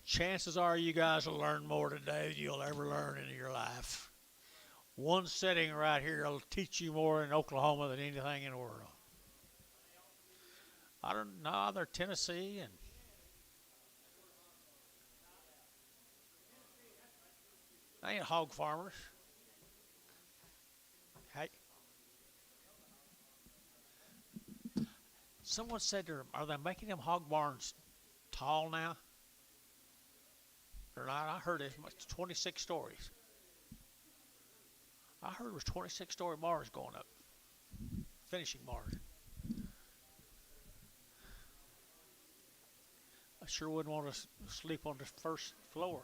Chances are you guys will learn more today than you'll ever learn in your life. One setting right here will teach you more in Oklahoma than anything in the world. I don't know, they're Tennessee and they ain't hog farmers. Hey, someone said, are they making them hog barns tall now? Or not? I heard as much 26 stories. I heard it was 26-story bars going up, finishing bars. I sure wouldn't want to sleep on the first floor.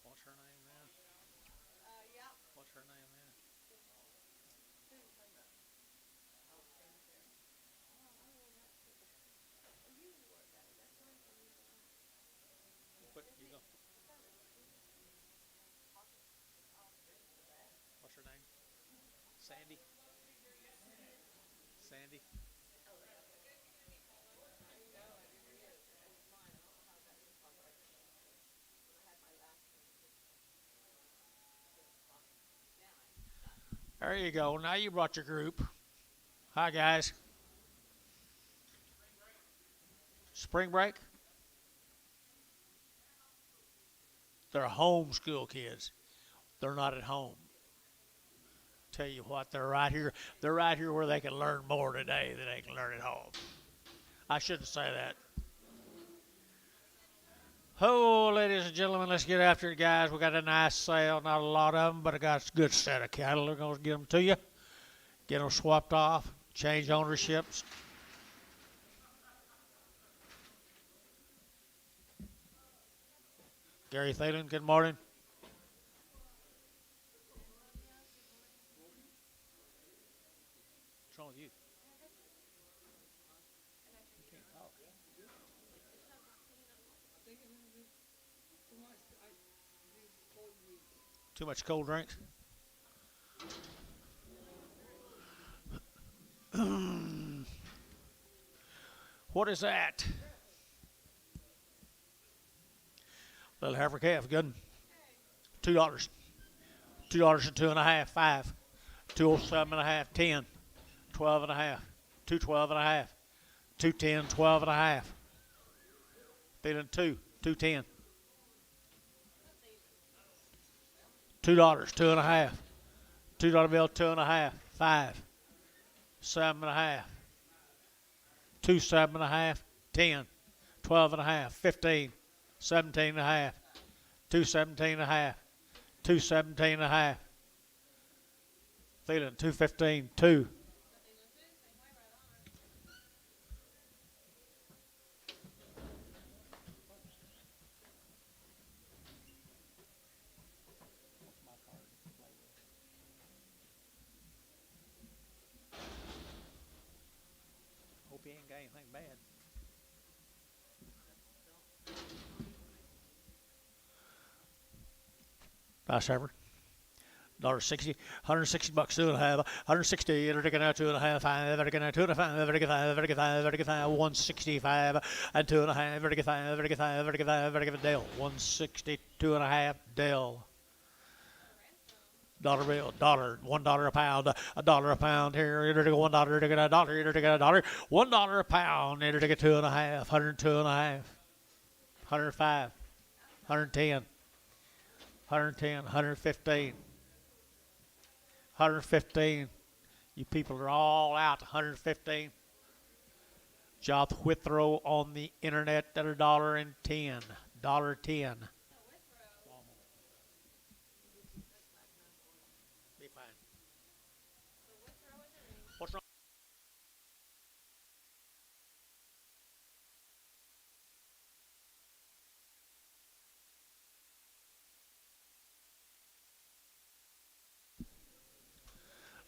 What's her name now? What's her name now? You go. What's her name? Sandy. Sandy. There you go. Now you brought your group. Hi guys. Spring break? They're homeschool kids. They're not at home. Tell you what, they're right here. They're right here where they can learn more today than they can learn at home. I shouldn't say that. Oh, ladies and gentlemen, let's get after it, guys. We got a nice sale. Not a lot of them, but I got a good set of cattle. We're going to get them to you. Get them swapped off. Change ownerships. Gary Thalen, good morning. What's wrong with you? You can't talk. Too much cold drinks? What is that? Little heifer calf, good. $2. $2 and two and a half, $5. 207 and a half, 10. 12 and a half. 212 and a half. 210, 12 and a half. Feeling 210. $2, two and a half. $2 bill, two and a half, 5. 7 and a half. 2, 7 and a half, 10. 12 and a half, 15. 17 and a half. 217 and a half. 217 and a half. Feeling 215, 2. Hope he ain't got anything bad. Nice heifer. $1.60, $160, two and a half, 160, every now two and a half, 5, every now two and a half, every 5, every 5, every 5, 165 and two and a half, every 5, every 5, every 5, every Dell, 162 and a half Dell. Dollar bill, $1 a pound, $1 a pound here, $1, $1, $1, $1 a pound, two and a half, 102 and a half, 105, 110, 110, 115. 115. You people are all out. 115. Job Withrow on the internet at $1.10. $1.10. Be fine. What's wrong?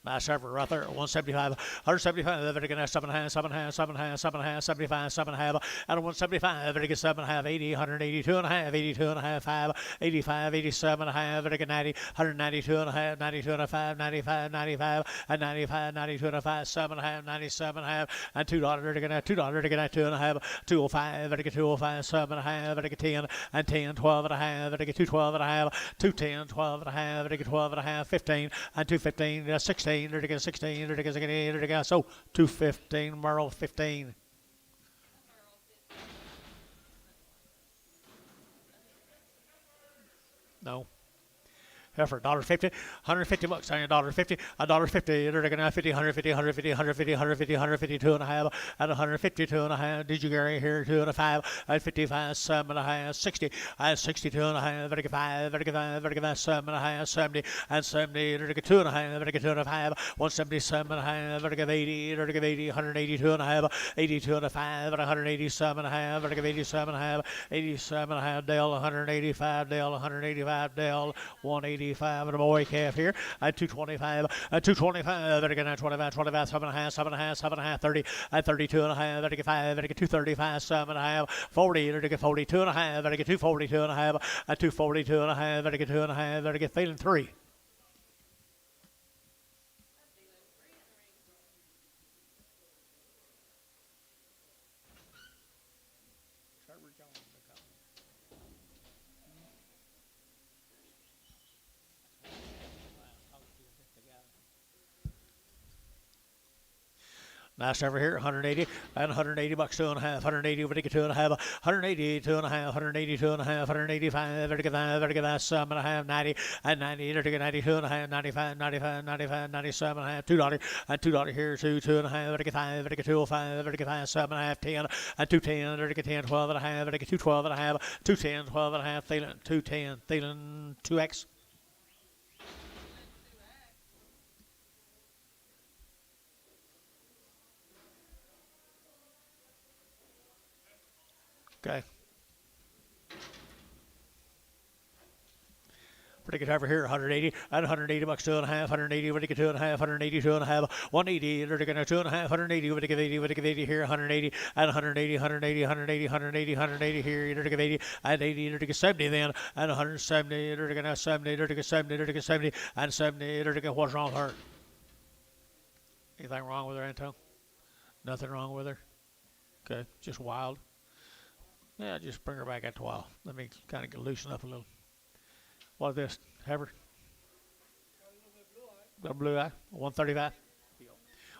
Nice effort right there. 175. 175. Very good. 7.5. 7.5. 7.5. 7.5. 75. 7.5. Out of 175. Very good. 7.5. 80. 182.5. 82.5. 5. 85. 87.5. Very good. 90. 192.5. 92.5. 95. 95. And 95. 92.5. 7.5. 97.5. And $2. Very good. $2. Very good. 2.5. 205. Very good. 205. 7.5. Very good. 10. And 10. 12.5. Very good. 212.5. 210. 12.5. Very good. 12.5. 15. And 215. 16. 16, so 215, Merle 15. No. Effort, $1.50, $150, $1.50, $1.50, $50, $150, $150, $150, $150, $150, 2.5, at $150, 2.5. Did you Gary here? 2.5, at 55, 7.5, 60, at 62.5, 35, 35, 35, 7.5, 70, and 70, 2.5, 2.5, 177.5, 80, 80, 182.5, 82.5, 187.5, 87.5, 87.5, Dell 185, Dell 185, Dell 180. And a boy calf here at 225, at 225, very good, 25, 25, 7.5, 7.5, 7.5, 30, at 32.5, very good, 5, very good, 235, 7.5, 40, very good, 42.5, very good, 242.5, at 242.5, very good, 2.5, very good, feeling 3. Nice over here, 180 and 180 bucks, 2.5, 180 over to get 2.5, 180, 2.5, 180, 2.5, 185, very good, 7.5, 90, and 90, very good, 92.5, 95, 95, 95, 97.5, $2, and $2 here, 2.5, very good, 5, very good, 205, very good, 5, 7.5, 10, and 210, very good, 10, 12.5, very good, 212.5, 210, 12.5, Thielen, 210, Thielen, 2X. Okay. Pretty good over here, 180 and 180 bucks, 2.5, 180, what do you get, 2.5, 180, 2.5, 180, they're going to 2.5, 180, what do you get, 80, what do you get, 80 here, 180, and 180, 180, 180, 180, 180 here, you're going to get 80, and 80, they're going to get 70 then, and 170, they're going to 70, they're going to get 70, they're going to get 70, and 70, they're going to get, what's wrong with her? Anything wrong with her, Anton? Nothing wrong with her? Okay, just wild. Yeah, just bring her back after a while. Let me kind of loosen up a little. What is this? Have her? Got a blue eye? 135?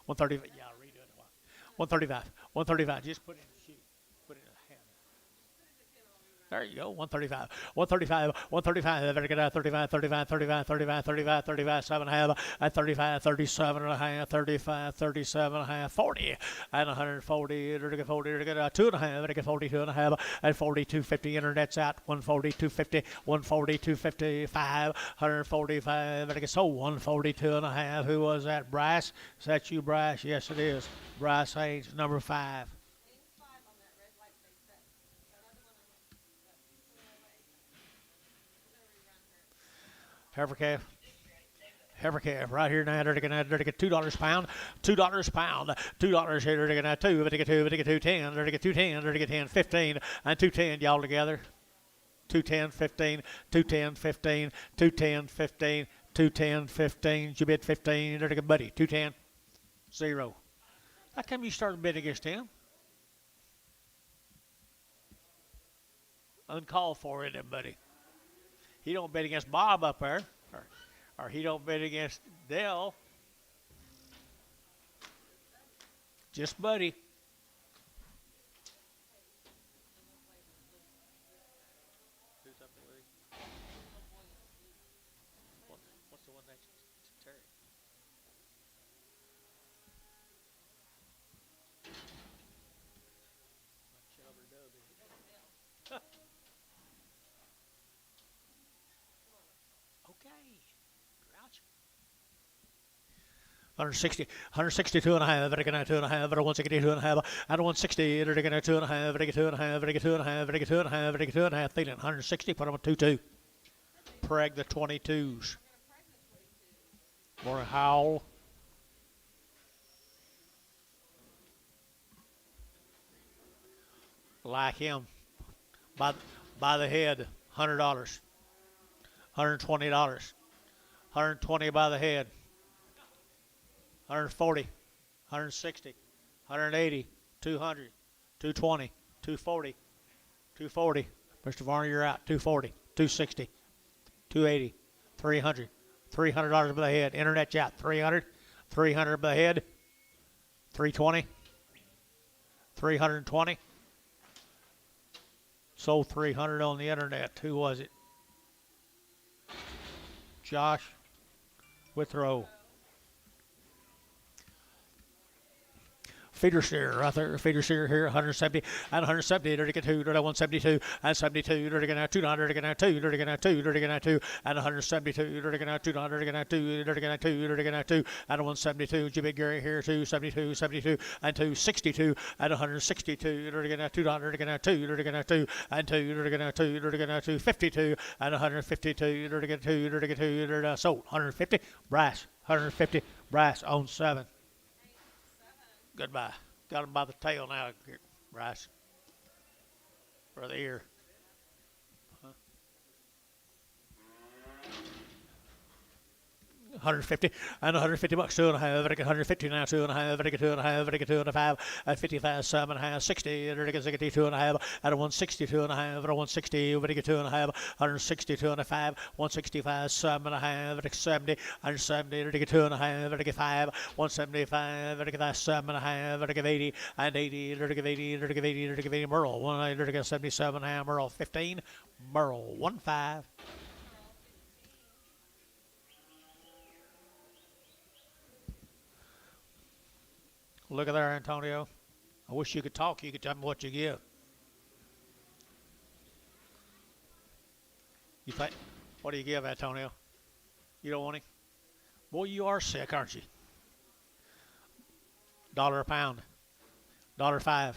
135. Yeah, I'll redo it in a while. 135. 135. Just put it in the sheet. Put it in the hand. There you go, 135, 135, 135, very good, 35, 35, 35, 35, 35, 35, 7.5, at 35, 37.5, 35, 37.5, 40, and 140, 40, 2.5, very good, 42.5, and 42.50, internet's out, 140, 250, 140, 255, 145, very good, so 142.5, who was that, Bryce? Is that you, Bryce? Yes, it is. Bryce Haynes, number 5. Heifer calf. Heifer calf right here now. They're going to get $2 a pound. $2 a pound. $2 here. They're going to 2. They're going to 2. They're going to 210. They're going to get 210. They're going to get 10, 15, and 210. Y'all together. 210, 15, 210, 15, 210, 15, 210, 15. You bid 15. They're going to get buddy. 210, 0. How come you started bidding against him? Uncalled for, isn't it, buddy? He don't bet against Bob up there, or he don't bet against Dell. Just Buddy. What's the one next to Terry? Okay. Grouch. 160, 162 and a half, very good, 2.5, very 162 and a half, and 160, very good, 2.5, very good, 2.5, very good, 2.5, very good, 2.5, very good, 2.5, Thielen, 160, put them on 2-2. Preg the 22s. More Howell. like him. By, by the head, $100. $120. 120 by the head. 140. 160. 180. 200. 220. 240. 240. Mr. Varner, you're out. 240. 260. 280. 300. $300 by the head. Internet out. 300. 300 by the head. 320. 320. Sold 300 on the internet. Who was it? Josh Withrow. Feeder steer right there. Feeder steer here, 170 and 170. Dirty get 2, dirty 172 and 72. Dirty get now 200, dirty get now 2, dirty get now 2, dirty get now 2 and 172. Dirty get now 200, dirty get now 2, dirty get now 2, dirty get now 2 and 172. Jimmy Gary here 272, 72 and 262 and 162. Dirty get now 200, dirty get now 2, dirty get now 2 and 2, dirty get now 2, dirty get now 252 and 152. Dirty get 2, dirty get 2, dirty sold 150. Brass 150. Brass on 7. Goodbye. Got him by the tail now, Bryce. For the ear. 150 and 150 bucks, 2.5. Vertical 150 now, 2.5. Vertical 2.5. Vertical 2.5 at 55, 7.5, 60. Vertical 60, 2.5 at 160, 2.5 at 160. Vertical 2.5, 160, 2.5, 165, 7.5. Vertical 70, 170. Vertical 2.5. Vertical 5, 175. Vertical 5, 7.5. Vertical 80 and 80. Vertical 80, vertical 80, vertical 80. Merle 1, vertical 77. Merle 15. Merle 1.5. Look at there, Antonio. I wish you could talk. You could tell me what you give. You think? What do you give, Antonio? You don't want him? Boy, you are sick, aren't you? $1 a pound. $5.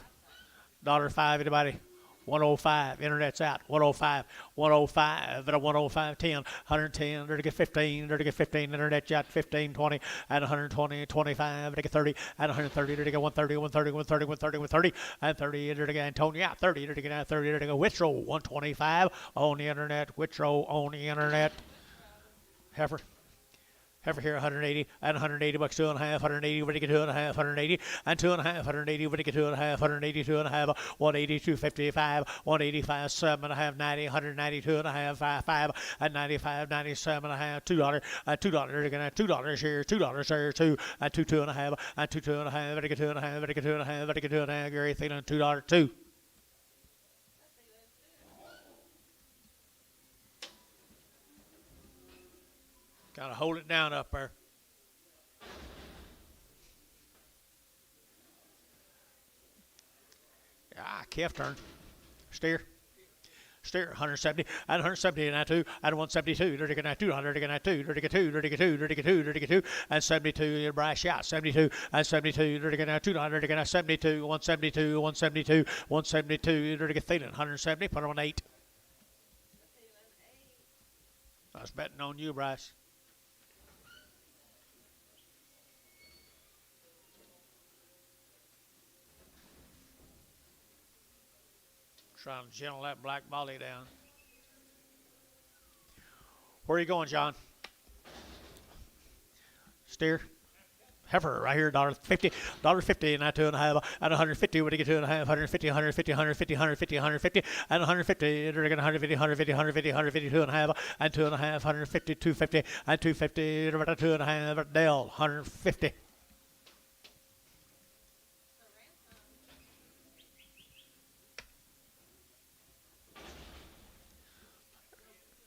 $5, anybody? 105. Internet's out. 105. 105. At a 105. 10. 110. Dirty get 15. Dirty get 15. Internet's out. 15. 20. And 120. 25. Dirty get 30. And 130. Dirty get 130. 130. 130. 130. 130. And 30. Dirty get Antonio out. 30. Dirty get out. 30. Dirty get Whitrow. 125 on the internet. Whitrow on the internet. Heifer. Heifer here, 180 and 180 bucks, 2.5, 180, ready to get 2.5, 180 and 2.5, 180, ready to get 2.5, 180, 2.5, 180, 255, 185, 7.5, 90, 190, 2.5, 5, and 95, 97.5, $2, $2, again, $2 here, $2 there, 2, and 2.5, and 2.5, ready to get 2.5, ready to get 2.5, ready to get 2.5, Gary Thielen, $2, 2. Kind of hold it down up there. Calf turn. Steer. Steer, 170, and 170, and 2, and 172, dirty get 200, dirty get 2, dirty get 2, dirty get 2, dirty get 2, dirty get 2, and 72, Bryce shot, 72, and 72, dirty get 200, dirty get 72, 172, 172, 172, dirty get Thielen, 170, put on 8. I was betting on you, Bryce. Trying to gentle that black volley down. Where are you going, John? Steer. Heifer right here, $1.50, $1.50, and 2.5, and 150. What do you get 2.5? 150, 150, 150, 150, 150, and 150. They're going 150, 150, 150, 150, 2.5, and 2.5, 150, 250, and 250. 2.5. Dell, 150.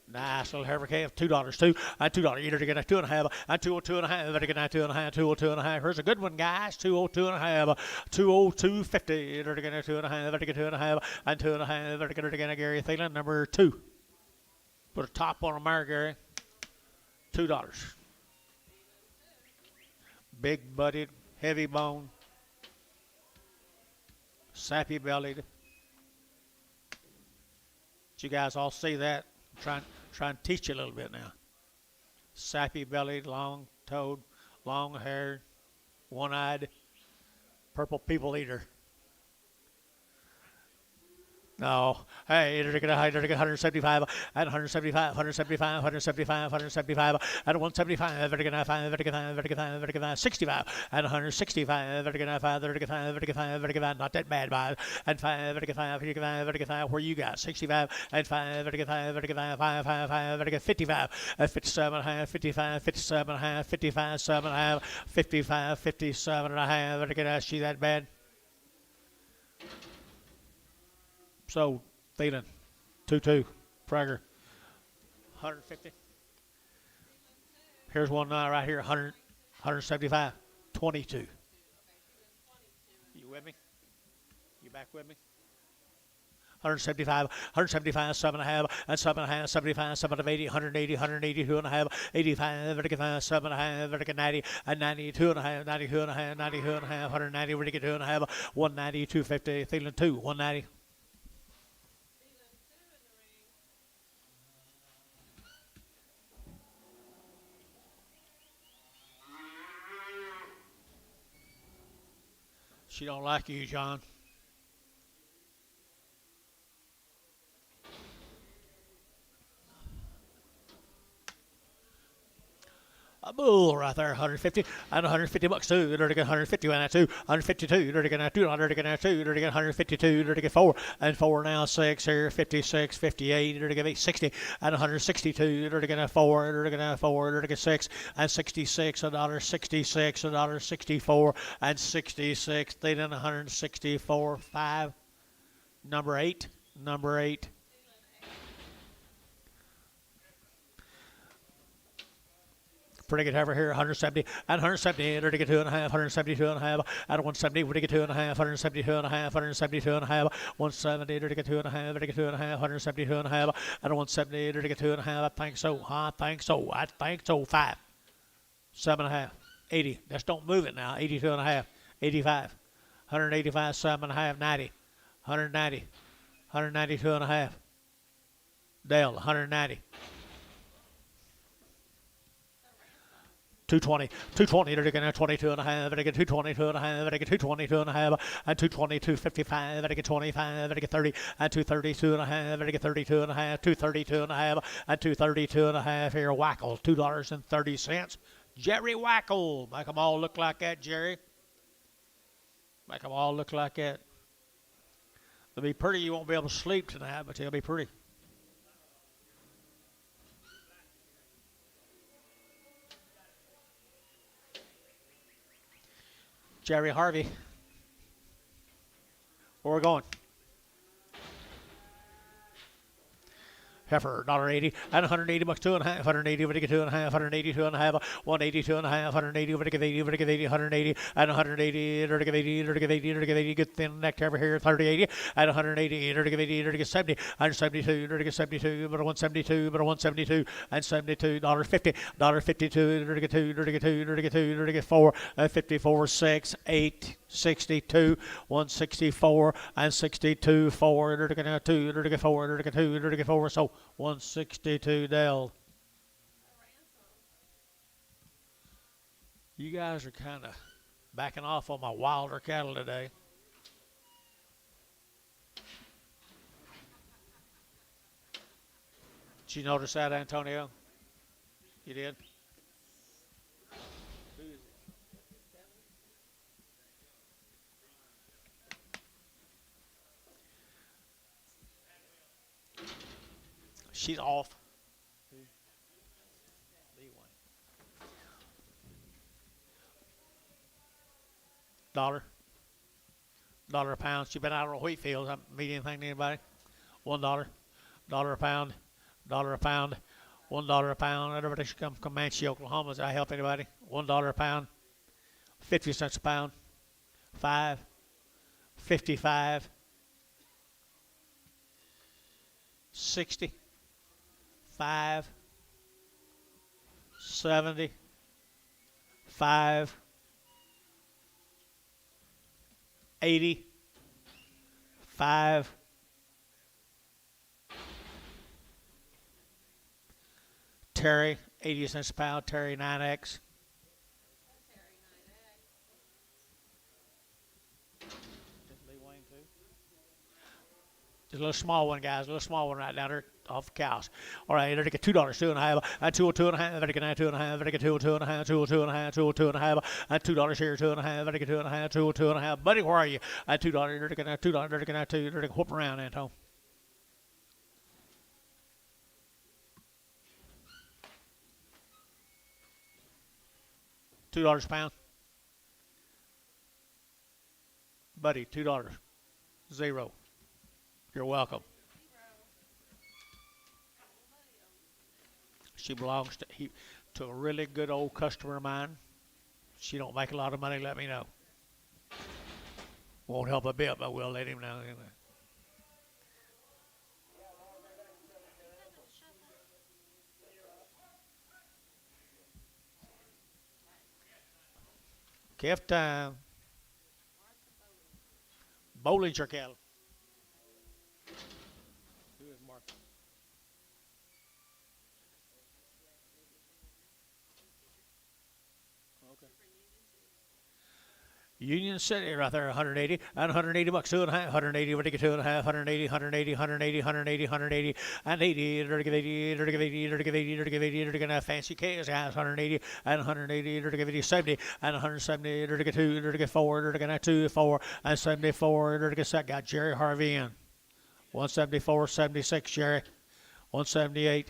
Nice little heifer calf, $2, 2, and $2. You're to get a 2.5, and 202.5. Better get a 2.5, 202.5. Here's a good one, guys. 202.5, 202.50. Better get a 2.5, better get 2.5, and 2.5. Better get a Gary Thielen, number 2. Put a top on a mare, Gary. $2. Big butted, heavy bone, sappy bellied. Did you guys all see that? Try and teach you a little bit now. Sappy bellied, long toed, long haired, one eyed, purple people eater. No. Hey, they're going to 175 and 175, 175, 175, 175 and 175, they're going to 5, they're going to 65 and 165, they're going to 5, they're going to 5, they're going to 5, they're going to not that bad, by and 5, they're going to 5, they're going to 5, where you got 65 and 5, they're going to 5, they're going to 5, 5, 5, they're going to 55, 57 and a half, 55, 57 and a half, 55, 7 and a half, 55, 57 and a half, they're going to ask you that bad. So, Thielen, 2-2. Prager, 150. Here's one right here, 100, 175, 22. You with me? You back with me? 175, 175, 7.5, and 7.5, 75, 7 of 80, 180, 182 and a half, 85, 7.5, 90, and 92 and a half, 92 and a half, 92 and a half, 190, 2 and a half, 190, 250, Thielen 2, 190. She don't like you, John. A bull right there, 150 and 150 bucks too. You're get 150 and 2, 152. You're getting 2, you're getting 2, you're getting 152. You're getting 4 and 4 now 6 here, 56, 58. You're getting 60 and 162. You're getting 4, you're getting 4, you're getting 6 and 66. $1.66, $1.64 and 66. Then 164, 5. Number 8, number 8. Pretty good over here, 170 and 170, to get 2 and a half, 172 and a half, and 170, to get 2 and a half, 172 and a half, 172 and a half, 170, to get 2 and a half, to get 2 and a half, 172 and a half, and 170, to get 2 and a half. I think so, I think so, I think so. 5, 7 and a half, 80. Just don't move it now. 82 and a half, 85, 185, 7 and a half, 90, 190, 192 and a half. Dale, 190. 220, 220, they're getting 22 and a half, they're getting 222 and a half, they're getting 222 and a half, and 222, 55, they're getting 25, they're getting 30, and 232 and a half, they're getting 32 and a half, 232 and a half, and 232 and a half here, Wackle, $2.30. Jerry Wackle, make them all look like that, Jerry. Make them all look like that. They'll be pretty, you won't be able to sleep tonight, but they'll be pretty. Jerry Harvey. Where are we going? Heifer, $1.80 and 180 bucks, 2 and a half, 180, we get 2 and a half, 182 and a half, 182 and a half, 180, we get 80, we get 80, 180, and 180, to give 80, to give 80, to give 80, good thin neck over here, 30, 80, and 180, to give 80, to give 70, 172, to give 72, but 172, but 172, and $72, $50, $52, to get 2, to get 2, to get 2, to get 4, 54, 6, 8, 62, 164, and 62, 4, to get 2, to get 4, to get 2, to get 4, so 162 Dell. You guys are kind of backing off on my wilder cattle today. Did you notice that, Antonio? You did? She's off. $1 a pound. She's been out on the wheat fields. I mean anything to anybody? $1 a pound. $1 a pound. $1 a pound. Everybody should come from Comanche, Oklahoma. Does I help anybody? $1 a pound. 50 cents a pound. 5. 55. 60. 5, 70, 5, 80, 5, Terry, 80 cents a pound, Terry 9X. Just a little small one, guys. A little small one right down there off the cows. All right, there's $2, 2.5, and two and a half, very good, 2.5, very good, two and a half, two and a half, two and a half, and $2 here, 2.5, very good, 2.5, two and a half. Buddy, where are you? At $2, very good, $2, very good, two, very good. Whoop around, Anton. $2 a pound. Buddy, $2. Zero. You're welcome. She belongs to a really good old customer of mine. She don't make a lot of money, let me know. Won't help a bit, but we'll let him know anyway. Calf time. Bollinger cattle. Who is Martha? Okay. Union City right there, 180 and 180 bucks, 2.5, 180, what do you get, 2.5, 180, 180, 180, 180, 180, and 80, 80, 80, fancy case, guys, 180 and 180, 70 and 170, 2, 4, 2, 4, and 74, set. Got Jerry Harvey in. 174, 76, Jerry. 178,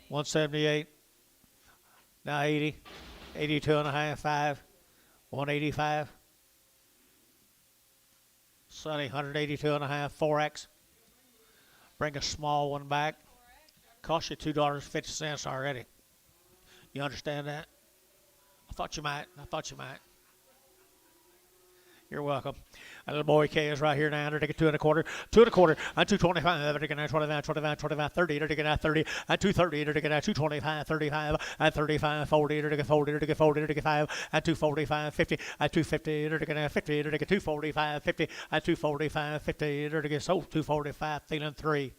178, now 80, 82.5, 5. 185. Sonny, 182.5, 4X. Bring a small one back. Cost you $2.50 already. You understand that? I thought you might. You're welcome. A little boy K is right here now. They're taking 2.25, 2.25, and 225. They're taking 25, 30. They're taking 30, and 230. They're taking 225, 35, and 35, 40. They're taking 40. They're taking 40. They're taking 5, and 245, 50, and 250. They're taking 50. They're taking 245, 50, and 245, 50. They're taking 245, feeling 3.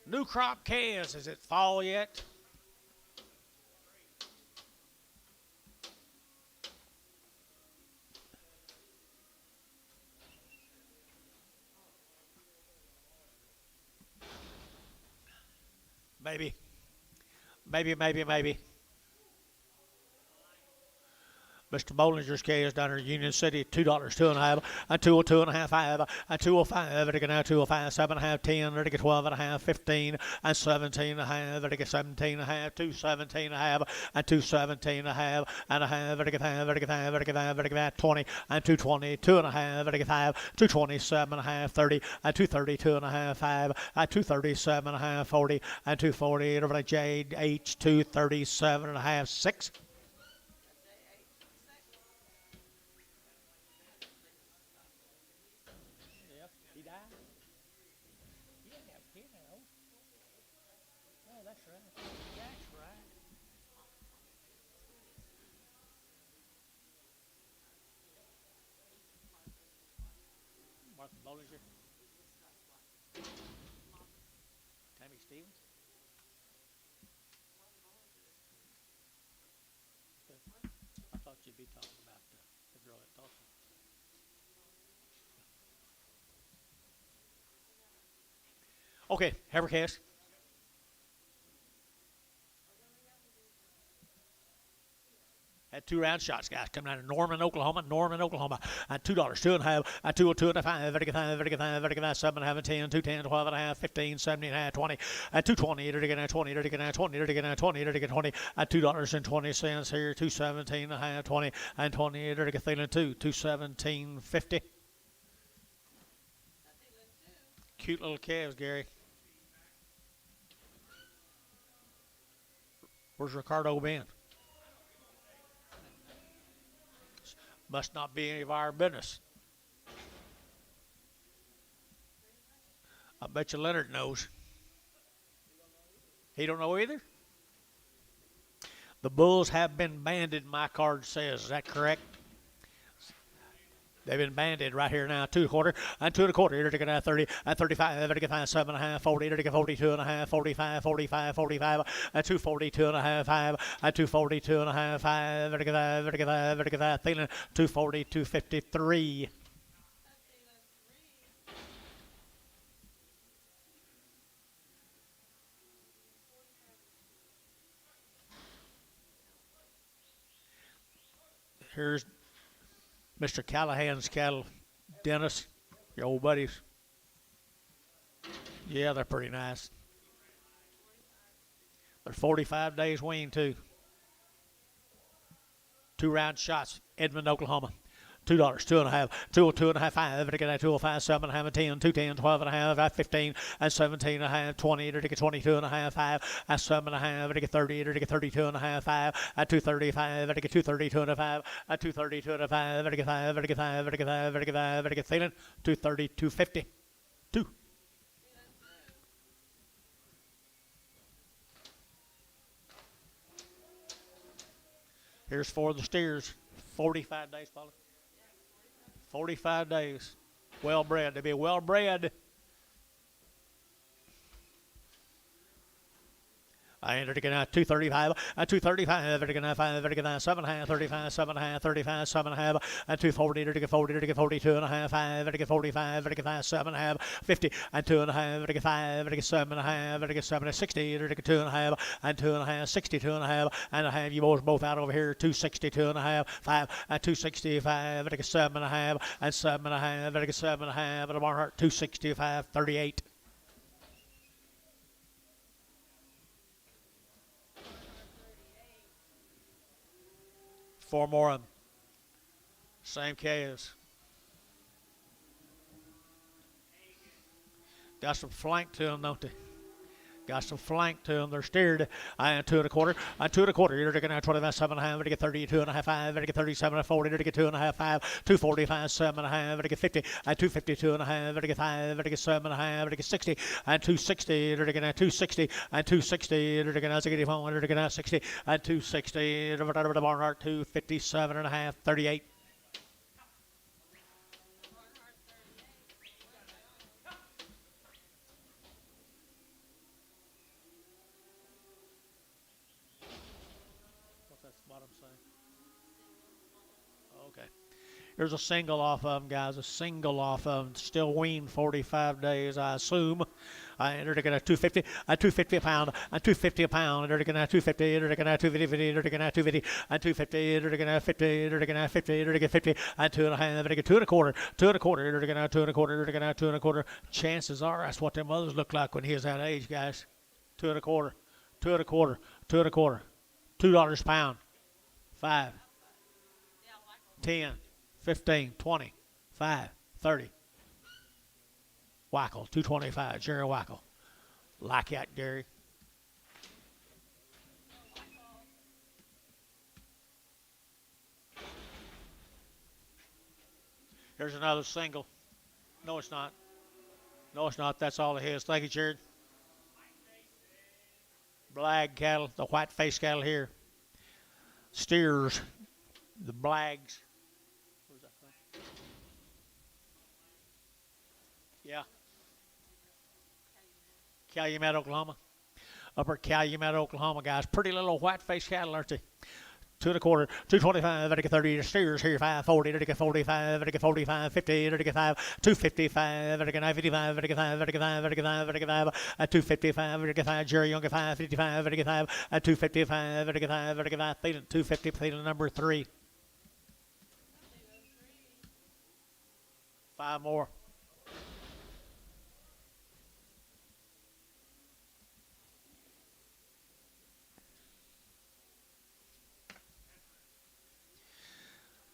New crop calves. Is it fall yet? Maybe. Mr. Bollinger's case down here in Union City, $2, 2.5, and 2.5, 5, and 205. They're now 205, 7.5, 10. They're 12.5, 15, and 17.5. They're 17.5, 217.5, and 217.5, and a half. They're 20, and 220, 2.5. They're 5, 227.5, 30, and 232.5, 5, and 237.5, 40, and 240. Everybody JH 237.5, 6. Martha Bollinger. Tammy Stevens. I thought you'd be talking about the girl at Tulsa. Okay, Havercast. Had 2 round shots, guys, coming out of Norman, Oklahoma, at $2, 2.5, at 2.25, 35, 7.5, 10, 210, 12.5, 15, 17.5, 20, at 220, 20, 20, at $2.20 here, 217.5, 20, and 20, feeling 217.50. Cute little calves, Gary. Where's Ricardo been? Must not be any of our business. I bet you Leonard knows. He don't know either? The bulls have been banded, my card says. Is that correct? They've been banded right here now. 2.25 and 2.25. You're taking 30 and 35. They're taking 7.5, 40. They're taking 42.5, 45, 45, 45, and 242.5, 5, and 242.5, 5. They're taking 5. They're taking 5. They're taking 5. Feeling 240, 253. Here's Mr. Callahan's cattle. Dennis, your old buddies. Yeah, they're pretty nice. They're 45 days weaned, too. 2-round shots, Edmond, Oklahoma. $2, 2.5, 2.5, 5, 2.05, 7.5, 10, 2.10, 12.5, 15, and 17.5, 20, 22.5, 5, at 7.5, 30, 32.5, 5, at 235, 232.5, at 232.5, 5, feeling 230, 250, 2. Here's for the steers, 45 days, Paula. 45 days. Well bred. They be well bred. I entered again at 235, at 235, again at 5, again at 7.5, 35, 7.5, 35, 7.5, at 240, 40, 42.5, 5, again 45, again 7.5, 50, and 2.5, again 5, again 7.5, again 7, 60, again 2.5, and 2.5, 62.5, and I have you both out over here, 262.5, 5, at 265, again 7.5, and 7.5, again 7.5, and a Barnhart 265, 38. Four more of them. Same calves. Got some flank to them, don't they? Got some flank to them. They're steered. I am 2.25. I'm 2.25. You're looking at 25, 7.5. Get 32.5. 5. Get 37, 40. Get 2.5. 5. 245, 7.5. Get 50. And 252.5. Get 5. Get 7.5. Get 60. And 260. Get 260. And 260. Get 64. Get 60. And 260. Barnhart 257.5. 38. Okay. Here's a single off of them, guys. A single off of them. Still weaned 45 days, I assume. I entered again at 250, at 250 a pound, at 250 a pound, entered again at 250, entered again at 250, entered again at 250, at 250, entered again at 50, entered again at 50, entered again at 50, at 2.5, entered again 2.25, 2.25, entered again at 2.25, entered again at 2.25. Chances are that's what their mothers look like when he was that age, guys. 2.25, 2.25, 2.25, $2 a pound, 5, 10, 15, 20, 5, 30. Wackel, 225, Jerry Wackel. Like that, Gary. Here's another single. No, it's not. No, it's not. That's all it is. Thank you, Jared. Blag cattle, the white face cattle here. Steers, the blags. Where's that thing? Yeah. Calumet, Oklahoma. Upper Calumet, Oklahoma, guys. Pretty little white-faced cattle, aren't they? 2.25, 225, 30 steers here, 540, 45, 45, 50, 5, 255, 55, 55, 55, 255, 55, Jerry Young, 5, 55, 55, 255, 55, feeling 250, feeling number 3. 5 more.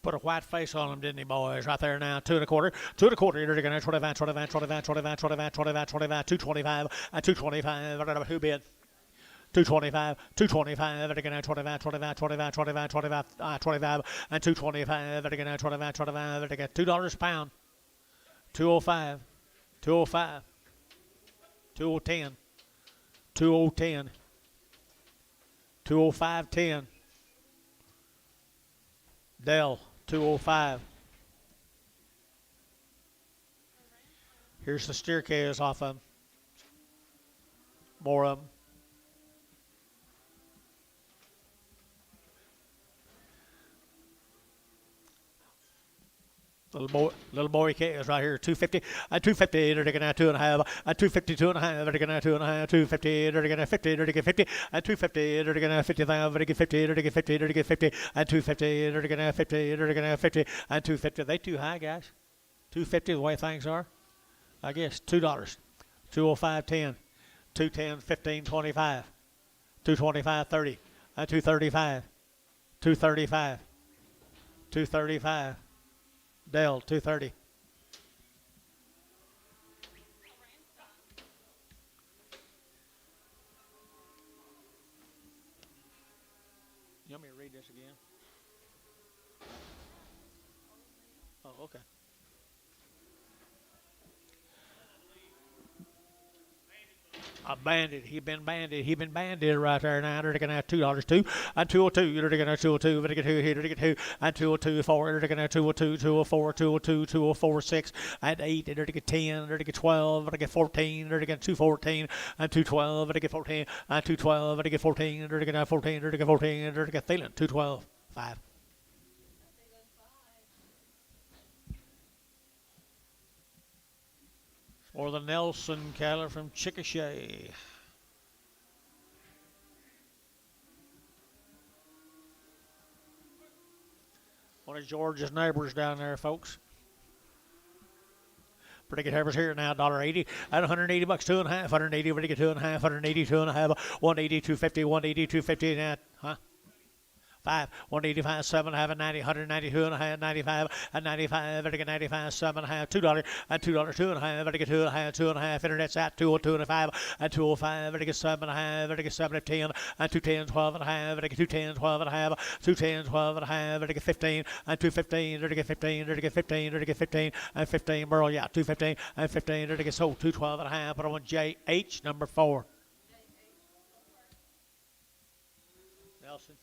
Put a white face on them, didn't he, boys? Right there now, 2.25, 2.25. You're going to 25, 25, 25, 25, 25, 25, 25, 225, and 225. Who bid? 225, 225, again 25, 25, 25, 25, 25, 25, and 225, again 25, 25, again $2 a pound. 205, 205, 210, 210, 205.10. Dell 205. Here's the steer calves off them. More of them. Little boy is right here. 250. And 250. They're taking out 2.5. And 252 and a half. They're taking out 2.5. 250. They're taking out 50. They're taking 50. And 250. They're taking out 50,000. They're taking 50. They're taking 50. They're taking 50. And 250. They're taking out 50. They're taking out 50. And 250. They too high, guys. 250 the way things are. I guess $2. 205.10. 210. 15. 25. 225. 30. And 235. 235. 235. Dell, 230. You want me to read this again? Oh, okay. A bandit. He been banded. He been banded right there now. They're going to have $2 too. And 202. They're going to have 202. They're going to get 2 here. They're going to get 2. And 202 4. They're going to have 202, 204, 202, 204 6. And 8. They're going to get 10. They're going to get 12. They're going to get 14. They're going to get 214. And 212. They're going to get 14. And 212. They're going to get 14. They're going to have 14. They're going to get 14. They're going to get Thielen. 212 5. Or the Nelson cattle from Chickasha. One of George's neighbors down there, folks. Pretty good heifers here now, $1.80 at $180, 2.5, 180, pretty good 2.5, 180, 2.5, 180, 250, 180, 250, and huh? 5, 185, 7, have a 90, 192 and a half, 95, and 95, I get 95, 7 and a half, $2, and $2, 2.5, I get 2.5, 2.5, internet's at 202 and a 5, and 205, I get 7 and a half, I get 7 and 10, and 210, 12 and a half, I get 210, 12 and a half, 210, 12 and a half, I get 15, and 215, I get 15, I get 15, I get 15, and 15, Burl, yeah, 215, and 15, I get sold 212 and a half, but I want JH number 4. Nelson.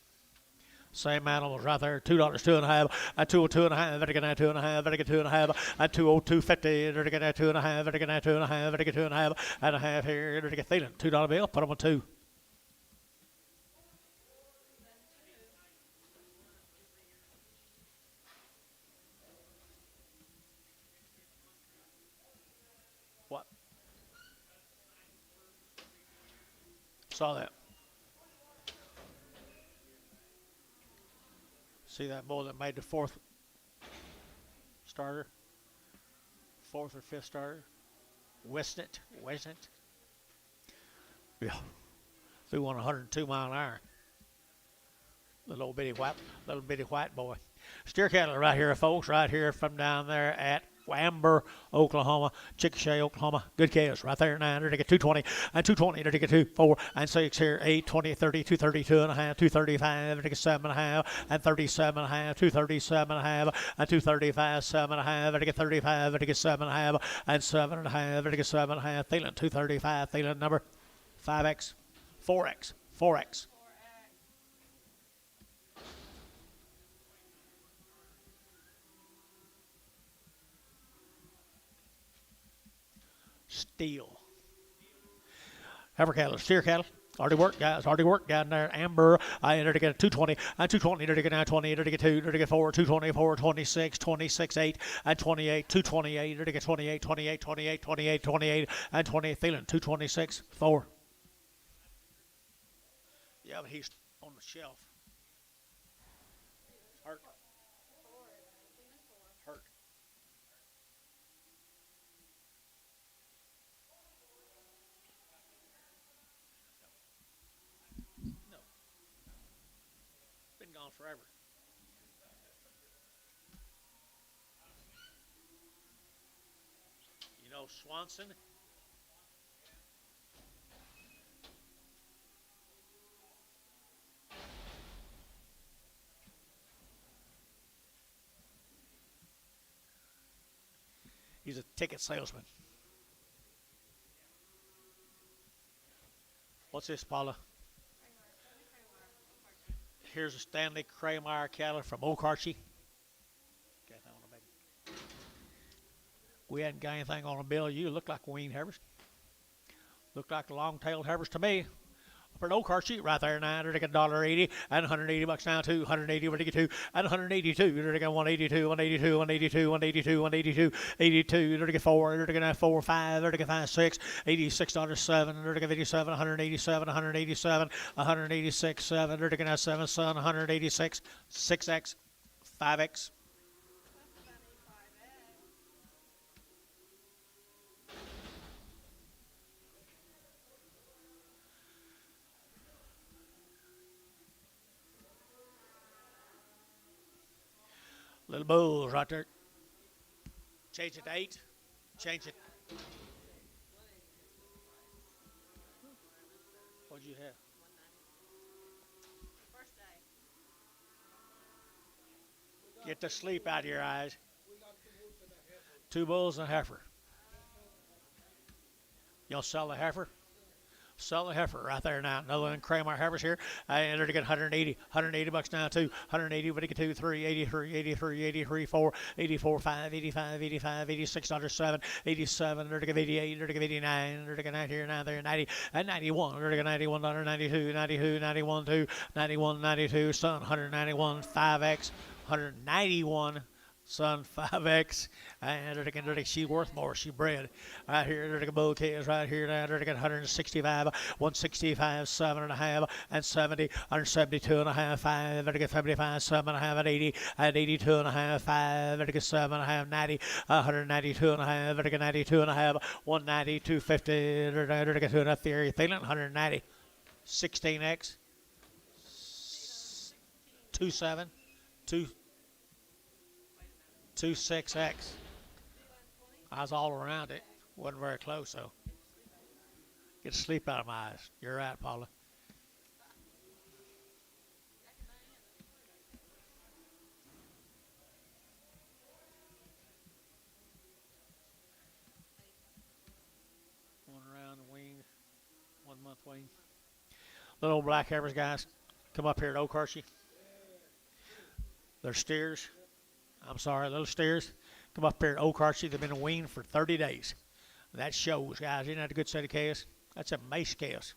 Same animals right there. $2, 2.5, and 202 and a half, vertical 2.5, vertical 2.5, and 202.50, vertical 2.5, vertical 2.5, vertical 2.5, and a half here, vertical Thielen, $2 bill, put them on 2. What? Saw that. See that bull that made the 4th starter? 4th or 5th starter? Wasn't it? Yeah. Threw one 102 mile an hour. Little bitty white boy. Steer cattle right here, folks, right here from down there at Amber, Oklahoma, Chickasha, Oklahoma. Good calves right there now. They're to get 220 and 220. They're to get 2, 4, and 6 here. 8, 20, 30, 232 and a half, 235. They're to get 7 and a half, and 37 and a half, 237 and a half, and 235, 7 and a half. They're to get 35. They're to get 7 and a half, and 7 and a half. They're to get 7 and a half. Thielen, 235. Thielen number 5X, 4X, 4X. Steel. Heifer cattle, steer cattle. Already worked, guys. Already worked down there. Amber, I entered to get a 220, and 220, entered to get 920, entered to get 2, entered to get 4, 224, 26, 26, 8, and 28, 228, entered to get 28, 28, 28, 28, 28, and 28, Thielen, 226, 4. Yeah, but he's on the shelf. Hurt. Hurt. No. Been gone forever. You know Swanson? He's a ticket salesman. What's this, Paula? Here's a Stanley Kramer cattle from OKC. We hadn't got anything on a bill. You look like wean heifers. Look like long-tailed heifers to me. at Old Car Sheet right there now. They're taking $1.80 and $180 now too. 180, we're taking 2 and 182. They're taking 182, 182, 182, 182, 182, 82. They're taking 4. They're taking 4, 5. They're taking 5, 6, $86.07. They're taking 57, 187, 187, 186, 7. They're taking 7, son, 186, 6x, 5x. Little bulls right there. Change it to 8. Change it. What'd you have? Get the sleep out of your eyes. 2 bulls and a heifer. You'll sell the heifer? Sell the heifer right there now. Another one, Kramer heifers here. And they're to get 180. $180 now too. 180, but they get 2, 3, 83, 83, 83, 4, 84, 5, 85, 85, $86.07, 87. They're to get 88. They're to get 89. They're to get 90 here, now there, 90 and 91. They're to get $91, 92, 92, 91, 2, 91, 92. Son, 191, 5x, 191. Son, 5x, and they're taking, she worth more, she bred. Right here, they're taking bull calves right here now, they're taking 165, 165, 7.5, and 70, 172 and a half, 5, they're taking 75, 7.5, and 80, and 82 and a half, 5, they're taking 7.5, 90, 192 and a half, they're taking 92 and a half, 190, 250, they're taking 2 and a theory, feeling 190, 16x, 27, 2. 26x. I was all around it. Wasn't very close, though. Get sleep out of my eyes. You're right, Paula. One round wean, 1 month wean. Little old black heifers, guys, come up here at Oak Hershey. They're steers. I'm sorry, little steers. Come up here at Oak Hershey. They've been weaned for 30 days. That shows, guys. Isn't that a good set of calves? That's a mace calves.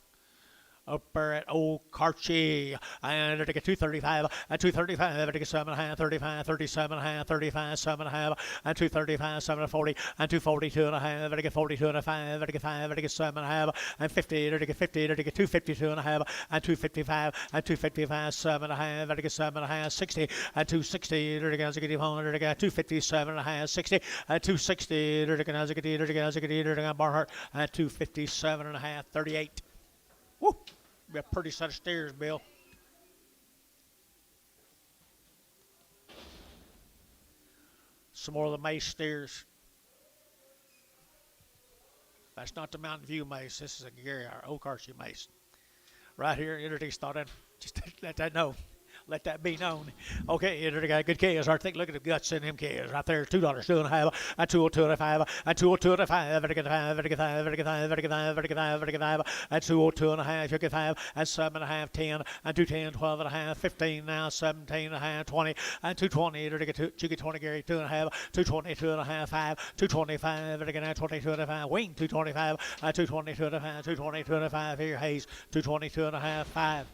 Up there at Old Carchy, and they're taking 235, and 235, they're taking 7.5, 35, 37.5, 35, 7.5, and 235, 7.40, and 242.5, they're taking 42.5, they're taking 5, they're taking 7.5, and 50, they're taking 50, they're taking 252.5, and 255, and 255, 7.5, they're taking 7.5, 60, and 260, they're taking Azikity Home, they're taking 257.5, 60, and 260, they're taking Azikity, they're taking Barnhart, and 257.5, 38. Woo! Be a pretty set of steers, Bill. Some more of the mace steers. That's not the Mountain View mace. This is a Gary or Oak Hershey mace. Right here, Interty started. Just let that know. Let that be known. Okay, Interty got good calves. I think look at the guts in them calves right there. $2, 2.5, and 202.5, and 202.5, vertical 5, vertical 5, vertical 5, vertical 5, vertical 5, vertical 5, and 202.5, vertical 5, and 7.5, 10, and 210, 12.5, 15 now, 17.5, 20, and 220, vertical 2, 20 Gary, 2.5, 220, 2.5, 5, 225, vertical 22.5, wing 225, 222.5, 222.5 here, Hayes, 222.5, 5.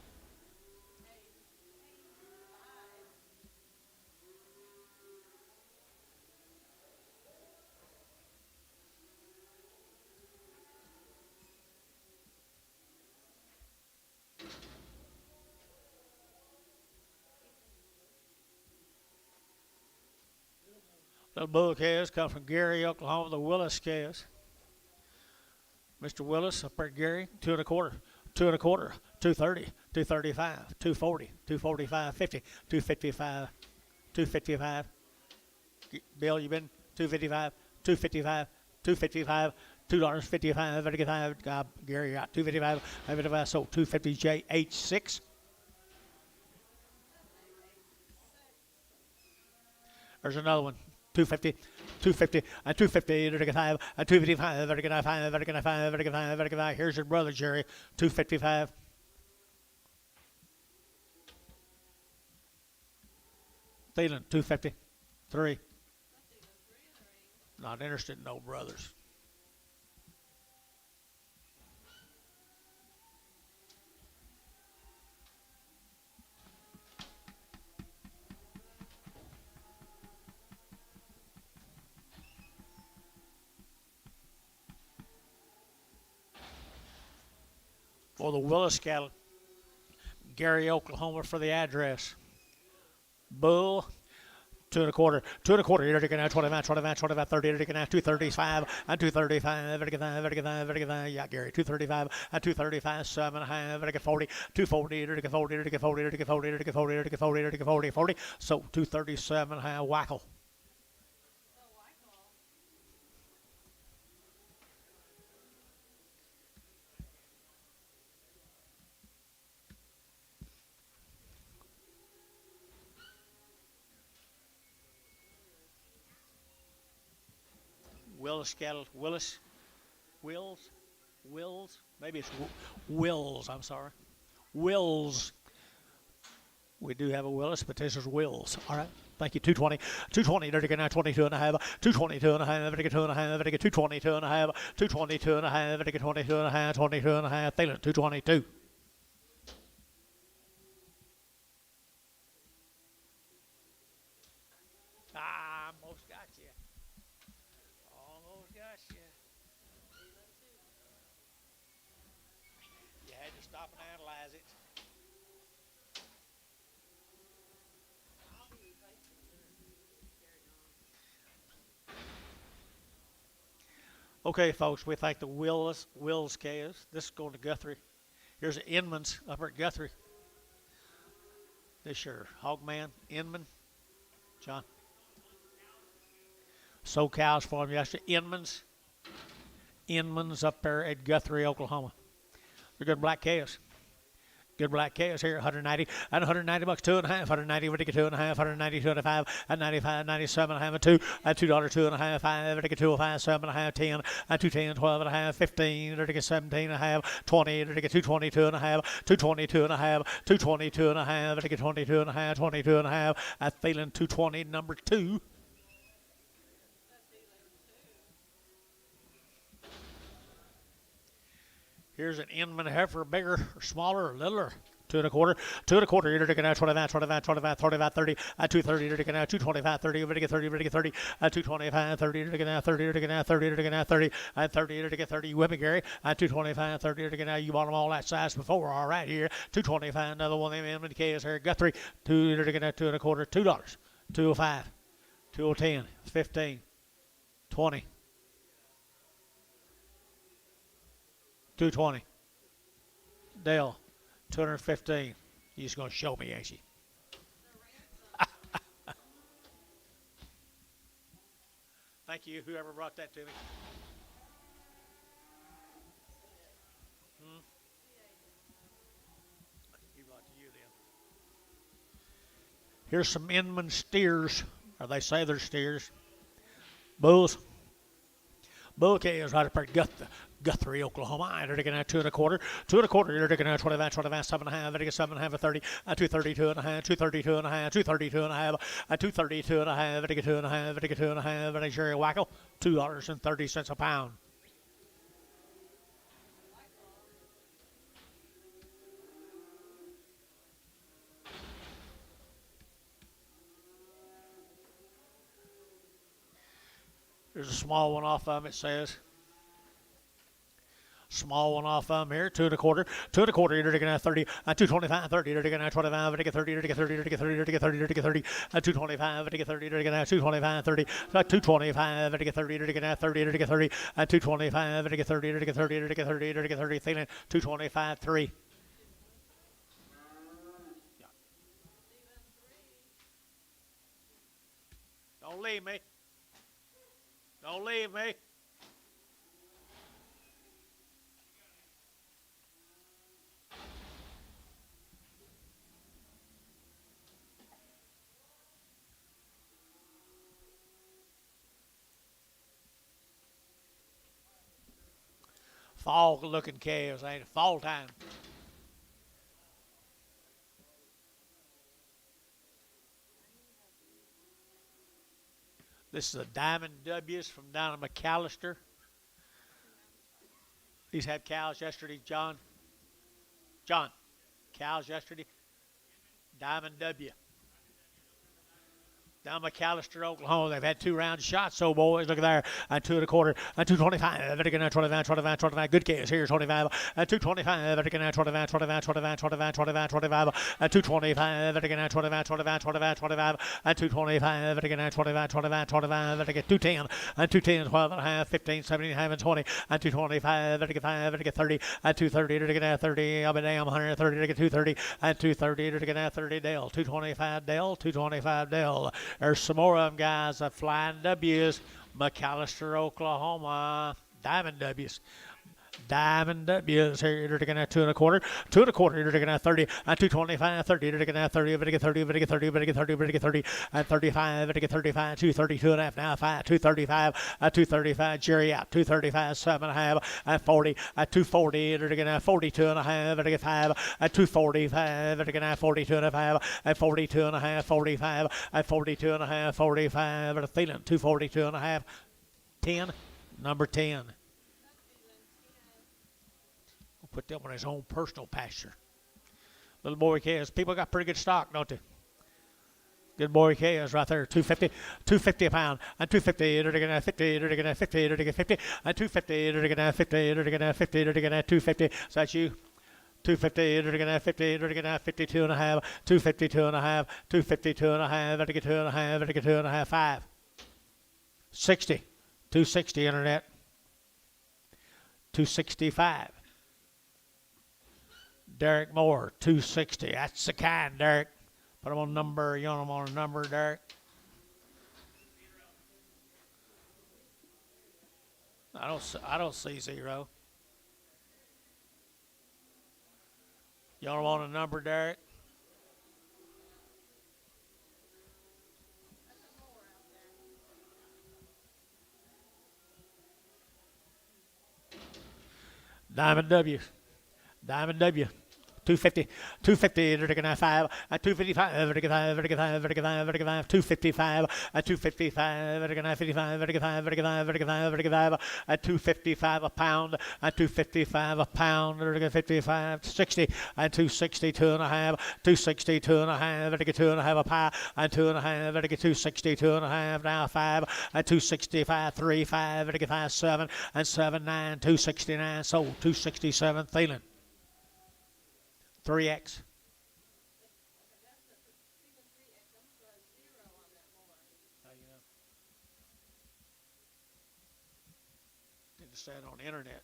Little bull calves come from Gary, Oklahoma, the Willis calves. Mr. Willis up there, Gary, 2.25, 2.25, 230, 235, 240, 245, 50, 255, 255. Bill, you been 255, 255, 255, $2.55, 55. Gary got 255, 55, so 250 J86. There's another one. 250, 250, and 250, vertical 5, and 255, vertical 5, vertical 5, vertical 5, vertical 5. Here's your brother, Jerry, 255. Thielen, 250, 3. Not interested in no brothers. or the Willis cattle. Gary, Oklahoma for the address. Bull, 2 1/4, 2 1/4. You're taking out 25, 25, 25, 30. You're taking out 235 and 235. Yeah, Gary, 235 and 235, 7.5. 40, 240. You're taking 40. You're taking 40. You're taking 40. You're taking 40. You're taking 40. You're taking 40. 40. So 237. Wackel. Willis cattle. Wills. Maybe it's Wills. I'm sorry. Wills. We do have a Willis, but this is Wills. All right. Thank you. 220. 220. They're taking out 22.5. 222.5. They're taking 2.5. They're taking 222.5. 222.5. They're taking 22.5. 22.5. Thailand 222. Almost got you. Almost got you. You had to stop and analyze it. Okay, folks, we thank the Wills Calves. This is going to Guthrie. Here's the Inman's up at Guthrie. This your Hogman, Inman, John. Sold cows for him yesterday. Inman's up there at Guthrie, Oklahoma. They're good black calves. Good black calves here, 190 and 190 bucks, 2.5, 190, we take a 2.5, 190, 2.5, and 95, 97, and 2, and $2, 2.5, 5, we take a 2.5, 7.5, 10, and 210, 12.5, 15, we take a 17.5, 20, we take a 222.5, 222.5, 222.5, we take a 22.5, 22.5, at feeling 220, number 2. Here's an Inman heifer, bigger, or smaller, or littler. 2 1/4, 2 1/4. You're taking out 25, 25, 25, 25, 30. At 230, you're taking out 225, 30. You're taking 30, you're taking 30. At 225, 30. You're taking out 30. You're taking out 30. You're taking out 30. At 30, you're taking 30. You with me, Gary? At 225, 30. You're taking out. You bought them all that size before. All right, here. 225. Another one of them Inman calves here. Guthrie. 2. You're taking out 2 1/4. $2. 205. 210. 15. 20. 220. Dale, 215. You're just going to show me, ain't you? Thank you, whoever brought that to me. He brought to you then. Here's some Inman steers, or they say they're steers. Bulls. Bull calves right up there at Guthrie, Oklahoma. They're taking out 2 1/4, 2 1/4. You're taking out 25, 25, 7.5. They're taking 7.5, 30. 232.5, 232.5, 232.5, 232.5. They're taking 2.5, they're taking 2.5. And Jerry Wackel, $2.30 a pound. There's a small one off of them, it says. Small one off of them here, 2 1/4, 2 1/4. You're taking out 30, 225, 30. You're taking out 25, you're taking 30, you're taking 30, you're taking 30, you're taking 30, you're taking 30, 225, you're taking 30, you're taking out 225, 30, 225, you're taking 30, you're taking out 30, you're taking 30, 225, you're taking 30, you're taking 30, you're taking 30, you're taking 30, feeling 225, 3. Don't leave me. Don't leave me. Fall looking calves, ain't it? Fall time. This is a Diamond W's from down in McAllister. These had cows yesterday, John. John, cows yesterday. Diamond W. Down McAllister, Oklahoma. They've had 2 round shots, so boys, look at there. And 2 1/4, and 225. Again, 25, 25, 25. Good case here, 25. And 225. Again, 25, 25, 25, 25, 25, 25. And 225. Again, 25, 25, 25, 25. And 225. Again, 25, 25, 25. Again, 210. And 210, 12 and a half, 15, 17 and a half, and 20. And 225. Again, 5. Again, 30. And 230. Again, 30. I'll be damn 130. Again, 230. And 230. Again, 30. Dale. 225. Dale. 225. Dale. There's some more of them guys that flying W's. McAllister, Oklahoma. Diamond W's. Diamond W's here. You're going to 2 1/4. 2 1/4. You're going to 30. And 225. 30. You're going to 30. But 30. But 30. But 30. But 30. And 35. But 35. 230. 2 and a half. Now 5. 235. 235. Jerry out. 235. 7 and a half. And 40. 240. You're going to 42 and a half. But 5. 245. You're going to 42 and a half. And 42 and a half. 45. And 42 and a half. 45. But feeling 242 and a half. 10. Number 10. Put them on his own personal pasture. Little boy Kaz. People got pretty good stock, don't they? Good boy Kaz right there. 250. 250 a pound. And 250. They're going to 50. They're going to 50. They're going to 50. And 250. They're going to 50. They're going to 50. They're going to 250. So that's you. 250. They're going to 50. They're going to 52 and a half. 252 and a half. 252 and a half. They're going to 2 and a half. They're going to 2 and a half. 5. 60. 260 internet. 265. Derek Moore, 260. That's the kind, Derek. Put him on number. You want him on a number, Derek? I don't see 0. You want him on a number, Derek? Diamond W. Diamond W. 250, 250, they're going to 5, 255, they're going to 5, they're going to 5, they're going to 5, they're going to 5, 255, 255, they're going to 55, they're going to 5, they're going to 5, they're going to 5, they're going to 5, 255 a pound, 255 a pound, they're going to 55, 60, 262 and a half, 262 and a half, they're going to 2 and a half a pie, 2 and a half, they're going to 262 and a half, now 5, 265, 3, 5, they're going to 5, 7, 7, 9, 269, sold, 267, Thielen. 3X. Need to stand on the internet.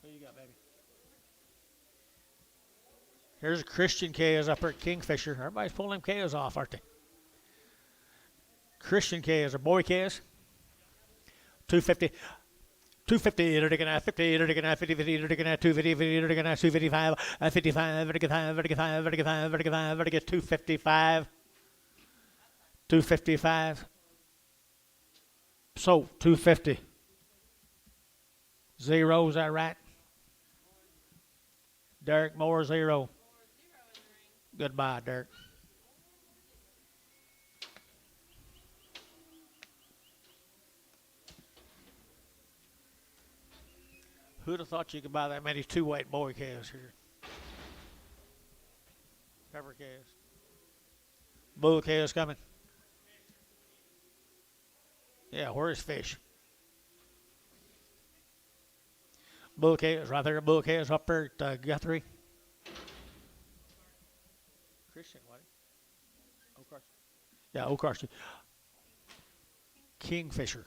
Who you got, baby? Here's a Christian KOs up there at Kingfisher. Everybody's pulling them KOs off, aren't they? Christian KOs or boy KOs. 250. 250, they're going to 50, they're going to 50, 50, they're going to 250, they're going to 255, 55, they're going to 5, they're going to 5, they're going to 5, they're going to 5, they're going to 255. 255. So 250. 0, is that right? Derek Moore, 0. Goodbye, Derek. Who'd have thought you could buy that many two-weight boy calves here? Pepper calves. Bull calves coming. Yeah, where's fish? Bull calves right there. Bull calves up there at Guthrie. Christian, what? O'Carson. Yeah, O'Carson. Kingfisher.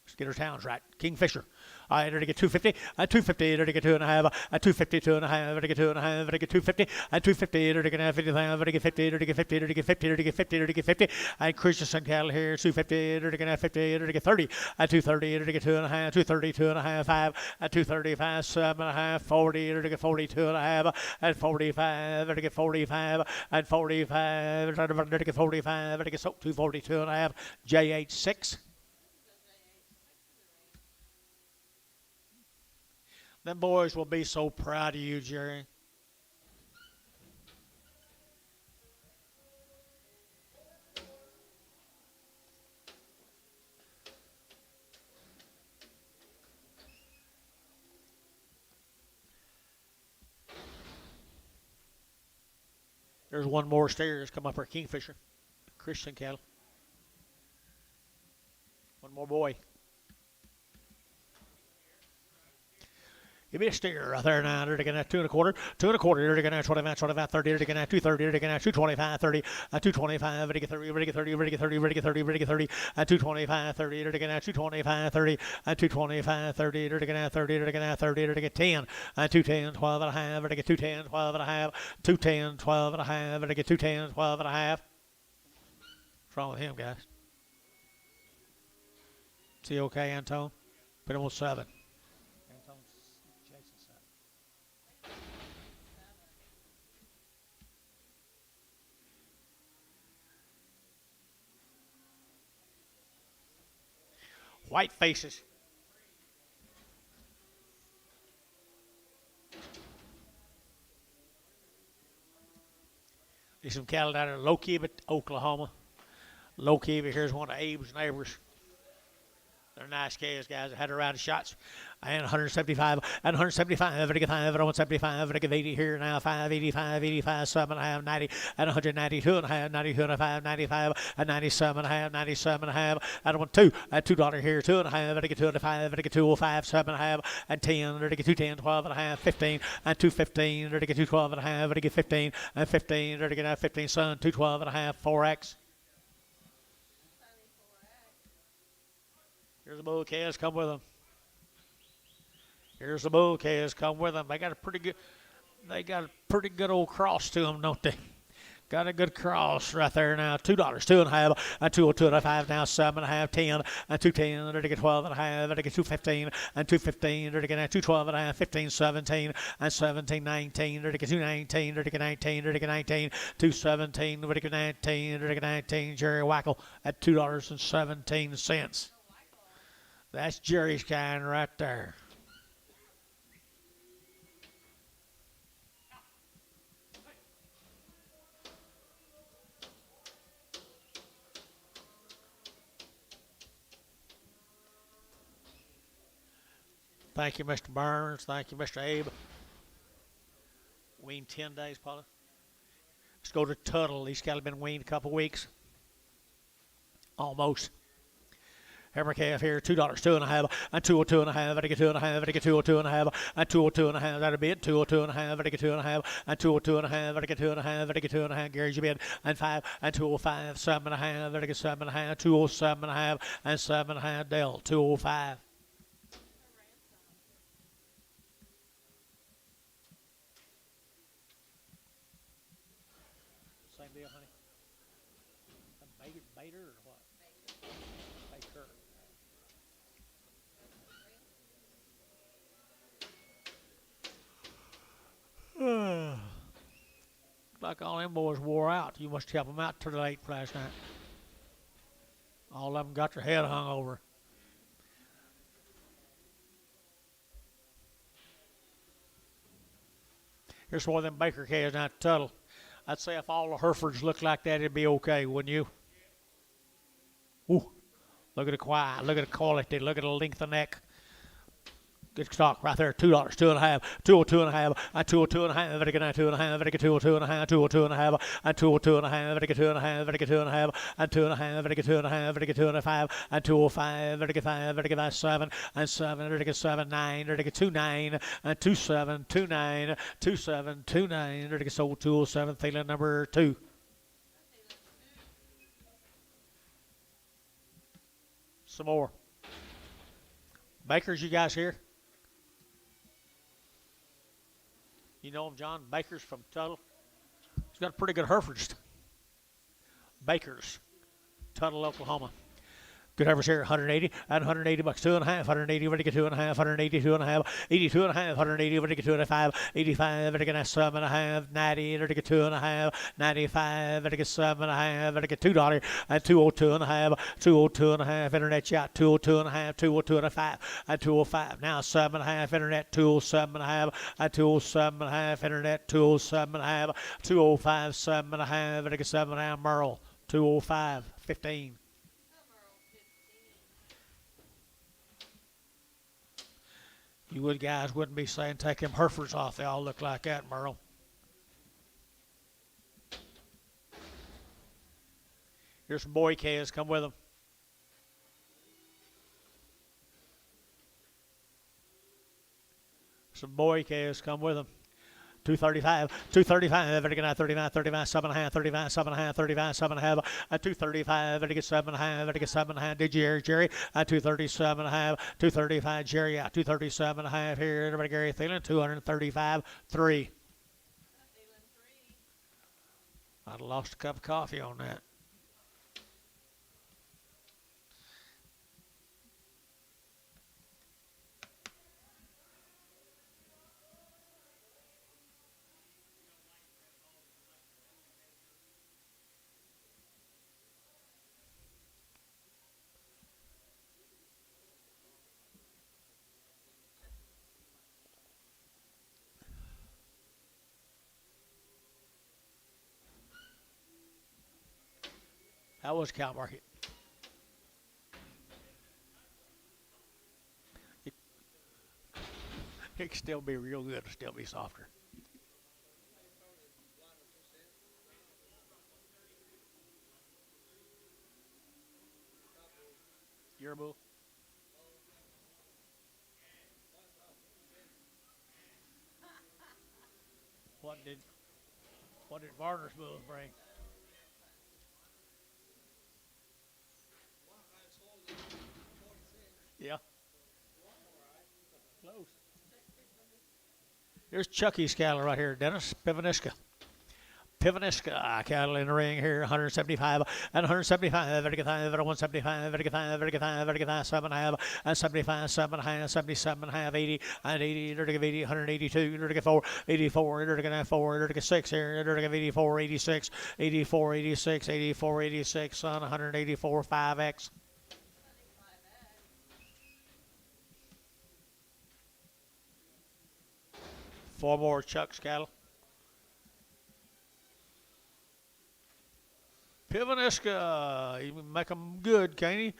Let's get our towns right. Kingfisher. All right, they're to get 250, 250, they're to get 2 and a half, 250, 2 and a half, they're to get 2 and a half, they're to get 250, 250, they're to get 50, they're to get 50, they're to get 50, they're to get 50, they're to get 50, they're to get 50, and Christensen cattle here, 250, they're to get 50, they're to get 30, 230, they're to get 2 and a half, 230, 2 and a half, 5, 235, 7 and a half, 40, they're to get 42 and a half, and 45, they're to get 45, and 45, they're to get 45, they're to get 242 and a half, J86. Them boys will be so proud of you, Jerry. There's one more stairs come up our Kingfisher. Christian cattle. One more boy. Give me a steer right there now. They're taking that 2 1/4, 2 1/4. They're taking that 25, 25, 30. They're taking that 230. They're taking that 225, 30, 225. Ready to get 30, ready to get 30, ready to get 30, ready to get 30, ready to get 30, 225, 30. They're taking that 225, 30, 225, 30. They're taking that 30. They're taking that 30. They're taking 10, 210, 12 and a half. They're taking 210, 12 and a half, 210, 12 and a half. They're taking 210, 12 and a half. What's wrong with him, guys? Is he okay, Antone? Put him on 7. White faces. There's some cattle down in Low-Kiva, Oklahoma. Low-Kiva, here's one of Abe's neighbors. They're nice cows, guys. I had around the shots. And 175, and 175, 175, 175, 80 here now, 585, 85, 7.5, 90, and 192 and a half, 92 and a half, 95, and 97 and a half, 97 and a half, and 1, 2, and $2 here, 2 and a half, and 2 and a 5, and 205, 7 and a half, and 10, and 210, 12 and a half, 15, and 215, and 212 and a half, and 15, and 15, and 15, son, 212 and a half, 4X. Here's the bull calves, come with them. Here's the bull calves, come with them. They got a pretty good old cross to them, don't they? Got a good cross right there now. $2, 2 and a half, and 202 and a 5 now, 7 and a half, 10, and 210, and they get 12 and a half, and they get 215, and 215, they get 212 and a half, 15, 17, and 17, 19, they get 219, they get 19, they get 19, 217, they get 19, they get 19. Jerry Wackel at $2.17. That's Jerry's kind right there. Thank you, Mr. Burns. Thank you, Mr. Abe. Weaned 10 days, Paula. Let's go to Tuttle. He's got to been weaned a couple weeks. Almost. Hammer calf here, $2, 2 and a half, and 202 and a half, I get 2 and a half, I get 202 and a half, and 202 and a half, that'll be it, 202 and a half, I get 2 and a half, and 202 and a half, I get 2 and a half, I get 2 and a half, Gary's your bid, and 5, and 205, 7 and a half, I get 7 and a half, 207 and a half, and 7 and a half, Dell, 205. Same deal, honey. Baiter or what? Baker. Like all them boys wore out. You must help them out till late last night. All of them got their head hung over. Here's one of them Baker calves down at Tuttle. I'd say if all the Herefords looked like that, it'd be okay, wouldn't you? Ooh, look at the quiet, look at the quality, look at the length of neck. Good stock right there, $2, 2 and a half, 202 and a half, and 202 and a half, I get 2 and a half, I get 202 and a half, 202 and a half, and 202 and a half, I get 2 and a half, I get 2 and a half, and 2 and a half, I get 2 and a half, I get 2 and a 5, and 205, I get 5, I get 7, and 7, I get 7, 9, I get 2, 9, and 2, 7, 2, 9, 2, 7, 2, 9, I get sold 207, feeling number 2. Some more. Bakers, you guys here? You know him, John? Bakers from Tuttle. He's got a pretty good Hereford. Bakers, Tuttle, Oklahoma. Good average here, 180 and 180 bucks, 2 and a half, 180, ready to get 2 and a half, 182 and a half, 82 and a half, 180, ready to get 2 and a 5, 85, ready to get 7 and a half, 90, ready to get 2 and a half, 95, ready to get 7 and a half, ready to get $2, and 202 and a half, 202 and a half, internet shot, 202 and a half, 202 and a 5, and 205. Now 7 and a half, internet, 207 and a half, and 207 and a half, internet, 207 and a half, 205, 7 and a half, ready to get 7 and a half, Merle, 205, 15. You would guys wouldn't be saying take them Herefords off. They all look like that, Merle. Here's some boy calves. Come with them. Some boy calves. Come with them. 235, 235, better get out 39, 35, 7.5, 35, 7.5, 35, 7.5, 235, better get 7.5, better get 7.5, did you, Jerry? 237.5, 235, Jerry out, 237.5 here, everybody, Gary Thielen, 235, 3. I'd lost a cup of coffee on that. How was cow market? It can still be real good, it'll still be softer. Your bull? What did Varner's bulls bring? Yeah. Close. Here's Chucky's cattle right here, Dennis. Pivaniska. Cattle in the ring here, 175 and 175, very good time, 175, very good time, very good time, very good time, 7.5 and 75, 7.5, 77.5, 80 and 80, 80, 182, 4, 84, 4, 6 here, 84, 86, 84, 86, 84, 86 on 184, 5X. Four more Chuck's cattle. Pivaniska, you make them good, can't he?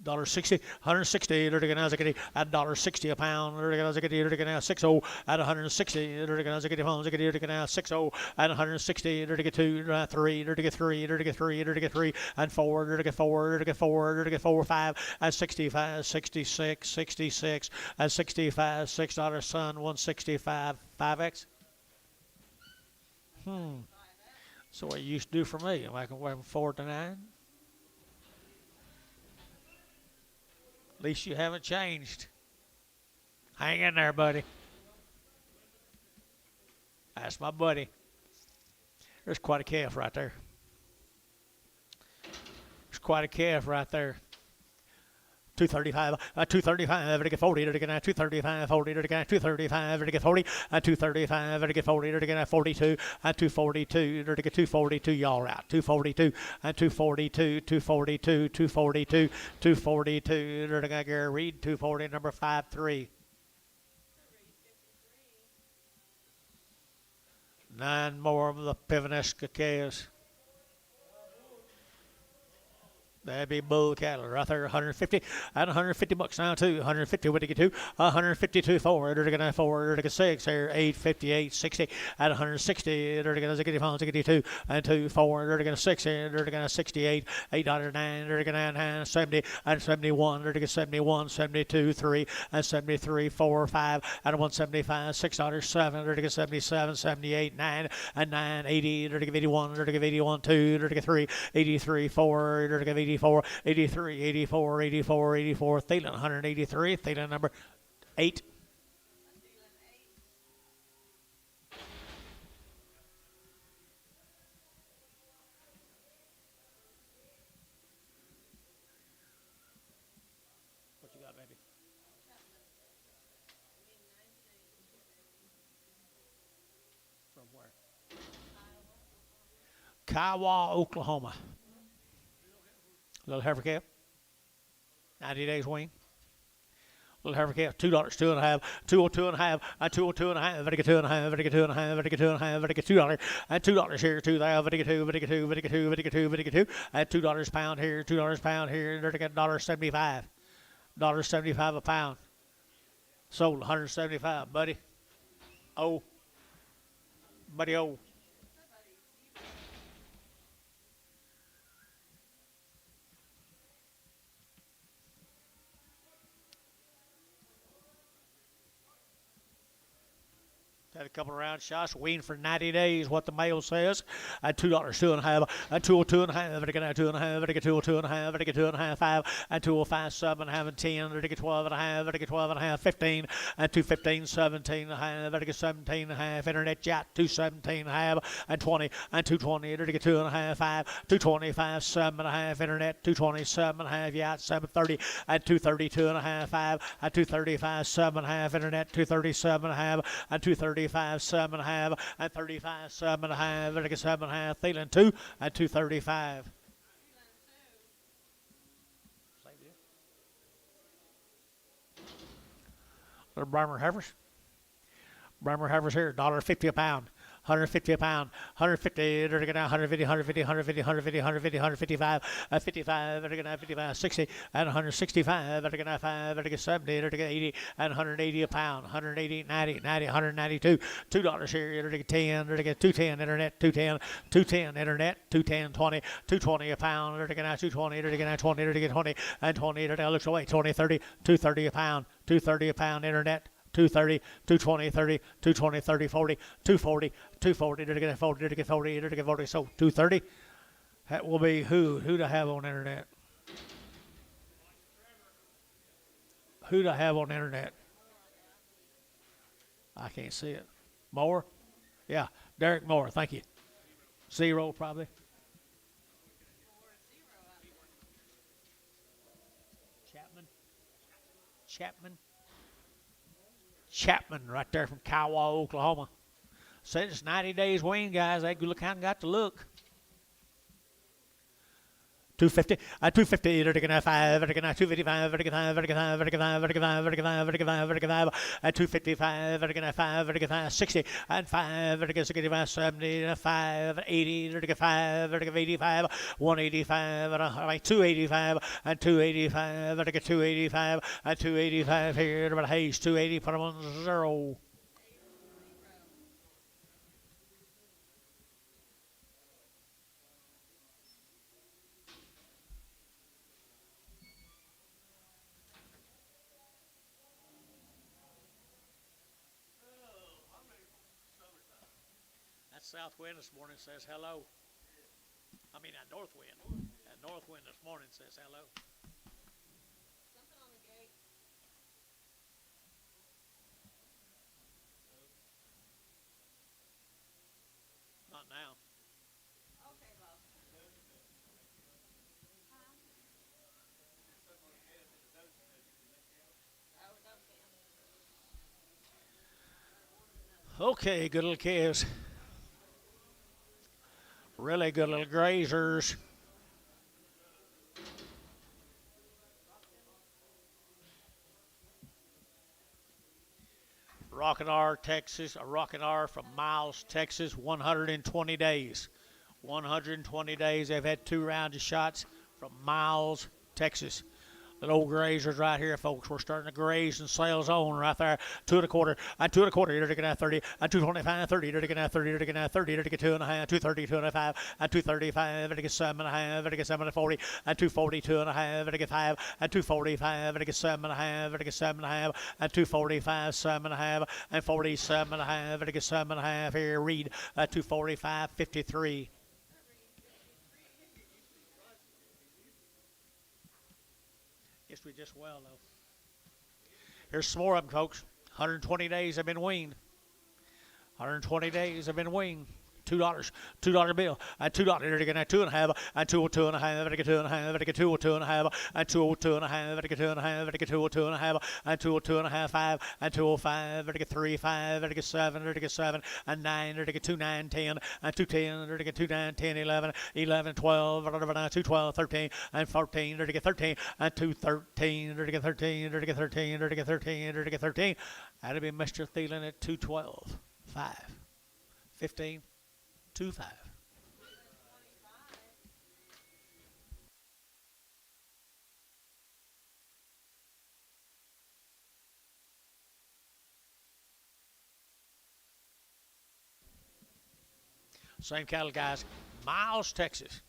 $1.60, 160, at $1.60 a pound, now 60 at 160, now 60 at 160, 2, 3, and 4, 5, and 65, 66, 66, and 65, $6 son, 165, 5X. So what you used to do for me, am I can wait from 4 to 9? At least you haven't changed. Hang in there, buddy. That's my buddy. There's quite a calf right there. There's quite a calf right there. 235, 235, get 40, 235, 40, 235, get 40, 235, get 40, 42, 242, get 242, y'all out. 242, 242, 242, 242, 242, Gary Reed, 240, number 5-3. 9 more of the Pivaniska calves. That'd be bull cattle right there, 150 and 150 bucks now too. 150 what to get to? 152 4, 4, 6 here, 858, 60 at 160. They're 2 and 2, 4, 6 here, 68, 809, 70 and 71, 71, 72, 3 and 73, 4, 5 and 175, $6, 7, 77, 78, 9 and 9, 80, 81, 81, 2, 3, 83, 4, 84, 83, 84, 84, 84, Thielen, 183, Thielen number 8. What you got, baby? From where? Kiowa, Oklahoma. Little heifer calf, 90 days wean. Little heifer calf, $2, 2.5, 202.5, 202.5, very good 2.5, very good 2.5, very good 2.5, very good $2, and $2 here, 2, very good 2, very good 2, very good 2, very good 2, very good 2, and $2 pound here, $2 pound here, very good $1.75, $1.75 a pound. Sold 175, buddy. Oh, buddy, oh. Had a couple of round shots, weaned for 90 days, what the mail says. At $2, 2.5, at 2.5, at 2.5, at 2.5, at 2.5, 5, at 2.05, 7.5, and 10, at 12.5, at 12.5, 15, at 2.15, 17.5, at 17.5, internet chat, 2.17.5, and 20, and 2.20, at 2.5, 5, 2.25, 7.5, internet, 2.27.5, yacht, 7.30, at 2.30, 2.5, 5, at 2.35, 7.5, internet, 2.37.5, at 2.35, 7.5, at 35, 7.5, at 7.5, Thielen 2, at 2.35. Little Bremer heifers. Bremer heifers here, $1.50 a pound. 150 a pound, 150, 150, 150, 150, 150, 150, 155, 55, 55, 60, and 165, 5, 70, 80, and 180 a pound, 180, 90, 90, 192, $2 here, 10, 210 internet, 210, 210 internet, 210, 20, 220 a pound, 220, 20, 20, and 20, looks away, 20, 30, 230 a pound, 230 a pound internet. 230, 220, 30, 220, 30, 40, 240, 240, 40, 40, 40, so 230. That will be who to have on internet. Who to have on internet. I can't see it. Moore? Yeah, Derek Moore, thank you. 0 probably. Chapman right there from Kiowa, Oklahoma. Said it's 90 days wean, guys. They kind of got to look. 250, 250, 5, 255, 255, 5, 60, and 5, 65, 70, 5, 80, 5, 85, 185, 285, and 285, 285, and 285 here, but Hayes, 280, put him on 0. South wind this morning says hello. I mean, that north wind. That north wind this morning says hello. Something on the gate. Not now. Okay, Bob. Okay, good little calves. Really good little grazers. Rockin' R, Texas, a Rockin' R from Miles, Texas, 120 days. 120 days. They've had 2 rounds of shots from Miles, Texas. Little old grazers right here, folks. We're starting to graze and sales on right there. 2 1/4, and 2 1/4, you're looking at 30, and 225, 30, you're looking at 30, you're looking at 30, you're looking at 2.5, 230, 2.5, and 235, you're looking at 7.5, you're looking at 7.40, and 240, 2.5, you're looking at 5, and 245, you're looking at 7.5, you're looking at 7.5, and 245, 7.5, and 47.5, you're looking at 7.5 here. Read 245, 53. We just well though. Here's some more of them, folks. 120 days have been weaned. 120 days have been weaned. $2 bill, and $2, you're going to get 2.5, and 2.5, and 2.5, and 2.5, and 2.5, and 2.5, and 2.5, 5, and 2.05, and 3, 5, and 7, and 7, and 9, and 2, 9, 10, and 2.10, and 2, 9, 10, 11, 11, 12, and 2, 12, 13, and 14, and 13, and 2, 13, and 13, and 13, and 13, and 13. That'd be Mr. Thielen at 212, 5, 15. 2.5. Same cattle, guys. Miles, Texas.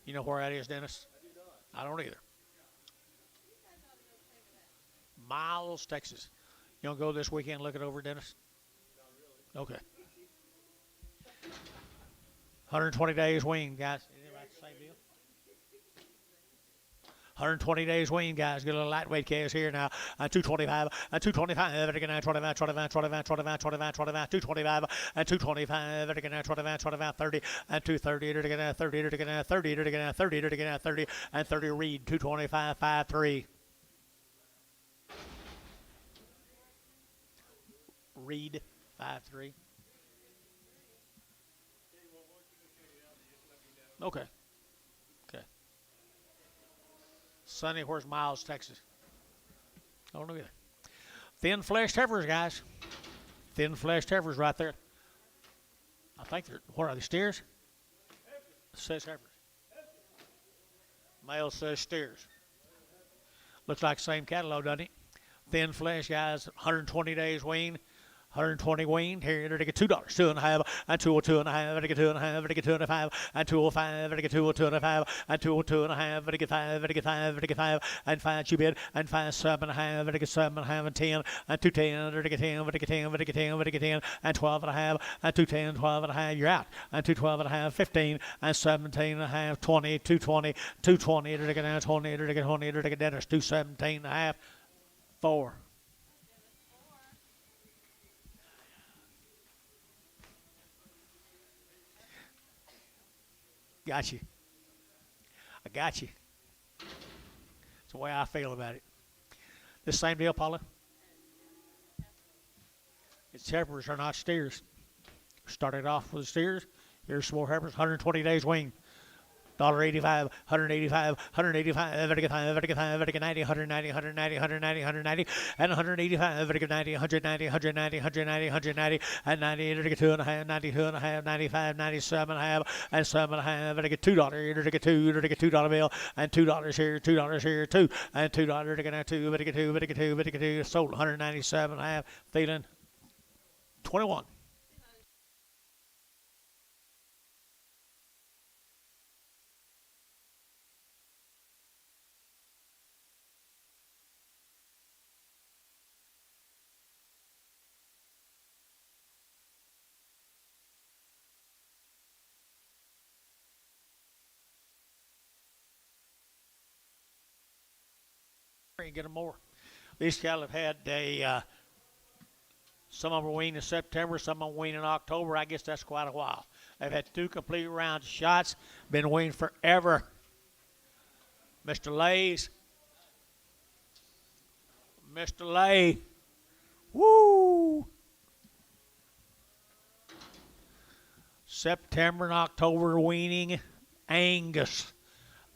You know where that is, Dennis? I don't either. Miles, Texas. You want to go this weekend and look it over, Dennis? Okay. 120 days wean, guys. Anybody the same deal? 120 days wean, guys. Get a little lightweight case here now. 225, 225, again, 25, 25, 25, 25, 25, 25, 225, 225, again, 25, 25, 30, 230, again, 30, again, 30, again, 30, again, 30, 30, read, 225, 53. Read, 53. Okay. Okay. Sunny, where's Miles, Texas? I don't know either. Thin fleshed heifers, guys. Thin fleshed heifers right there. I think they're, what are they, steers? It says heifers. Male says steers. Looks like the same catalog, doesn't it? Thin flesh, guys, 120 days wean. 120 wean, here, to get $2, 2.5, and 2.5, to get 2.5, to get 2.5, and 2.05, to get 2.5, and 2.5, to get 5, to get 5, to get 5, and 5 you bid, and 5, 7.5, to get 7.5, and 10, and 2.10, to get 10, to get 10, to get 10, to get 10, and 12.5, and 2.10, 12.5, you're out, and 2.12.5, 15, and 17.5, 20, 2.20, 2.20, to get 20, to get 20, to get Dennis, 2.17.5, 4. Got you. I got you. It's the way I feel about it. The same deal, Paula? It's heifers are not steers. Started off with steers. Here's some more heifers. 120 days wean. $1.85, 185, 185, $1.85, $1.85, 90, 190, 190, 190, 190, and 185, $1.90, 190, 190, 190, 190, and 90, $2.5, 92.5, 95, 97.5, and 7.5, $2, $2 bill, and $2 here, $2 here, $2, and $2, $2, sold 197.5, feeling 21. And get them more. These cattle have had some of them weaned in September, some of them weaned in October. I guess that's quite a while. They've had 2 complete round shots, been weaned forever. Mr. Lay's. Mr. Lay. Woo! September and October weaning Angus.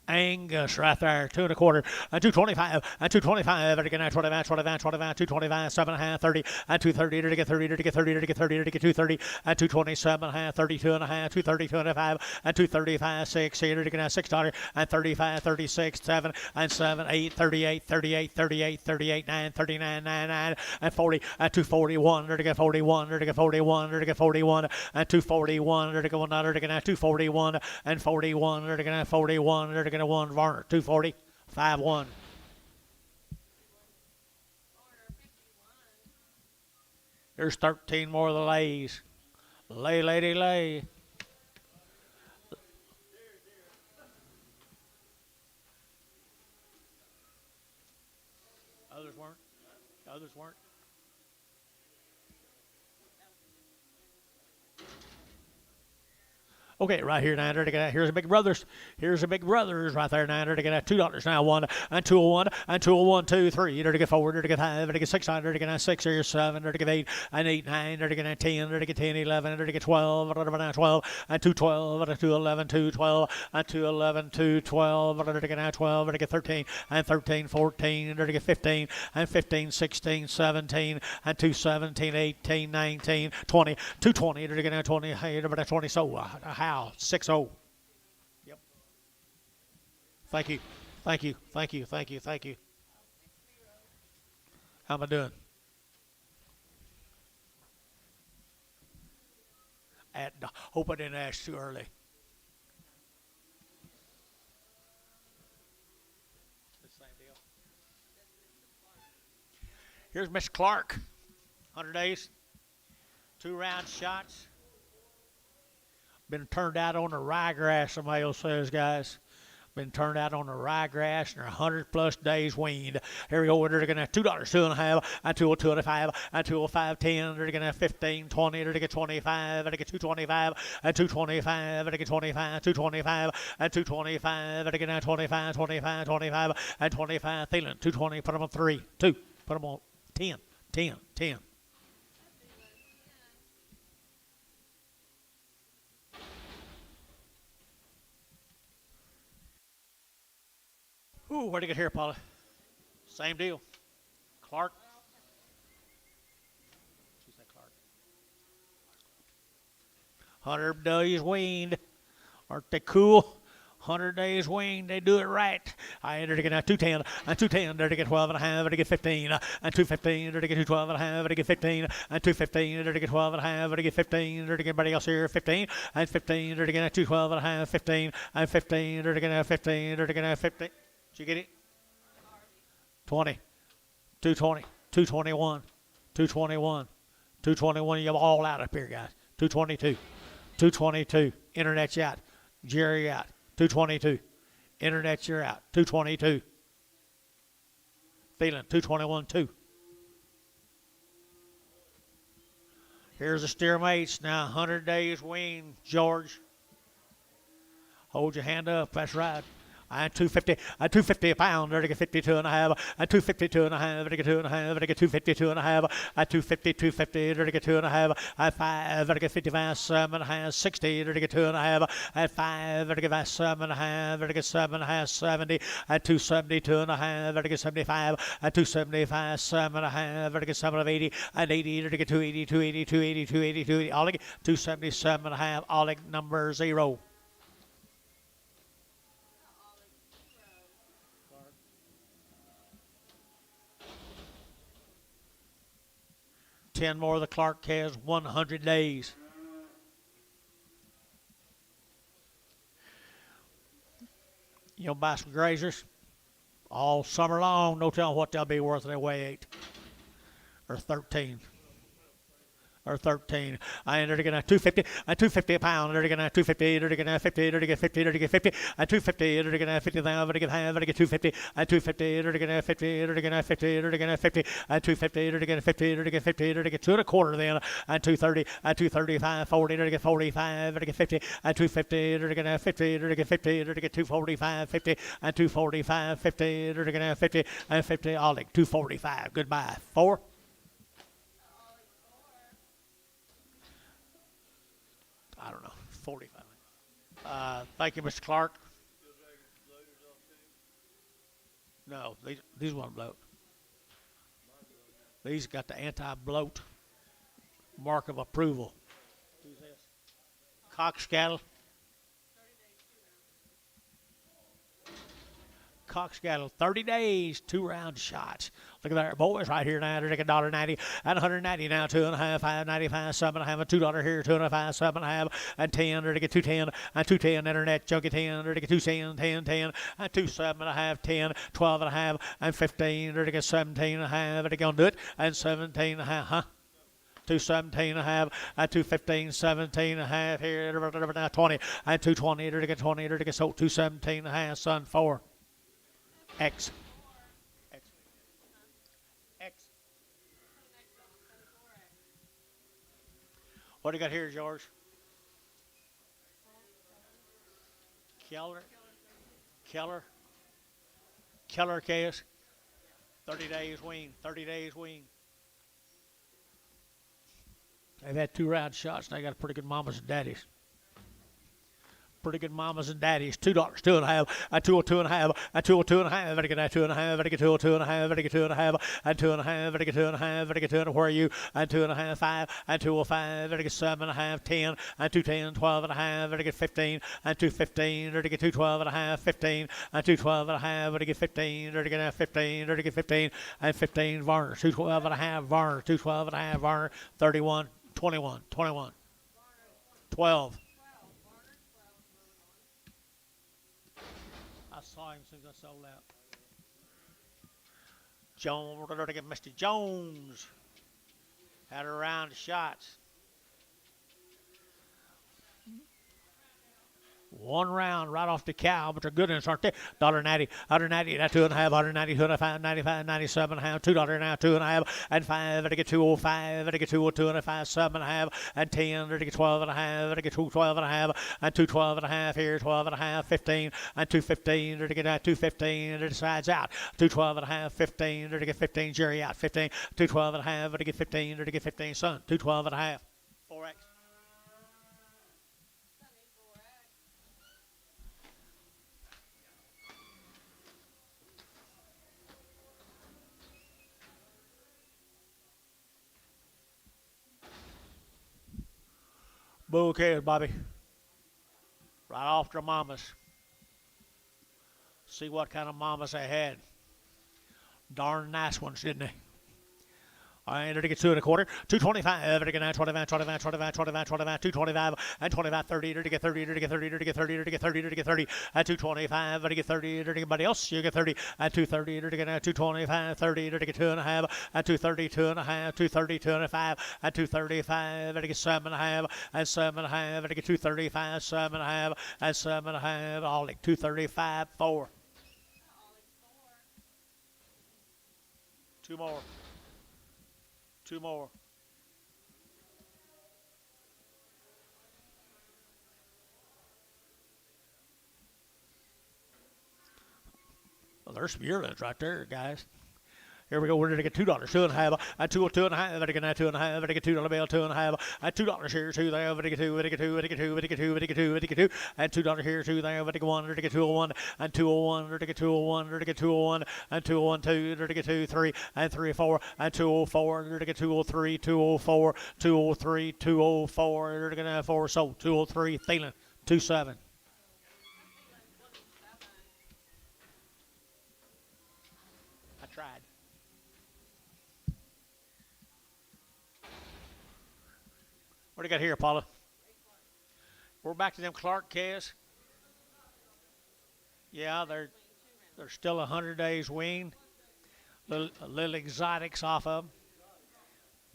Angus right there, 2 1/4, and 225, and 225, and again, 25, 25, 25, 225, 7.5, 30, and 230, to get 30, to get 30, to get 30, to get 230, and 227.5, 32.5, 232.5, and 235, 6, here, to get $6, and 35, 36, 7, and 7, 8, 38, 38, 38, 38, 9, 39, 99, and 40, and 241, to get 41, to get 41, to get 41, and 241, to get 1, to get 241, and 41, to get 41, to get 1 Varner, 240, 5-1. Here's 13 more of the lays. Lay, lady, lay. Others weren't. Others weren't. Okay, right here, Niner, to get here's a Big Brothers. Here's a Big Brothers right there, Niner, to get $2 now, 1, and 201, and 201, 2, 3, to get 4, to get 5, to get 600, to get 6, here's 7, to get 8, and 8, 9, to get 10, to get 10, 11, to get 12, and 12, and 212, and 211, 212, and 211, 212, to get 12, to get 13, and 13, 14, to get 15, and 15, 16, 17, and 217, 18, 19, 20, 220, to get 20, 20, so how? 6-0. Yep. Thank you. Thank you. Thank you. Thank you. Thank you. How am I doing? Hope I didn't ask too early. Same deal. Here's Miss Clark. 100 days. 2 round shots. Been turned out on the ryegrass, somebody else says, guys. Been turned out on the ryegrass and they're 100 plus days weaned. Here we go. They're going to have $2, 2.5, and 2.25, and 2.5, 10. They're going to have 15, 20. They're going to get 25, and they get 225, and 225, and they get 25, 225, and 225, and they get 25, 25, 25, and 25. Thielen, 220. Put them on 3, 2. Put them on 10, 10, 10. Ooh, where'd he get here, Paula? Same deal. Clark. She said Clark. 100 days weaned. Aren't they cool? 100 days weaned, they do it right. I entered again at 210, and 210, there to get 12 and a half, to get 15, and 215, there to get 12 and a half, to get 15, and 215, there to get 12 and a half, to get 15, there to get everybody else here, 15, and 15, there to get 212 and a half, 15, and 15, there to get 15, there to get 15. Did you get it? 20, 220, 221, 221, 221. You have all out up here, guys. 222, 222. Internet's out. Jerry out. 222. Internet, you're out. 222. Thielen, 221, 2. Here's the steer mates. Now 100 days wean, George. Hold your hand up. That's right. And 250 a pound, there to get 52 and a half, and 252 and a half, there to get 2 and a half, there to get 252 and a half, and 250, there to get 2 and a half, and 5, there to get 55, 7 and a half, 60, there to get 2 and a half, and 5, there to get 7 and a half, there to get 7 and a half, 70, and 272 and a half, there to get 75, and 275, 7 and a half, there to get 7 of 80, and 80, there to get 280, 280, 280, 280, 280, all 277 and a half, all number 0. 10 more. The Clark has 100 days. You'll buy some grazers all summer long. No telling what they'll be worth. They weigh 8 or 13. Or 13. I entered again at 250, and 250 a pound. They're again at 250, they're again at 50, they're again 50, they're again 50, and 250, they're again at 50, they're again half, they're again 250, and 250, they're again at 50, they're again at 50, they're again at 50, and 250, they're again at 50, they're again 50, they're again 2 and a quarter then, and 230, and 235, 40, they're again 45, they're again 50, and 250, they're again at 50, they're again 50, they're again 245, 50, and 245, 50, they're again at 50, and 50, all 245. Goodbye. 4. I don't know, 45. Thank you, Mr. Clark. No, these won't bloat. These got the anti-bloat mark of approval. Who's this? Cox cattle. Cox cattle, 30 days, 2 round shots. Look at that, boys, right here now. They're taking $1.90 and $190 now, 2.5, $5.95, $7.5, and $2 here, 2.5, $7.5, and 10. They're taking 210 and 210. Internet junkie 10. They're taking 210, 10, 10, and 27.5, 10, 12.5, and 15. They're taking 17.5. They're going to do it, and 17.5, huh? 217.5 and 215, 17.5 here, now 20 and 220. They're taking 20. They're taking so 217.5, son 4. X. What do you got here, George? Keller case. 30 days wean. 30 days wean. They've had 2 round shots. They got pretty good mamas and daddies. Pretty good mamas and daddies. $2, 2.5, and 202.5, and 202.5. Better get that 2.5. Better get 202.5. Better get 2.5, and 2.5. Better get 2.5. Better get 2. Where are you? And 2.5, 5, and 205. Better get 7.5, 10, and 210, 12.5. Better get 15, and 215. Better get 212.5, 15, and 212.5. Better get 15. Better get 15. Better get 15, and 15. Varner. 212.5. Varner. 212.5. Varner. 31, 21, 21, 12. Saw him as soon as I sold out. Jones, Mr. Jones. Had her around the shots. One round right off the cow, but they're good ones, aren't they? $1.90, $1.90, now 2.5, $1.90, $2.95, $95, $97.5, $2 now, 2.5, and 5, and I get 2.05, and I get 2.02, and 5, 7.5, and 10, and I get 12.5, and I get 12.5, and 2.12.5 here, 12.5, 15, and 2.15, and I get 2.15, and it decides out. 2.12.5, 15, and I get 15, Jerry out, 15, 2.12.5, and I get 15, and I get 15, son, 2.12.5, 4X. Bouquets, Bobby. Right off their mamas. See what kind of mamas they had. Darn nice ones, didn't they? All right, to get 2.25, 2.25, to get 25, 25, 25, 25, 25, 2.25, and 25, 30, to get 30, to get 30, to get 30, to get 30, to get 30, and 2.25, to get 30, to get anybody else, you get 30, and 2.30, to get 2.25, 30, to get 2.5, and 2.30, 2.5, 2.30, 2.5, and 2.35, to get 7.5, and 7.5, to get 2.35, 7.5, and 7.5, all like 2.35, 4. Two more. Two more. Well, there's some yearlings right there, guys. Here we go. We're going to get $2, 2.5, and 2.5. We're get 2.5. We're get $2 bill, 2.5, and $2 here, 2 there. We're get 2. We're get 2. We're get 2. We're get 2. We're get 2. We're get 2. And $2 here, 2 there. We're get 1. We're get 201, and 201. We're get 201. We're get 201, and 201, 2. We're get 2, 3, and 3, 4, and 204. We're get 203, 204, 203, 204. We're get 4. So 203. Thielen, 27. I tried. What do you got here, Paula? We're back to them Clark calves. Yeah, they're still 100 days weaned. Little exotics off of them.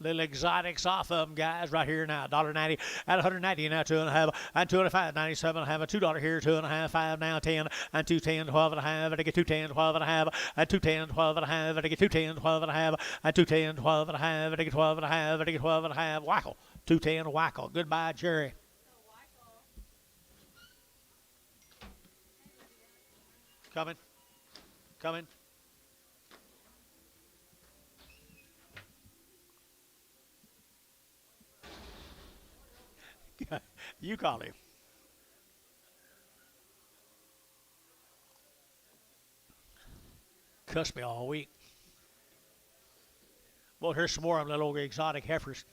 Little exotics off of them, guys, right here now. $1.90 at 190 now, 2.5, and 2.5, 97.5, and $2 here, 2.5, 5 now, 10, and 2.10, 12.5, and I get 2.10, 12.5, and 2.10, 12.5, and I get 2.10, 12.5, and 2.10, 12.5, and I get 12.5, and I get 12.5. Whackle, 2.10, whackle. Goodbye, Jerry. Coming, coming. You call him. Cussed me all week. Well, here's some more of them little exotic heifers.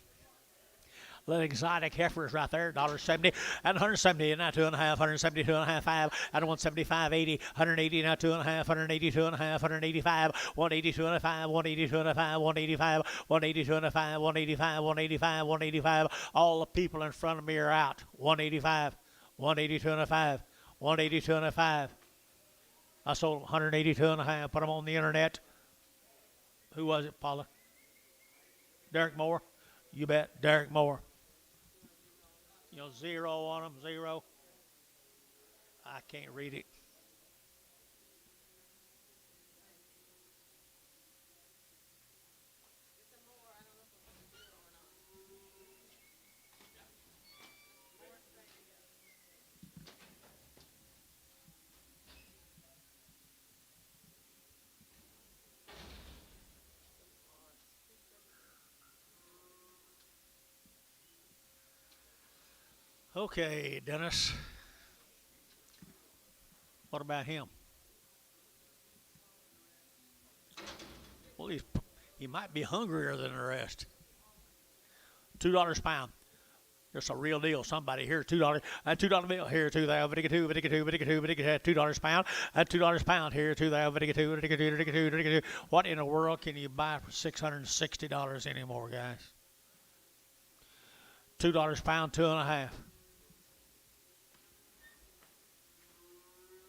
Little exotic heifers right there, $1.70 and 170 and now 2.5, 172 and a half, 5 and 175, 80, 180 now 2.5, 182 and a half, 185, 182 and a 5, 182 and a 5, 185, 182 and a 5, 185, 185, 185. All the people in front of me are out. 185, 182 and a 5, 182 and a 5. I sold 182 and a half. Put them on the internet. Who was it, Paula? Derek Moore. You bet, Derek Moore. You know, 0 on them, 0. I can't read it. Okay, Dennis. What about him? Well, he might be hungrier than the rest. $2 a pound. Just a real deal. Somebody here, $2 and $2 bill here, 2 there, $2, $2 a pound, and $2 a pound here, 2 there, $2. What in the world can you buy for $660 anymore, guys? $2 a pound, 2.5.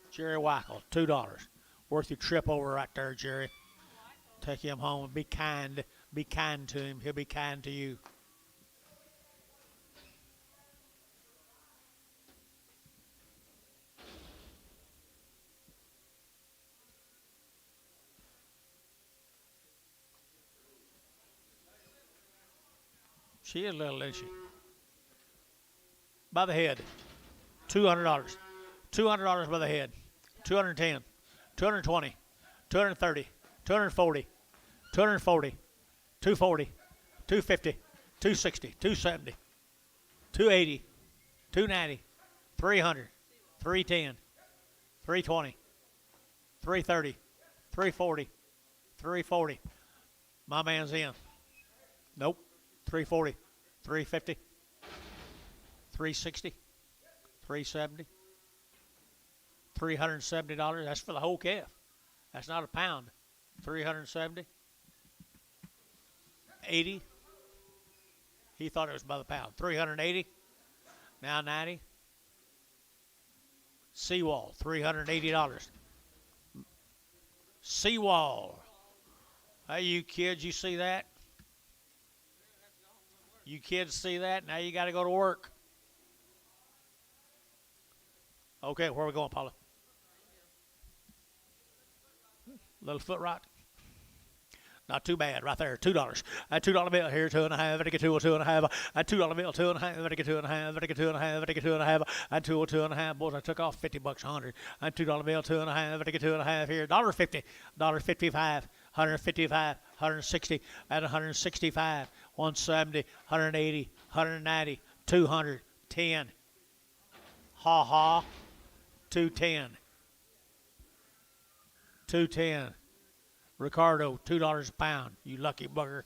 Jerry Wackel, $2. Worth your trip over right there, Jerry. Take him home and be kind Be kind to him. He'll be kind to you. She is little, isn't she? By the head. $200. $200 by the head. 210. 220. 230. 240. 240. 240. 250. 260. 270. 280. 290. 300. 310. 320. 330. 340. 340. My man's in. Nope. 340. 350. 360. 370. $370. That's for the whole calf. That's not a pound. 370. 80. He thought it was by the pound. 380. Now 90. Seawall. $380. Seawall. Hey, you kids, you see that? You kids see that? Now you got to go to work. Okay, where are we going, Paula? Little foot rot. Not too bad, right there. $2. A $2 bill here, 2.5. I get 2.5. A $2 bill, 2.5. I get 2.5. I get 2.5. I get 2.5. And 2.5. Boys, I took off 50 bucks, 100. A $2 bill, 2.5. I get 2.5 here. $1.50. $1.55. 155. 160. At 165. 170. 180. 190. 200. 10. Ha ha. 210. 210. Ricardo, $2 a pound. You lucky bugger.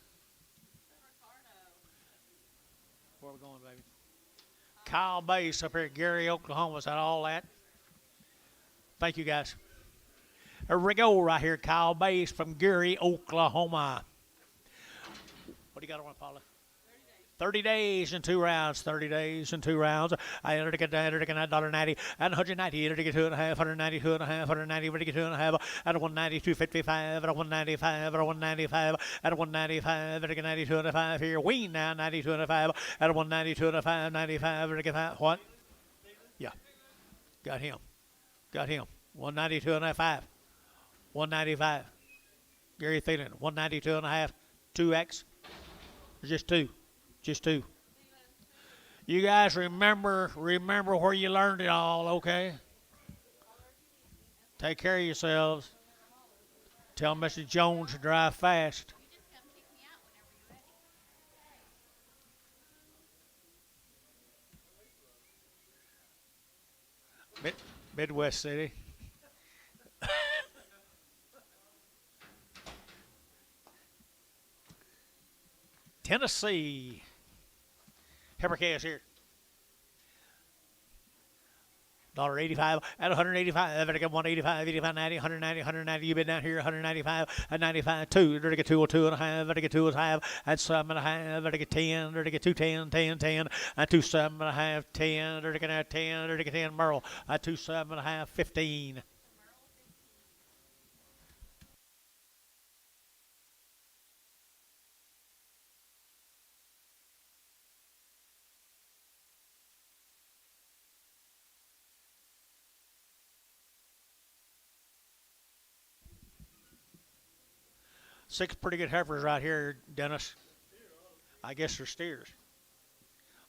Where are we going, baby? Kyle Base up here at Gary, Oklahoma. Is that all that? Thank you, guys. Here we go right here. Kyle Base from Gary, Oklahoma. What do you got on, Paula? 30 days and 2 rounds. 30 days and 2 rounds. I entered again $1.90 and 190. Entered again 2.5. 190, 2.5. 190. Ready to get 2.5 at 190, 255 at 195 at 195 at 195 at 90, 2.5 here. Ween now 90, 2.5 at 190, 2.5, 95. Ready to get that. What? Yeah. Got him. Got him. 190, 2.5. 195. Gary Thielen. 190, 2.5. 2X. Just 2. Just 2. You guys remember where you learned it all, okay? Take care of yourselves. Tell Mr. Jones to drive fast. Midwest City. Tennessee. Heifer is here. $1.85 at 185. I got 185, 85, 90, 190, 190. You've been down here 195 at 95. 2. Did I get 2 or 2.5? Did I get 2.5 at 7.5? Did I get 10? Did I get 210? 10, 10 at 2 7.5? 10. Did I get 10? Did I get 10? Merle at 2 7.5? 15. Six pretty good heifers right here, Dennis. I guess they're steers.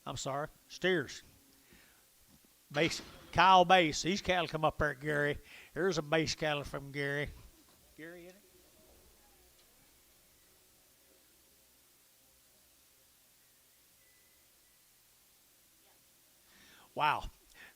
I'm sorry, steers. Base, Kyle Base. These cattle come up there at Gary. Here's a base cattle from Gary. Gary in it? Wow.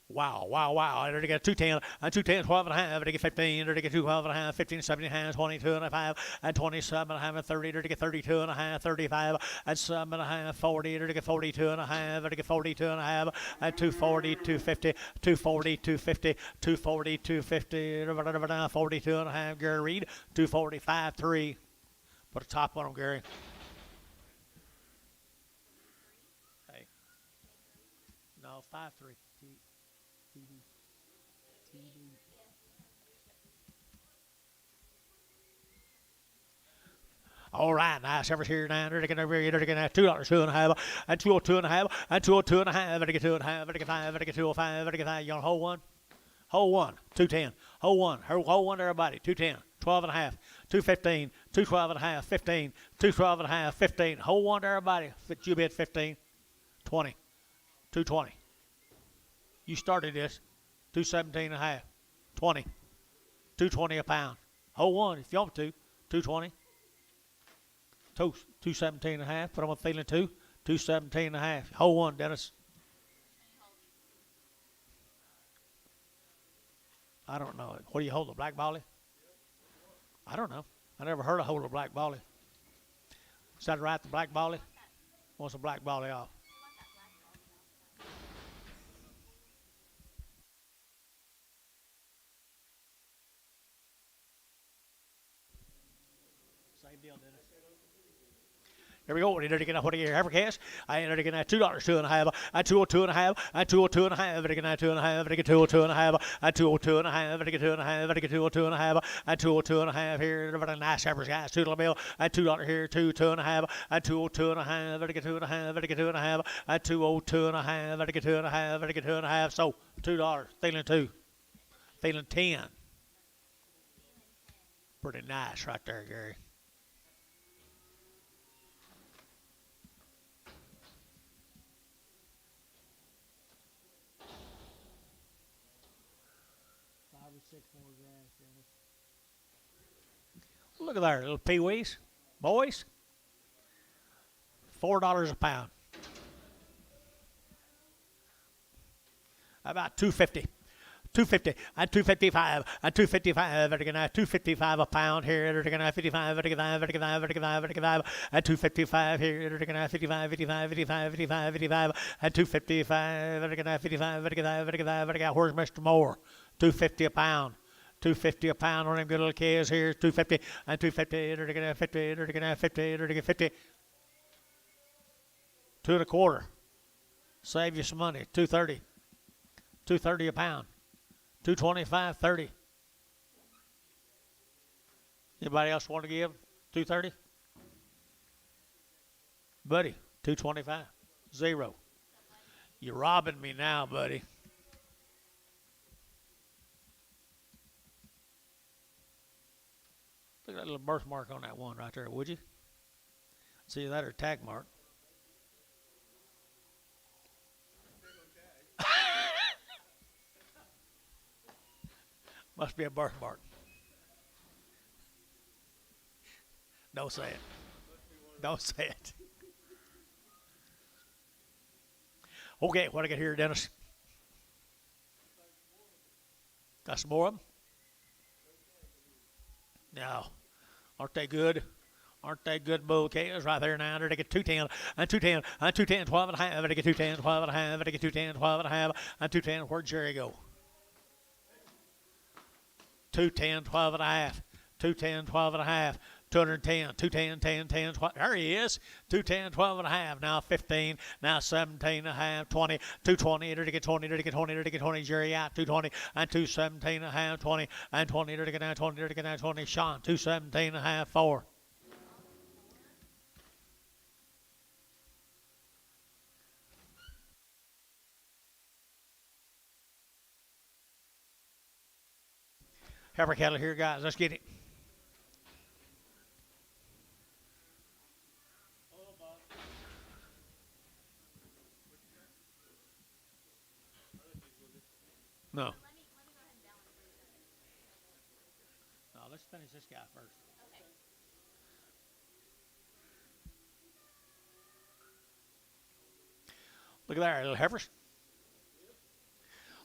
Wow, wow, wow. I already got 210, and 210, 12 and a half, I already get 15, I already get 12 and a half, 15, 17 and a half, 22 and a half, and 27 and a half, and 30, I already get 32 and a half, 35, and 7 and a half, 40, I already get 42 and a half, I already get 42 and a half, and 240, 250, 240, 250, 240, 250, 42 and a half, Gary Reed, 245, 3. Put a top on him, Gary. Hey. No, 5-3. All right, nice. Every here now, they're going to get $2, 2.5, and 202.5, and 202.5, and get 2.5, and get 5, and get 205, and get 5. You on hold one? Hold one, 210. Hold one, hold one, everybody. 210, 12.5, 215, 212.5, 15, 212.5, 15. Hold one, everybody. You bid 15, 20, 220. You started this, 217.5, 20, 220 a pound. Hold one if you want to, 220. 217.5. Put on a feeling 217.5. Hold one, Dennis. I don't know. What do you hold, a black volley? I don't know. I never heard of hold a black volley. Is that right, the black volley? What's a black volley off? Same deal, Dennis. Here we go. What do you get? What do you have for cash? I ain't get $2, 2.5, and 202.5, and 202.5, and get 2.5, and get 202.5, and 202.5, and get 2.5, and get 202.5, and 202.5 here. Everybody nice average guys. $2 bill, and $2 here, 202.5, and 202.5, and get 2.5, and get 2.5, and 202.5, and get 2.5, and get 2.5. So $2, feeling 2, feeling 10. Pretty nice right there, Gary. Look at there, little peewees, boys. $4 a pound. About 250. 250 and 255 and 255 255 a pound here. 55 55 55 55 and 255 here. 55 55 55 55 55 and 255 55 55 55. Where's Mr. Moore? 250 a pound. 250 a pound on them good little kids here. 250 and 250. 50 50. 2 1/4. Save you some money. 230. 230 a pound. 225, 30. Anybody else want to give? 230? Buddy, 225. 0. You're robbing me now, buddy. Look at that little birthmark on that one right there, would you? See that or tag mark? Must be a birthmark. Don't say it. Don't say it. Okay, what do I get here, Dennis? Got some more of them? No. Aren't they good? Aren't they good bouquets right there now? They get 210 and 210 and 210, 12 and a half. They get 210, 12 and a half. They get 210, 12 and a half. And 210, where'd Jerry go? 210, 12 and a half. 210, 12 and a half. 210, 210, 10, 10, 12. There he is. 210, 12 and a half. Now 15. Now 17 and a half. 20. 220. There to get 20. There to get 20. There to get 20. Jerry out. 220 and 217 and a half. 20 and 20. There to get now 20. There to get now 20. Sean. 217 and a half. 4. Heifer cattle here, guys. Let's get it. No. No, let's finish this guy first. Okay. Look at there, little heifers.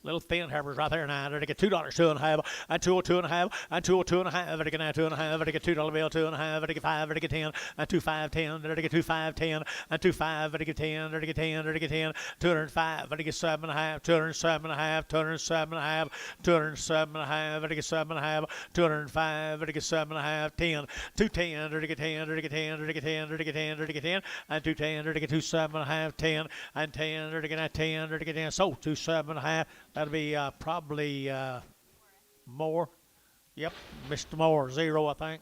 Little thin heifers right there now. They get $2, 2.5, and 202 and a half, and 202 and a half. They get now 2.5. They get $2 bill, 2.5. They get 5. They get 10, and 25, 10. They get 25, 10, and 25. They get 10. They get 10. They get 10. 205. They get 7.5. 207 and a half. 207 and a half. 207 and a half. They get 7 and a half. 205. They get 7 and a half. 10. 210. They get 10. They get 10. They get 10. They get 10. They get 10. And 210. They get 27 and a half. 10 and 10. They get 10. They get 10. So 27 and a half. That'll be probably more. Yep, Mr. Moore, 0, I think.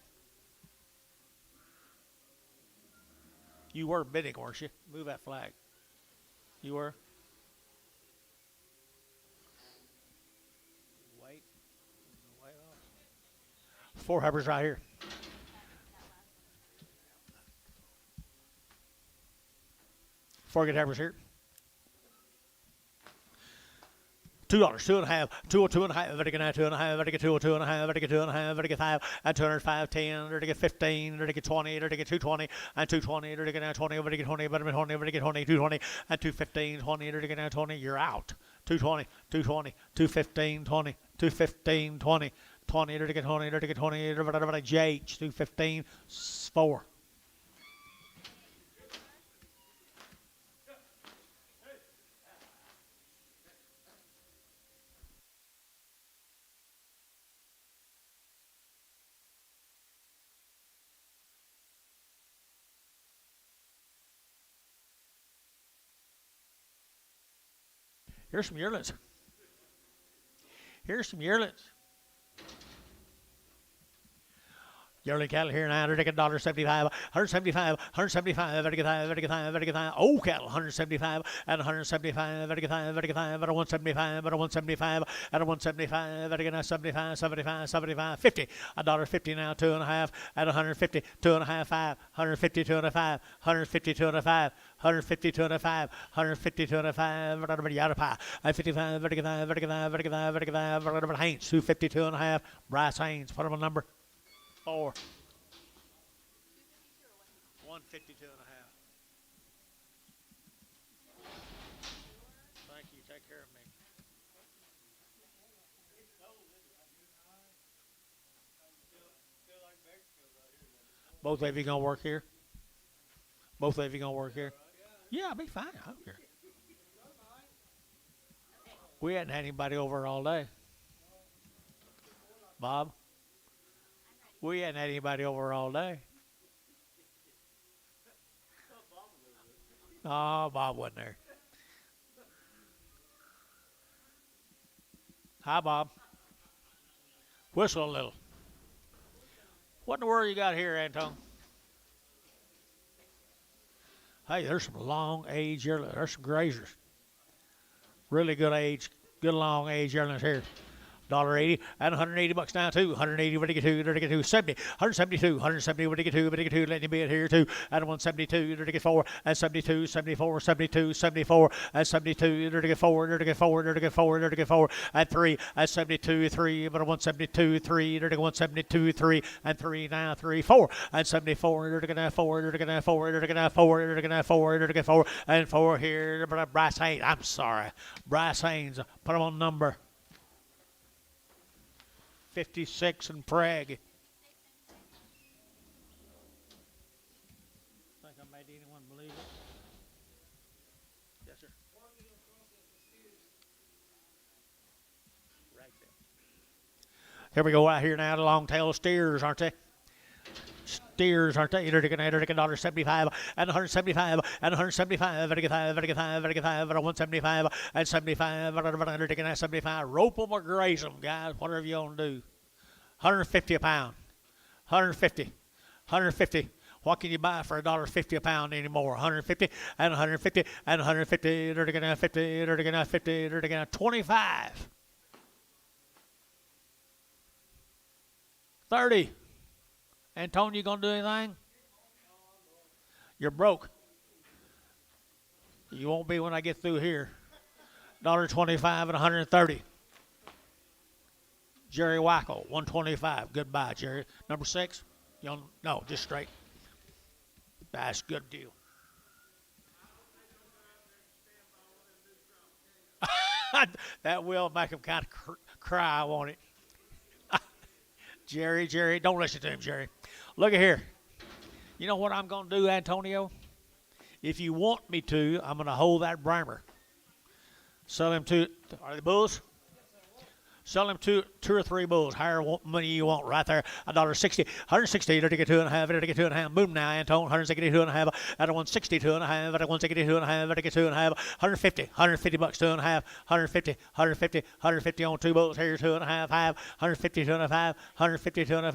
You were bidding, weren't you? Move that flag. You were? Wait. Wait off. 4 Hubbers right here. Forget Hubbers here. $2, 2.5, 2.5, vertical 2.5, vertical 2.5, vertical 2.5, vertical 5, and 205, 10, vertical 15, vertical 20, vertical 220, and 220, vertical 20, vertical 20, vertical 20, vertical 20, 220, and 215, 20, vertical 20, you're out. 220, 220, 215, 20, 215, 20, 20, vertical 20, vertical 20, JH, 215, 4. Here's some yearlings. Here's some yearlings. Yearling cattle here now, $175, 175, 175, vertical 5, vertical 5, vertical 5. Old cattle, 175, and 175, vertical 5, vertical 5, at a 175, at a 175, at a 175, vertical 75, 75, 75, 50. $1.50 now, 2.5, at 150, 2.5, 5, 150, 2.5, 150, 2.5, 150, 2.5, 150, 2.5, vertical yada pie, at 55, vertical 5, vertical 5, vertical 5, vertical 5, vertical Haynes, 250, 2.5, Bryce Haynes, put him on number 4. 152 and a half. Thank you. Take care of me. Both of you gonna work here? Both of you gonna work here? Yeah, I'll be fine. I don't care. We hadn't had anybody over all day. Bob? We hadn't had anybody over all day. Oh, Bob wasn't there. Hi, Bob. Whistle a little. What in the world you got here, Anton? Hey, there's some long age yearlings. There's some grazers. Really good age, good long age yearlings here. $1.80 and $180 now too. 180 when they get to, they get to 70, 172, 170 when they get to, let me be it here too. And 172, they get 4, and 72, 74, 72, 74, and 72, they get 4, they get 4, they get 4, they get 4, and 3, and 72, 3, but 172, 3, they get 172, 3, and 3 now, 3, 4, and 74, they get 4, they get 4, they get 4, they get 4, they get 4, and 4 here. But Bryce Haynes, I'm sorry, Bryce Haynes, put him on number 56 in Prague. Think I made anyone believe it? Yes, sir. Right there. Here we go out here now, the long tail steers, aren't they? Steers, aren't they? They're going $175 and 175 and 175, vertical 5, vertical 5, vertical 5, 175 and 75, they're 75. Rope them or graze them, guys, whatever you want to do. 150 a pound. 150. 150. What can you buy for $1.50 a pound anymore? 150 and 150 and 150. They're going to 50. They're going to 50. They're going to 25. 30. Antonio, you gonna do anything? You're broke. You won't be when I get through here. $1.25 and 130. Jerry Wackel, 125. Goodbye, Jerry. Number 6. No, just straight. That's a good deal. That will make him kind of cry, won't it? Jerry, don't listen to him, Jerry. Look at here. You know what I'm going to do, Antonio? If you want me to, I'm going to hold that Brammer. Sell him to, are they bulls? Sell him two or three bulls. Higher money you want right there. $1.60. 160. They're to get 2.5. They're to get 2.5. Boom now, Anton. 162.5. At a 162.5. At a 162.5. They're to get 2.5. 150. $150 2.5. 150. 150. 150 on 2 bulls. Here's 2.5. 150 2.5. 150 2.5.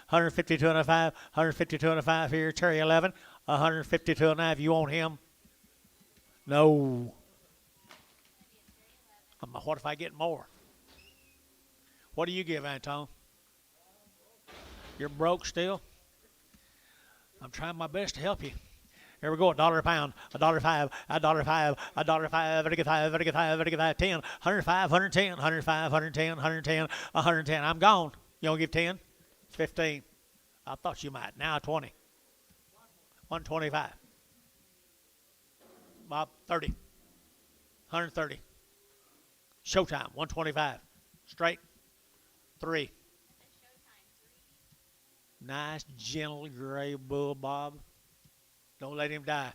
150 2.5. 150 2.5 here. Cherry 11. 152 and a half. You want him? No. What if I get more? What do you give, Anton? You're broke still? I'm trying my best to help you. Here we go, $1 a pound, $1.05, $1.05, $1.05, $1.05, 10, 105, 110, 105, 110, 110, 110. I'm gone. You don't give 10? 15. I thought you might. Now 20. 125. Bob, 30. 130. Showtime, 125. Straight. 3. Nice, gentle gray bull, Bob. Don't let him die.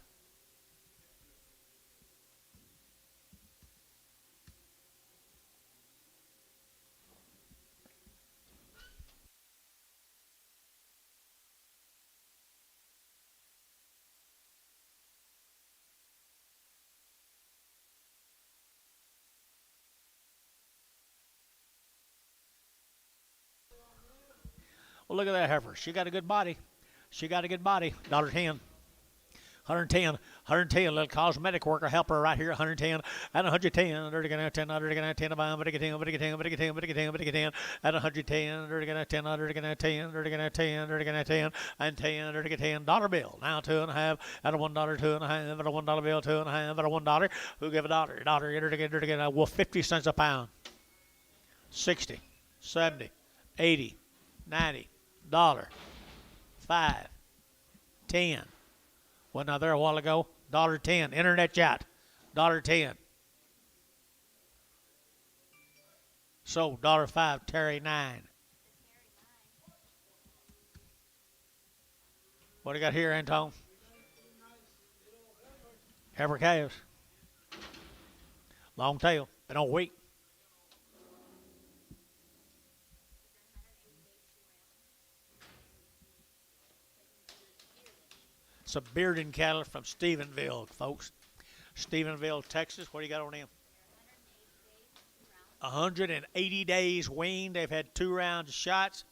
Well, look at that heifer. She got a good body. She got a good body. $1.10. 110, 110, little cosmetic worker helper right here, 110, and 110, 10, 110, 10, 110, 10, at 110, and 10, dollar bill. Now 2.5, at a $1, 2.5, at a $1 bill, 2.5, at a $1. Who give a dollar? Well, 50 cents a pound. 60, 70, 80, 90, dollar, 5, 10. Wasn't I there a while ago? $1.10. Internet chat. $1.10. So $1.05. Terry 9. What do you got here, Anton? Heifer calves. Long tail. They don't weak. Some bearded cattle from Stephenville, folks. Stephenville, Texas. What do you got on them? 180 days weaned. They've had 2 rounds of shots.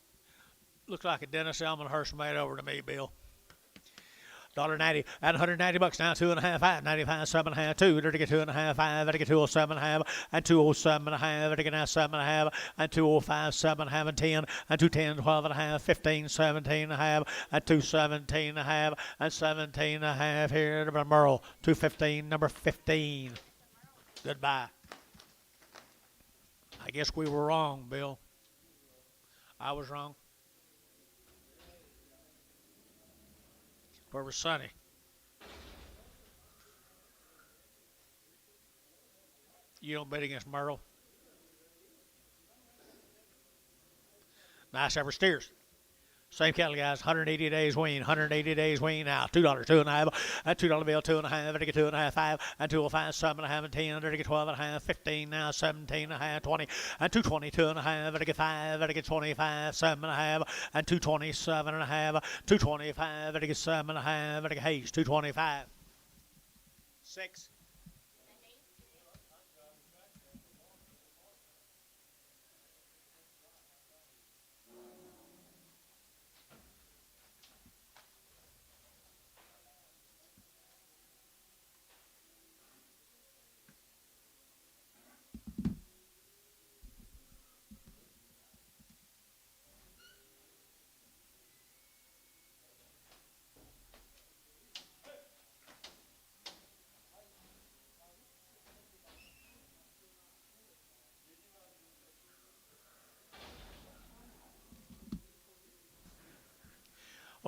Looks like a Dennis Elmenhurst made over to me, Bill. $1.90 at $190 now. 2.5, 5, 95, 7.5, 2. Dirty get 2.5, 5. Dirty get 207.5 and 207.5. Dirty get now 7.5 and 205, 7.5 and 10 and 210, 12.5, 15, 17.5 and 217.5 and 17.5 here to Merle. 215, number 15. Goodbye. I guess we were wrong, Bill. I was wrong. Where was Sonny? You don't bet against Merle. Nice ever steers. Same cattle, guys. 180 days wean. 180 days wean now. $2, 2.5, and $2 bill, 2.5, and 2.5, 5, and 205, 7.5, and 10, and 12.5, 15 now, 17.5, 20, and 220, 2.5, and 5, and 25, 7.5, and 227.5, 225, and 7.5, and Hayes, 225. 6.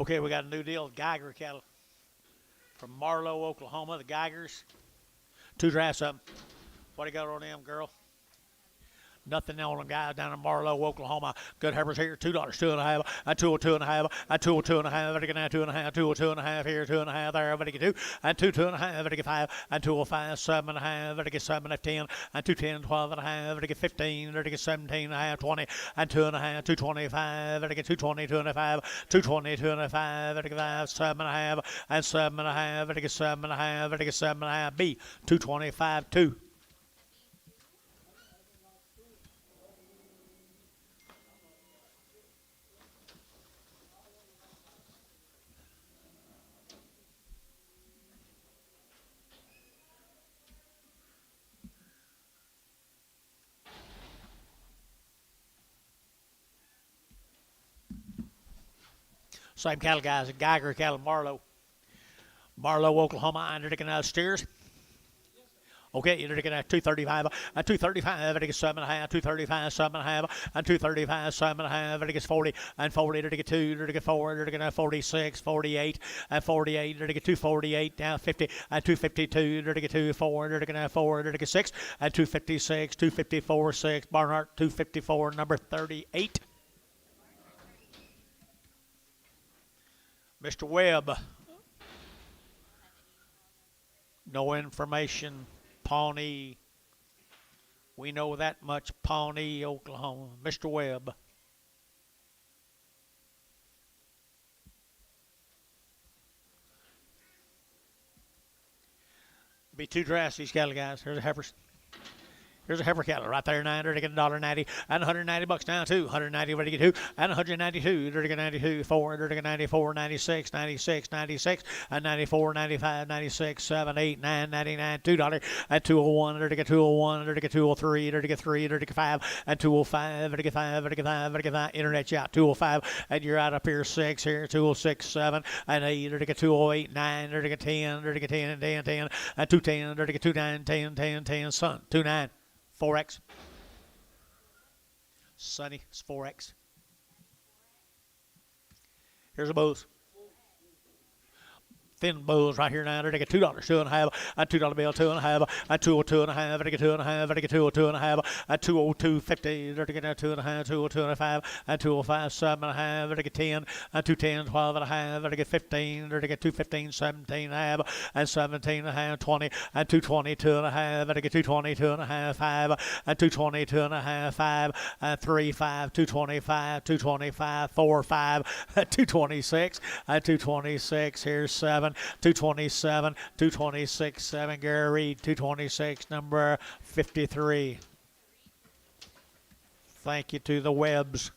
Okay, we got a new deal with Geiger cattle from Marlow, Oklahoma. The Geigers. 2 drafts up. What do you got on them, girl? Nothing on them guys down in Marlow, Oklahoma. Good heifers here. $2, 2.5, and 202.5, and 202.5, and 2.5, 202.5 here, 2.5 there, but 2, and 2.5, 5, and 205, 7.5, 7 at 10, and 210, 12.5, 15, 17.5, 20, and 2.5, 225, 220, 205, 220, 205, 7.5, and 7.5, 7.5, 7.5 B, 225, 2. Same cattle guys, Geiger cattle, Marlow, Oklahoma, under the steers. Okay, you're looking at 235, 235, I think it's 7.5, 235, 7.5, and 235, 7.5, I think it's 40, and 40, to get 2, to get 4, to get 46, 48, and 48, to get 248, down 50, and 252, to get 2, 4, to get 4, to get 6, and 256, 254, 6, Barnhart, 254, number 38. Mr. Webb, no information. Pawnee. We know that much. Pawnee, Oklahoma. Mr. Webb. Be two drafts, these cattle guys. Here's a heifers. Here's a heifer cattle right there, $9 to get $1.90 and $190 down too. $190 ready to get 2 and $192 to get 92, 4 to get 94, 96, 96, 96 and 94, 95, 96, 7, 8, 9, 99, $2 and 201 to get 201 to get 203 to get 3 to get 5 and 205 to get 5 to get 5 to get 5. Internet you out 205 and you're out up here 6 here 206, 7 and 8 to get 208, 9 to get 10 to get 10 and 10 10 and 210 to get 29, 10 10 10 son 29. 4X. Sonny, it's 4X. Here's a booth. Thin bulls right here now. They get $2, 2.5, a $2 bill, 2.5, a 202.5, they get 2.5, they get 202.5, a 202.50, they get 2.5, 202.5, a 205, 7.5, they get 10, a 210, 12.5, they get 15, they get 215, 17.5, and 17.5, 20, and 220, 2.5, they get 220, 2.5, 5, and 220, 2.5, 5, and 3, 5, 225, 225, 4, 5, 226, and 226, here's 7. 227, 226, 7, Gary Reed, 226, number 53. Thank you to the Webbs.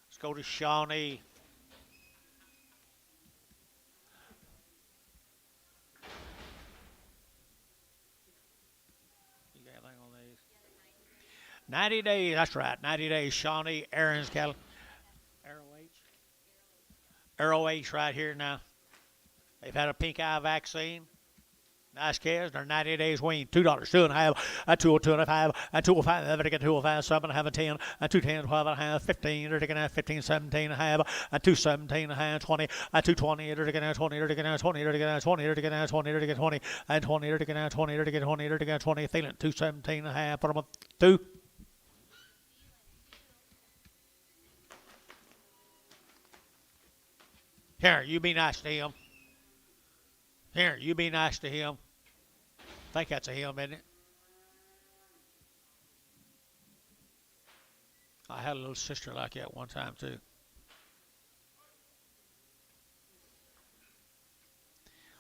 Let's go to Shawnee. You got anything on these? 90 days, that's right, 90 days, Shawnee, Aaron's cattle. Arrow H right here now. They've had a pink eye vaccine. Nice calves. They're 90 days weaned. $2, 2.5, a 202.5, a 205, they get 205, 7.5, a 10, a 210, 12.5, 15, they're taking 15, 17.5, a 217.5, 20, a 220, they're taking 20, they're taking 20, they're taking 20, they're taking 20, they're taking 20, and 20, they're taking 20, they're taking 20, they're taking 20, feeling 217.5, put them up 2. Here, you be nice to him. Here, you be nice to him. I think that's a him, isn't it? I had a little sister like that one time, too.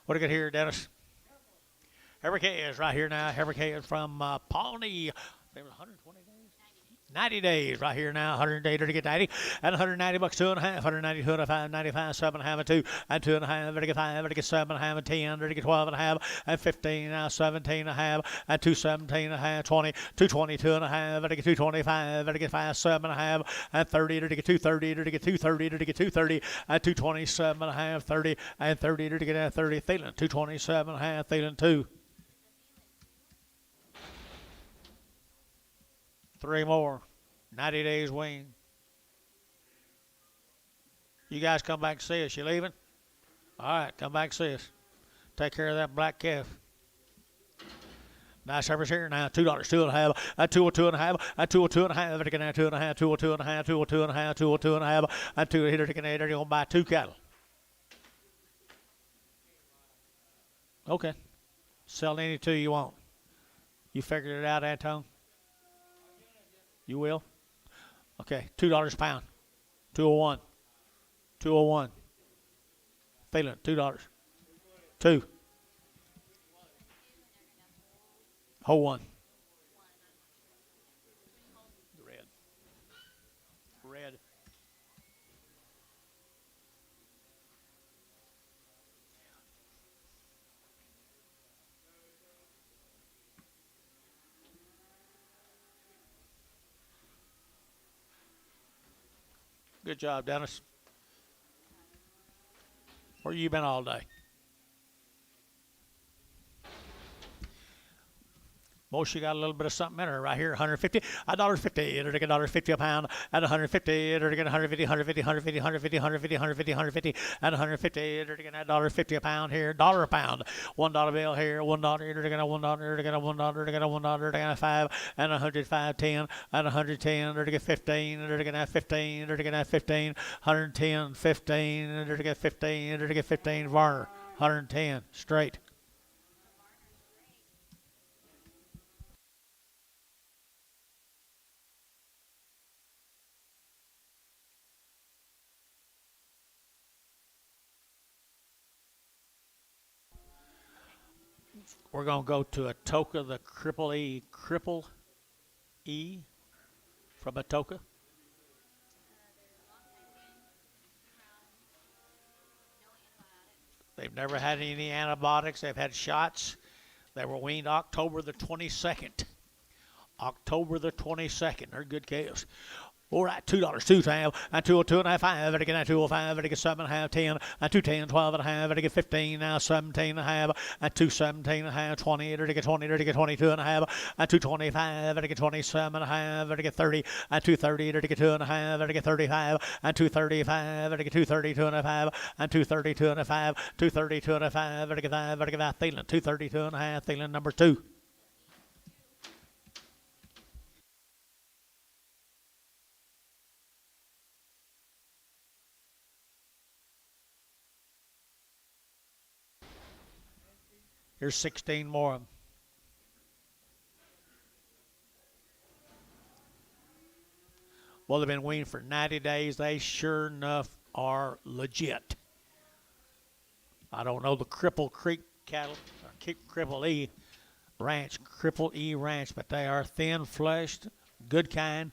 What do we got here, Dennis? Heifer is right here now. Heifer is from Pawnee. They were 120 days. 90 days right here now, 180 to get 90, and $190, 2.5, 190, 2.5, 95, 7.5, and 2, and 2.5, to get 5, to get 7.5, and 10, to get 12.5, and 15, now 17.5, and 217.5, 20, 220, 2.5, to get 225, to get 5, 7.5, and 30, to get 230, to get 230, to get 230, and 227.5, 30, and 30, to get 30, feeling 227.5, feeling 2. 3 more. 90 days wean. You guys come back and see us. You leaving? All right, come back and see us. Take care of that black calf. Nice service here now. $2, 2.5, a 202.5, a 202.5, taking 2.5, 202.5, 202.5, 202.5, and 2 here taking 8. You're gonna buy 2 cattle. Okay. Sell any 2 you want. You figured it out, Anton? You will? Okay, $2 a pound. 201. 201. Feeling $2. 2. Whole one. Red. Red. Good job, Dennis. Where you been all day? Most you got a little bit of something in her right here. 150, $1.50. It'll take $1.50 a pound. At 150, it'll take 150, 150, 150, 150, 150, 150, 150. At 150, it'll take $1.50 a pound here. Dollar a pound. $1 bill here. $1. It'll take $1. It'll take $1. It'll take $1. It'll take 5 and 105, 10 and 110. It'll take 15. It'll take 15. It'll take 15. 110, 15. It'll take 15. It'll take 15. Varner. 110 straight. We're going to go to Atoka, the Cripple E from Atoka. They've never had any antibiotics. They've had shots. They were weaned October the 22nd. October the 22nd. They're good cows. All right, $2, 2 time, and 202 and a half, 5, and I get 205, and I get 7 and a half, 10, and 210, 12 and a half, and I get 15, now 17 and a half, and 217 and a half, 20, and I get 20, and I get 22 and a half, and 225, and I get 27 and a half, and I get 30, and 230, and I get 2 and a half, and I get 35, and 235, and I get 232 and a half, and 232 and a half, 232 and a half, and I get 5, and I get that feeling, 232 and a half, feeling number 2. Here's 16 more of them. Well, they've been weaned for 90 days. They sure enough are legit. I don't know the Cripple Creek cattle, or Cripple E Ranch, but they are thin-fleshed, good kind.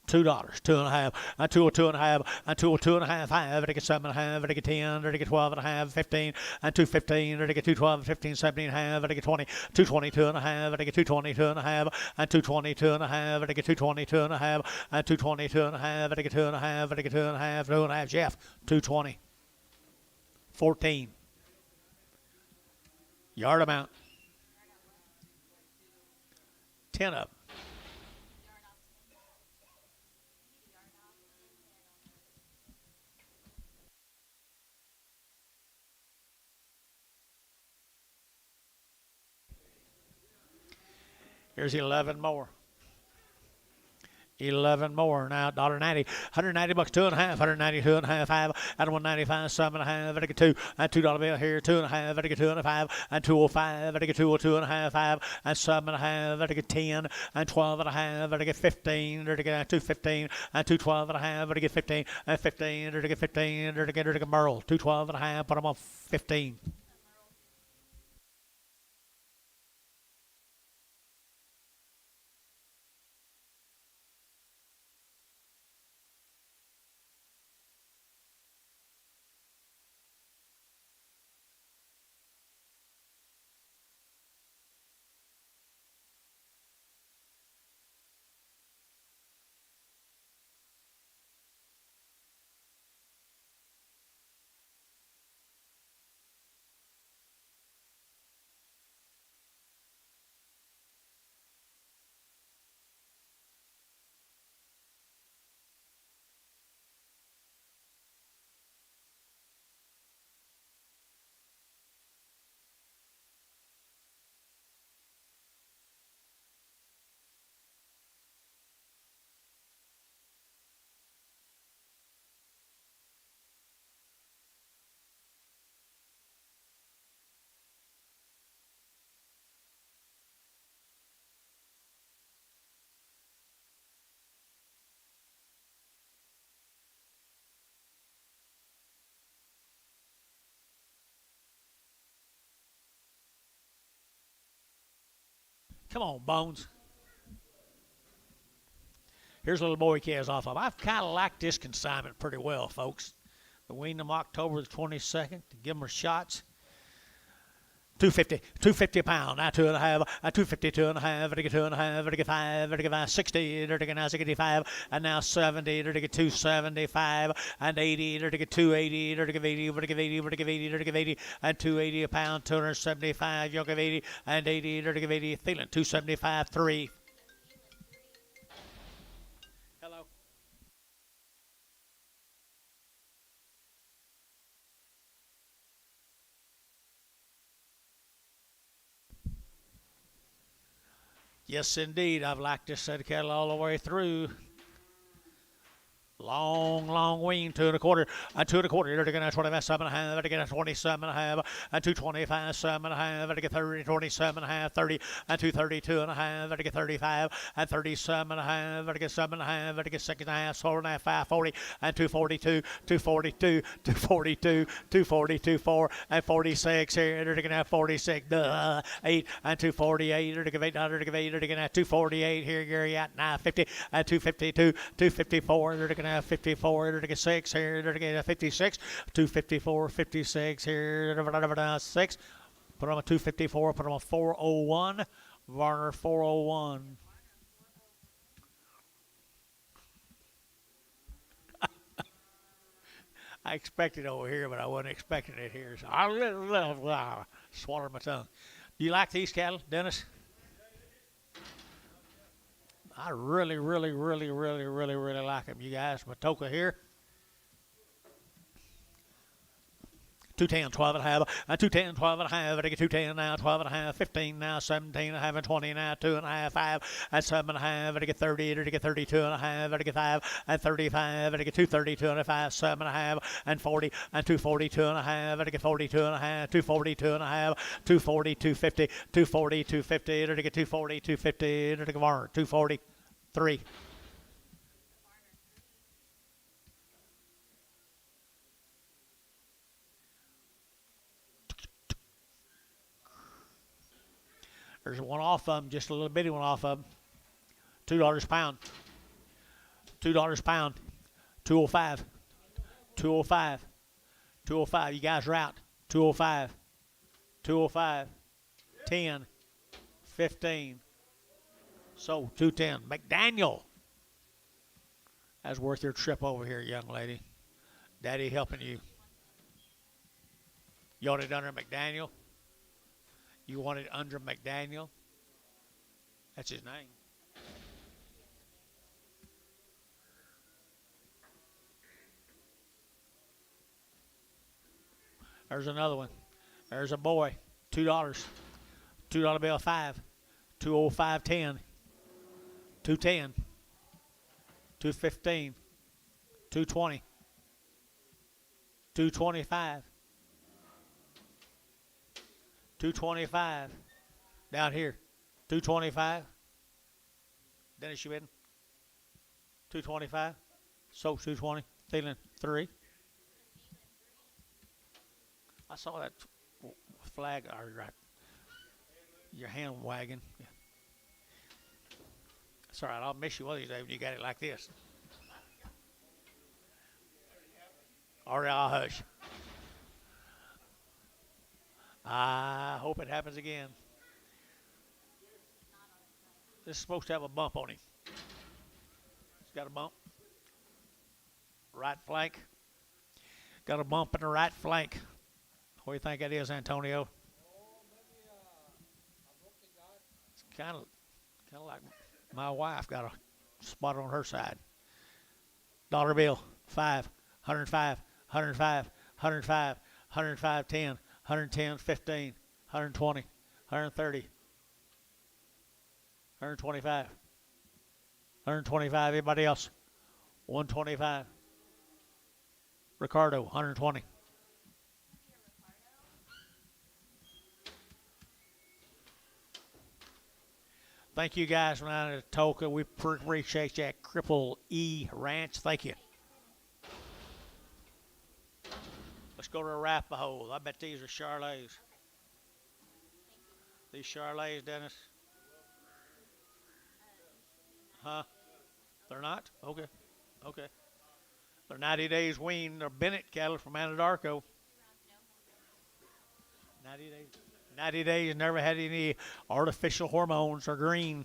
$2, 2 and a half, and 202 and a half, and 202 and a half, 5, and I get 7 and a half, and I get 10, and I get 12 and a half, 15, and 215, and I get 212, 15, 17 and a half, and I get 20, 222 and a half, and I get 222 and a half, and 222 and a half, and I get 222 and a half, and 222 and a half, and I get 2 and a half, and I get 2 and a half, 2 and a half, Jeff, 220. 14. Yard amount. 10 of them. Here's 11 more. 11 more now, $1.90, $190, 2 and a half, 192 and a half, 5, and 195, 7 and a half, and I get 2, and $2 bill here, 2 and a half, and I get 2 and a 5, and 205, and I get 202 and a half, 5, and 7 and a half, and I get 10, and 12 and a half, and I get 15, and I get 215, and 212 and a half, and I get 15, and 15, and I get 15, and I get Merle, 212 and a half, but I'm on 15. Come on, Bones. Here's a little boy he has off of. I've kind of liked this consignment pretty well, folks. We weaned them October the 22nd to give them their shots. 250, 250 pound, now 2.5, 250, 2.5, vertical 2.5, vertical 5, vertical 5, 60, vertical now 65, and now 70, vertical 275, and 80, vertical 280, vertical 80, vertical 80, vertical 80, vertical 80, and 280 a pound, 275, yoke of 80, and 80, vertical 80, Thielen, 275, 3. Hello. Yes, indeed. I've liked this set of cattle all the way through. Long wean, 2.25, and 2.25, they're going to 27.5, they're going to 27.5, and 225, 7.5, they're going 30, 27.5, 30, and 232.5, they're going 35, and 37.5, they're going 7.5, they're going 6.5, 4.5, 540, and 242, 242, 242, 242, 4, and 46 here, they're going to have 46, 8, and 248, they're going to 800, they're going to have 248 here, Gary, at 950, and 252, 254, they're going to 54, they're going 6 here, they're going 56, 254, 56 here, 6. Put on a 254, put on a 401, Varner 401. I expected it over here, but I wasn't expecting it here. So I swallowed my tongue. Do you like these cattle, Dennis? I really like them, you guys. Matoka here. 210, 12 and a half, 210, 12 and a half, I get 210 now, 12 and a half, 15 now, 17 and a half, and 20 now, 2 and a half, 5, and 7 and a half, I get 30, I get 32 and a half, I get 5, and 35, I get 232 and a half, 7 and a half, and 40, and 242 and a half, I get 42 and a half, 242 and a half, 240, 250, 240, 250, I get 240, 250, I get 240, 3. There's one off of them, just a little bitty one off of them. $2 a pound. $2 a pound. 205. 205. 205. You guys are out. 205. 205. 10. 15. So 210. McDaniel. That's worth your trip over here, young lady. Daddy helping you. You want it under McDaniel? You want it under McDaniel? That's his name. There's another one. There's a boy. $2. $2 bill 5. 205 10. 210. 215. 220. 225. 225 down here. 225. Dennis, you in? 225. Soap 220. Thielen 3. I saw that flag. Right. Your hand wagging. Yeah. It's all right. I'll miss you one of these days when you got it like this. All right, I'll hush. I hope it happens again. This is supposed to have a bump on him. It's got a bump. Right flank. Got a bump in the right flank. What do you think that is, Antonio? It's kind of like my wife got a spot on her side. Dollar bill, 5, 105, 105, 105, 105, 10, 110, 15, 120, 130, 125, 125. Everybody else, 125. Ricardo, 120. Thank you guys from out of Toka. We appreciate that. Cripple E Ranch. Thank you. Let's go to Arapahoe. I bet these are Charolais. These Charolais, Dennis? Huh? They're not? Okay. Okay. They're 90 days weaned. They're Bennett cattle from Anadarko. 90 days. 90 days, never had any artificial hormones or green.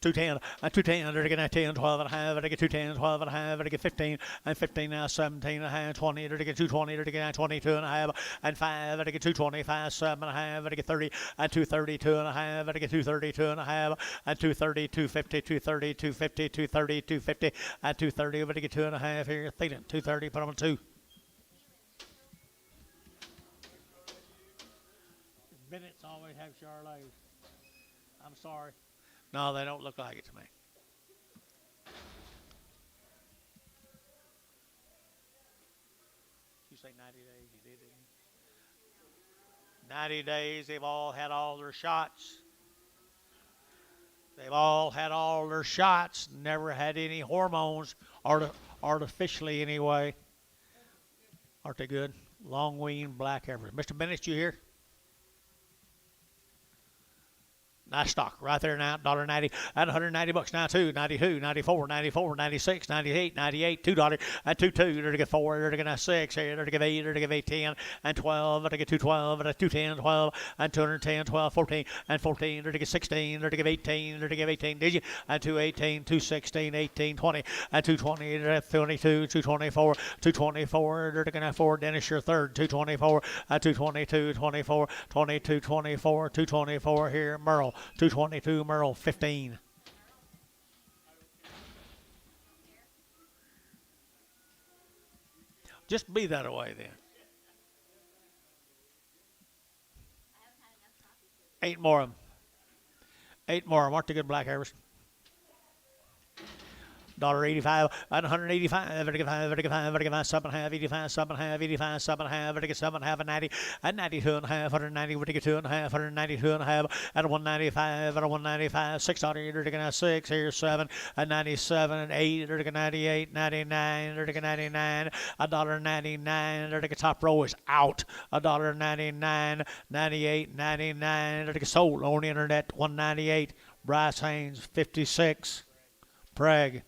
210, 210, they're getting 10, 12 and a half, they get 210, 12 and a half, they get 15, and 15 now, 17 and a half, 20, they get 220, they get 22 and a half, and 5, they get 225, 7 and a half, they get 30, and 232 and a half, they get 232 and a half, and 230, 250, 230, 250, 230, 250, and 230, they get 2 and a half here, feeling 230, put them on 2. Minutes always have Charlotte. I'm sorry. No, they don't look like it to me. You say 90 days, you did, didn't you? 90 days, they've all had all their shots. They've all had all their shots, never had any hormones, artificially anyway. Aren't they good? Long weaned black average. Mr. Bennett, you here? Nice stock right there now, $1.90 at $190 now too. 92, 94, 94, 96, 98, 98, $2 at 22. They're to get 4, they're to get 6, here they're to get 8, they're to get 8, 10 and 12, they're to get 212 at 210, 12 and 210, 12, 14 and 14, they're to get 16, they're to get 18, they're to get 18, did you? And 218, 216, 18, 20 and 220, they're at 22, 224, 224, they're to get 4, Dennis your third, 224 at 222, 24, 22, 24, 224 here, Merle. 222, Merle, 15. Just be that way then. 8 more of them. 8 more of them. Aren't they good black hairs? $1.85 at 185, 85, 7 and a half, 85, 7 and a half, 85, 7 and a half, 7 and a half, and 90, at 92 and a half, 190, we take 2 and a half, 192 and a half, at 195, at 195, $6, they're taking 6, here's 7, at 97, and 8, they're taking 98, 99, they're taking 99, $1.99, they're taking top row is out, $1.99, 98, 99, they're taking sold on the internet, 198, Bryce Haynes, 56, Prague.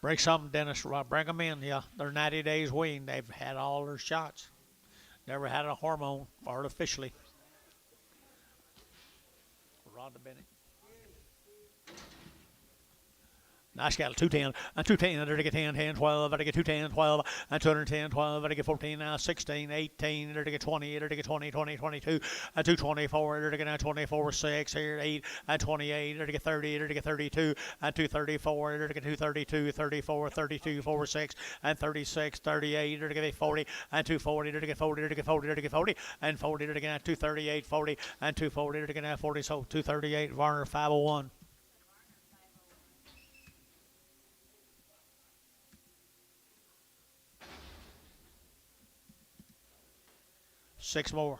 Bring some, Dennis. Bring them in. Yeah, they're 90 days weaned. They've had all their shots. Never had a hormone artificially. Rhonda Bennett. Nice gal, 210, and 210, they're to get 10, 10, 12, they're to get 210, 12, and 210, 12, they're to get 14, now 16, 18, they're to get 20, they're to get 20, 20, 22, and 224, they're to get 24, 6, here, 8, and 28, they're to get 30, they're to get 32, and 234, they're to get 232, 34, 32, 4, 6, and 36, 38, they're to get 40, and 240, they're to get 40, they're to get 40, they're to get 40, and 40, they're to get 238, 40, and 240, they're to get 40, so 238, Varner, 501. 6 more.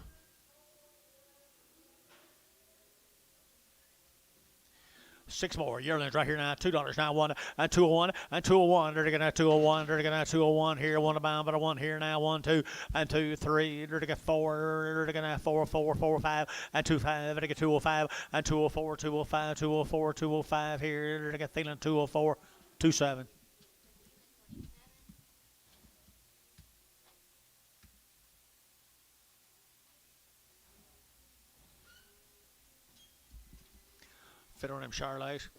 6 more. Yearlings right here now. $2 now. 1 and 201 and 201. They're to get 201. They're to get 201 here. 1 abound, but a 1 here now. 1, 2 and 2, 3. They're to get 4. They're to get 4, 4, 4, 5 and 2, 5. They're to get 205 and 204, 205, 204, 205 here. They're to get Thielen 204, 27. Fit on them Charlottes.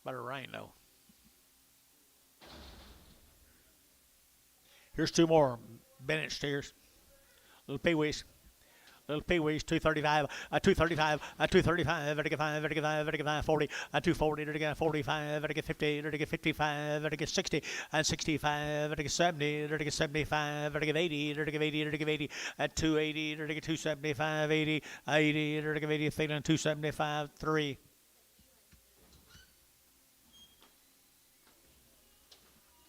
Better rain though. Here's 2 more Bennett steers. Little peewees. Little peewees, 235, 235, 235, vertical 5, vertical 5, vertical 5, 40, 240, vertical 45, vertical 50, vertical 55, vertical 60, and 65, vertical 70, vertical 75, vertical 80, vertical 80, vertical 80, at 280, vertical 275, 80, 80, vertical 80, Thielen 275, 3.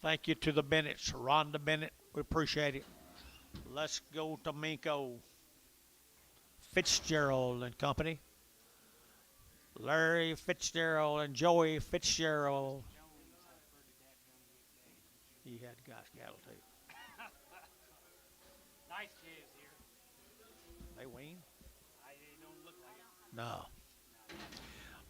Thank you to the Bennetts, Rhonda Bennett. We appreciate it. Let's go to Minko Fitzgerald and Company. Larry Fitzgerald and Joey Fitzgerald. He had guys cattle too. Nice calves here. They wean? They don't look like it. No.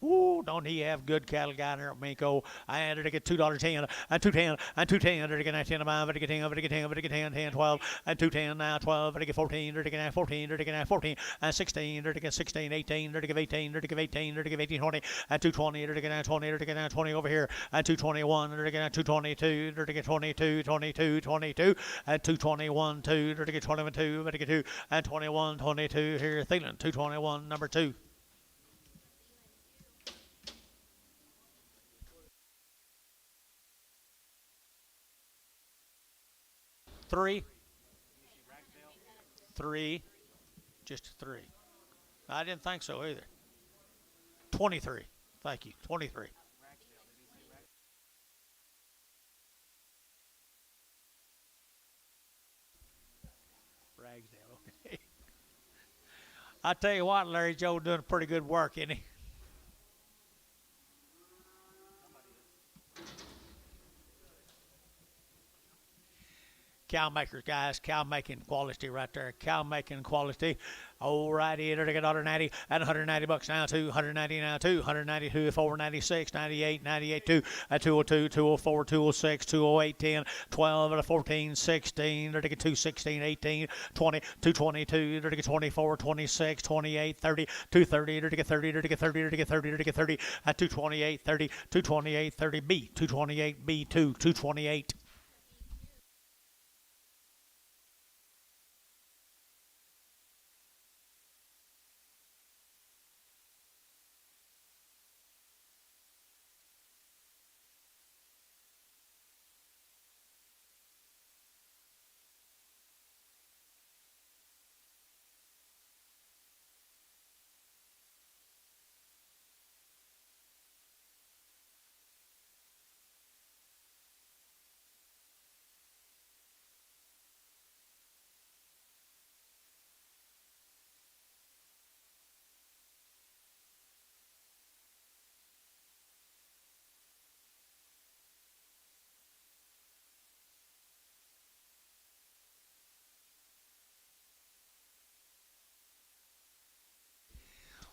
Ooh, don't he have good cattle guy there at Minko? I had to get $2.10 and $2.10 and $2.10 to get 19 5 to get 10 to get 10 to get 10 10 12 and $2.10 now 12 to get 14 to get 14 to get 14 and 16 to get 16 18 to get 18 to get 18 to get 18 20 and 220 to get 20 to get 20 over here and 221 to get 222 to get 22 22 22 and 221 2 to get 21 2 to get 2 and 21 22 here Thielen 221 number 2. Three. Just 3. I didn't think so either. 23. Thank you. 23. Ragsdale. Okay. I tell you what, Larry Joe doing pretty good work, isn't he? Cow makers, guys, cow making quality right there. Cow making quality. All right, here to get 190 and 190 bucks now, 290 now, 292, 496, 98, 98, 2, 202, 204, 206, 208, 10, 12, 14, 16, to get 216, 18, 20, 222, to get 24, 26, 28, 30, 230, to get 30, to get 30, to get 30, to get 30, at 228, 30, 228, 30, B, 228, B2, 228.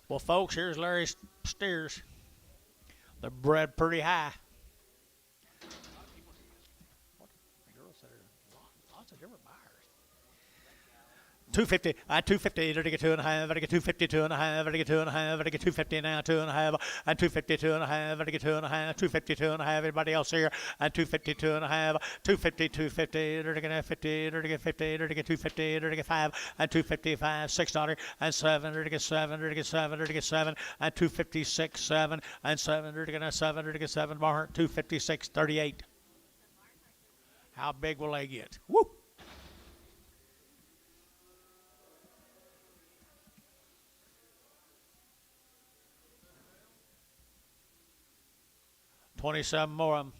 Well, folks, here's Larry's steers. They're bred pretty high. The girl said lots of different buyers. 250, 250, to get 2.5, to get 252 and a half, to get 2.5, to get 250 now, 2.5, and 252 and a half, to get 2.5, 252 and a half, everybody else here, and 252 and a half, 250, 250, to get 50, to get 50, to get 250, to get 5, and 255, $6, and 7, to get 7, to get 7, to get 7, and 256, 7, and 7, to get 7, to get 7, bar, 256, 38. How big will they get? Woo! $27 more of them.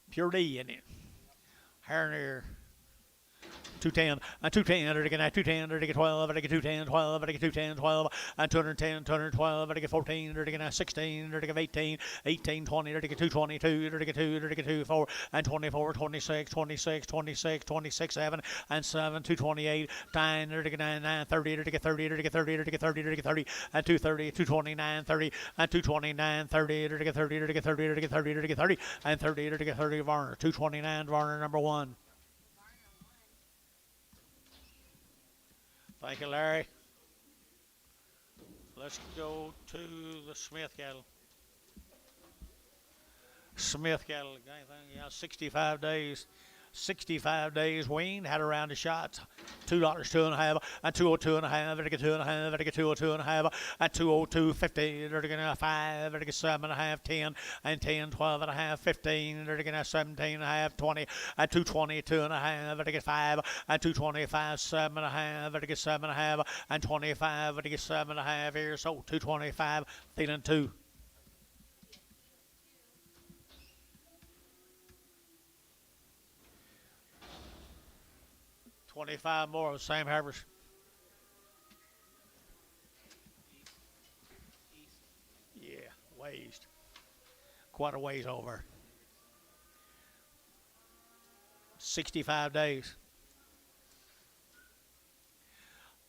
Pure D in it. Hair and ear. 210, and 210, to get 210, to get 12, to get 210, 12, to get 210, 12, and 210, 212, to get 14, to get 16, to get 18, 18, 20, to get 222, to get 2, to get 2, 4, and 24, 26, 26, 26, 26, 7, and 7, 228, 9, to get 9, 9, 30, to get 30, to get 30, to get 30, to get 30, and 230, 229, 30, and 229, 30, to get 30, to get 30, to get 30, to get 30, and 30, to get 30, Varner, 229, Varner, number 1. Thank you, Larry. Let's go to the Smith cattle. Smith cattle, anything? Yeah, 65 days. 65 days weaned, had a round of shots. $2, 2.5, and 202 and a half, to get 2.5, to get 202 and a half, and 202, 50, to get 5, to get 7.5, 10, and 10, 12 and a half, 15, to get 17 and a half, 20, and 222 and a half, to get 5, and 225, 7 and a half, to get 7 and a half, and 25, to get 7 and a half here, so 225, feeling 2. 25 more of the same average. East. Yeah, way east. Quite a ways over. 65 days.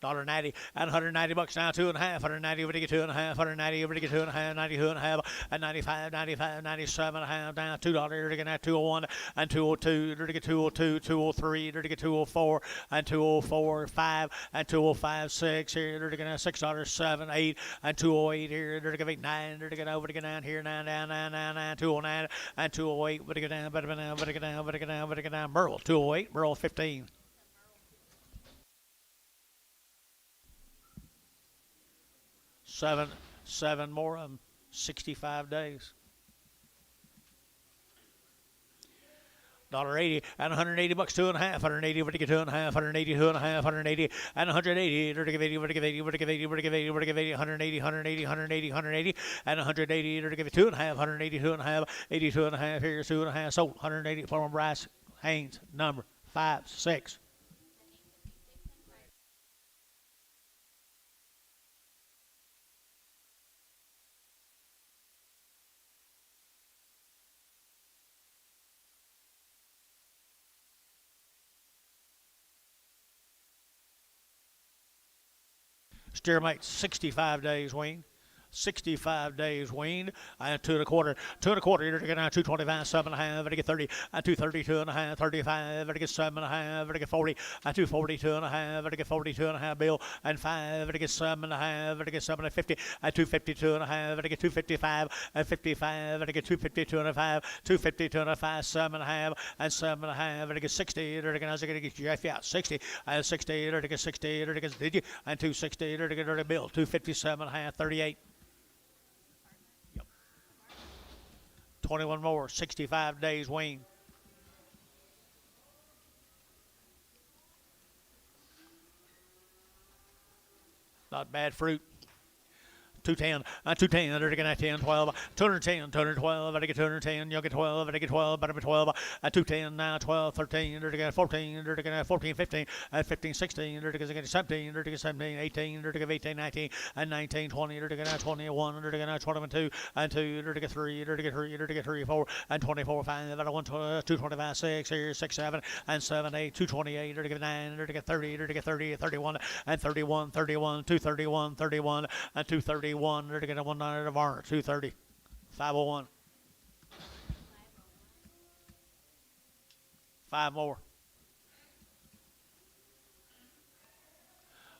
$1.90 and $190 now, 2.5, $190 over to get 2.5, $190 over to get 2.5, 92.5, and 95, 95, 97.5 down, $2 to get now, 201 and 202 to get 202, 203 to get 204 and 204, 5 and 205, 6 here to get now, $6, 7, 8 and 208 here to get 9 to get over to get down here, 9 down, 9, 9, 9, 209 and 208, but to get down, but to get down, but to get down, but to get down, but to get down, Merle 208, Merle 15. 7 more of them, 65 days. $1.80 and $180, 2.5, $180 over to get 2.5, $180, 2.5, $180 and $180 to give 80, over to give 80, over to give 80, over to give 80, over to give 80, $180, $180, $180, $180 and $180 to give it 2.5, $180, 2.5, 82.5 here, 2.5 sold, $180 for Bryce Haynes, number 5, 6. Steermate 65 days, Wayne. 65 days weaned, and 2.25, 2.25, you're going to get 225, 7.5, to get 30, and 230, 2.5, 35, to get 7.5, to get 40, and 240, 2.5, to get 42.5 bill, and 5, to get 7.5, to get 7 and 50, and 250, 2.5, to get 255, and 55, to get 250, 205, 250, 205, 7.5, and 7.5, to get 60, to get Jeff out 60, and 60, to get 60, to get did you, and 260, to get a bill, 257.5, 38. 21 more, 65 days wean. Not bad fruit. 210, 210, they're going to 10, 12, 210, 212, I get 210, you'll get 12, I get 12, but I'm 12, 210, now 12, 13, they're going to 14, they're going to 14, 15, 15, 16, they're going to get 17, they're going to get 17, 18, they're going to get 18, 19, and 19, 20, they're going to 21, they're going to 21, 2, and 2, they're going to get 3, they're going to get 3, they're going to get 3, 4, and 24, 5, and 1, 225, 6, here, 6, 7, and 7, 8, 228, they're going to get 9, they're going to get 30, they're going to get 30, 31, and 31, 31, 231, 31, and 230. They're going to 190 of Varner, 230, 501. 5 more.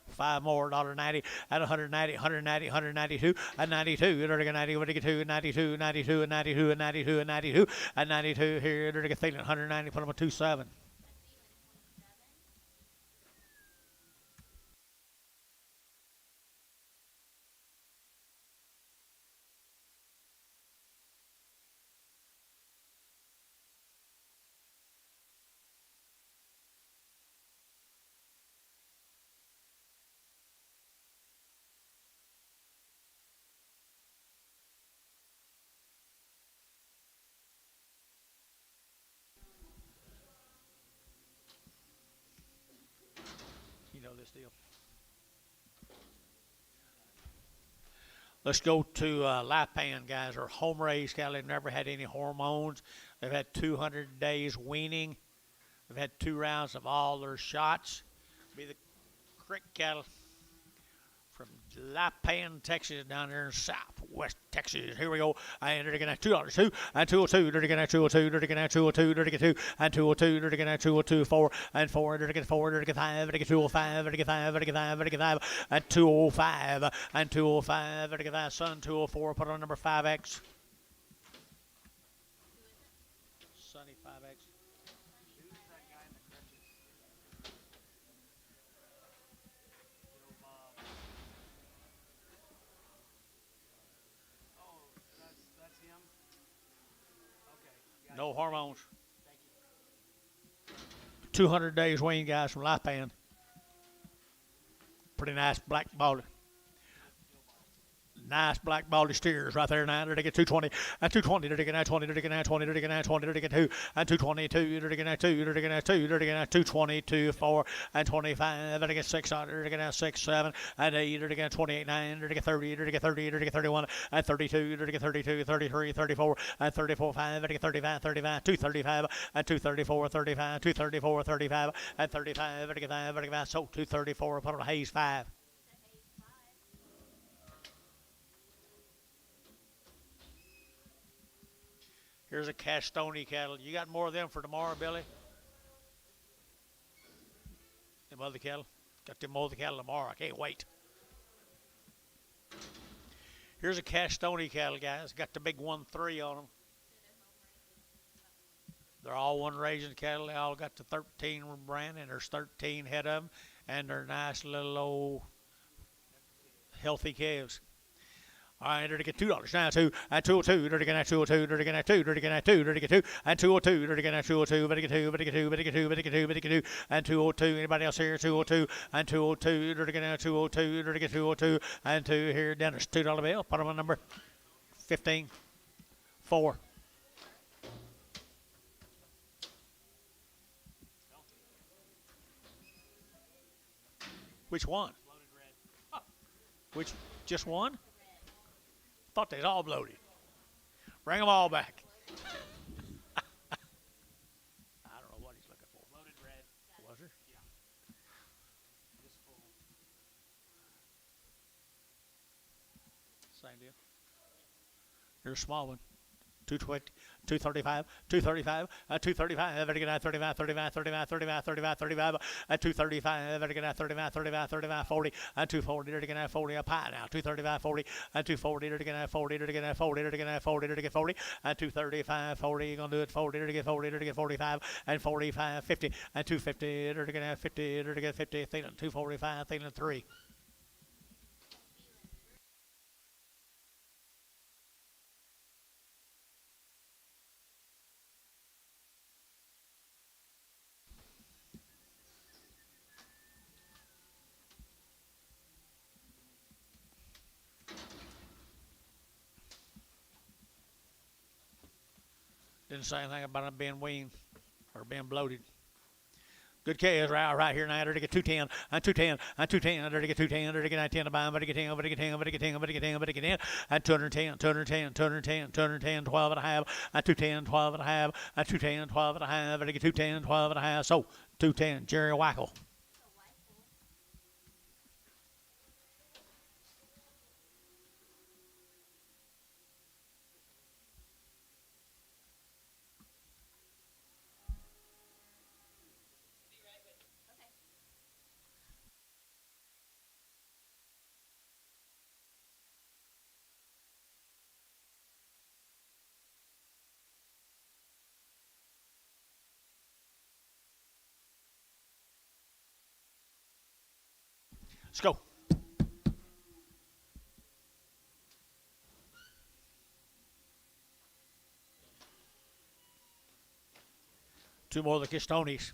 5 more, $1.90 at 190, 190, 192, and 92. They're going to 90, what do you get to? 92, 92, and 92, and 92, and 92, and 92 here. They're going to get feeling 190, put them at 27. You know this deal. Let's go to Lipan, guys. Are home raised cattle. They've never had any hormones. They've had 200 days weaning. They've had 2 rounds of all their shots. Be the creek cattle from Lipan, Texas, down there in southwest Texas. Here we go. And they're going to $2, 2, and 202. They're going to 202. They're going to 202. They're going to 2, and 202. They're going to 202, 4, and 4. They're going to 4. They're going to 5. They're going to 205. They're going to 5. They're going to 5. They're going to 5, and 205, and 205. They're going to 5. Sun 204. Put on number 5X. Sunny 5X. Who's that guy in the crutches? Little Bob. Oh, that's him? Okay. Gotcha. No hormones. Thank you. 200 days wean, guys, from Lipan. Pretty nice black baller. Nice black baldy steers right there now. They're to get 220 and 220. They're to get 20. They're to get 20. They're to get 20. They're to get 2 and 222. They're to get 2. They're to get 2. They're to get 222 4 and 25. They're to get 6. They're to get 6 7 and 8. They're to get 28 9. They're to get 30. They're to get 30. They're to get 31 and 32. They're to get 32 33 34 and 34 5. They're to get 35 35 235 and 234 35 234 35 and 35. They're to get 5. They're to get 5. So 234. Put on Hayes 5. Here's a Castoni cattle. You got more of them for tomorrow, Billy? Them other cattle? Got them other cattle tomorrow. I can't wait. Here's a Castoni cattle, guys. Got the big 1-3 on them. They're all one raising cattle. They all got the 13 brand, and there's 13 head of them, and they're nice little old healthy calves. All right, they're to get $2 now, 2 and 202. They're to get 202. They're to get 2. They're to get 2. They're to get 2 and 202. They're to get 202. Better get 2. Better get 2. Better get 2. Better get 2. Better get 2 and 202. Anybody else here? 202 and 202. They're to get 202. They're to get 202 and 2 here. Dennis, $2 bill. Put them on number 15 4. Which one? Which just one? Thought they was all bloated. Bring them all back. I don't know what he's looking for. Loaded red. Was there? Yeah. This full. Same deal. Here's a small one. 220, 235, 235, 235, better get 35, 35, 35, 35, 35, 35, 235, better get 35, 35, 35, 40, 240, they're to get 40 up high now, 235, 40, 240, they're to get 40, they're to get 40, they're to get 40, they're to get 40, 235, 40, you're going to do it 40, they're to get 40, they're to get 45, and 45, 50, 250, they're to get 50, they're to get 50, 245, 3. Didn't say anything about them being weaned or being bloated. Good calves right here now. They're to get 210 and 210 and 210. They're to get 210. They're to get 10 to buy them. Better get 10. Better get 10. Better get 10. Better get 10. Better get 10. And 210, 210, 210, 210, 12 and a half. And 210, 12 and a half. And 210, 12 and a half. Better get 210, 12 and a half. So 210, Jerry Wackel. Let's go. Two more of the Castonis.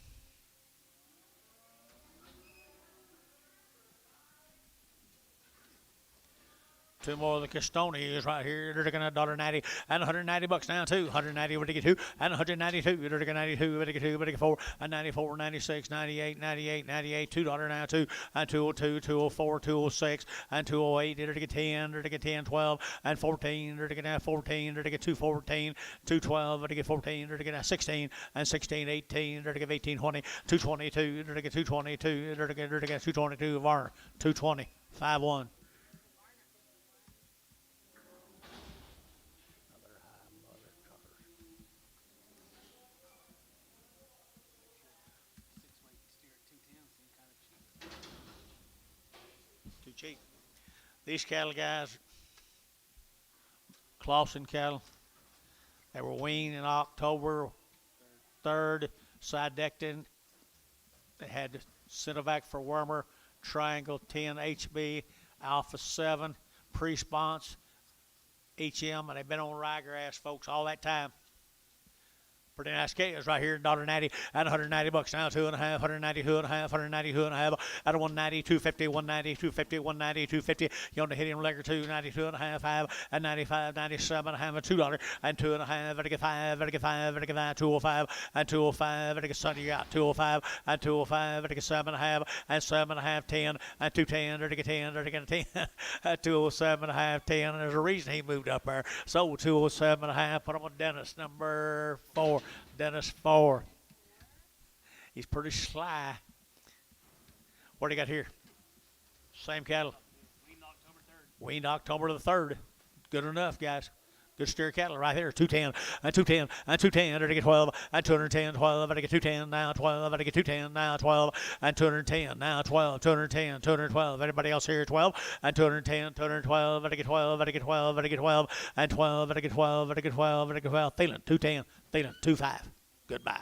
Two more of the Castonis right here. They're looking at $1.90 and $190 now too. 190 would get 2 and 192. They're looking at 92. Would get 2. Would get 4 and 94, 96, 98, 98, 98. $2 now 2 and 202, 204, 206 and 208. They're to get 10. They're to get 10, 12 and 14. They're to get 14. They're to get 214, 212. They're to get 14. They're to get 16 and 16, 18. They're to get 18, 20, 222. They're to get 222. They're to get 222. Varner 220, 5-1. Cheap. These cattle guys, Clausen cattle, they were weaned in October 3rd, Sidectin. They had Sinovac for Wormer, Triangle 10, HB, Alpha 7, Pre-Sponse, HM, and they've been on ryegrass, folks, all that time. Pretty nice scales right here, $1.90 and $190 now, 2.5, 190, 2.5, 190, 2.5, at a 190, 250, 190, 250, 190, 250. You want to hit him leg or two, 92 and a half, 5, and 95, 97, and a half, $2, and 2.5, and I get 5, and I get 5, and I get 5, 205, and 205, and I get Sunny, you got 205, and 205, and I get 7.5, and 7.5, 10, and 210, and I get 10, and I get 10, and 207.5, 10, and there's a reason he moved up there. So 207.5, put him on Dennis, number 4. Dennis 4. He's pretty sly. What do you got here? Same cattle. Weaned October the 3rd. Good enough, guys. Good steer cattle right there. 210, and 210, and 210, and I get 12, and 210, 12, and I get 210, now 12, and I get 210, now 12, and 210, now 12, 210, 212. Anybody else here? 12, and 210, 212, and I get 12, and I get 12, and I get 12, and 12, and I get 12, and I get 12, and I get 12. Thielen, 210, Thielen, 25. Goodbye.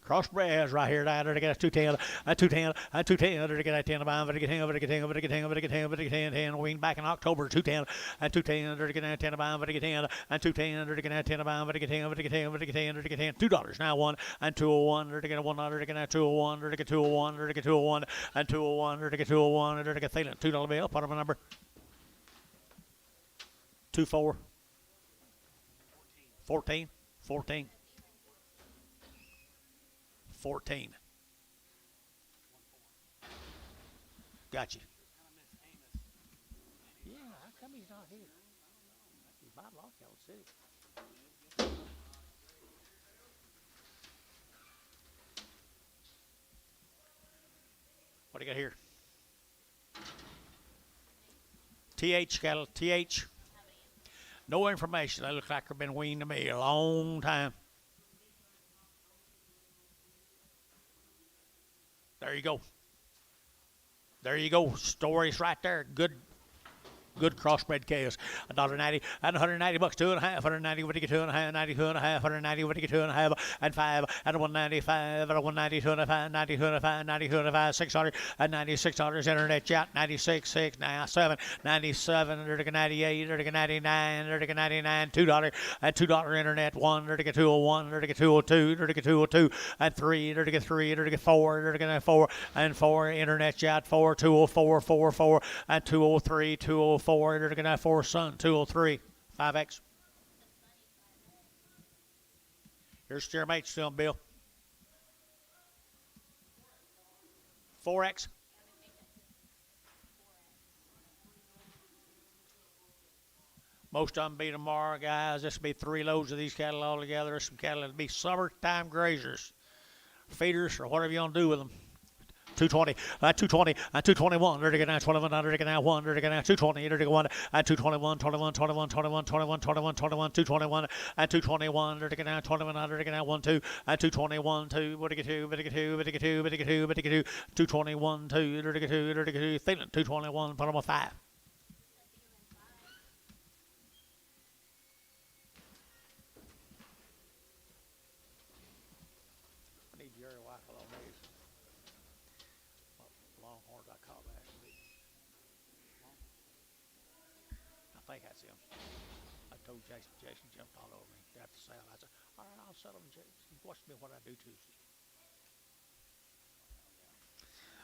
Crossbreds right here, down there to get a 210, a 210, a 210, to get a 10, about to get 10, to get 10, to get 10, to get 10, to get 10, 10, weaned back in October, 210, and 210, to get a 10, about to get 10, and 210, to get a 10, about to get 10, to get 10, to get 10, to get 10, $2 now 1, and 201, to get a 1, to get a 201, to get 201, to get 201, and 201, to get 201, to get Thielen, $2 bill, put him a number 24, 14, 14. 14. Got you. Yeah, how come he's not here? He might lock Yellow City. What do you got here? TH cattle, TH. No information. They look like they've been weaned to me a long time. There you go. There you go. Stories right there. Good crossbred cows. $1.90 and $190, $2.5, $190, what do you get 2.5, 92 and a half, $190, what do you get 2.5, and 5, and $195, and $190, 2.5, 90, 2.5, 90, 2.5, $600, and $96 internet chat, 96, 6, now 7, 97, 98, 99, 99, $2, and $2 internet 1, 201, 202, 202, and 3, 3, 4, 4, and 4 internet chat 4, 204, 4, and 203, 204. 4, they're going to have 4 Sun, 203, 5X. Here's steer mate still, Bill. 4X. Most of them be tomorrow, guys. This will be 3 loads of these cattle all together. Some cattle that'll be summertime grazers, feeders, or whatever you want to do with them. 220, 220, 221, they're going to 12, they're going to 1, they're going to 220, they're going to 1, 221, 21, 21, 21, 21, 21, 21, 221, 221, they're going to 21, they're going to 1, 2, 221, 2, what do you get 2, what do you get 2, what do you get 2, what do you get 2, what do you get 2, 221, 2, they're going to 2, they're going to 2, Thielen, 221, put them on 5. I need Jerry Wackle on these. Longhorns I caught last week. I think that's him. I told Jason jumped all over me after sale. I said, all right, I'll settle him, Jason. Watch me what I do Tuesday.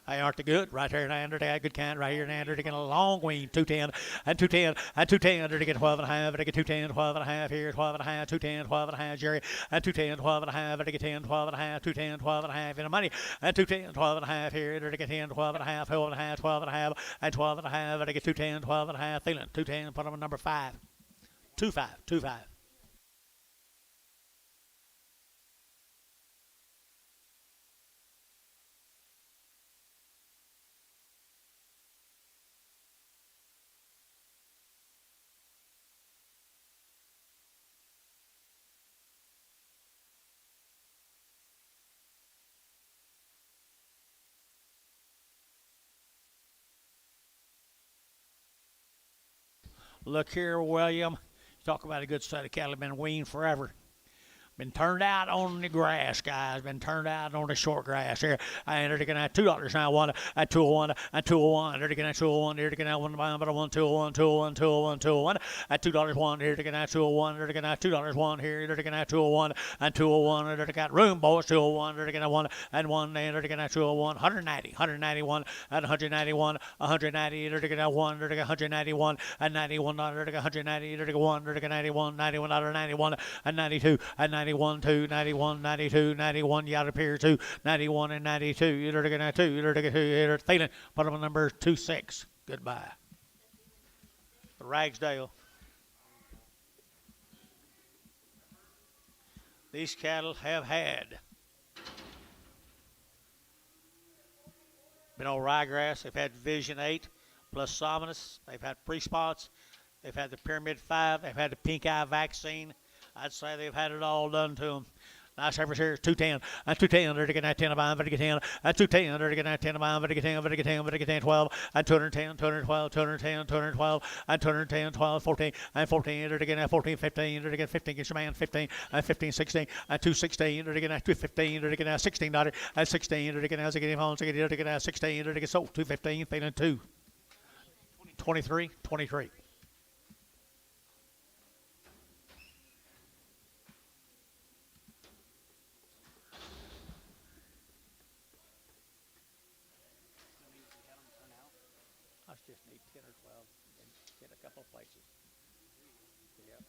Hey, aren't they good? Right there in Ander, they got good kind right here in Ander. They get a long wean, 210, and 210, and 210. They get 12 and a half, they get 210, 12 and a half here, 12 and a half, 210, 12 and a half, Jerry, and 210, 12 and a half, they get 10, 12 and a half, 210, 12 and a half in the money, and 210, 12 and a half here, they get 10, 12 and a half, 12 and a half, 12 and a half, and 12 and a half, they get 210, 12 and a half, Thielen, 210, put them on number 5, 25, 25. Look here, William. Talk about a good set of cattle. Been weaned forever. Been turned out on the grass, guys. Been turned out on the short grass here. And they're gonna have $2 now. One at 201 at 201. They're gonna have 201. They're gonna have one by but 1 201 201 201 201 at $2 one. Here they're gonna have 201. They're gonna have $2 one here. They're gonna have 201 and 201. They're got room, boys. 201. They're gonna have one and one. And they're gonna have 201. 191 and 191. 190. They're gonna have one. They're gonna have 191 and 91. They're gonna have 190. They're gonna have one. They're gonna have 91. 91 and 92 and 91, 2, 91, 92, 91, you got to appear 2, 91 and 92. You're going to 2, you're going to 2, you're feeling. Put them on number 26. Goodbye. Ragsdale. These cattle have had been on ryegrass. They've had Division 8 plus Sominus. They've had pre-spots. They've had the Pyramid 5. They've had the pink eye vaccine. I'd say they've had it all done to them. Nice effort here. 210. And 210. They're going to get 10 of mine. But to get 10. And 210. They're going to get 10 of mine. But to get 10. But to get 10. But to get 10. 12. And 210. 212. 210. 212. And 210. 12. 14. And 14. They're going to 14. 15. They're going to 15. Get your man. 15. And 15. 16. And 216. They're going to 215. They're going to 16. And 16. They're going to get him home. They're going to 16. They're going to get sold. 215. Feeling 2. 23. 23. I just need 10 or 12 and get a couple of places. Yep.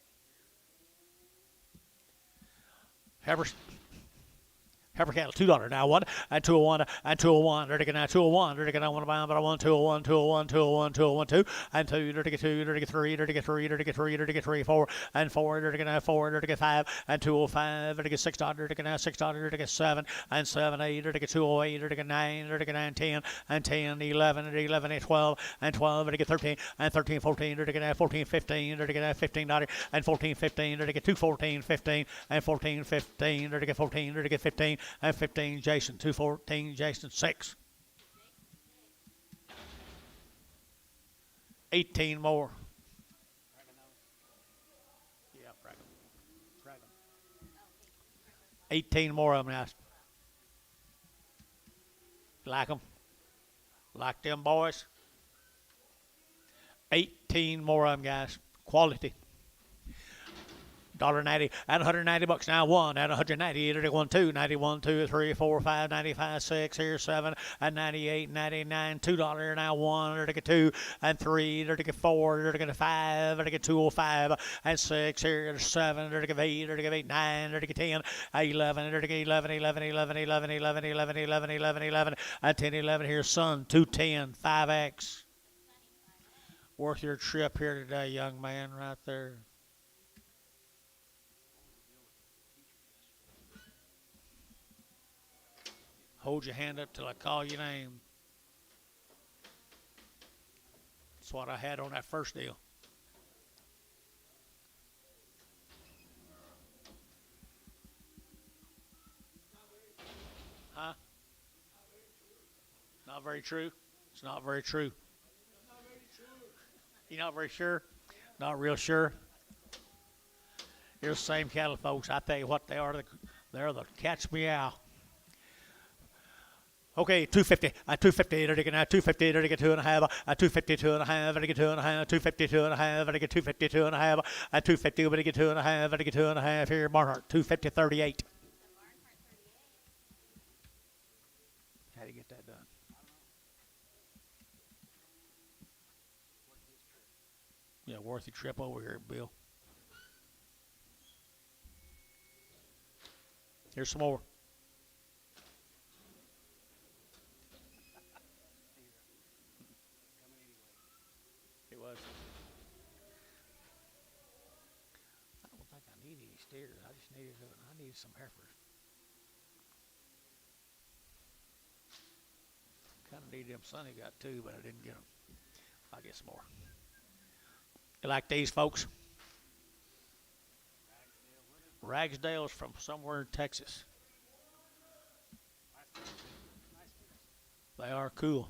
Heifer cattle, $2 now. 1 and 201 and 201. They're taking now 201. They're taking now 1 by but 1, 201, 201, 201, 201, 2 and 2. They're taking 2. They're taking 3. They're taking 3. They're taking 3. They're taking 3, 4 and 4. They're taking 4. They're taking 5 and 205. They're taking $6. They're taking now $6. They're taking 7 and 7, 8. They're taking 208. They're taking 9. They're taking 9, 10 and 10, 11 and 11 and 12 and 12. They're taking 13 and 13, 14. They're taking now 14, 15. They're taking now $15 and 14, 15. They're taking 2, 14, 15 and 14, 15. They're taking 14. They're taking 15 and 15. Jason, 214, Jason, 6. 18 more. Yeah, frag them. 18 more of them now. Like them? Like them boys? 18 more of them, guys. Quality. $1.90 and $190 now. 1 and 190. They're 1, 2, 91, 2, 3, 4, 5, 95, 6, here 7 and 98, 99, $2 now. 1. They're 2 and 3. They're 4. They're 5. They're 205 and 6. Here 7. They're 8. They're 8, 9. They're 10, 11. They're 11, 11, 11, 11, 11, 11, 11, 11, 11, and 10, 11. Here's Sun 210 5X. Worth your trip here today, young man, right there. Hold your hand up till I call your name. That's what I had on that first deal. Huh? Not very true? It's not very true. You're not very sure? Not real sure? Here's the same cattle, folks. I tell you what they are. They're the catch meow. Okay, 250. 250. They're taking 250. They're taking 2.5. 250, 2.5. They're taking 2.5. 250, 2.5. They're taking 250, 2.5. 250. They're taking 2.5. They're taking 2.5. Here, Barnhart. 250, 38. How do you get that done? Yeah, worth your trip over here, Bill. Here's some more. It was. I don't think I need any steers. I just needed some heifers. Kind of needed them. Sonny got 2, but I didn't get them. I'll get some more. You like these, folks? Ragsdale's from somewhere in Texas. They are cool.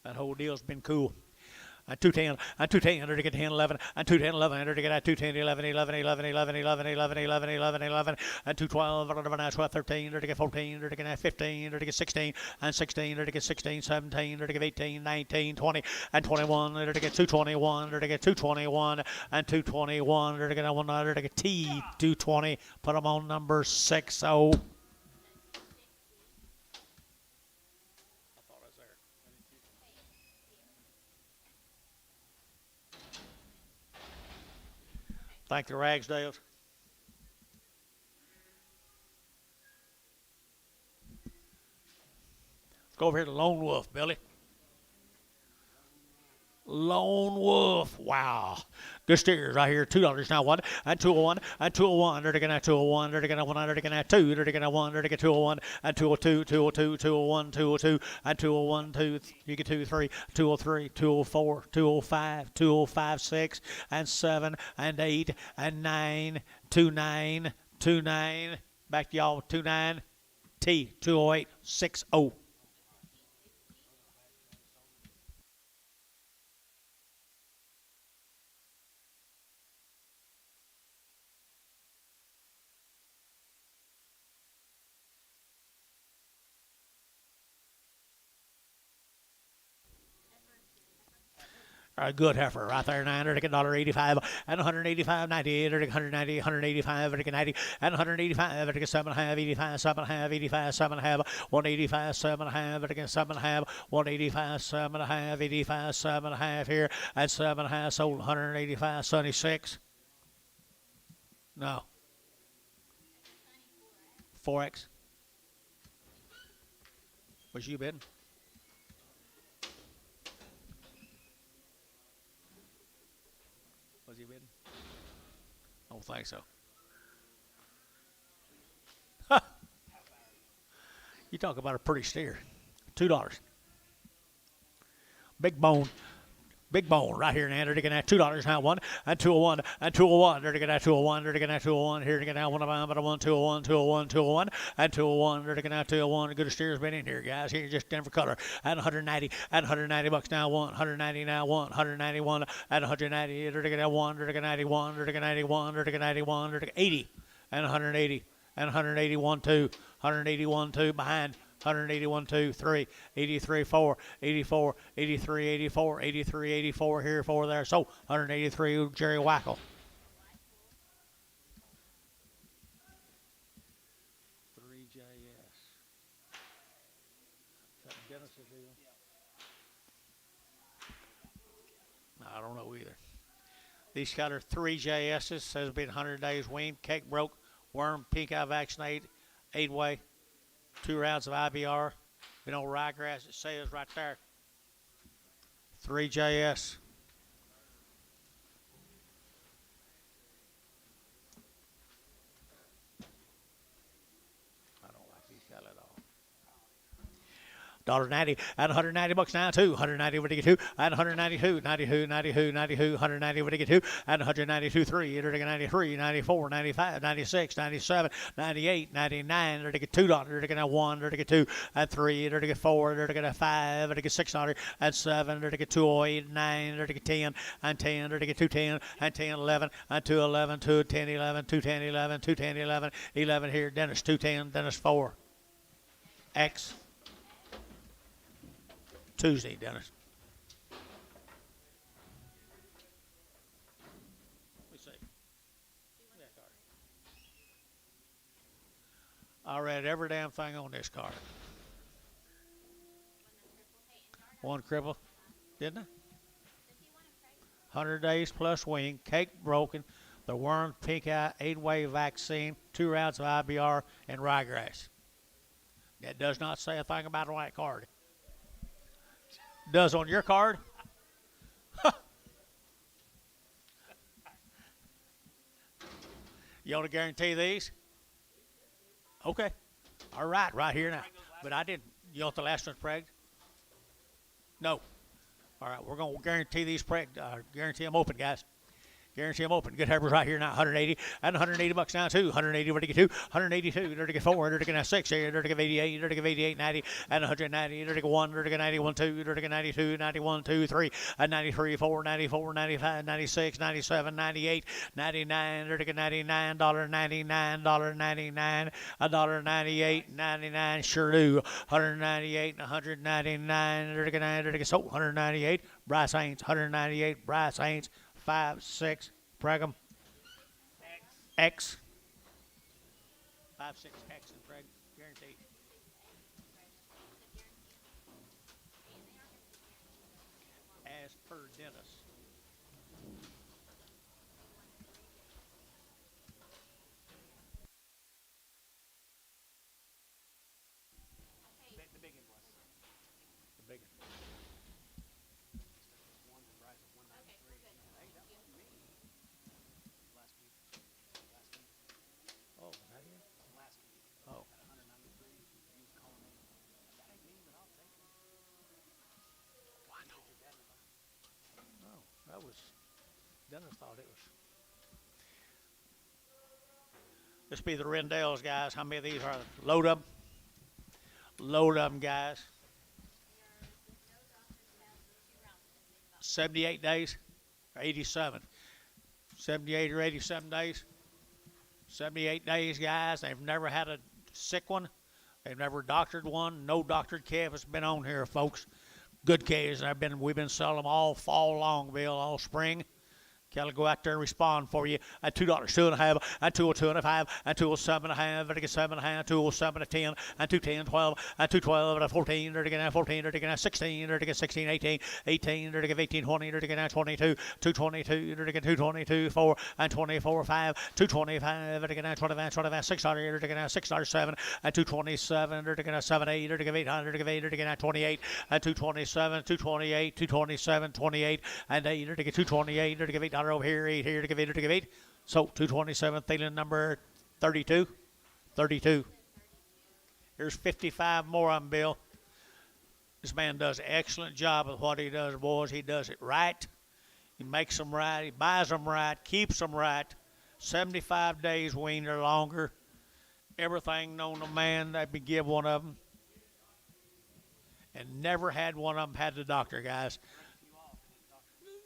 That whole deal's been cool. and 210, and 210, enter to get 10, 11, and 210, 11, enter to get at 210, 11, 11, 11, 11, 11, 11, 11, 11, 11, and 212, 12, 13, enter to get 14, enter to get 15, enter to get 16, and 16, enter to get 16, 17, enter to get 18, 19, 20, and 21, enter to get 221, enter to get 221, and 221, enter to get 1, enter to get T, 220, put them on number 60. Thank the Ragsdales. Let's go over here to Lone Wolf, Billy. Lone Wolf. Wow. Good steers right here. $2 now. 1 and 201 and 201. They're going to 201. They're going to 1. They're going to 2. They're going to 1. They're going to 201 and 202, 202, 201, 202 and 201, 2. You get 2, 3, 203, 204, 205, 205, 6 and 7 and 8 and 9, 29, 29. Back to y'all. 29. T 208 60. All right, good heifer right there. $985 and 185, 98, 190, 185, 90, and 185, 7.5, 85, 7.5, 85, 7.5, 185, 7.5, 7.5, 185, 7.5, 85, 7.5 here, and 7.5 sold 185, 76. No. 4X. Was you bidding? Was he bidding? I don't think so. You talk about a pretty steer. $2. Big bone. Big bone right here, and they're going to have $2 now. 1 and 201 and 201. They're going to have 201. They're going to have 201. Here they're going to have 1 of them, but 1, 201, 201, 201, and 201. They're going to have 201. Good steer's been in here, guys. Here, just Denver color. And 190 and 190 bucks now. 190 now. 191 and 190. They're going to have 1. They're going to 91. They're going to 91. They're going to 91. They're going to 80 and 180 and 181 2. 181 2 behind. 181, 2, 3, 83, 4, 84, 83, 84, 83, 84 here, 4 there. So 183, Jerry Wackel. 3JS. Is that Dennis's deal? No, I don't know either. These got are 3JS's. Says been 100 days weaned, cake broke, worm, pink eye vaccinated, 8-way. 2 rounds of IBR. Been on ryegrass, it says right there. 3JS. I don't like these guys at all. $1.90 and 190 bucks now too. 190 what do you get 2 and 192, 92, 92, 92, 190 what do you get 2 and 192 3. Enter to get 93, 94, 95, 96, 97, 98, 99. Enter to get $2. Enter to get 1. Enter to get 2 and 3. Enter to get 4. Enter to get 5. Enter to get $6 and 7. Enter to get 208, 9. Enter to get 10 and 10. Enter to get 210 and 10, 11 and 211, 210, 11, 210, 11, 210, 11, 11 here. Dennis 210, Dennis 4. X. Tuesday, Dennis. Let me see. I read every damn thing on this card. One cripple, didn't I? 100 days plus wing, cake broken, the worm, pink eye, 8-way vaccine, 2 rounds of IBR, and ryegrass. That does not say a thing about a white card. Does on your card? You want to guarantee these? Okay. All right here now. But I didn't. You want the last one's pregged? No. All right, we're going to guarantee these guarantee them open, guys. Guarantee them open. Good Harper's right here now. 180 and 180 bucks now too. 180 ready to get 2, 182 ready to get 4, ready to get 6, ready to get 88, ready to get 88, 90 and 190 ready to get 1, ready to get 91, 2, ready to get 92, 91, 2, 3 and 93, 4, 94, 95, 96, 97, 98, 99 ready to get 99, $99, $99, $1.98, 99 sure do. 198 and 199 ready to get 9, ready to get so 198. Bryce Haynes 198. Bryce Haynes 5, 6, Pregham. X. 5, 6, X and Preg. Guaranteed. As per Dennis. The big one was. The big one. One that rise at 193. Hey, that was me. Last week. Last week. Oh, that is? Last week. Oh. At 193. He was calling me. That ain't me, but I'll take it. I know. Your dad and I. No, that was. Dennis thought it was. This be the Rendells, guys. How many of these are? Load up. Load of them, guys. 78 days or 87. 78 or 87 days. 78 days, guys. They've never had a sick one. They've never doctored one. No doctored calf has been on here, folks. Good calves. We've been selling them all fall long, Bill, all spring. Kelly, go out there and respond for you at $2, 2.5, at 202.5, at 207.5, at 7.5, 207 at 10, at 210, 12, at 212, at 14, or to get 14, or to get 16, or to get 16, 18, 18, or to get 18, 20, or to get 22, 222, or to get 222, 4, and 24, 5, 225, or to get 25, 25, 600, or to get 6, 7, at 227, or to get 7, 8, or to get 800, or to get 8, or to get 28, at 227, 228, 227, 28, and 8, or to get 228, or to get 8 over here, 8 here to give 8 or to give 8. So 227, Thielen number 32. 32. Here's 55 more of them, Bill. This man does an excellent job of what he does, boys. He does it right. He makes them right. He buys them right. Keeps them right. 75 days weaned or longer. Everything known to man, they'd be give one of them. And never had one of them had the doctor, guys.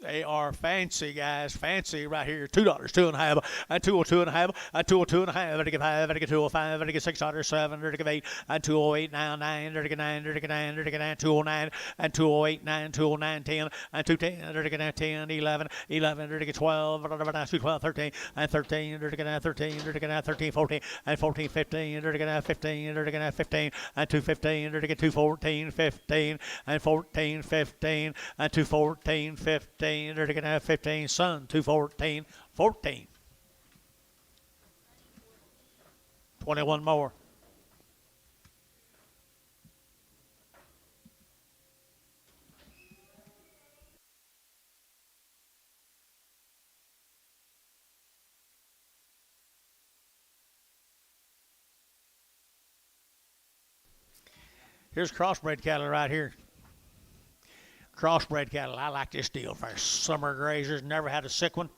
They are fancy, guys. Fancy right here. $2, 2.5, and 202.5, and 202.5, and to get 5, and to get 205, and to get 600, 7, and to get 8, and 208, now 9, and to get 9, and to get 9, and to get 9, 209, and 208, 9, 209, 10, and 210, and to get 10, 11, 11, and to get 12, and 212, 13, and 13, and to get 13, and to get 13, 14, and 14, 15, and to get 15, and to get 15, and 215, and to get 214, 15, and 14, 15, and 214, 15. They're going to have 15, son, 214, 14. 21 more. Here's crossbred cattle right here. Crossbred cattle. I like this deal for summer grazers. Never had a sick one.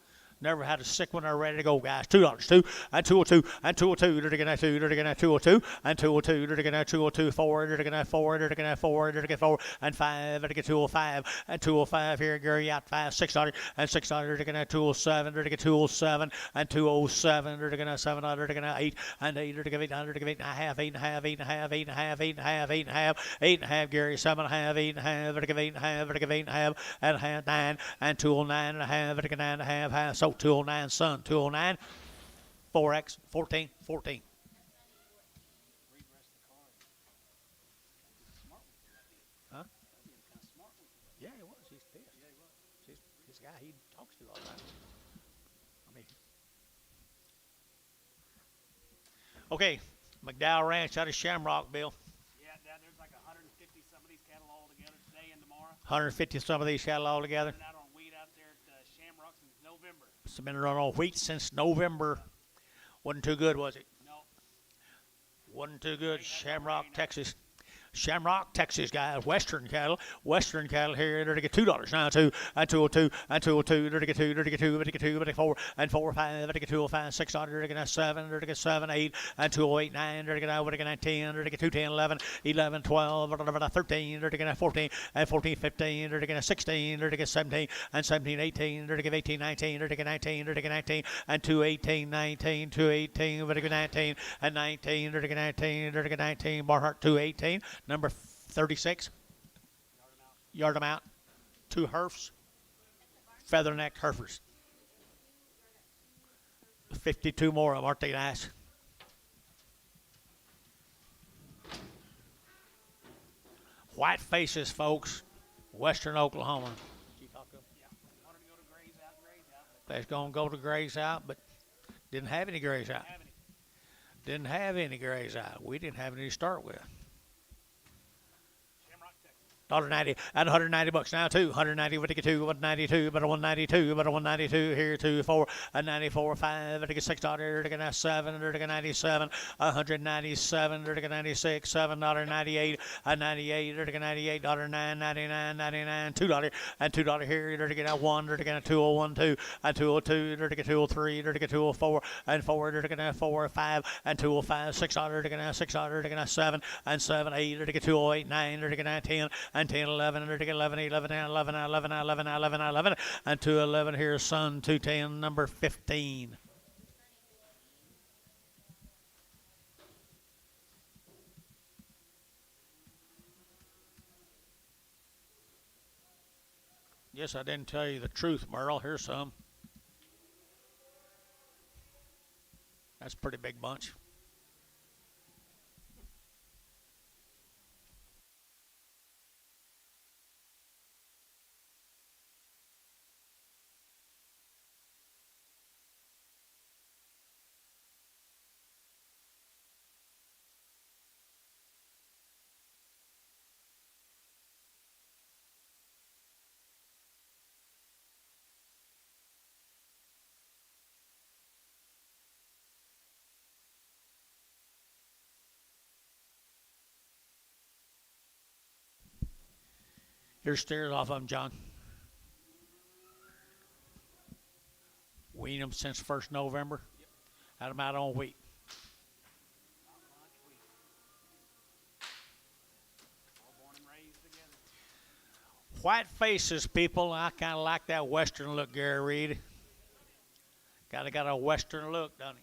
Never had a sick one. Are ready to go, guys. $2, 2, and 202, and 202. They're going to 2, they're going to 202, and 202. They're going to 202, 4, they're going to 4, they're going to 4, they're going to 4, and 5, they're going to 205, and 205 here. Gary out 5, 600, and 600. They're going to 207, they're going to 207, and 207. They're going to 700, they're going to 8, and 8, they're going to 800, they're going to 8.5, 8.5, 8.5, 8.5, 8.5, 8.5, 8.5. Gary 7.5, 8.5, they're going to 8.5, they're going to 8.5, and 1/2, 9, and 209 and 1/2, they're going to 9.5, so 209, son, 209, 4X, 14, 14. Huh? Yeah, he was. He's pissed. Yeah, he was. He's the guy he talks to all the time. I mean, okay, McDowell Ranch out of Shamrock, Bill. Yeah, there's like 150 some of these cattle all together today and tomorrow. 150 some of these cattle all together. Been out on wheat out there at Shamrock since November. It's been running on wheat since November. Wasn't too good, was it? No. Wasn't too good. Shamrock, Texas. Shamrock, Texas guys, Western cattle here, they're to get $2 now, 2 and 202 and 202, they're to get 2, they're to get 2, they're to get 2, they're to get 4 and 4, 5, they're to get 205, $6, they're to get 7, they're to get 7, 8 and 208, 9, they're to get 10, they're to get 2, 10, 11, 11, 12, 13, they're to get 14 and 14, 15, they're to get 16, they're to get 17 and 17, 18, they're to get 18, 19, they're to get 19, they're to get 19 and 2, 18, 19, 2, 18, they're to get 19 and 19, they're to get 19, they're to get 19, Barnhart 2, 18, number 36, yard them out, 2 Herfs, feather-necked Herefers. 52 more of them, aren't they nice? White faces, folks, Western Oklahoma. They're going to go to graze out, but didn't have any graze out. Didn't have any graze out. We didn't have any to start with. $190 at $190 now, too. 190, what to get 2, 192, but a 192, but a 192 here, 2, 4, a 94, 5, to get $6, to get 7, to get 97, 197, to get 96, $7.98, a 98, to get $98, $9, 99, 99, $2, and $2 here, to get 1, to get 201, 2, and 202, to get 203, to get 204, and 4, to get 4, 5, and 205, $6, to get $6, to get 7, and 7, 8, to get 208, 9, to get 10, and 10, 11, to get 11, 11, 11, 11, 11, 11, 11, and 211 here, son, 210, number 15. Yes, I didn't tell you the truth, Merle. Here's some. That's a pretty big bunch. Here's steers off of them, John. Weaned them since 1st November. Yep. Had them out on wheat. White faces, people. I kind of like that Western look, Gary Reed. Got a Western look, doesn't he?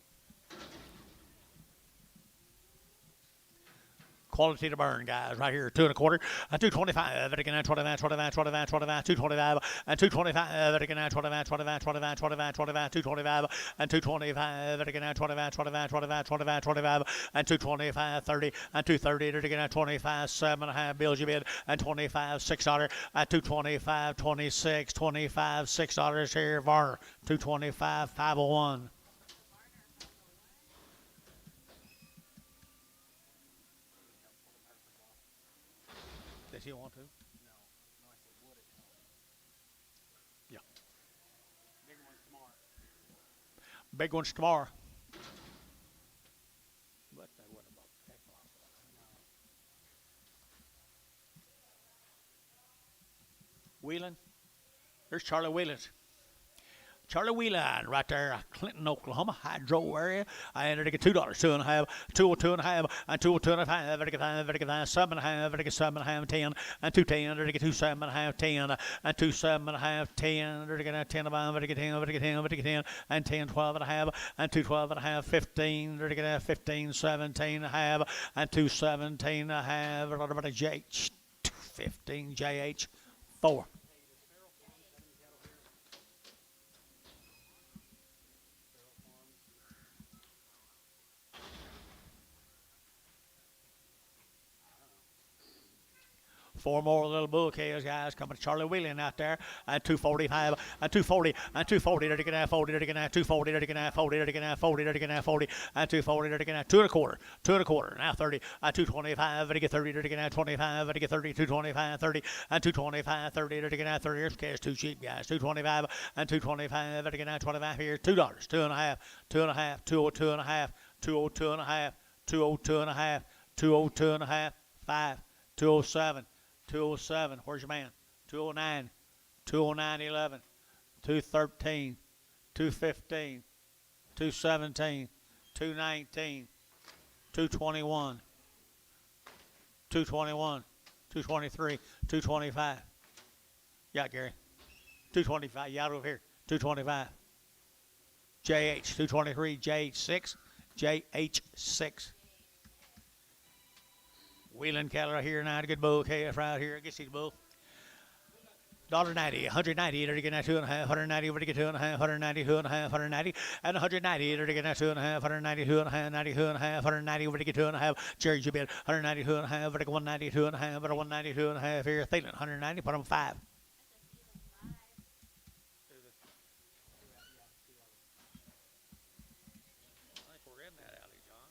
Quality to burn, guys, right here. 2 1/4, 225, again, 25, 25, 25, 25, 225, and 225, again, 25, 25, 25, 25, 25, 225, and 225, again, 25, 25, 25, 25, 25, and 225, 30, and 230, again, 25, 7.5 bills you bid, and 25, $6, at 225, 26, 25, $6 here, Varner, 225, 501. Does he want to? No, I said would it help? Yeah. Big one's tomorrow. Big one's tomorrow. But they wouldn't about the heck off. No. Wheeling. There's Charlie Wheelan's. Charlie Whelan right there, Clinton, Oklahoma, hydro area. I entered to get $2, 2.5, 2.5, and 2.5, to get 5, to get 7.5, to get 7.5, 10, and 2.10, to get 2.7.5, 10, and 2.7.5, 10, to get 10.5, to get 10, to get 10, to get 10, and 10, 12.5, and 2.12.5, 15, to get 15, 17.5, and 2.17.5, JH, 15, JH, 4. 4 more little bull calves, guys, coming to Charlie Wheelan out there at 245, and 240, and 240, to get 40, to get 240, to get 40, to get 40, to get 40, and 240, to get 2 1/4, 2 1/4, now 30, at 225, to get 30, to get 25, to get 30, 225, 30, and 225, 30, to get 30. Here's cash too cheap, guys. 225 and 225, to get 25 here, $2, 2.5, 2.5, 202.5, 202.5, 202.5, 202.5, 5. 207, 207. Where's your man? 209, 209.11, 213, 215, 217, 219, 221, 221, 223, 225. Yeah, Gary. 225. Yeah, over here. 225. JH 223. JH6. JH6. Wheeling cattle right here now. Good bull calf right here. I guess he's a bull. $1.90, 190, they're getting at 2.5, 190, we're to get 2.5, 190, 2.5, 190, and 190, they're getting at 2.5, 190, 2.5, 90, 2.5, 190, we're to get 2.5, Jerry Jubin, 190, 2.5, we're to get 190, 2.5, but 190, 2.5 here, Thielen, 190, put them 5. I think we're in that alley, John.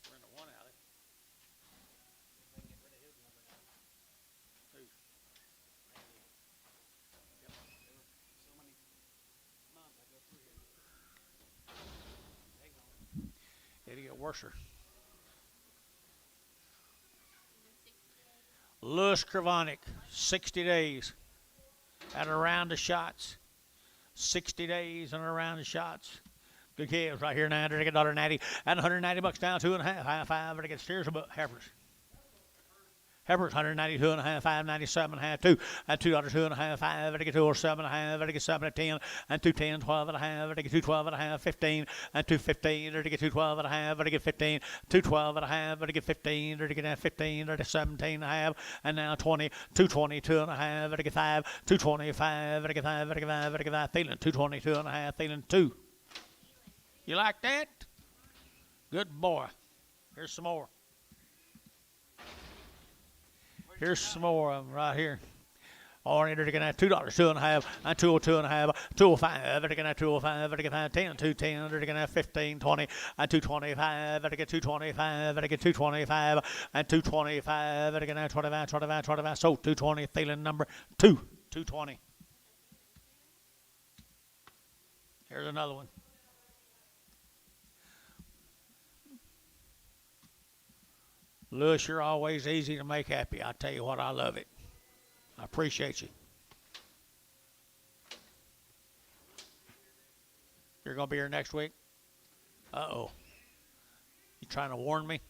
We're in the one alley. It'll get worse. Lewis Kravonic, 60 days at a round of shots. 60 days and a round of shots. Good calves right here now. They're $1.90 and $190 down, 2.5. High five. They get steers about Heifers. Heifers, 192 and a half, 597 and a half, 2 and $2 and a half, 5. They get 207 and a half. They get 7 and 10 and 210, 12 and a half. They get 212 and a half, 15 and 215. They get 212 and a half. They get 15, 212 and a half. They get 15. They get 15. They get 17 and a half. And now 20, 222 and a half. They get 5, 225. They get 5. They get 5. They get 5. Thielen, 222 and a half. Thielen 2. You like that? Good boy. Here's some more. Here's some more of them right here. Or they're going to have $2, 2.5, and 202 and a half, 205. They're going to have 205. They're going to have 10, 210. They're going to have 15, 20, and 225. They're going to get 225. They're going to get 225 and 225. They're going to have 25, 25, 25. So 220. Thielen number 2, 220. Here's another one. Lewis, you're always easy to make happy. I tell you what, I love it. I appreciate you. You're going to be here next week? Uh-oh. You trying to warn me?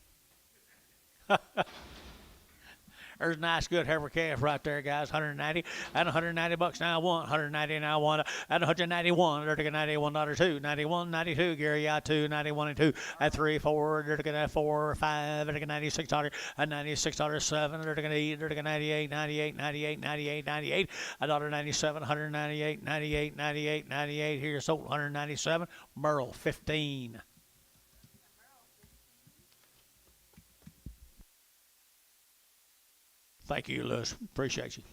There's a nice, good heifer calf right there, guys. 190 and $190 now. 190 now. 1 and 191. They're taking $91 2. 91, 92. Gary, yeah, 2. 91 and 2 and 3, 4. They're taking 4, 5. They're taking $96 and $96 7. They're taking 8. They're taking 98, 98, 98, 98, 98. $1.97, 198, 98, 98, 98. Here's sold 197. Merle 15. Thank you, Lewis. Appreciate you.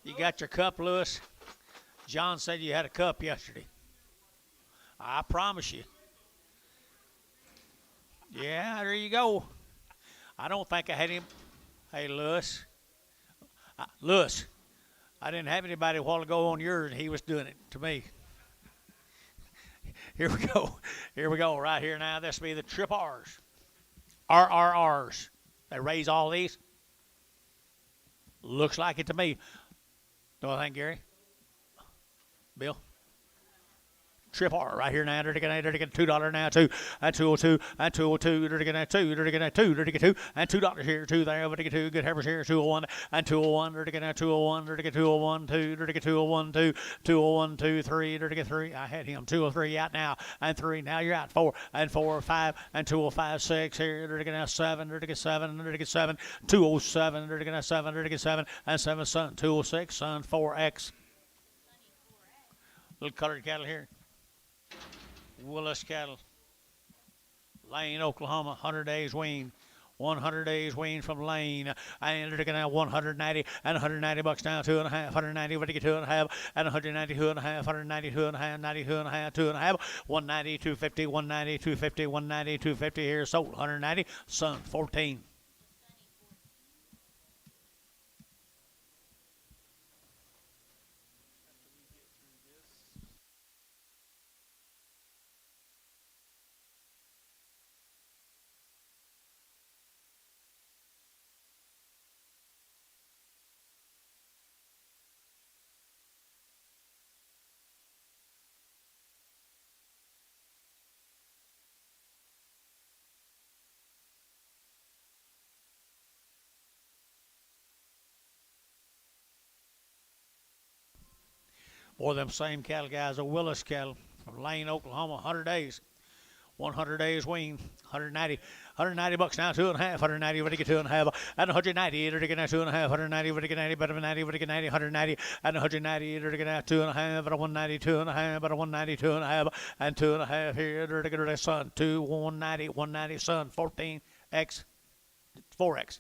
You got your cup, Lewis? John said you had a cup yesterday. I promise you. Yeah, there you go. I don't think I had him. Hey, Lewis. Lewis, I didn't have anybody a while ago on yours, and he was doing it to me. Here we go. Here we go. Right here now. This will be the Trip R's. RRRs. They raise all these. Looks like it to me. Don't I think, Gary? Bill? Trip R right here now. They're going to get $2 now, 2 and 202 and 202. They're going to 2. They're going to 2. They're going to 2 and $2 here, 2 there. They're going to 2. Good heifers here, 201 and 201. They're going to 201. They're going to 201 2. They're going to 201 2. 201 2 3. They're going to 3. I had him 203 out now and 3. Now you're out 4 and 4 5 and 205 6 here. They're going to 7. They're going to 7. They're going to 7 207. They're going to 7. They're going to 7 and 7 Sun 206 Sun 4X. Little colored cattle here. Willis cattle. Lane, Oklahoma, 100 days wean. 100 days wean from lane. And they're gonna 190 and 190 bucks now, 2.5, 190, what do you get 2.5, and 192 and a half, 192 and a half, 92 and a half, 2.5, 190, 250, 190, 250, 190, 250 here, sold 190, son 14. Or them same cattle guys, a Willis cattle from Lane, Oklahoma, 100 days. 100 days wean, 190, 190 bucks now, 2.5, 190, what do you get 2.5, and 190, they're getting 2.5, 190, what do you get 90, better than 90, what do you get 90, 190, and 190, they're getting 2.5, but a 190, 2.5, but a 190, 2.5, and 2.5 here, they're getting a son, 2, 190, 190, son, 14x, 4x,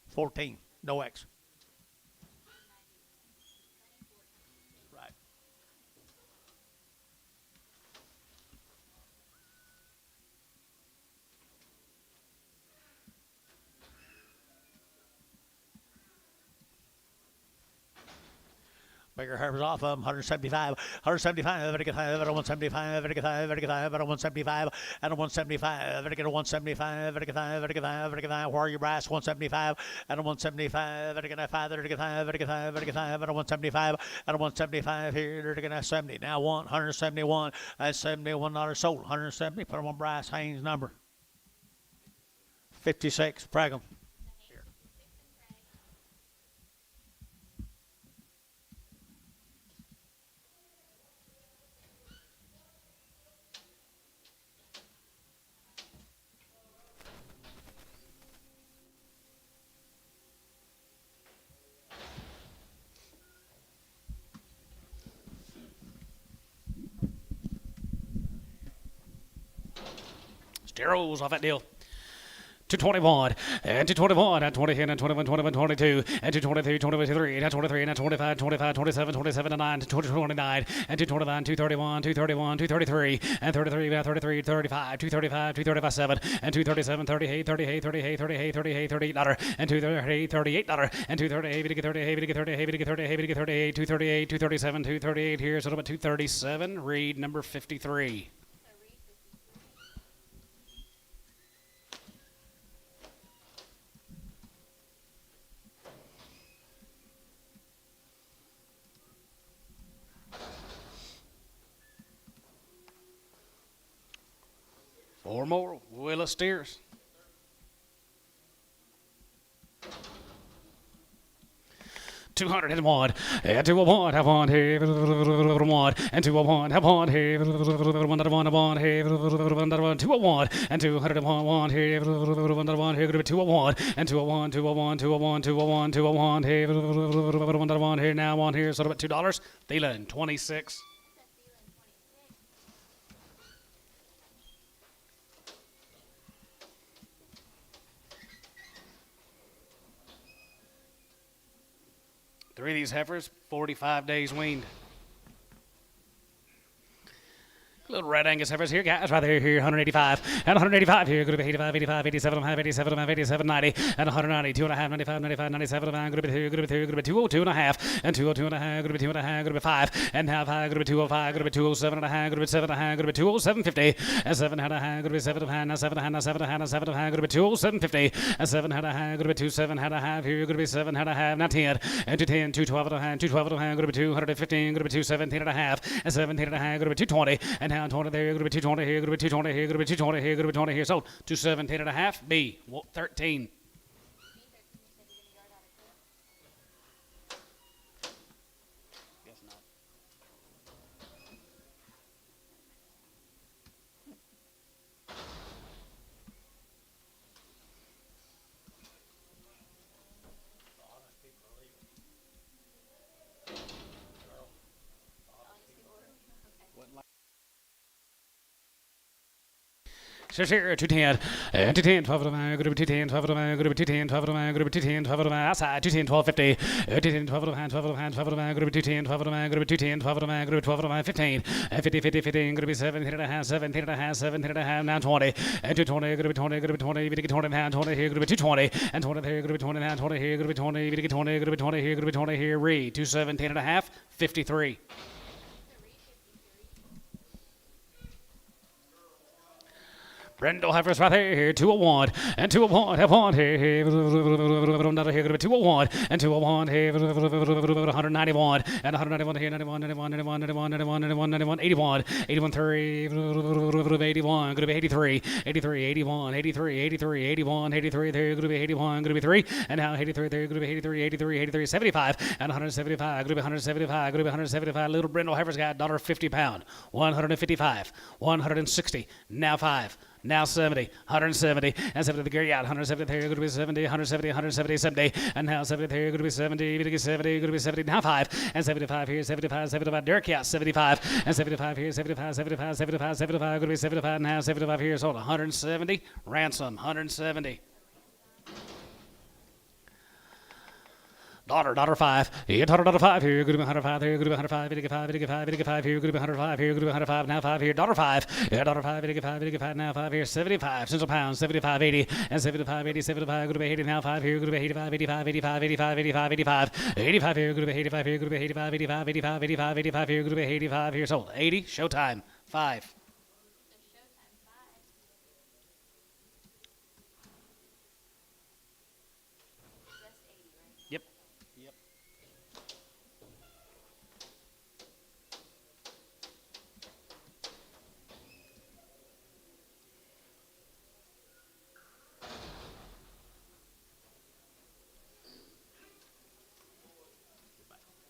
14, no x. Right. Bigger Herbers off of them, 175, 175, everybody get 5, everybody 175, everybody get 5, everybody get 5, everybody 175, and a 175, everybody get a 175, everybody get 5, everybody get 5, everybody get 5, where are your brass, 175, and a 175, everybody get 5, everybody get 5, everybody get 5, everybody get 5, and a 175, and a 175 here, they're going to 70, now 171, that's $71 sold, 170, put them on Bryce Haynes' number, 56, frag them. Steros off that deal. 221 and 221 and 20 and 21, 21, 22 and 223, 23 and 23 and 25, 25, 27, 27 and 9 and 29 and 229, 231, 231, 233 and 33, 33, 35, 235, 235, 7 and 237, 38, 38, 38, 38, 38, 38 dollar and 238, 38 dollar and 238, 38, 38, 38, 38, 238, 237, 238 here, so about 237. Read number 53. Four more Willis steers. $201 and 201 have one here, one and 201 have one here, one here, 201 and 201 here, one here, 201 and 201, 201, 201, 201, 201 here, one here, now one here, so about $2. Thielen 26. Three of these heifers, 45 days weaned. Little red Angus heifers here, guys, right there, here, 185, and 185 here, going to be 85, 85, 87, 87, 87, 90, and 190, 2.5, 95, 95, 97, going to be here, going to be here, going to be 202 and a half, and 202 and a half, going to be 2 and a half, going to be 5, and half high, going to be 205, going to be 207 and a half, going to be 7 and a half, going to be 207.50, and 7 and a half, going to be 7 and a half, now 7 and a half, now 7 and a half, now 7 and a half, going to be 207.50, and 7 and a half, going to be 27 and a half, here, going to be 7 and a half, now 10, and 210, 212 and a half, 212 and a half, going to be 215, going to be 217 and a half, and 17 and a half, going to be 220, and now 20 there, going to be 220 here, going to be 220 here, going to be 220 here, going to be 20 here. Sold 217 and a half. B 13. Guess not. Here, 210, 210, 12 of my group, 210, 12 of my group, 210, 12 of my group, 210, 12 of my outside, 210, 1250, 210, 12 of my, 12 of my, 12 of my group, 210, 12 of my group, 210, 12 of my group, 12 of my 15, 50, 50, 15, group 17 and a half, 17 and a half, 17 and a half, now 20, and 220, group 20, group 20, we get 20 now, 20 here, group 220, and 20 here, group 20 now, 20 here, group 20, we get 20, group 20 here, group 20 here, re, 217 and a half, 53. Brendel Heifers right here, 201, and 201, have one here, another here, 201, and 201 here, 191, and 191 here, 91, 91, 91, 91, 91, 91, 91, 81, 81, 3, 81, group 83, 83, 81, 83, 83, 81, 83, there, group 81, group 3, and now 83, there, group 83, 83, 83, 75, and 175, group 175, group 175, little Brendel Heifers got $1.50 pound, 155, 160, now 5. Now 70, 170, and 70 the Gary out, 170 there, going to be 70, 170, 170, 70, and now 70 there, going to be 70, 70, going to be 70, now 5, and 75 here, 75, 75, Derek out, 75, and 75 here, 75, 75, 75, 75, going to be 75, now 75 here, sold 170, ransom, 170. Daughter 5, yeah, daughter 5 here, good to be 105 here, good to be 105, 85, 85, 85 here, good to be 105 here, good to be 105, now 5 here, daughter 5, yeah, daughter 5, 85, 85, now 5 here, 75, cents a pound, 75, 80, and 75, 80, 75, good to be 80, now 5 here, good to be 85, 85, 85, 85, 85, 85, 85 here, good to be 85 here, good to be 85, 85, 85, 85, 85 here, good to be 85 here, sold, 80, showtime, 5. Yep. Yep.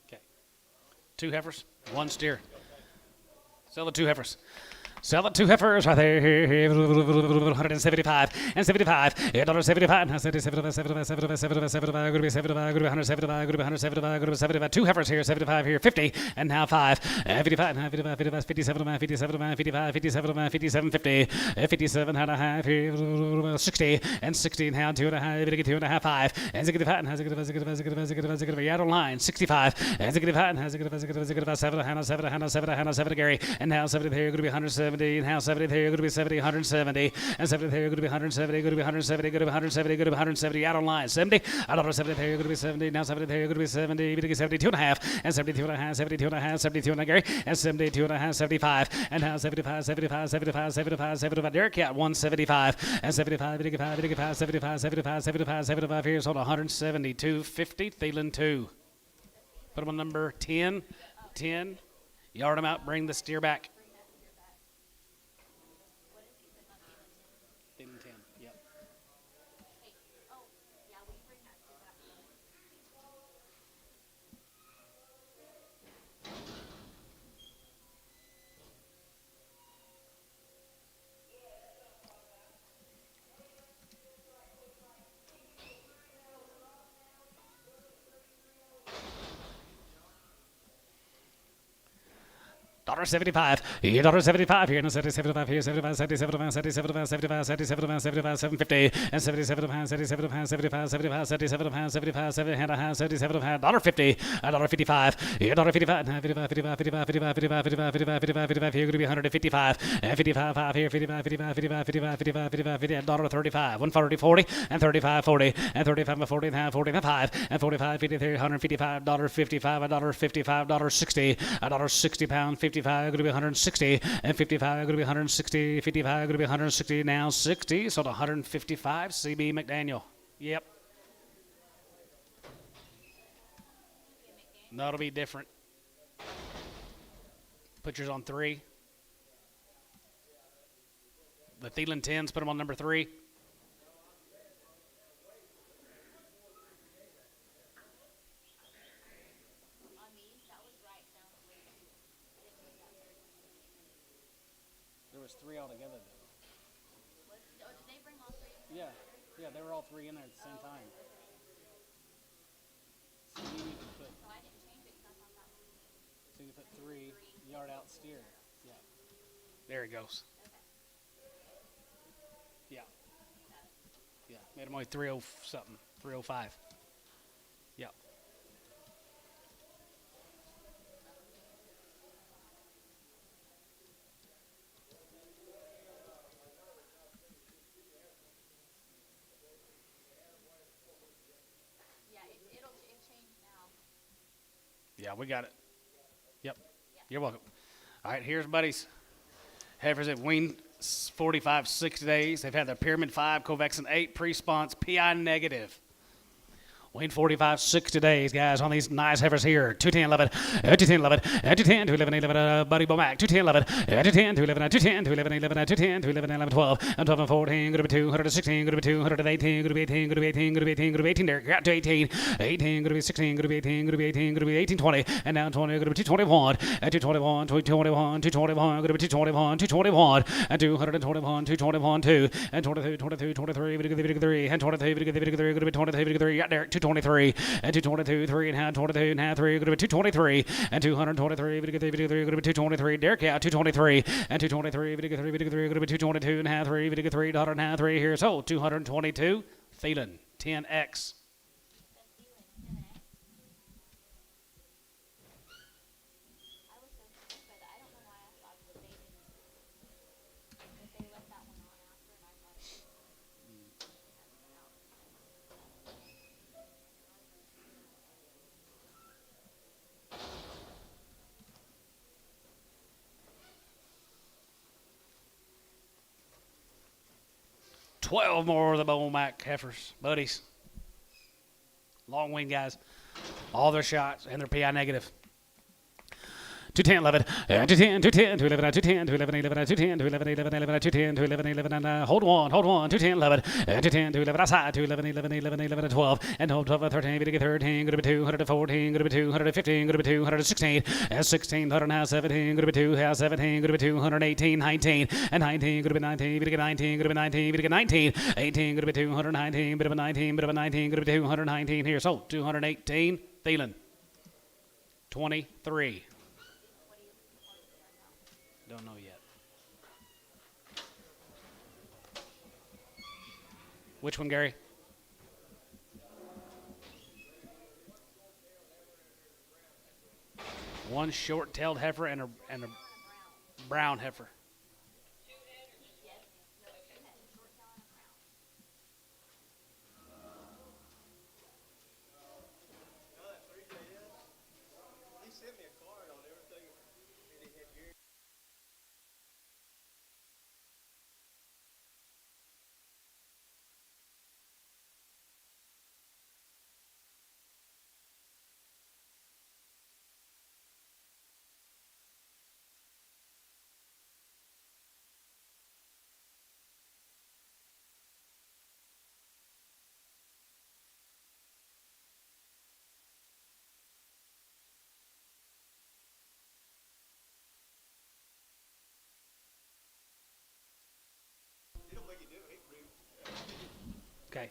Okay. 2 heifers, 1 steer. Sell the 2 heifers. Sell the 2 heifers right there, 175 and 75, $75, now 75, 75, 75, 75, 75, good to be 75, good to be 175, good to be 175, good to be 75, 2 heifers here, 75 here, 50, and now 5, 55, now 55, 55, 57, 57, 55, 57, 57, 50, 57 and a half here, 60, and 60 now 2 and a half, 2 and a half, 5, and 65, and 65, out of line, 65, and 65, and 65, 7, Gary, and now 70 here, good to be 170. And now 70 there, going to be 70, 170, and 70 there, going to be 170, going to be 170, going to be 170, going to be 170, out on line, 70, out of 70 there, going to be 70, now 70 there, going to be 70, 72 and a half, and 72 and a half, 72 and a half, 72 and a Gary, and 72 and a half, 75, and now 75, 75, 75, 75, 75, Derek out, 175, and 75, 85, 85, 75, 75, 75, 75 here, sold 172, 50, Thielen 2. Put them on number 10, 10, yard them out, bring the steer back. $75, $75 here, and 75 here, 75, 77, 77, 75, 77, 75, 750, and 77 pounds, 77 pounds, 75, 75, 77 pounds, 75, 7 and a half, 77 pounds, $1.50, $1.55, $1.55, 55, 55, 55, 55, 55, 55, 55, 55, 55 here, going to be 155, and 55, 5 here, 55, 55, 55, 55, 55, 55, 50, $1.35, 140, 40, and 35, 40, and 35, 40, and 40, and 5, and 45, 53, $155, $55, $55, $60, $60 pound, 55, going to be 160, and 55, going to be 160, 55, going to be 160, now 60, so 155, CB McDaniel. Yep. That'll be different. Put yours on 3. The Thielen 10s, put them on number 3. There was 3 altogether, though. Did they bring all 3? Yeah, they were all 3 in there at the same time. So you need to put. So I didn't change it because I thought that was. So you put 3 yard out steer. Yeah. There he goes. Okay. Made him only 30 something, 305. Yep. Yeah, it changed now. Yeah, we got it. Yep. You're welcome. All right, here's buddies. Heifers have weaned 45, 60 days. They've had their Pyramid 5, Covexin 8, pre-sponse, PI negative. Wait 45, 60 days, guys, on these nice heifers here. 210, 11, 210, 11, 210, 11, 11, Buddy Bomac. 210, 11, 210, 11, 210, 11, 11, 210, 11, 11, 12, and 12 and 14, good to be 216, good to be 218, good to be 18, good to be 18, good to be 18, good to be 18, there, got to 18, 18, good to be 16, good to be 18, good to be 18, good to be 18, 20, and down 20, good to be 221, and 221, 221, 221, good to be 221, 221, and 221, 221, 2, and 22, 22, 23, 23, and 23, 23, good to be 23, 23, got there, 223, and 222, 3 and a half, 22 and a half, 3, good to be 223, and 223, good to be 223, Derek out, 223, and 223, good to be 222 and a half, 3, good to be 3 and a half, 3 here, so 222, Thielen, 10X. I was so confused by that. I don't know why I thought that they didn't, that they left that one on after, and I thought it was. 12 more of the Bomac heifers, buddies. Long wing guys. All their shots and their PI negative. 210, 11, 210, 210, 211, 210, 211, 11, 210, 211, 11, 11, 210, 211, 11, and hold one, 210, 11, 210, 211, outside, 211, 11, 11, 11, 12, and 12, 13, 13, good to be 214, good to be 215, good to be 216, and 16, 17, good to be 2, 17, good to be 218, 19, and 19, good to be 19, good to be 19, good to be 19, good to be 19, 18, good to be 219, bit of a 19, bit of a 19, good to be 219 here, so 218, Thielen, 23. Don't know yet. Which one, Gary? One short-tailed heifer and a brown heifer. Okay.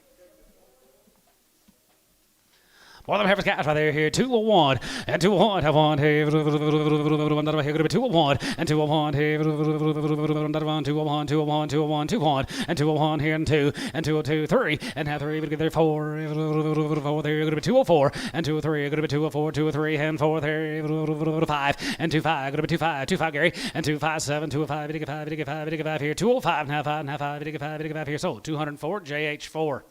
One of them heifers guys right there here. 201 and 201 have one here. 201 and 201 here. 201, 201, 201, 201 and 201 here and 2 and 202, 3 and have 3. There 4. 4 there. Going to be 204 and 203. Going to be 204, 203 and 4 there. 5 and 25. Going to be 25, 25 Gary and 257, 205, 5, 5 here. 205 and 5 and 5 here. So 204 JH4.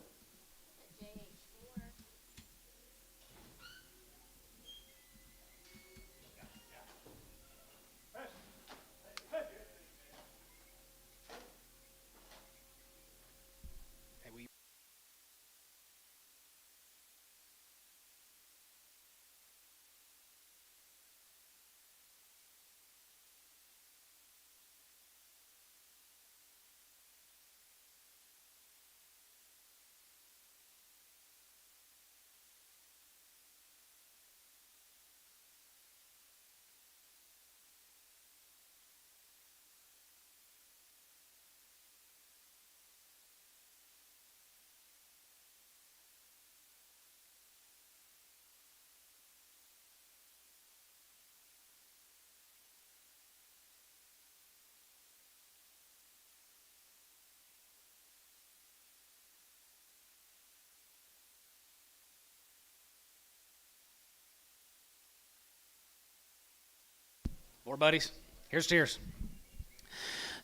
More buddies. Here's cheers.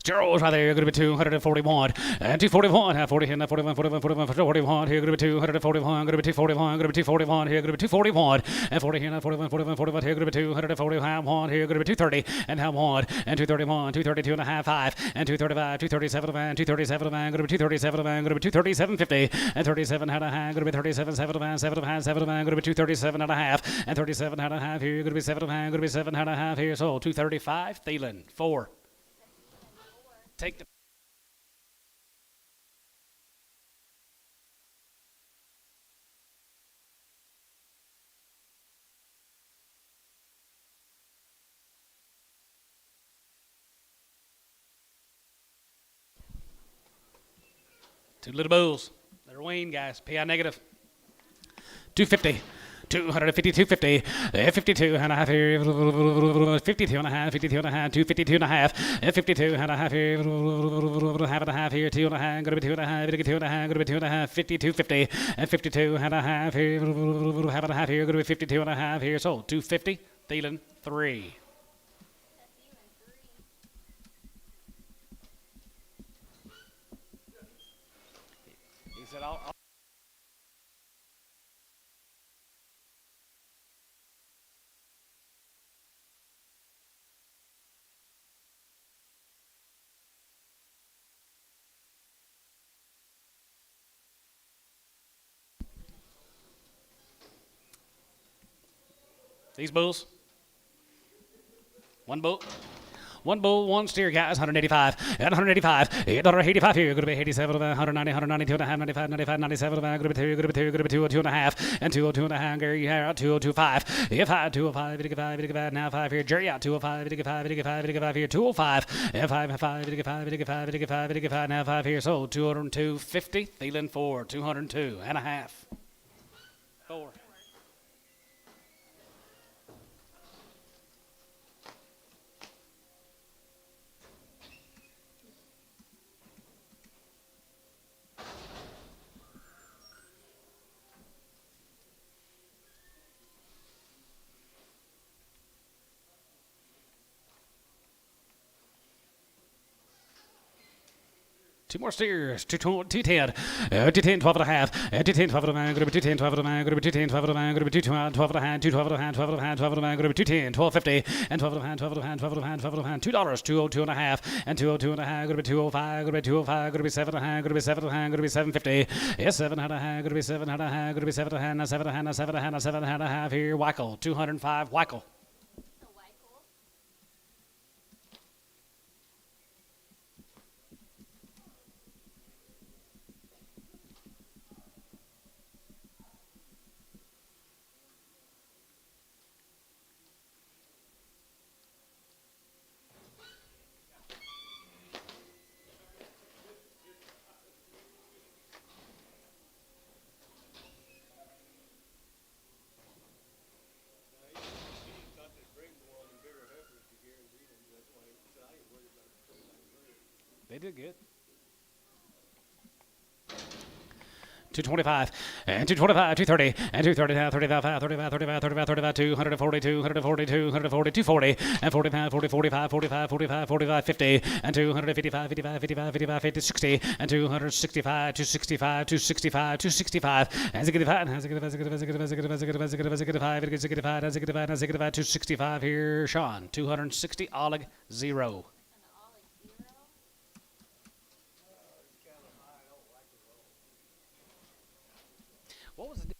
Zeros right there, going to be 241, and 241, 40, and 41, 41, 41, 41, here going to be 241, going to be 241, going to be 241, here going to be 241, and 40, and 41, 41, 41, here going to be 241, here going to be 230, and have 1, and 231, 232 and a half, 5, and 235, 237, and 237, and going to be 237, and going to be 237.50, and 37 and a half, going to be 37, 7, and 7, and 7, and going to be 237 and a half, and 37 and a half, here going to be 7, and going to be 7 and a half, here, so 235, Thielen, 4. Take the two little bulls. They're Wayne guys. PI negative. 250. 250, 250, 52 and a half here, 52 and a half, 52 and a half, 252 and a half, 52 and a half here, half and a half here, 2 and a half, gonna be 2 and a half, 52 and a half, gonna be 2 and a half, 52, 50, and 52 and a half here, half and a half here, gonna be 52 and a half here, so 250, Thielen, 3. He said, I'll these bulls. One bull. One bull, one steer, guys, 185, and 185, $885 here, going to be 87, 190, 192 and a half, 95, 95, 97, going to be 2, going to be 2, going to be 202 and a half, and 202 and a half, Gary, you're out, 2025, if 5, 205, 85, 85, now 5 here, Jerry out, 205, 85, 85, 85 here, 205, and 5, 5, 85, 85, 85, 85, now 5 here, so 202, 50, Thielen 4, 202 and a half. 4. Two more steers, 210, 210, 12 and a half, 210, 12 and a half, going to be 210, 12 and a half, going to be 210, 12 and a half, going to be 212, 12 and a half, 212 and a half, 12 and a half, 12 and a half, going to be 210, 12.50, and 12 and a half, 12 and a half, 12 and a half, 12 and a half, $2, 202 and a half, and 202 and a half, going to be 205, going to be 205, going to be 7 and a half, going to be 7 and a half, going to be 750, yes, 7 and a half, going to be 7 and a half, going to be 7 and a half, now 7 and a half, now 7 and a half, now 7 and a half here, Weichel, 205, Weichel. They did good. 225, and 225, 230, and 230, 35, 35, 35, 35, 35, 242, 142, 140, 240, and 45, 40, 45, 45, 45, 45, 50, and 255, 55, 55, 55, 50, 60, and 265, 265, 265, 265, and 65, and 265 here, Sean, 260, Oleg, 0. What was the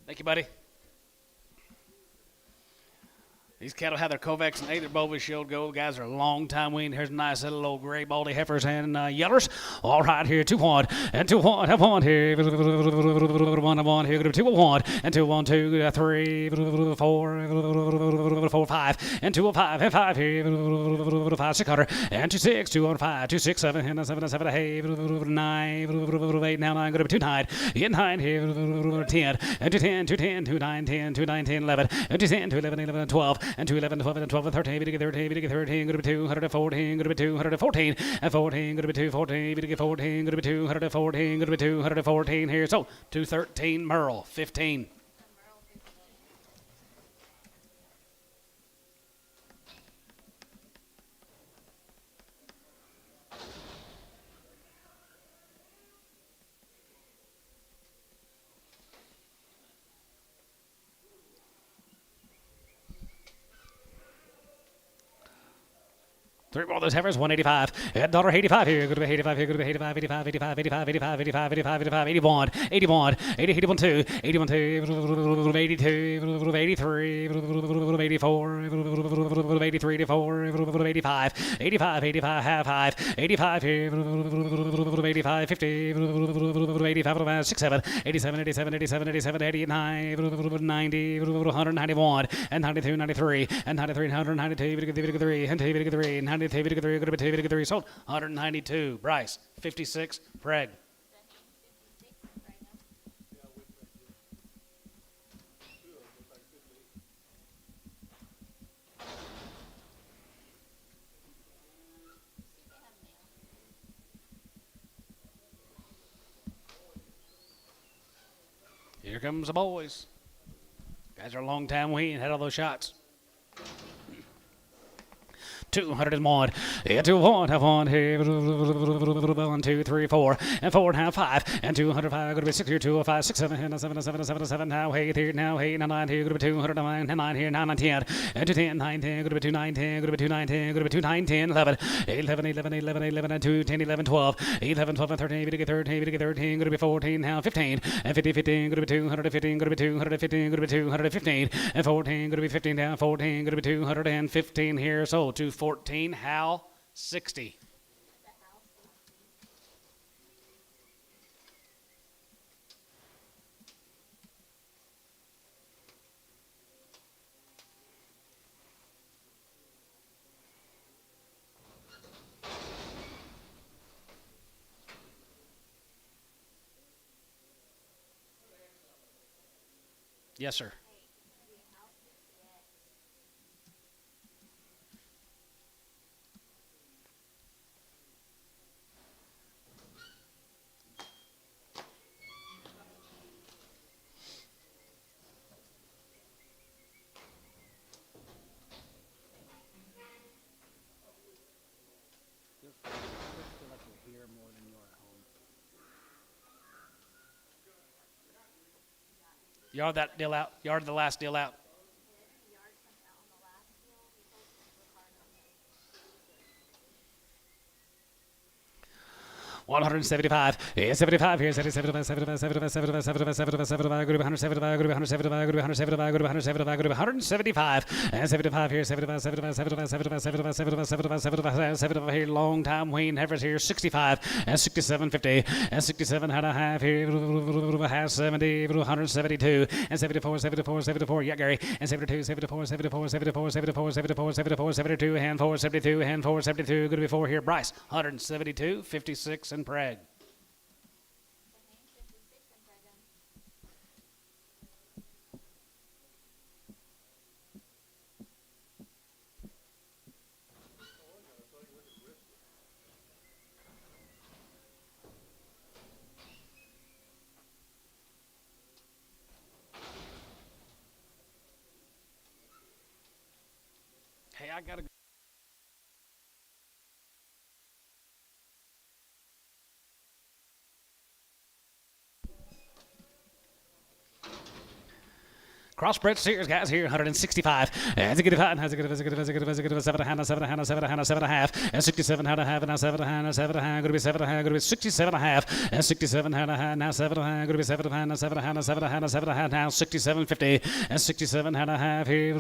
Thank you, buddy. These cattle have their Kovacs and either Bova Shield Gold. Guys are a long time weaned. Here's a nice little old gray baldy heifers and yellers. All right, here 2-1 and 2-1. Have one here. 1 here. 2-1 and 2-1, 2, 3, 4, 4, 5 and 2-5 and 5 here. 5, 600 and 2-6, 2-5, 2-6, 7 and 7 7 hey 9, 8 now 9 go to 2-9. Get 9 here. 10 and 2-10, 2-10, 2-9, 10, 2-9, 10, 11 and 2-10, 2-11, 11, 12 and 2-11, 12 and 12 and 13, 13, 13, go to 214, go to 214 and 14, go to 214, 14, go to 214, go to 214 here. So 213 Merle, 15. Three more of those heifers, 185. And $85 here. Go to 85 here. Go to 85, 85, 85, 85, 85, 85, 85, 85, 81, 81, 80, 81, 2, 81, 2, 82, 83, 84, 83, 84, 85, 85, 85, half 5, 85 here, 85, 50, 85, 67, 87, 87, 87, 87, 89, 90, 191, and 92, 93, and 93, 192, 3, and 3, 92, 3, sold 192. Bryce, 56. Preg. Here comes the boys. Guys are a long time waiting. Had all those shots. 201. Yeah, 2-1, have one here. 1, 2, 3, 4, and 4 and a half, 5, and 205. Going to be 6 here, 205, 6, 7, and 7, 7, 7, 7. Now, 8 here, now 8, 9 here. Going to be 209, and 9 here, 9, 9, 10, and 210, 9, 10. Going to be 2, 9, 10. Going to be 2, 9, 10. Going to be 2, 9, 10, 11, 11, 11, 11, 11, and 2, 10, 11, 12, 11, 12, and 13. We get 13. We get 13. Going to be 14. Now 15, and 50, 15. Going to be 215. Going to be 215. Going to be 215, and 14. Going to be 15 down. 14. Going to be 215 here. So 214. Hal 60. Yes, sir. Yard that deal out. Yard the last deal out. 175. Yeah, 75 here. 75, 75, 75, 75, 75, 75, 75, go to 175, go to 175, go to 175, go to 175, go to 175, and 75 here. 75, 75, 75, 75, 75, 75, 75, 75, 75 here. Long time Wayne Heifers here. 65 and 67, 50 and 67 and a half here. Half 70, 172 and 74, 74, 74. Yeah, Gary. And 72, 74, 74, 74, 74, 74, 74, 72, hand 4, 72, hand 4, 72. Going to be 4 here. Bryce, 172, 56, and Prague. Hey, I got to Crossbred steers, guys, here, 165. That's a good five. That's a good 7.5, 7.5, and 67 and a half, now 7.5, 7.5, going to be 7.5, going to be 67 and a half, and 67 and a half, now 7.5, going to be 7.5, now 7.5, 7.5, now 67.50, and 67 and a half here,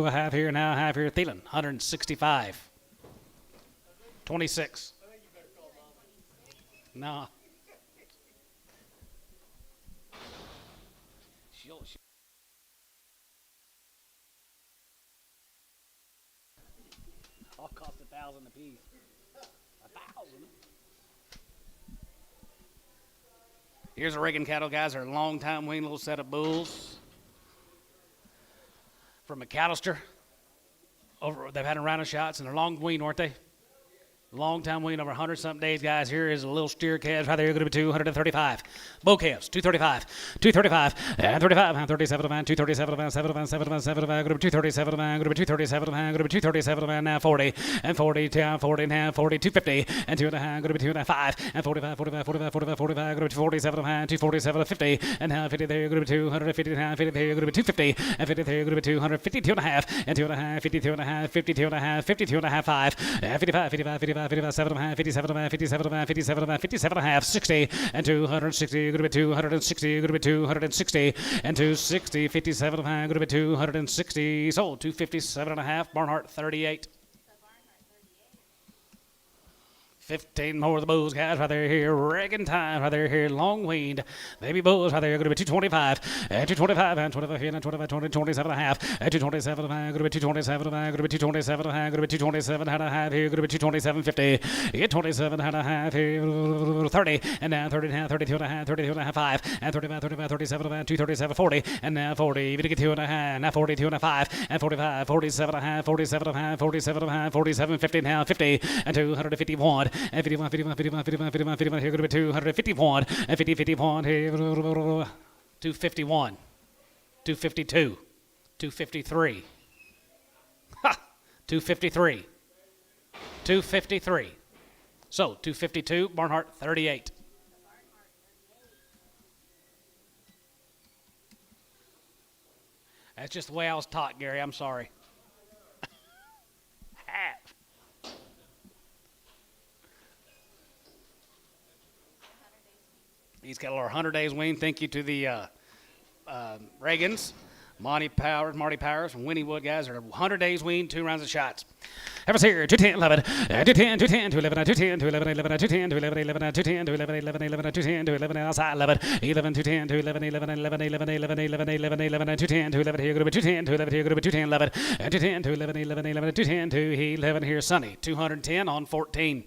half here, now half here, Thielen, 165. 26. No. All cost $1,000 a piece. $1,000. Here's a Reagan cattle, guys. They're a long time weaned little set of bulls from McAllister. They've had them round of shots, and they're long weaned, weren't they? Long time weaned, over 100-something days, guys. Here is a little steer calves right there. Going to be 235. Bull calves, 235. 235. And 35. 37 man. 237 7 7 7 going to be 237 man. Going to be 237 man. Going to be 237 man. Now 40. And 40 down. 40 now. 40. 250. And 2.5. Going to be 2.5. And 45. 45. 45. 45. 45. Going to be 47 man. 247. 50. And now 50 there. Going to be 250. Now 50 there. Going to be 250. And 50 there. Going to be 252 and a half. And 2.5. 52 and a half. 52 and a half. 52 and a half. 5. And 55. 55. 55. 57 and a half, 57 and a half, 57 and a half, 57 and a half, 57 and a half, 60 and 260, going to be 260, going to be 260 and 260, 57 and a half, going to be 260, sold 257 and a half, Barnhart 38. 15 more of the bulls, guys, right there here. Reagan time, right there here. Long weaned. Baby bulls, right there. Going to be 225. And 225. And 25. And 25. 20, 27 and a half. And 227 and a half. Going to be 227 and a half. Going to be 227 and a half. Going to be 227 and a half here. Going to be 227.50. Get 27 and a half here. 30. And now 30 and a half. 32 and a half. 32 and a half. 5. And 35. 35. 37 and a half. 237. 40. And now 40. Even to get 2 and a half. Now 42 and a half. And 45. 47 and a half. 47 and a half. 47 and a half. 47.50 now. 50. And 251. And 51, 51, 51, 51, 51, 51, here going to be 251, and 50, 51, here, 251, 252, 253, ha, 253, 253, so 252, Barnhart 38. That's just the way I was taught, Gary, I'm sorry. Half. He's got over 100 days weaned. Thank you to the Reagans, Marty Powers, from Winniewood, guys. Are 100 days weaned, 2 rounds of shots. Have us here, 210, 11, 210, 210, 211, 210, 211, 11, 210, 211, 11, 210, 211, 11, 11, 210, 211, outside 11, 11, 210, 211, 11, 11, 11, 11, 11, 11, 11, 210, 211, here, go to 210, 211, here, go to 210, 11, 210, 211, 11, 11, 210, 211, here, Sunny, 210 on 14.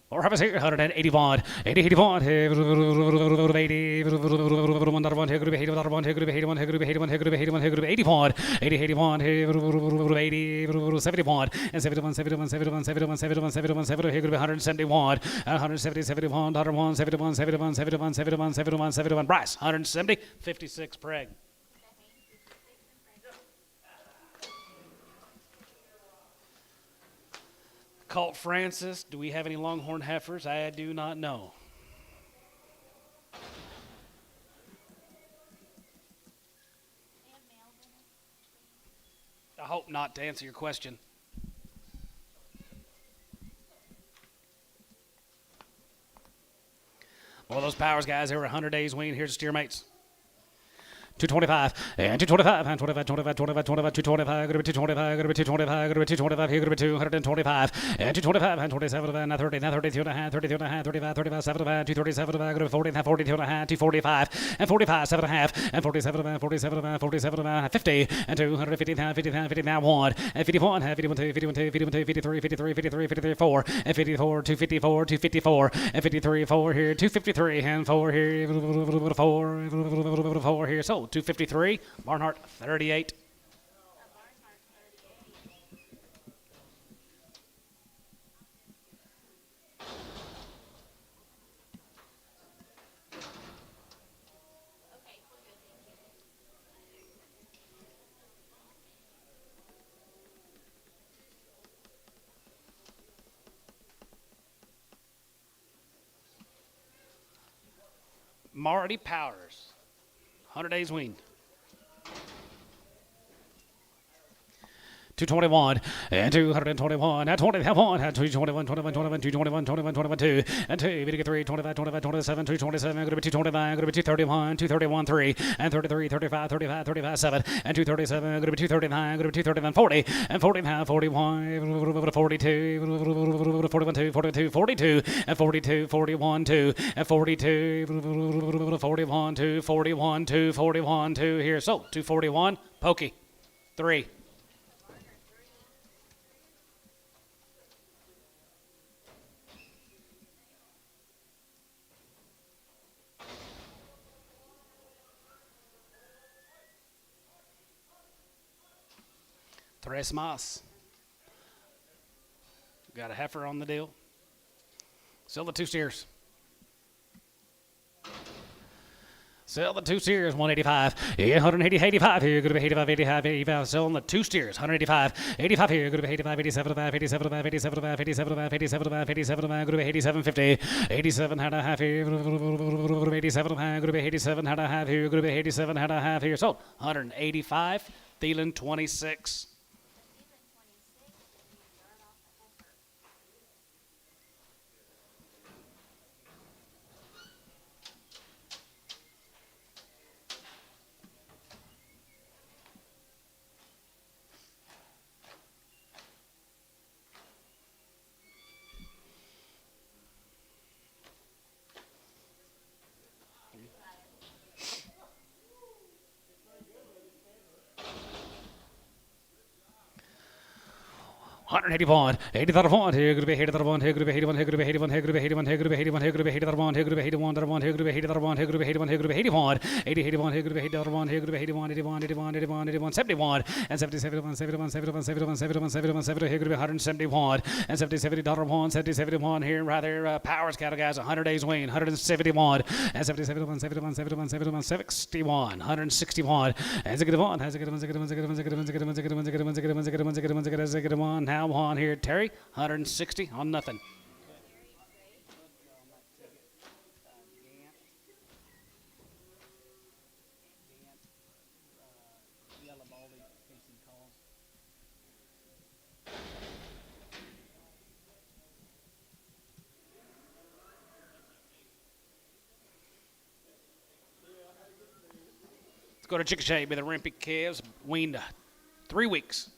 Or have us here, 181, 80, 81, 80, 1, 1, 81, 80, 81, 71, and 71, 71, 71, 71, 71, 71, 71, here could be 171, 170, 71, 101, 71, 71, 71, 71, 71, 71, Bryce, 170, 56, Preg. Colt Francis, do we have any longhorn heifers? I do not know. I hope not, to answer your question. Well, those Powers guys, they were 100 days weaned. Here's the steer mates. 225 and 225 and 25, 25, 25, 25, 225, good 225, good 225, good 225, here good 225 and 225 and 27 and 30, now 32 and a half, 32 and a half, 35, 35, 75, 237, good 40 and 42 and a half, 245 and 45, 7 and a half, and 47 and 47 and 47 and 50 and 250, 50, 50, now 1 and 51, 51, 2, 51, 2, 51, 2, 53, 53, 53, 53, 4 and 54, 254, 254 and 53, 4 here, 253 and 4 here, 4 here, so 253, Barnhart 38. Okay, we're good, thank you. Marty Powers, 100 days wean. 221 and 221 and 21 and 221, 21, 21, 221, 21, 21, 2 and 2, we get 3, 25, 25, 27, 227, going to be 229, going to be 231, 231, 3 and 33, 35, 35, 35, 7 and 237, going to be 239, going to be 239, 40 and 49, 41, 42, 41, 2, 42, 42 and 42, 41, 2 and 42, 41, 2, 41, 2, 41, 2 here. So 241, Pokey, 3. Tres más. Got a heifer on the deal. Sell the 2 steers. Sell the 2 steers, 185. Yeah, 180, 85 here. Going to be 85, 85, 85. Selling the 2 steers, 185, 85 here. Going to be 85, 87, 87, 87, 87, 87, 87, going to be 87, 50, 87 and a half here. 87, going to be 87 and a half here. Going to be 87 and a half here. Sold 185. Thielen 26. Hundred 81, 81, here could be 81, here could be 81, here could be 81, here could be 81, here could be 81, here could be 81, here could be 81, here could be 81, here could be 81, here could be 81, 80, 81, here could be 81, here could be 81, 81, 81, 81, 81, 71, and 70, 71, 71, 71, 71, 71, 71, 70, here could be 171, and 70, 70, $1, 70, 71, here, right there, Powers cattle guys, 100 days wean, 171, and 70, 71, 71, 71, 71, 61, 161, and 61, has a good one, now on here, Terry, 160 on nothing. Let's go to Chickasha with the Rimpy calves, weaned 3 weeks.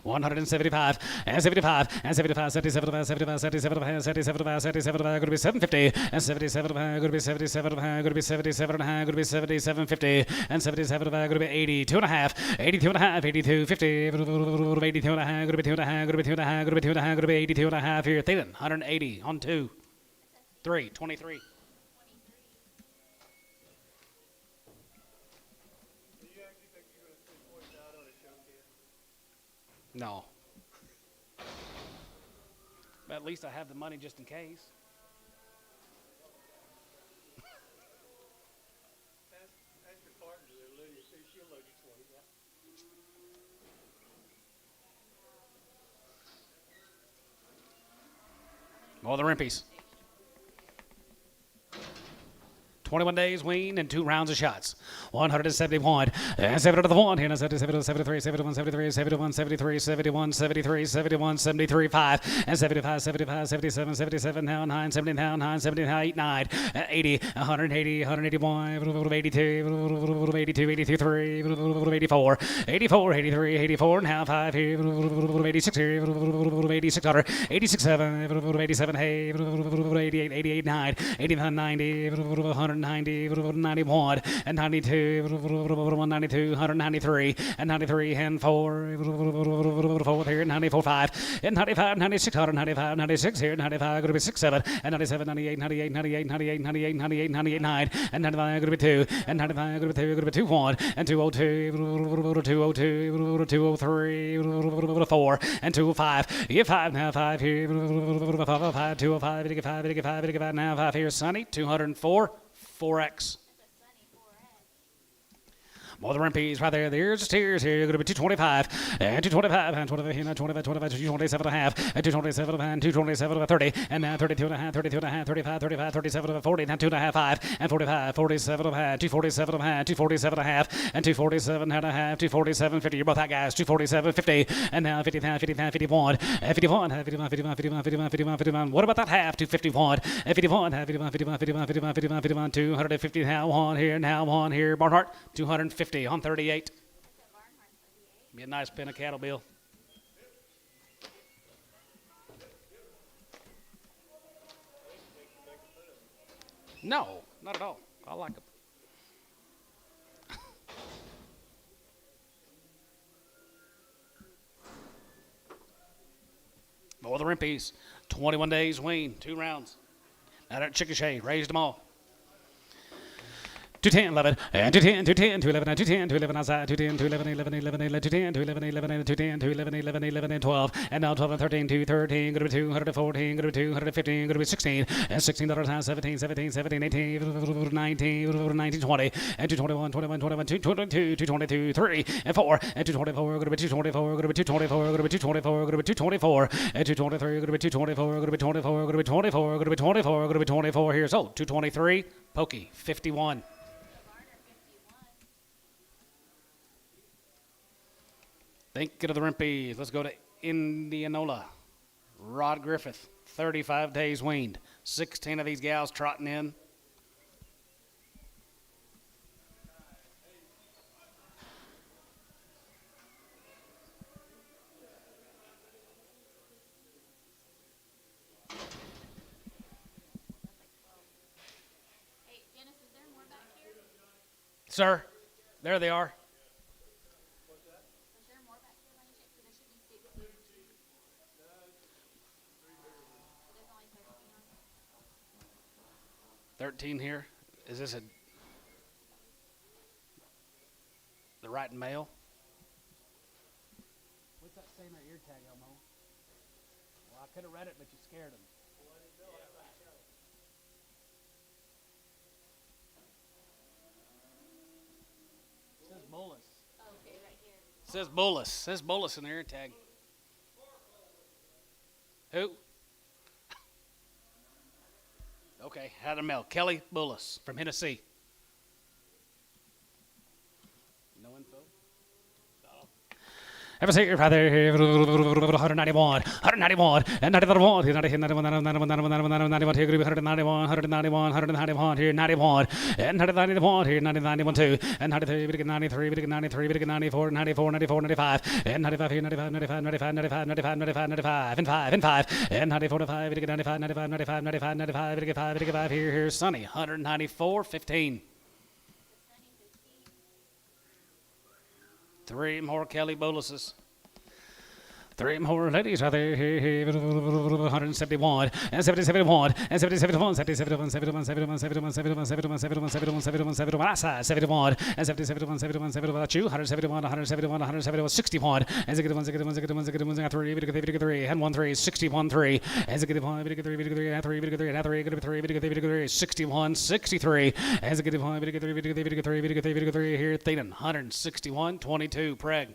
175 and 75 and 75, 77, 75, 77, 77, 77, going to be 750 and 77, going to be 77, going to be 77, going to be 77, 50 and 77, going to be 82 and a half, 82 and a half, 82, 50, 82 and a half, going to be 2 and a half, going to be 2 and a half, going to be 2 and a half, going to be 82 and a half here. Thielen, 180 on 2, 3, 23. No. But at least I have the money just in case. Ask your partner to load you, see if she'll load you 20, yeah? More the Rimpies. 21 days wean and 2 rounds of shots. 171. And 7 to the 1 here. And 77, 73, 71, 73, 71, 73, 71, 73, 71, 73, 5. And 75, 75, 77, 77, now 9, 70, now 9, 70, now 8, 9. 80, 180, 181, 82, 82, 83, 84, 84, 83, 84, now 5 here, 86 here, 86, 86, 7, 87, hey, 88, 88, 9, 89, 90, 190, 91, and 92, 192, 193, and 93, and 4, 4 here, 94, 5, and 95, 96, 195, 96 here, 95, going to be 6, 7, and 97, 98, 98, 98, 98, 98, 98, 98, 9, and 95, going to be 2, and 95, going to be 2, going to be 2, 1, and 202, 202, 203, 4, and 205, you 5, now 5 here, 5, 205, 85, 85, 85, now 5 here, Sunny, 204, 4X. More than MPs right there. There's steers here. You're going to be 225 and 225 and 25, 25, 25, 227 and a half and 227 and 227 and 30 and now 32 and a half, 32 and a half, 35, 35, 37 and 40 and 2 and a half, 5 and 45, 47 and a half, 247 and a half, 247 and a half and 247 and a half, 247, 50. You're both out, guys. 247, 50 and now 50, 50, 51 and 51, 51, 51, 51, 51, 51, 51. What about that half? 251 and 51, 51, 51, 51, 51, 51, 51, 250. Now one here. Barnhart, 250. On 38. Be a nice pen of cattle, Bill. No, not at all. I like them. More the Rimpies. 21 days wean, 2 rounds. Now that Chickasha raised them all. 210, 11, and 210, 210, 211, and 210, 211 outside, 210, 211, 11, 11, 11, 210, 211, 11, and 210, 211, 11, 11, and 12, and now 12 and 13, 213, going to be 214, going to be 215, going to be 16, and $16 now 17, 17, 17, 18, 19, 19, 20, and 221, 21, 21, 222, 222, 3, and 4, and 224, going to be 224, going to be 224, going to be 224, going to be 224, and 223, going to be 224, going to be 24, going to be 24, going to be 24, going to be 24 here. So 223, Pokey, 51. Think of the Rimpies. Let's go to Indianola. Rod Griffith, 35 days weaned. 16 of these gals trotting in. Hey, Dennis, is there more back here? Sir, there they are. There should be 16. So there's only 13 on. 13 here. Is this the right male? What's that say on that ear tag, Elmo? Well, I could have read it, but you scared him. It says Bolus. Oh, okay, right here. Says Bolus. Says Bolus in the ear tag. Who? Okay, Heather Mel. Kelly Bullis from Tennessee. No info? Ever see right there, 191, 191, and 91, 91, 91, here, 191, 191, 191, here, 91, and 91, here, 91, 2, and 93, 93, 93, 94, 94, 94, 95, and 95, here, 95, 95, 95, 95, 95, 95, 95, and 5, and 5, and 94, 95, 95, 95, 95, 95, 95, 95, here, here's Sunny, 194, 15. 3 more Kelly Boluses. 3 more ladies right there. 171 and 71 and 71, 71, 71, 71, 71, 71, 71, 71, 71, 71, 71, outside 71 and 71, 71, 71, that's you. 171, 171, 171, 61 and 61, 61, 61, 61, 3, 3, and 1, 3, 61, 3 and 61, 3, 3, 3, 61, 63 and 61, 3 here. Thetan 161, 22 Preg.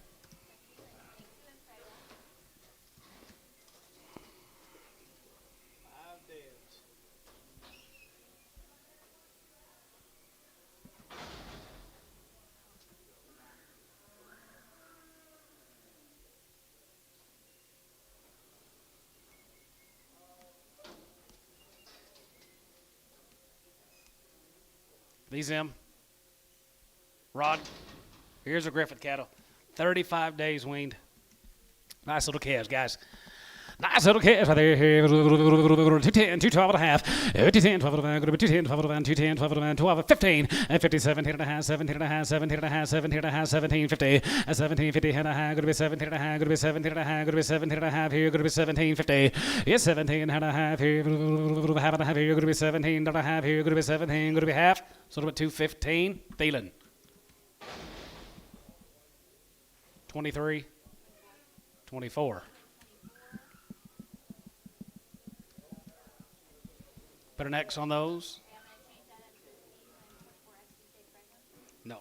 These them. Rod, here's a Griffith cattle. 35 days weaned. Nice little calves, guys. Nice little calves right there. 210, 212 and a half. 210, 12 and a half. 210, 12 and a half. 210, 12 and a half. 12, 15, and 50, 17 and a half, 17 and a half, 17 and a half, 17 and a half, 17, 50, 17, 50 and a half. Going to be 17 and a half. Going to be 17 and a half. Going to be 17 and a half here. Going to be 17, 50. Yes, 17 and a half here. Half and a half here. Going to be 17 and a half here. Going to be 17. Going to be half. So about 215. Thielen. 23. 24. Put an X on those. Okay, I'm gonna change that up to even 24X. You say pregnant? No.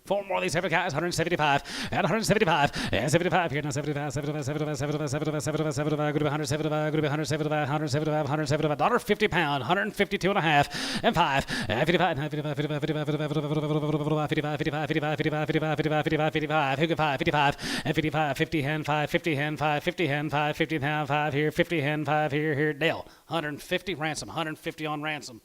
4 more of these heavy guys, 175, and 175, and 75 here now, 75, 75, 75, 75, 75, 75, 75, good 175, good 175, 175, 175, $150 pound, 152 and a half, and 5, and 55, 55, 55, 55, 55, 55, 55, 55, 55, 55, 55, 55, who got 5, 55, and 55, 50 hand, 5, 50 hand, 5, 50 hand, 5, 50 hand, 5 here, 50 hand, 5 here, Dale, 150 ransom, 150 on ransom.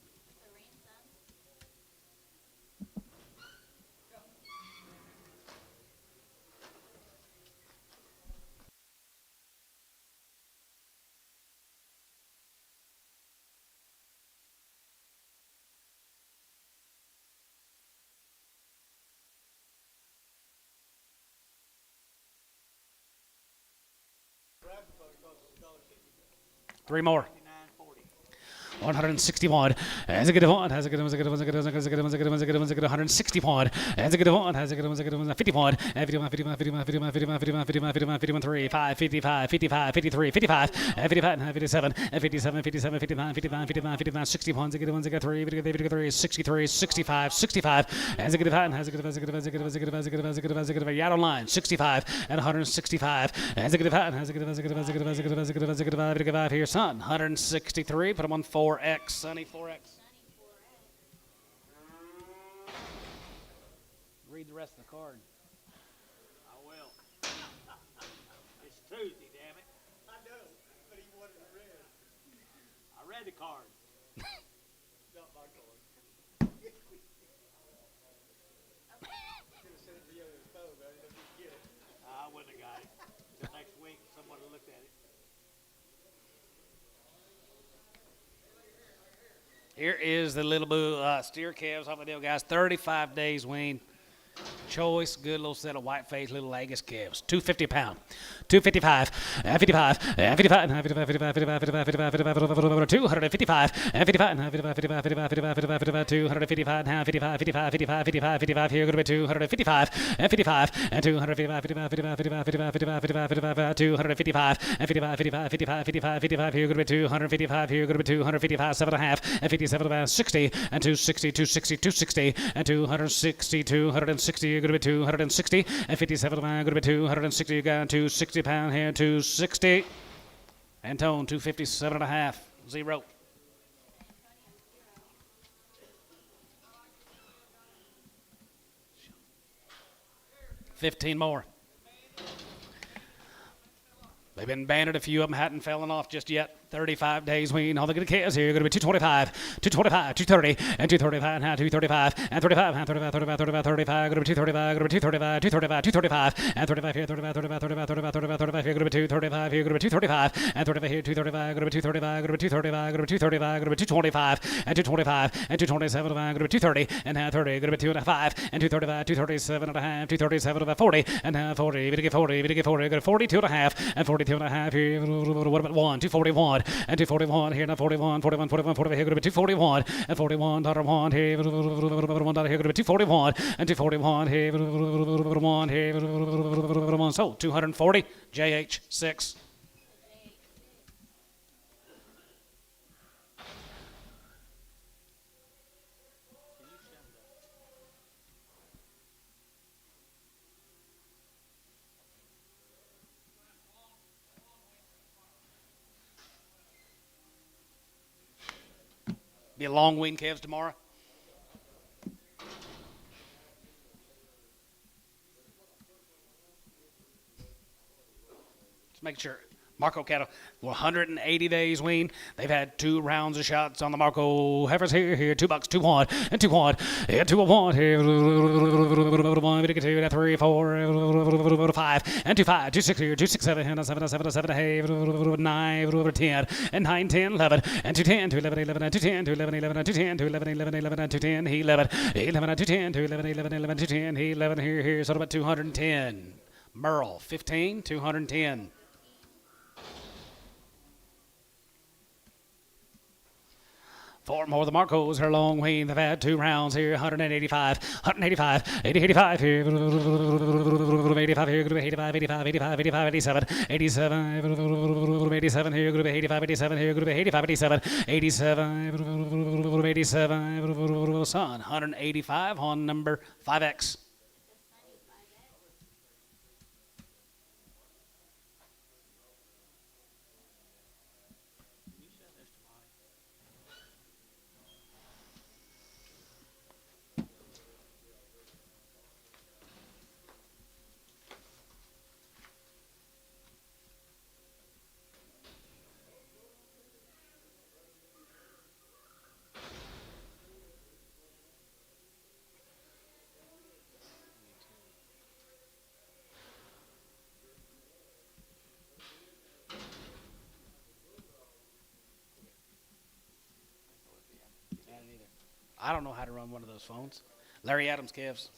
The ransom. 3 more. 161. Has a good one. Has a good one. Has a good one. Has a good one. Has a good one. Has a good one. Has a good one. Has a good one. 161. Has a good one. Has a good one. Has a good one. 51. 51. 51. 51. 51. 51. 51. 51. 51. 51. 3. 5. 55. 55. 53. 55. 55. 57. 57. 57. 59. 59. 59. 59. 61. Has a good one. Has a good 3. 3. 63. 65. 65. Has a good one. Has a good one. Has a good one. Has a good one. Has a good one. Has a good one. Has a good one. Has a good one. Yard on line. 65 and 165. Has a good one. Has a good one. Has a good one. Has a good one. Has a good one. Has a good one. Has a good one. Has a good one. Here, son. 163. Put him on 4X. Sunny 4X. Read the rest of the card. I will. It's Tuesday, damn it. I know, but he wanted it read. I read the card. Not my card. Could have sent it to you on his phone, but I didn't get it. I wouldn't have got it. Until next week, someone would have looked at it. Here is the little steer calves off the deal, guys. 35 days wean. Choice, good little set of white face little Angus calves. 250 pound. 255, 55, 55, 55, 55, 55, 55, 55, 255, 55, 55, 55, 55, 55, 55, 255, 55, 55, 55, 55, 55, here, going to be 255, and 55, and 255, 55, 55, 55, 55, 55, 55, 255, and 55, 55, 55, 55, 55, here, going to be 255, here, going to be 255, 7 and a half, and 57, about 60, and 260, 260, 260, and 260, 260, you're going to be 260, and 57, going to be 260, you got 260 pound here, 260, Antone, 257 and a half, 0. $15 more. They've been banded. A few of them hadn't fallen off just yet. 35 days wean. All the good kids here are going to be 225, 225, 230, and 235, and 235, and 35, and 35, 35, 35, 35, going to be 235, going to be 235, 235, 235, and 35 here, 35, 35, 35, 35, 35 here, going to be 235 here, going to be 235, and 35 here, 235, going to be 235, going to be 235, going to be 235, going to be 225, and 225, and 227, going to be 230, and 30, going to be 205, and 235, 237 and a half, 237 about 40, and 40, we get 40, we get 40, got 42 and a half, and 42 and a half here. What about 241, and 241 here, now 41, 41, 41, 41 here, going to be 241, and 41, $1 here, $1 here, going to be 241, and 241 here, $1 here, so 240, JH 6. Be a long wean calves tomorrow. Just make sure. Marco cattle, 180 days wean. They've had 2 rounds of shots on the Marco heifers here. $2, 2 1, and 2 1, and 2 1 here. 1, 2, 3, 4, 5, and 2 5, 2 6 here, 2 6 7, and 7 7 7 8, 9, 10, and 9 10 11, and 2 10 to 11 11, and 2 10 to 11 11, and 2 10 to 11 11 11, and 2 10 he 11 11, and 2 10 to 11 11 11, 2 10 he 11 here. So about 210. Merle 15, 210. Four more of the Marcos are long wean. They've had 2 rounds here. 185, 85 here. 85 here. 85, 87, 87 here. 85, 87 here. 85, 87, 87, son. 185 on number 5X. I don't know how to run one of those phones. Larry Adams gives.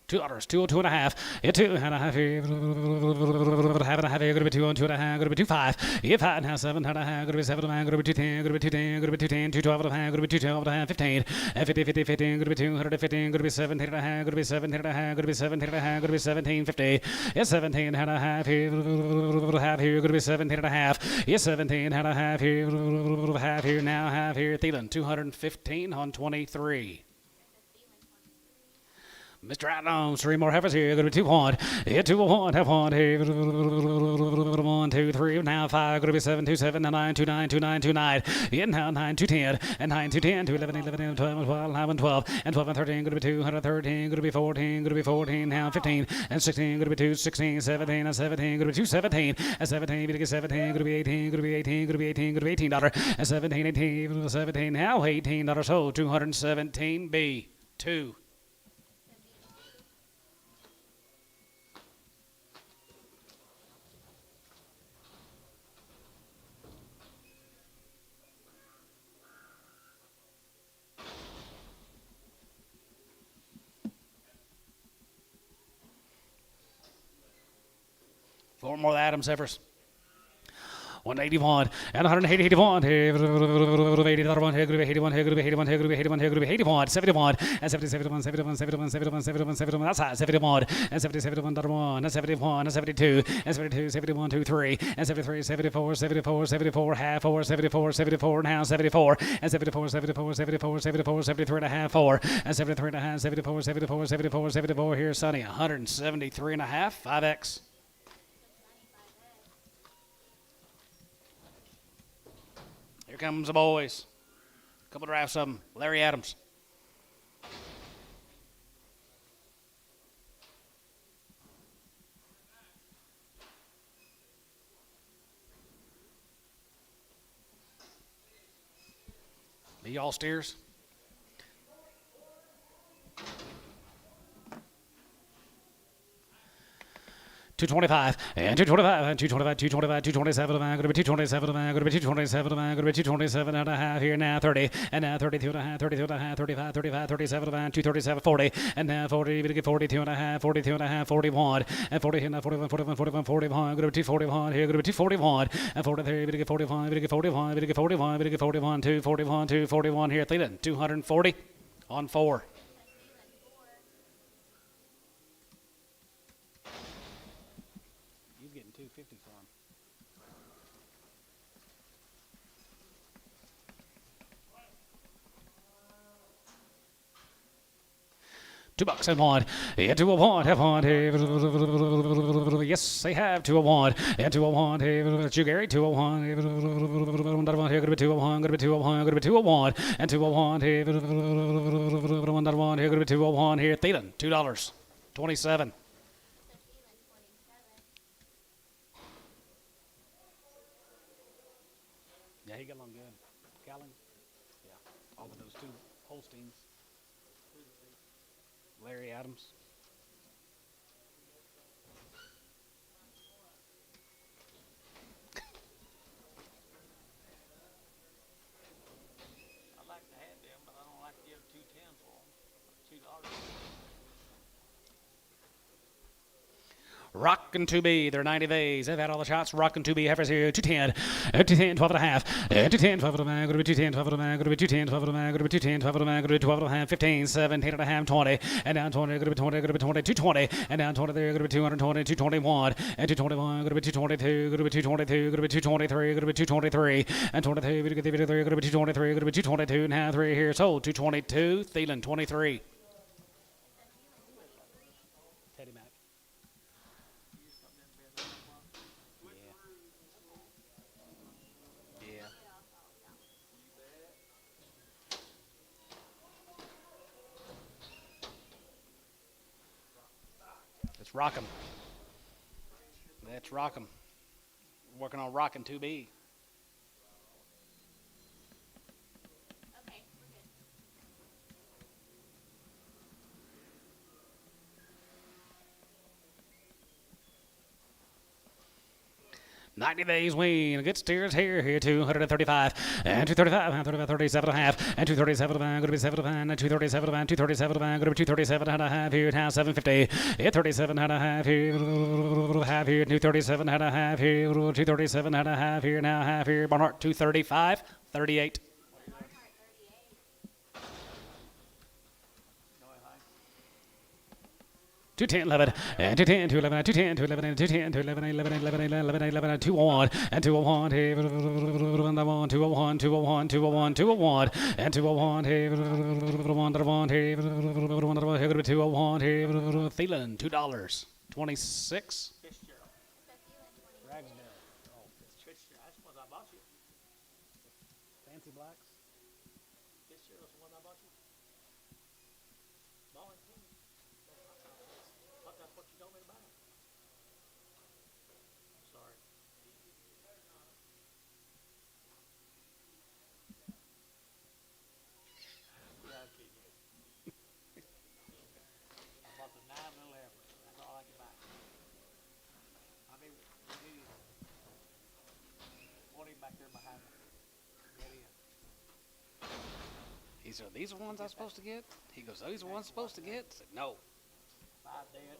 $2, 2 2 and a half. Yeah, 2 and a half. Half and a half. Going to be 2 on 2 and a half. Going to be 2 5. Yeah, 5 and a half. 7 and a half. Going to be 7 and a half. Going to be 210. Going to be 210. Going to be 210. 212 and a half. Going to be 212 and a half. 15. 50 50 15. Going to be 215. Going to be 17 and a half. Going to be 17 and a half. Going to be 17 and a half. Going to be 17 50. Yeah, 17 and a half here. Half here. Going to be 17 and a half. Yeah, 17 and a half here. Half here now. Half here. Thielen 215 on 23. Mr. Adams, 3 more heifers here. Going to be 2 1. Yeah, 2 1. Have 1 here. 1 2 3. Now 5. Going to be 7 2 7 9 2 9 2 9 2 9. Yeah, now 9 2 10 and 9 2 10 to 11 11 12 12 11 12 and 12 and 13. Going to be 213. Going to be 14. Going to be 14. Now 15 and 16. Going to be 2 16 17 and 17. Going to be 2 17 and 17. Going to be 17. Going to be 18. Going to be 18. Going to be 18. Going to be $18 and 17 18 17. Now $18. So 217 B 2. Four more Adams heifers. 181 and 181 here. 81 here. 81 here. 81 here. 81 here. 81 71 and 70 71 71 71 71 71 71 outside 71 and 70 71 1 and 71 and 72 and 72 71 2 3 and 73 74 74 74 half 4 74 74 now 74 and 74 74 74 74 73 and a half 4 and 73 and a half 74 74 74 74 here Sonny 173 and a half 5X. Here comes the boys. A couple drafts of them. Larry Adams. Be all steers. 225 and 225 and 225, 225, 227 going to be 227 going to be 227 going to be 227 and a half here now 30 and now 32 and a half 32 and a half 35 35 37 237 40 and now 40 we get 42 and a half 42 and a half 41 and 40 and 41 41 41 41 going to be 241 here going to be 241 and 43 we get 45 we get 41 we get 41 we get 41 241 241 here Thielen 240 on 4. $2 and 1. Yeah, 201. Have 1. Yes, they have 201. And 201. Hey, you Gary 201. Here going to be 201. Going to be 201. Going to be 201. And 201. Hey, 1. Here going to be 201. Here Thielen $2. 27. he got along good. Callan? Yeah. All of those two Holsteins. Larry Adams. I'd like to have them, but I don't like to give $2.10 for them. $2. Rockin' to be, they're 90 days. They've had all the shots. Rockin' to be, heifers here, 210, 210, 12 and a half, 210, 12 and a man, going to be 210, 12 and a man, going to be 210, 12 and a man, going to be 210, 12 and a man, going to be 12 and a half, 15, 17 and a half, 20, and down 20, going to be 20, going to be 20, 220, and down 20 there, going to be 220, 221, and 221, going to be 222, going to be 222, going to be 223, going to be 223, and 22, going to be 223, going to be 222, and half 3 here, sold, 222, Thielen, 23. Teddy Mac. Yeah. Let's rock 'em. Let's rock 'em. Working on rocking 2B. Okay, we're good. 90 days win. Good steers here, 235, and 235, and 35, 37 and a half, and 237 going to be 7 and 237 and 237 going to be 237 and a half here, now 750, 37 and a half here, half here, 237 and a half here, 237 and a half here, now half here, Barnhart 235, 38. 210, 11, and 210, 211, 210, 211, 210, 211, 11, 11, 11, 11, 201, and 201, 201, 201, 201, 201, 201, and 201, 201, 201, Thielen, $2, 26. Ragsdale. Oh, That's what I bought you. Fancy blacks. Fitzgerald's the one I bought you. Bowling team. That's what you told me to buy. Sorry. Yeah, I'll keep you. I bought the 9 and 11. That's all I can buy. I mean, we need one back there behind me. Get in. These are ones I'm supposed to get? He goes, these are ones I'm supposed to get? I said, no. 5 dead.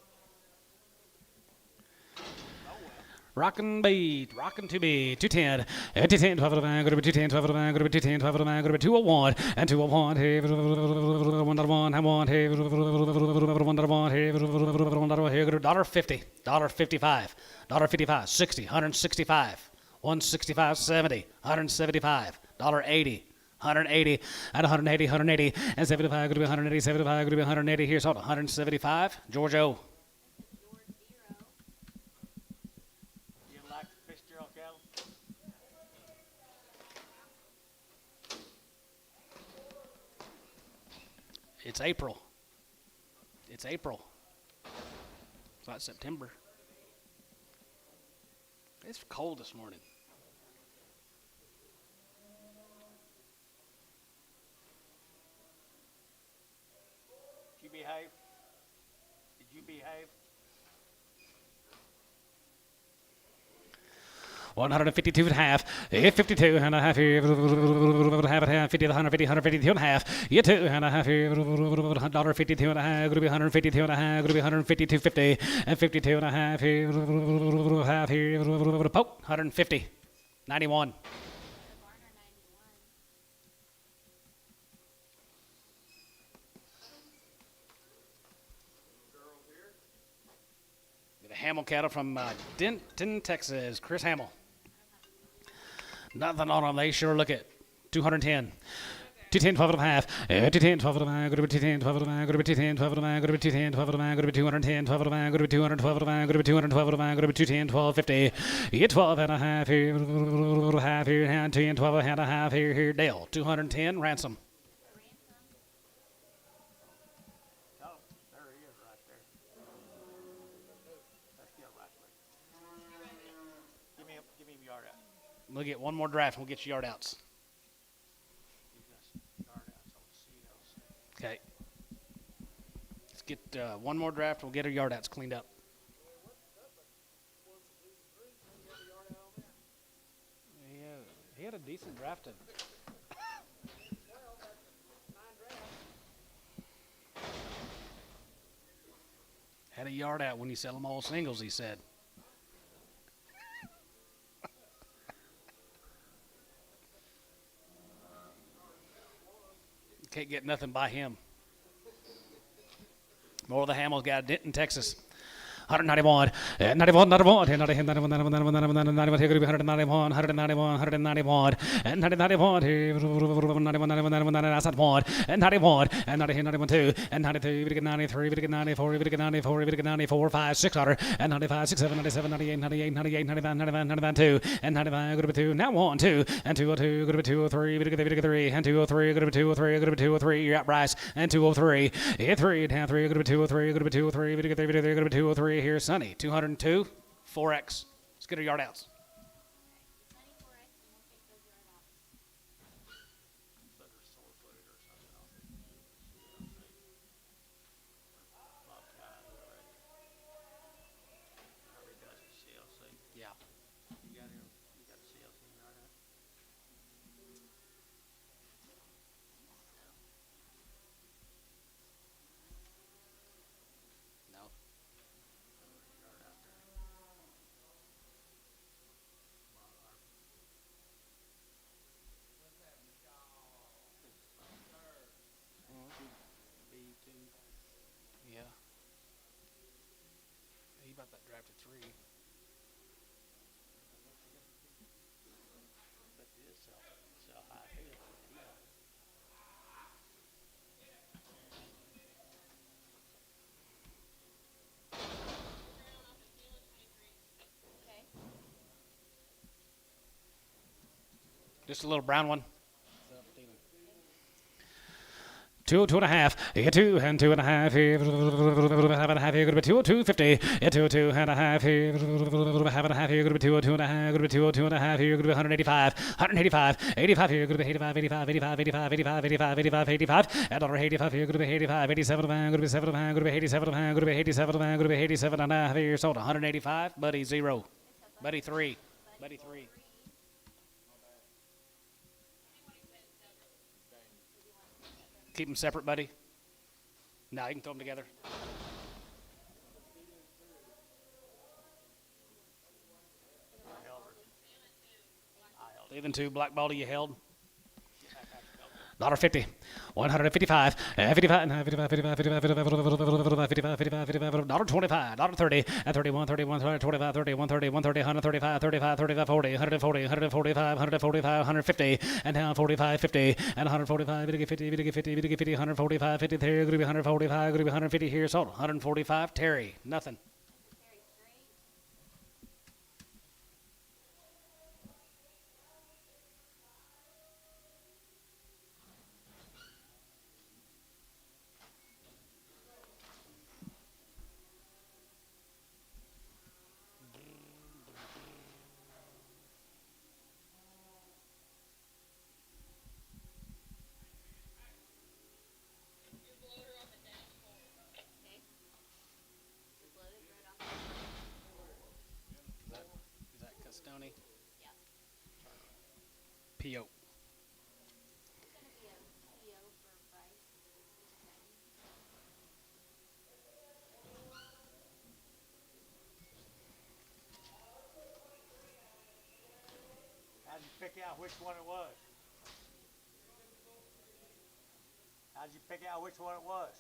Rockin' beat, rockin' to be 210, 210, 12 of a man, going to be 210, 12 of a man, going to be 210, 12 of a man, going to be 201, and 201, hey, 101, I want, hey, 101, hey, $1.50, $1.55, $1.55, 60, 165, 165, 70, 175, $1.80. 180 and 180, 180 and 75, going to be 180, 75, going to be 180 here, so 175. George O. You like Fitzgerald cattle? It's April. It's April. It's not September. It's cold this morning. Did you behave? Did you behave? 152 and a half, 52 and a half, half, 50, 150, 152 and a half, 2 and a half, $1.52 and a half, going to be 152 and a half, going to be 152.50, and 52 and a half, half here, poke, 150, 91. The Hamill cattle from Denton, Texas, Chris Hamill. Nothing on them. They sure look it. 210. 210, 12 and a half. 210, 12 and a man. Go to be 210, 12 and a man. Go to be 210, 12 and a man. Go to be 210, 12 and a man. Go to be 210, 12 and a man. Go to be 212 and a man. Go to be 212 and a man. Go to be 210, 12, 50. Get 12 and a half here. Half here. 210, 12 and a half here. Dale. 210, ransom. Oh, there he is right there. Let's get right there. Give me a yard out. We'll get one more draft and we'll get you yard outs. Okay. Let's get one more draft. We'll get our yard outs cleaned up. Yeah, he had a decent draft. Had a yard out when you sell them all singles, he said. Can't get nothing by him. More of the Hamels got a Denton, Texas. 191, 91, 91, 91, 91, 91, 91, 191, 191, 191, and 91, 91, 91, outside 1, and 91, and 91, 2, and 92, we get 93, we get 94, we get 94, we get 94, 5, 6, and 95, 6, 7, 97, 98, 98, 98, 99, 99, 99, 2, and 95, go to 2, now 1, 2, and 202, go to 203, we get 3, and 203, go to 203, go to 203, you're out, Bryce, and 203, hit 3, down 3, go to 203, go to 203, we get 3, go to 203. Here, Sonny, 202, 4X. Let's get our yard outs. Yeah. No. Yeah. He about that drafted 3. Okay. Just a little brown one. 2, 2.5, 2 and 2.5 here, have and a half here, good 2, 250, 2, 2 and a half here, have and a half here, good 2, 2 and a half, good 2, 2 and a half here, good 185, 185, 85 here, good 85, 85, 85, 85, 85, 85, 85, 85, and another 85 here, good 85, 87 man, good 7 man, good 87 man, good 87 man, good 87 and a half here, sold 185, Buddy 0, Buddy 3, Buddy 3. Keep them separate, Buddy. No, you can throw them together. Leaving 2, black ball you held. $50, 155, 55, 55, 55, 55, 55, 55, 55, $25, $30, and 31, 31, 25, 30, 130, 130, 135, 35, 35, 40, 140, 145, 145, 150, and down 45, 50, and 145, 50, 50, 50, 50, 145, 50 there, going to be 145, going to be 150 here, sold 145, Terry, nothing. Is that Castoni? Yeah. P.O. It's gonna be a PO for Bryce. How'd you pick out which one it was? How'd you pick out which one it was?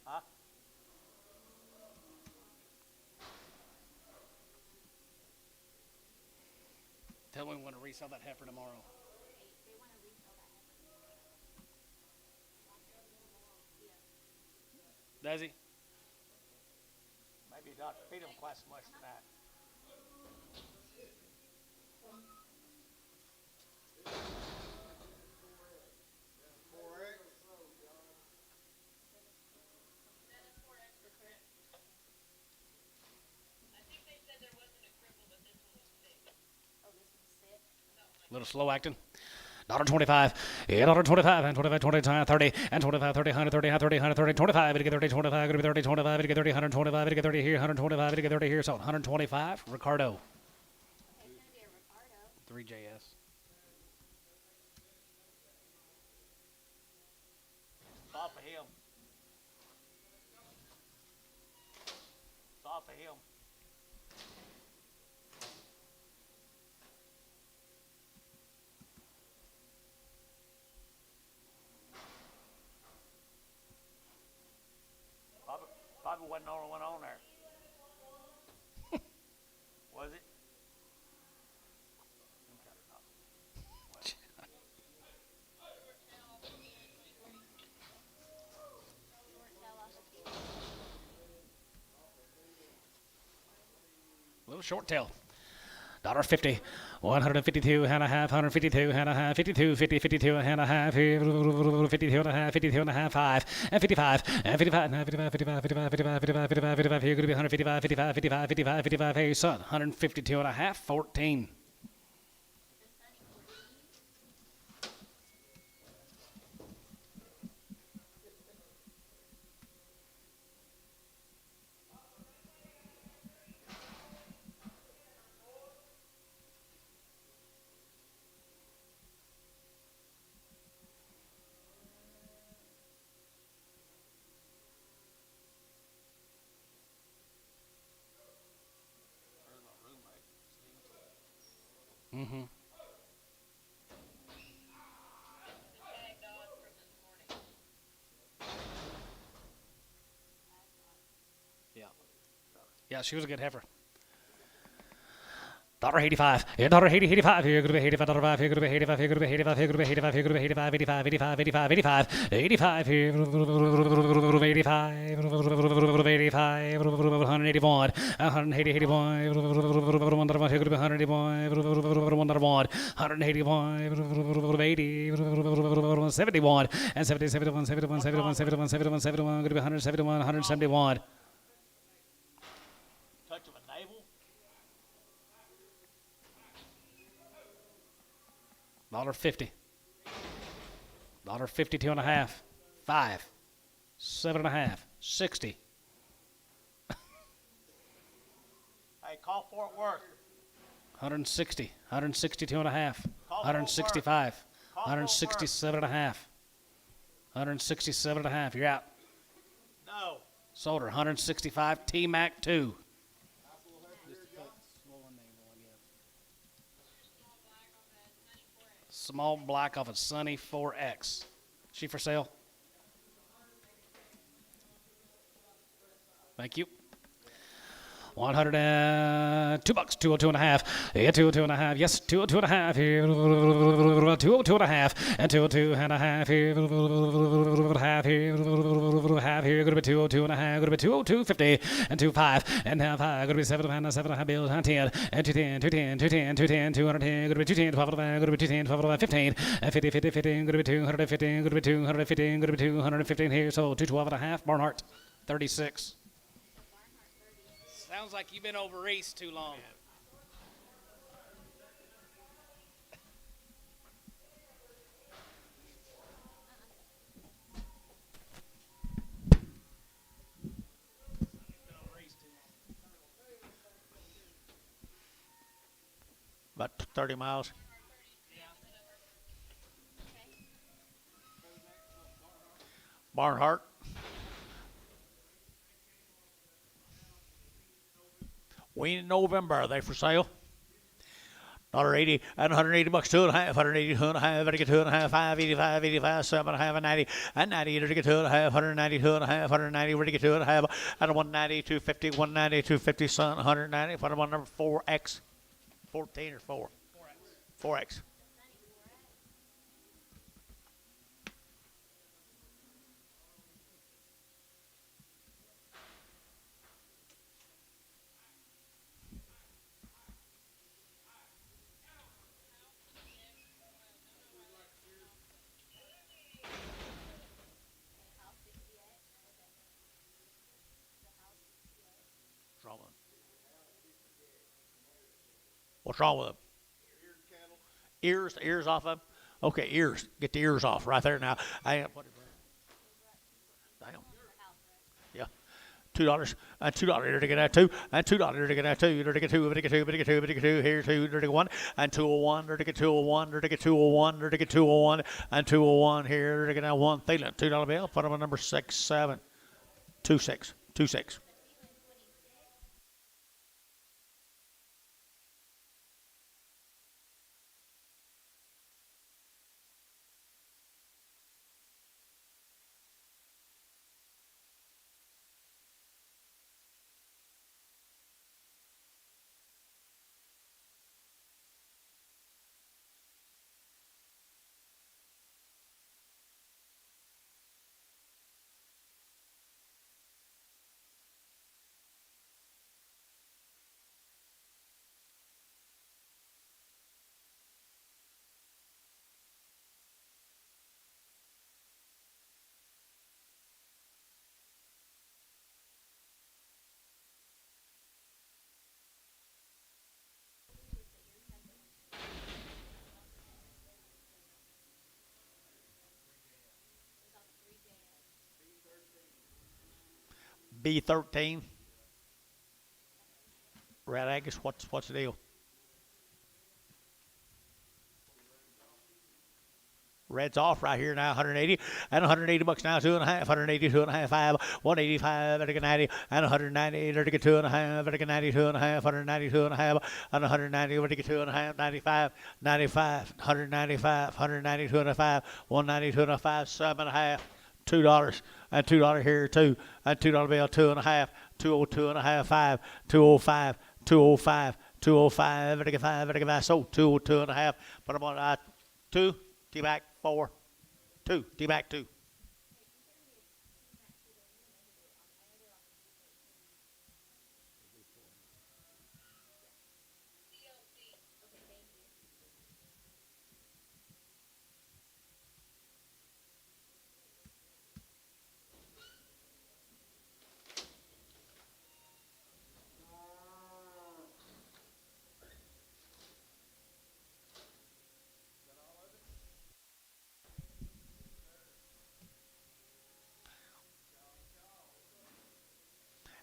Huh? Tell me we want to resell that heifer tomorrow. They want to resell that heifer. Does he? Maybe not feed them quite so much tonight. I think they said there wasn't a A little slow acting. $1.25, $1.25, and 25, 20, 30, and 25, 30, 100, 30, 30, 130, 25, it get 30, 25, it get 30, 25, it get 30, 125, it get 30 here, 125, it get 30 here, so 125, Ricardo. Okay, it's gonna be a Ricardo. 3JS. Stop for him. Stop for him. Probably wasn't the only one on there. Was it? Short tail off the field. Little short tail. $1.50, 152 and a half, 152 and a half, 52, 50, 52 and a half, 52 and a half, 52 and a half, 5, and 55, and 55, 55, 55, 55, 55, 55, 55, 55, here could be 155, 55, 55, 55, 55, hey son, 152 and a half, 14. Mm-hmm. Yeah. Yeah, she was a good heifer. $1.85, $1.85, here could be 85, here could be 85, here could be 85, here could be 85, here could be 85, 85, 85, 85, 85, 85, here, 85, 85, 181, 180, 81, here could be 181, 181, 80, 71, and 70, 71, 71, 71, 71, 71, 71, could be 171, 171. Touch of a navel. $1.50. $1.52 and a half. 5. 7 and a half. 60. Hey, call Fort Worth. 160. 162 and a half. Call 165. Call 167 and a half. 167 and a half. You're out. No. Sold her. 165. T-Mac 2. Small black off a Sunny 4X. She for sale? Thank you. $102, 202 and a half. Yeah, 202 and a half. Yes, 202 and a half. Here, 202 and a half. And 202 and a half. Here, half here, half here. Going to be 202 and a half. Going to be 202, 50 and 25 and half high. Going to be 7 and a half bills. 10 and 210, 210, 210, 210, 210. Going to be 210, 12 and a half. Going to be 210, 12 and a half, 15 and 50, 50, 50. Going to be 215. Going to be 215. Going to be 215 here. So 212 and a half. Barnhart, 36. Sounds like you've been over east too long. About 30 miles. Barnhart. Wean in November. Are they for sale? $1.80 and 180 bucks, 2 and a half, 180, 2 and a half, 2 and a half, 5, 85, 85, 7 and a half, and 90, and 90, to get 2 and a half, 190, 2 and a half, 190, ready to get 2 and a half, and 190, 250, 190, 250, son, 190, for one number 4X, 14 or 4? 4X. What's wrong with them? Ears, the ears off of them. Okay, ears. Get the ears off right there now. I am. What is that? Damn. Yeah. $2 and $2 here to get that two and $2 here to get that two. Here to get two. Here to get two. Here to get two. Here to get two. Here two. Here to get one and 201. Here to get 201. Here to get 201. Here to get 201 and 201 here to get that one. Thielen $2 bill. Put them on number 6 7 2 6 2 6. B13. Red Angus, what's the deal? Red's off right here now, 180 and 180 bucks now, 2.5, 180, 2.5, 5, 185, and 90 and 190, to get 2.5, and 90, 2.5, 190, 2.5, and 190, to get 2.5, 95, 95, 195, 190, 2.5, 190, 2.5, 7.5. $2 and $2 here too and $2 bill 2.5 202 and a half 5 205 205 205 5 so 202 and a half put them on 2 T back 4 2 T back 2.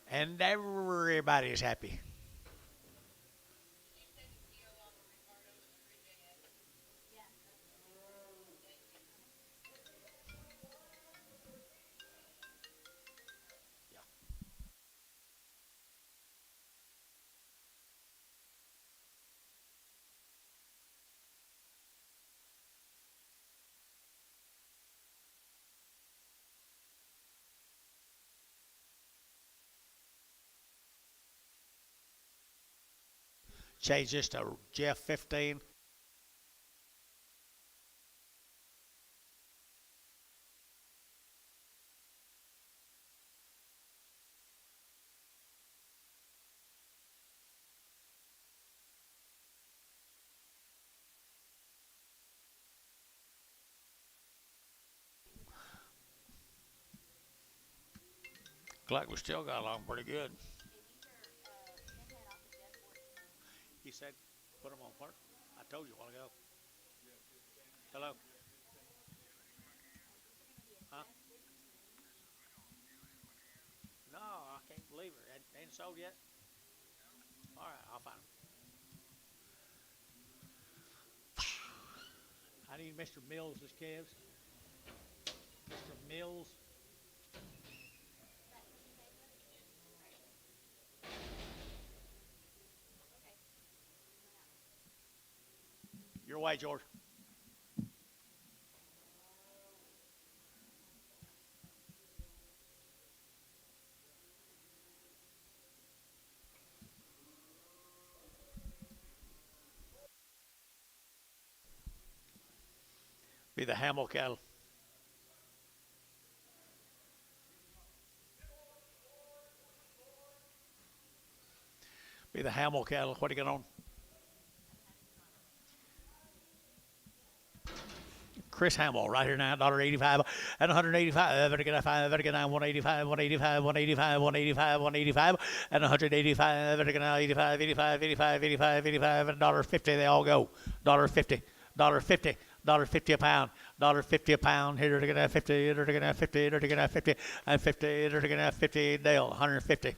And everybody's happy. Change this to Jeff 15. Clark, we still got along pretty good. He said, put them on park. I told you a while ago. Hello? Huh? No, I can't believe it. Ain't sold yet? All right, I'll find them. I need Mr. Mills' calves. Mr. Mills. Your way, George. Be the Hamill cattle. Be the Hamill cattle. What do you got on? Chris Hamill right here now, $1.85 and 185. Better get a 5, better get a 185, 185, 185, 185, 185, and 185. Better get a 85, 85, 85, 85, 85, and $1.50. They all go. $1.50. $1.50, $1.50 a pound, $1.50 a pound. Here they're gonna have 50, here they're gonna have 50, here they're gonna have 50, and 50, here they're gonna have 50. Dale, 150.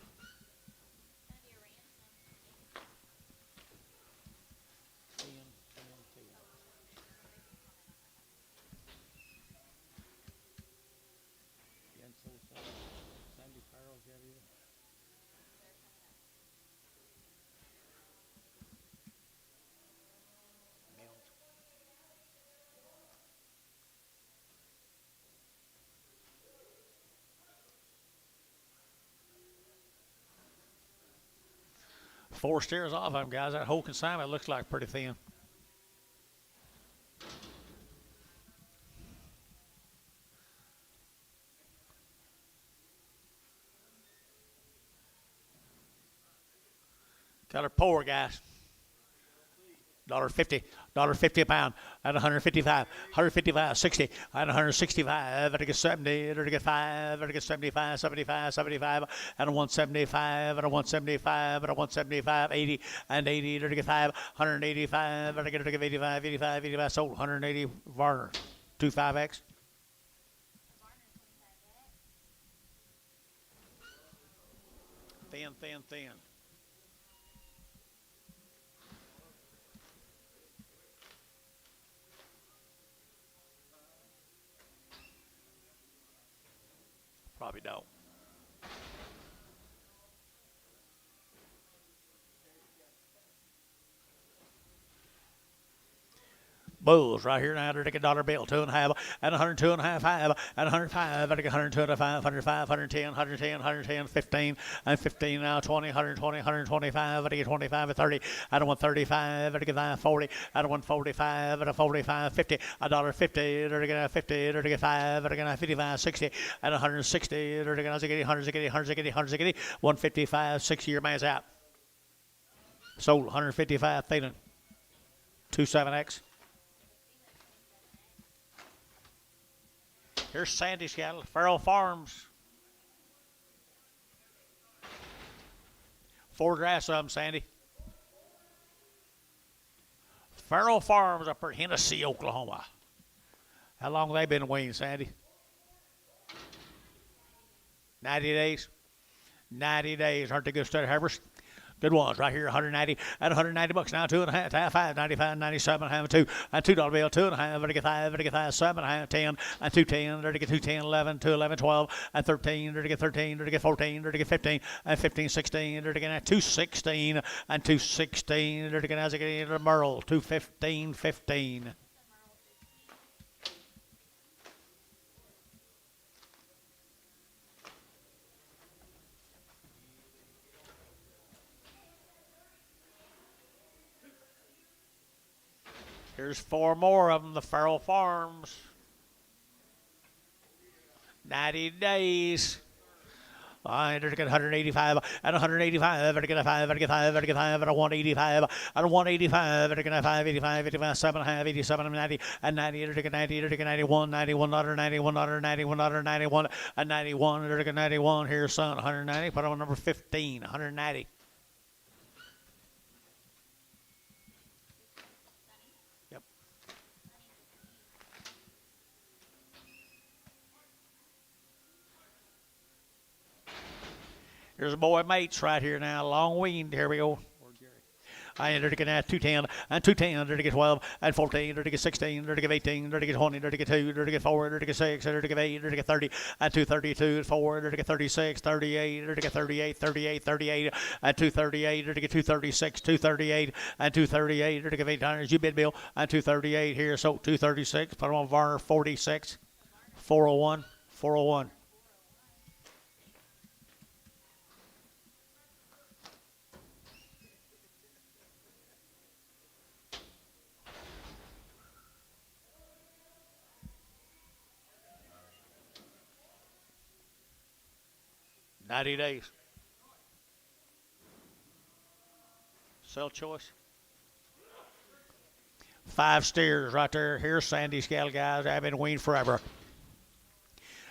Four steers off of them, guys. That whole consignment looks like pretty thin. Got her poor, guys. $1.50, $1.50 a pound, at 155, 155, 60, at 165, at a 70, at a 5, at a 75, 75, 75, at a 175, at a 175, at a 175, 80, and 80, at a 5, 185, at a 85, 85, 85, sold, 180, Varner, 25X. Thin, thin, thin. Probably don't. Bulls right here now. They're taking $1 bill, 2.5, and 102 and a half, 5, and 105, and 102 and a 5, 105, 110, 110, 110, 15, and 15 now, 20, 120, 125, and 25, and 30, and 135, and 40, and 145, and 45, 50, $1.50, they're going to 50, they're going to 5, they're going to 55, 60, and 160, they're going to 180, 155, 6-year man's out. Sold 155, Thielen, 27X. Here's Sandy's cattle, Farrell Farms. 4 drafts of them, Sandy. Farrell Farms up in Hennessy, Oklahoma. How long have they been weaned, Sandy? 90 days. 90 days. Aren't they good steady harvest? Good ones right here, 190 at $190 now, 2.5, 5, 95, 97, half, 2, and $2 bill, 2.5, vertical 5, vertical 5, 7, half, 10, and 210, vertical 210, 11, 211, 12, and 13, vertical 13, vertical 14, vertical 15, and 15, 16, vertical 216, and 216, vertical as a Merle, 215, 15. Here's 4 more of them, the Farrell Farms. 90 days. They're going 185 and 185. They're going 5, they're 5, they're 5, and 185 and 185. They're going 5, 85, 85, 7, half, 87, 90, and 90. They're going 90, they're going 91, 91, 91, 91, 91, and 91. They're going 91. Here's son, 190. Put on number 15, 190. Here's a boy mates right here now, long weaned. Here we go. I entered to get 210 and 210, to get 12 and 14, to get 16, to get 18, to get 20, to get 2, to get 4, to get 6, to get 8, to get 30 and 232, 4, to get 36, 38, to get 38, 38, 38 and 238, to get 236, 238 and 238, to get 800. You bid Bill and 238 here, so 236. Put them on Varner 46, 401, 401. $90 days. Sell choice. 5 steers right there. Here's Sandy's cattle, guys. I've been weaned forever.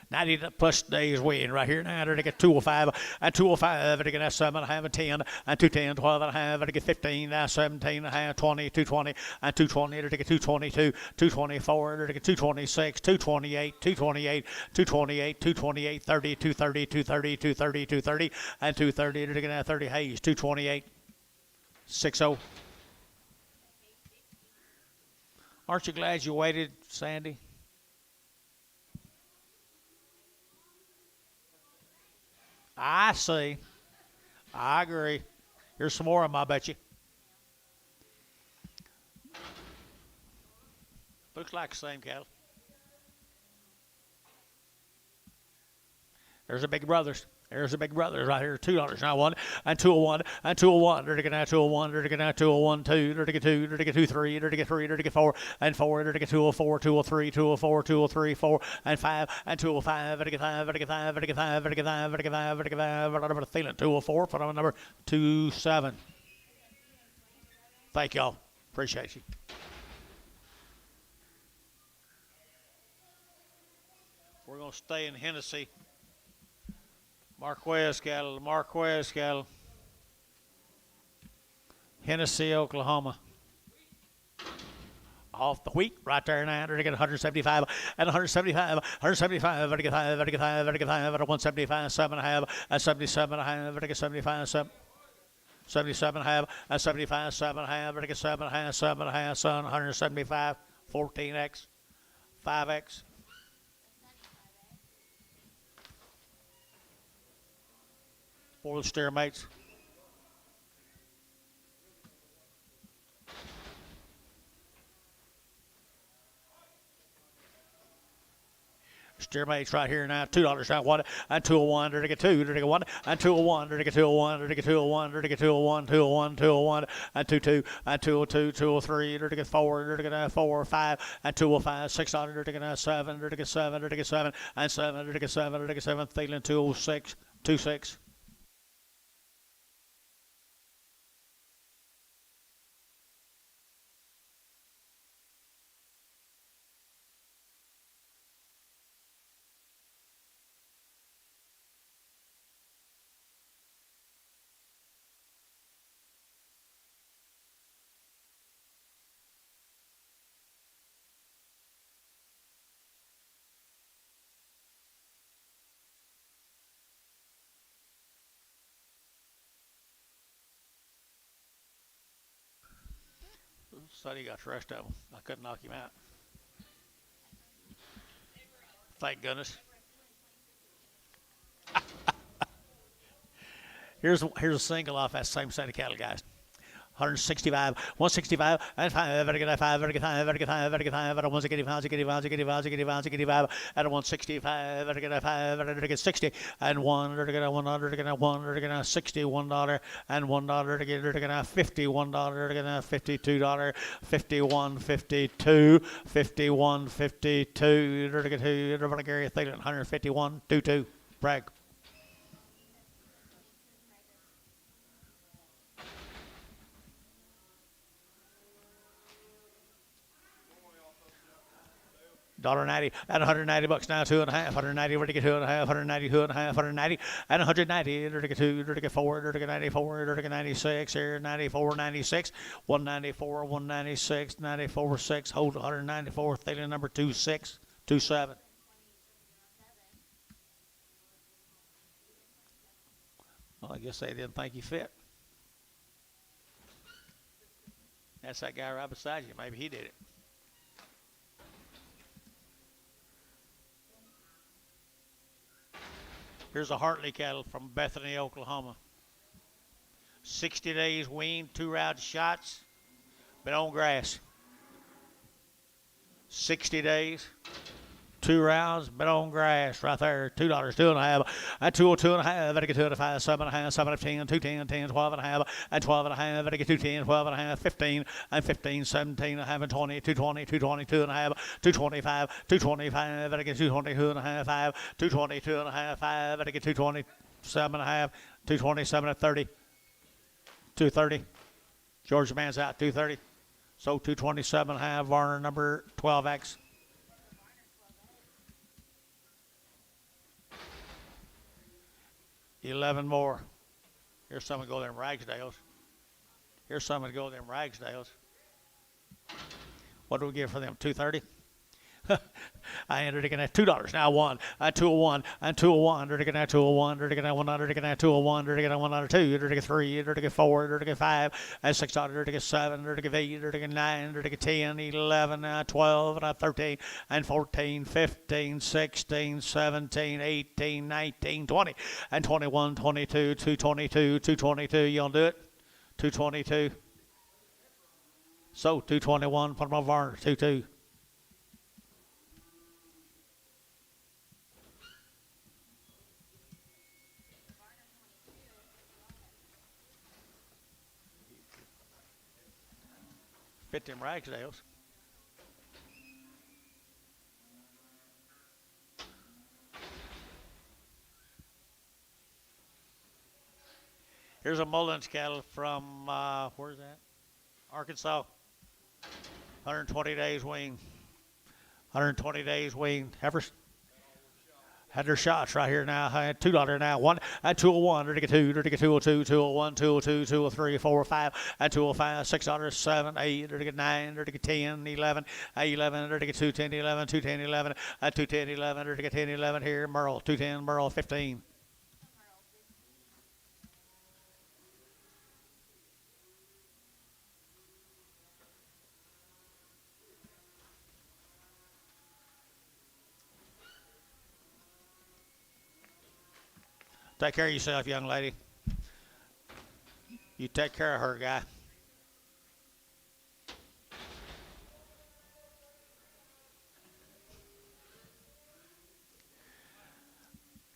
90 plus days win right here now. They get 205 and 205. They get 7 and a half and 10 and 210, 12 and a half. They get 15 now 17 and a half, 20, 220 and 220. They get 222, 224. They get 226, 228, 228, 228, 228, 30, 230, 230, 230, 230 and 230. They get 30 Hayes, 228, 60. Aren't you glad you waited, Sandy? I see. I agree. Here's some more of them, I bet you. Looks like the same cattle. There's the big brothers. There's the big brothers right here. $2 now, 1 and 201 and 201. They're to get now 201. They're to get now 201, 2. They're to get 2. They're to get 2, 3. They're to get 3. They're to get 4 and 4. They're to get 204, 203, 204, 203, 4 and 5 and 205. They're to get 5. They're to get 5. They're to get 5. They're to get 5. They're to get 5. They're to get 5. But I'm feeling 204. Put on number 27. Thank y'all. Appreciate you. We're gonna stay in Hennessy. Marquez cattle. Hennessy, Oklahoma. Off the wheat right there now. They're to get 175 and 175, 175. They're to get 5. They're to get 5. They're to get 5. They're 175, 7 and a half, and 77 and a half. They're to get 75, 7. 77 and a half, and 75, 7 and a half. They're to get 7 and a half, 7 and a half, son. 175, 14x, 5x. For the steer mates. Steer mates right here now. $2 now. 1 and 201. They're to get 2. They're to get 1 and 201. They're to get 201. They're to get 201. They're to get 201. 201. 201 and 22 and 202. 203. They're to get 4. They're to get 4 5 and 205. $6. They're to get 7. They're to get 7. They're to get 7 and 7. They're to get 7. They're to get 7. Thielen 206. 26. Said he got the rest of them. I couldn't knock him out. Thank goodness. Here's a single off that same set of cattle, guys. 165, 165, and 5, better get 5, better get 5, better get 5, better get 5, better 165, 165, at a 165, better get 5, better get 60, and 1, better get 1, better get 1, better get 60, $1, and $1 to get 50, $1 to get 52, 51, 52, 51, 52, to get 2, everybody Gary Thielen, 151, 2. Bragg. $1.90 at $190 now, 2.5, 190, we're to get 2.5, 190, 2.5, 190, and 190, they're to get 2, they're to get 4, they're to get 94, they're to get 96, here, 94, 96, 194, 196, 94, 6, hold 194, Thielen number 26, 27. Well, I guess they didn't think he fit. That's that guy right beside you. Maybe he did it. Here's a Hartley cattle from Bethany, Oklahoma. 60 days weaned, 2 round shots, been on grass. 60 days, 2 rounds, been on grass right there. $2, 2.5, and 202.5. Better get 2.5, 7.5, 7 and 10, 210, 10, 12.5, and 12.5. Better get 210, 12.5, 15, and 15, 17.5, and 20, 220, 222.5, 225, 225. Better get 222.5, 5, 222.5, 5. Better get 227.5, 227 at 30, 230. Georgia man's out 230. So 227.5. Varner number 12X. 11 more. Here's someone go them Ragsdales. Here's someone go them Ragsdales. What do we give for them? 230. I entered again at $2. Now one, at 201, and 201, entered again at 201, entered again at 100, entered again at 201, entered again at 102, entered again 3, entered again 4, entered again 5, at $6, entered again 7, entered again 8, entered again 9, entered again 10, 11, 12, and 13, and 14, 15, 16, 17, 18, 19, 20, and 21, 22, 222, 222. You gonna do it? 222. So 221, put them over Varner, 22. Fit them Ragsdales. Here's a Mullins cattle from, where's that? Arkansas. 120 days wean. 120 days wean. Heifers had their shots right here now. I had $2 now. One at 201, to get 2, to get 202, 201, 202, 203, 4, 5, at 205, $6, 7, 8, to get 9, to get 10, 11, at 11, to get 210, 11, 210, 11, at 210, 11, to get 10, 11 here. Merle, 210, Merle, 15. Take care of yourself, young lady. You take care of her, guy.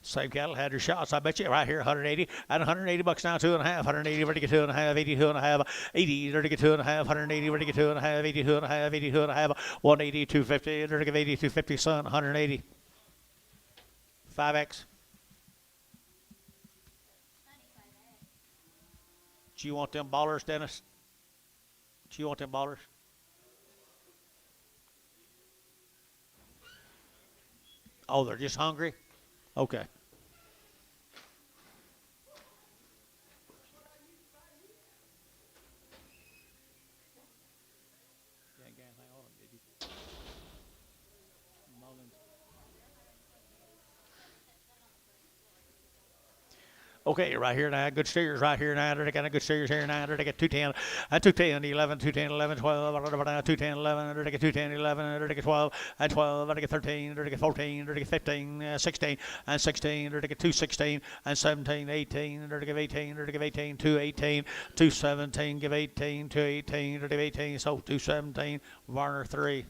Same cattle had their shots. I bet you right here, 180 at 180 bucks now, 2.5, 180 ready to get 2.5, 82 and a half, 80 ready to get 2.5, 180 ready to get 2.5, 82 and a half, 82 and a half, 180, 250 ready to get 80, 250 son, 180, 5x. Do you want them ballers, Dennis? Do you want them ballers? Oh, they're just hungry? Okay. Okay, right here now, good steers right here now. They got a good steers here now. They get 210, 210, 11, 210, 11, 12, 210, 11, they get 210, 11, they get 12, and 12, they get 13, they get 14, they get 15, 16, and 16, they get 216, and 17, 18, they give 18, they give 18, 218, 217, give 18, 218, they give 18, so 217, Varner 3.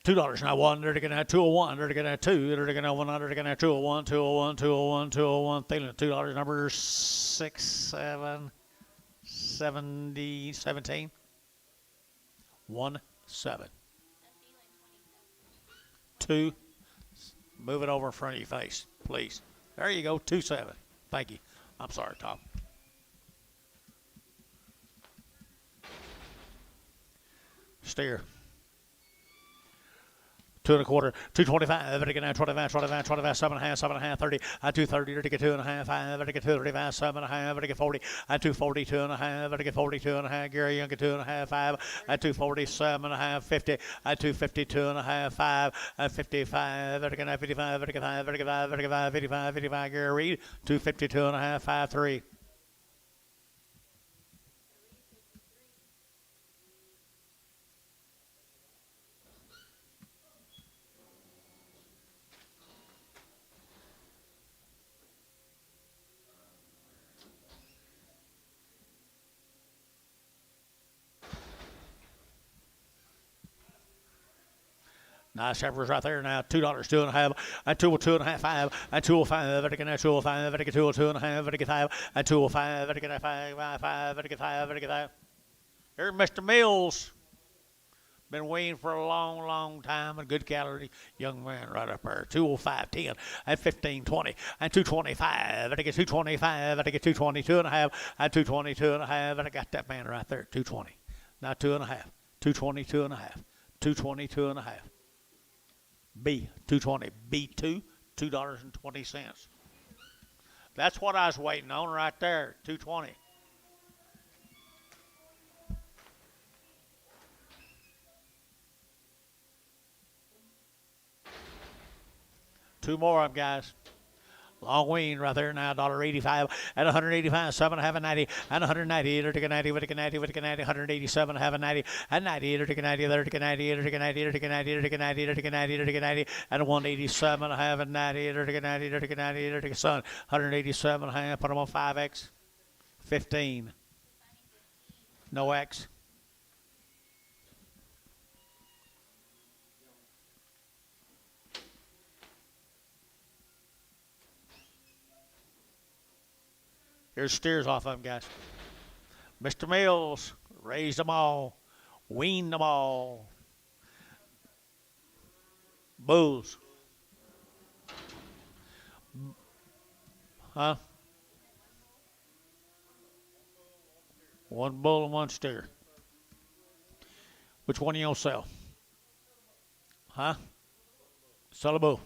$2 now. One, they're going to have 201, they're going to have 2, they're going to have 100, they're going to have 201, 201, 201, 201. Thielen, $2, number 6, 7, 70, 17. 1, 7. 2. Move it over in front of your face, please. There you go, 2, 7. Thank you. I'm sorry, Tom. Steer. 2 1/4, 225, to get 25, 25, 25, 7.5, 7.5, 30, at 230, to get 2.5, 5, to get 235, 7.5, to get 40, at 240, 2.5, to get 42.5, Gary Young at 2.5, 5, at 240, 7.5, 50, at 250, 2.5, 5, at 55, to get 55, to get 5, to get 5, to get 5, 55, 55, Gary Reed, 250, 2.5, 5, 3. Nice heifers right there now. $2, 2.5, and 202.5, 5, and 205, and 205, and 202.5, and 5, and 205, and 5, and 5. Here's Mr. Mills. Been weaned for a long, long time. A good calorie young man right up there. 205, 10, and 15, 20, and 225. And I get 225. And I get 222.5, and 222.5. And I got that man right there. 220. Now 2.5. 222.5. 222.5. B, 220. B2, $2.20. That's what I was waiting on right there. 220. Two more of them, guys. Long wean right there now, $1.85 and 185, 7.5 and 90 and 190, 90, 90, 90, 187, have a 90 and 90, 90, 90, 90, 90, 90, 90, 90, 90, and 187 and have a 90, 90, 90, 90, son, 187 and a half. Put them on 5X, 15, no X. Here's steers off of them, guys. Mr. Mills raised them all, weaned them all. Bulls. Huh? One bull and one steer. Which one are you going to sell? Huh? Sell a bull.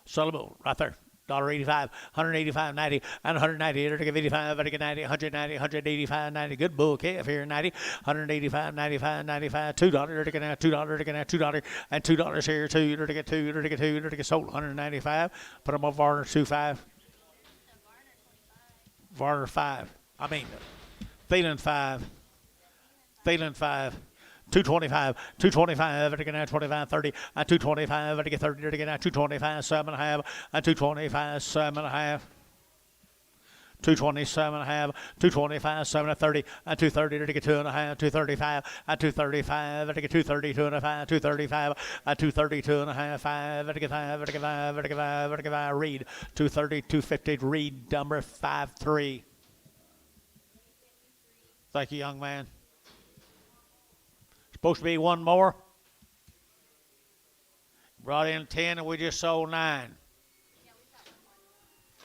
Sell a bull right there. $1.85, 185, 90, and 190, 85, 90, 190, 185, 90. Good bull calf here, 90, 185, 95, 95, $2, $2, and $2 here, $2, sold 195. Put them on Varner 25. Varner 5. I mean, Thielen 5. Thielen 5. 225, 225, 25, 30, and 225, 30, 225, 7.5, and 225, 7.5. 227.5, 225, 7 and 30, and 230 to get 2.5, 235, and 235, to get 232.5, 235, and 232.5, 5, to get 5, to get 5, to get 5, to get 5, read 230, 250, read number 53. Thank you, young man. Supposed to be one more. Brought in 10 and we just sold 9.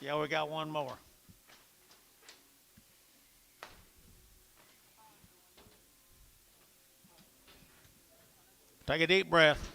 Yeah, we got one more. Take a deep breath.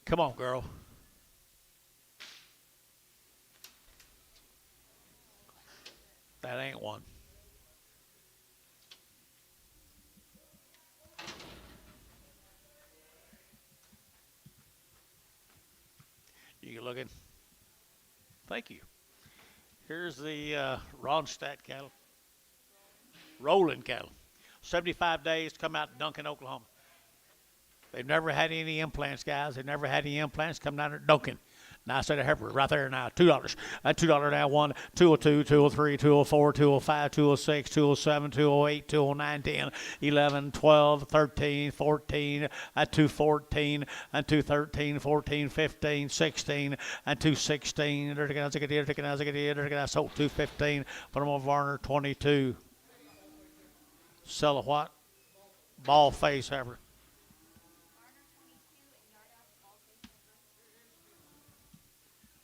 Come on, girl. That ain't one. You looking? Thank you. Here's the Ronstadt cattle. Rolling cattle. 75 days to come out to Duncan, Oklahoma. They've never had any implants, guys. They've never had any implants. Come down to Duncan. Nice set of heifer right there now. $2. $2 now. 1, 202, 203, 204, 205, 206, 207, 208, 209, 10, 11, 12, 13, 14, and 214, and 213, 14, 15, 16, and 216. I sold 215. Put them on Varner 22. Sell a what? Ball face heifer.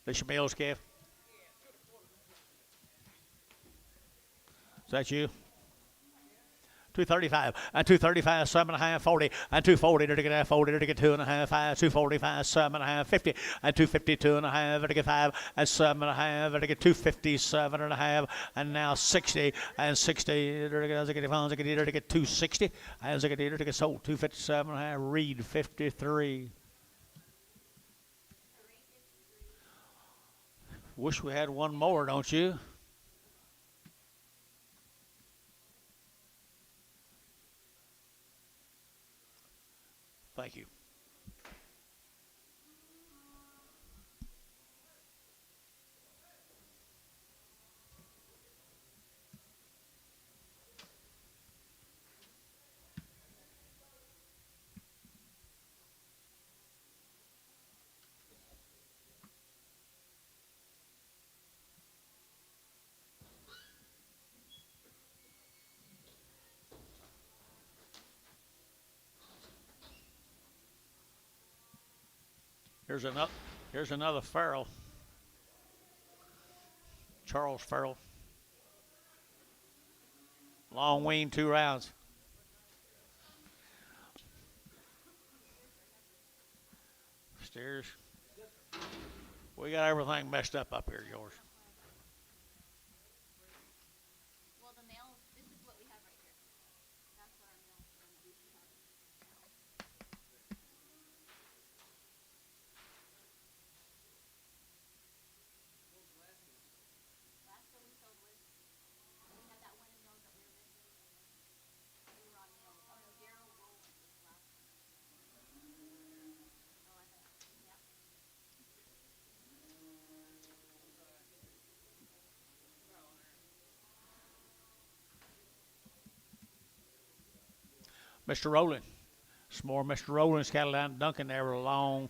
This your Mills calf? Is that you? 235 and 235, 7.5, 40 and 240 to get 40 to get 2.5, 5, 245, 7.5, 50 and 252.5 to get 5 and 7.5 to get 257.5 and now 60 and 60 to get 260 and to get sold 257.5. Read 53. Wish we had one more, don't you? Thank you. Here's another. Here's another Farrell. Charles Farrell. Long wean, 2 rounds. Steers. We got everything messed up here, yours. Well, the male, this is what we have right here. That's what our male is going to be. Last one we sold was, we had that one in males that we were missing, and then we were on males. Oh no, Daryl Rowland was the last one. Oh, I bet. Yeah. Mr. Rowland. Some more Mr. Rowland's cattle down in Duncan there were long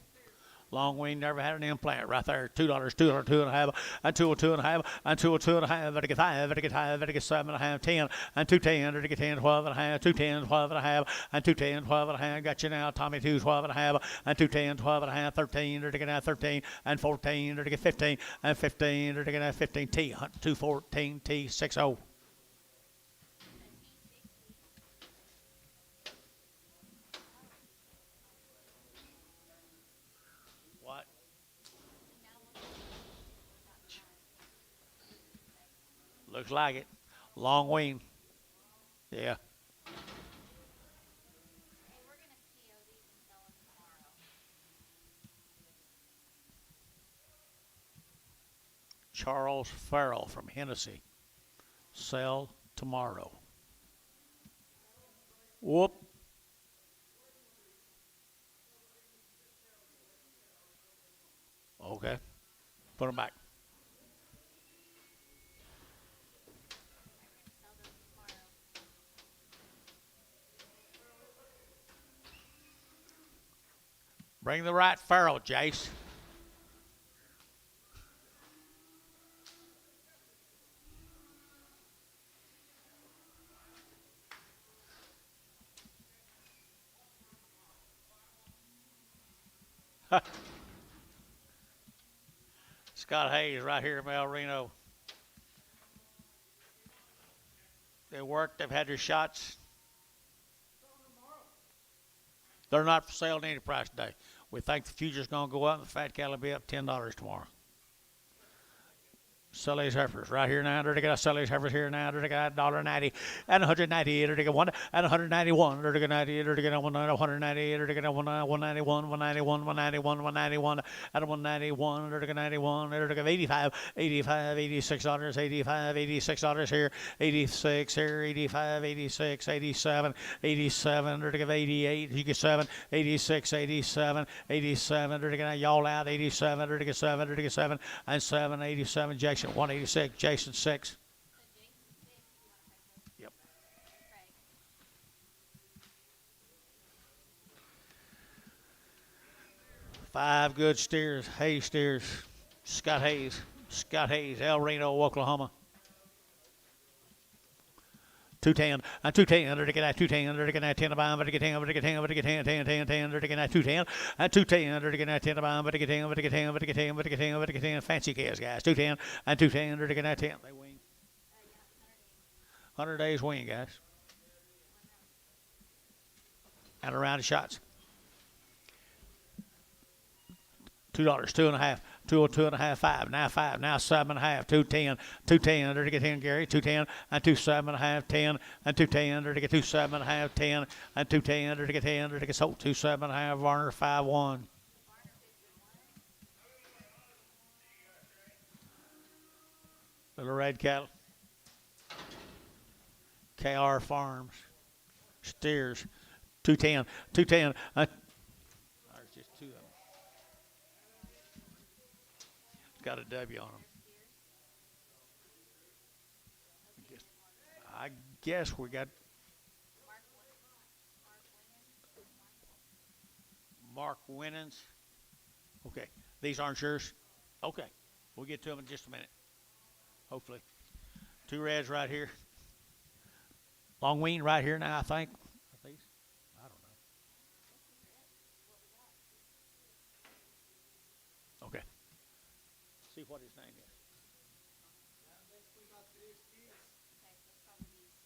wean, never had an implant right there. $2, $2, 2.5, and 2, 2.5, and 2, 2.5, better get 5, better get 5, better get 7.5, 10, and 2.10, better get 10, 12.5, 2.10, 12.5, and 2.10, 12.5. Got you now, Tommy 2, 12.5, and 2.10, 12.5, 13, better get now 13, and 14, better get 15, and 15, better get now 15, T, 214, T, 60. What? Looks like it. Long wean. Yeah. Hey, we're going to PO these and sell them tomorrow. Charles Farrell from Hennessy. Sell tomorrow. Whoop. Okay. Put them back. Sell those tomorrow. Bring the right Farrell, Jace. Scott Hayes right here in Mel Reno. They worked. They've had their shots. They're not for sale at any price today. We think the future's going to go up and the fat cattle will be up $10 tomorrow. Sell these heifers right here now. They're going to sell these heifers here now. They're going to $1.90 and 198. They're going to 1 and 191. They're going to 98. They're going to 198. They're going to 191, 191, 191, 191 and 191. They're going to 91. They're going to 85, 85, $86, 85, $86 here, 86 here, 85, 86, 87, 87. They're going to 88. You get 7, 86, 87, 87. They're going to y'all out 87. They're going to get 7. They're going to get 7 and 7, 87. Jackson 186, Jason 6. Yep. Five good steers. Hayes steers. Scott Hayes, El Reno, Oklahoma. 210 and 210. They're getting at 210. They're getting at 10 about. But to get 10. But to get 10. But to get 10. 10. 10. 10. They're getting at 210 and 210. They're getting at 10 about. But to get 10. But to get 10. But to get 10. But to get 10. But to get 10. Fancy cast guys. 210 and 210. They're getting at 10. They wing. 100 days wing, guys. And a round of shots. $2, 2.5. 202.5, 5, now 5, now 7.5, 210, 210, there to get 10, Gary, 210, and 27.5, 10, and 210, there to get 27.5, 10, and 210, there to get 10, there to get sold, 27.5, Varner, 5-1. Little red cattle. KR Farms. Steers. 210. 210. There's just two of them. Got a W on them. I guess we got Mark Winans. Okay. These aren't yours? Okay. We'll get to them in just a minute. Hopefully. Two reds right here. Long wean right here now, I think. Are these? I don't know. Okay. See what his name is.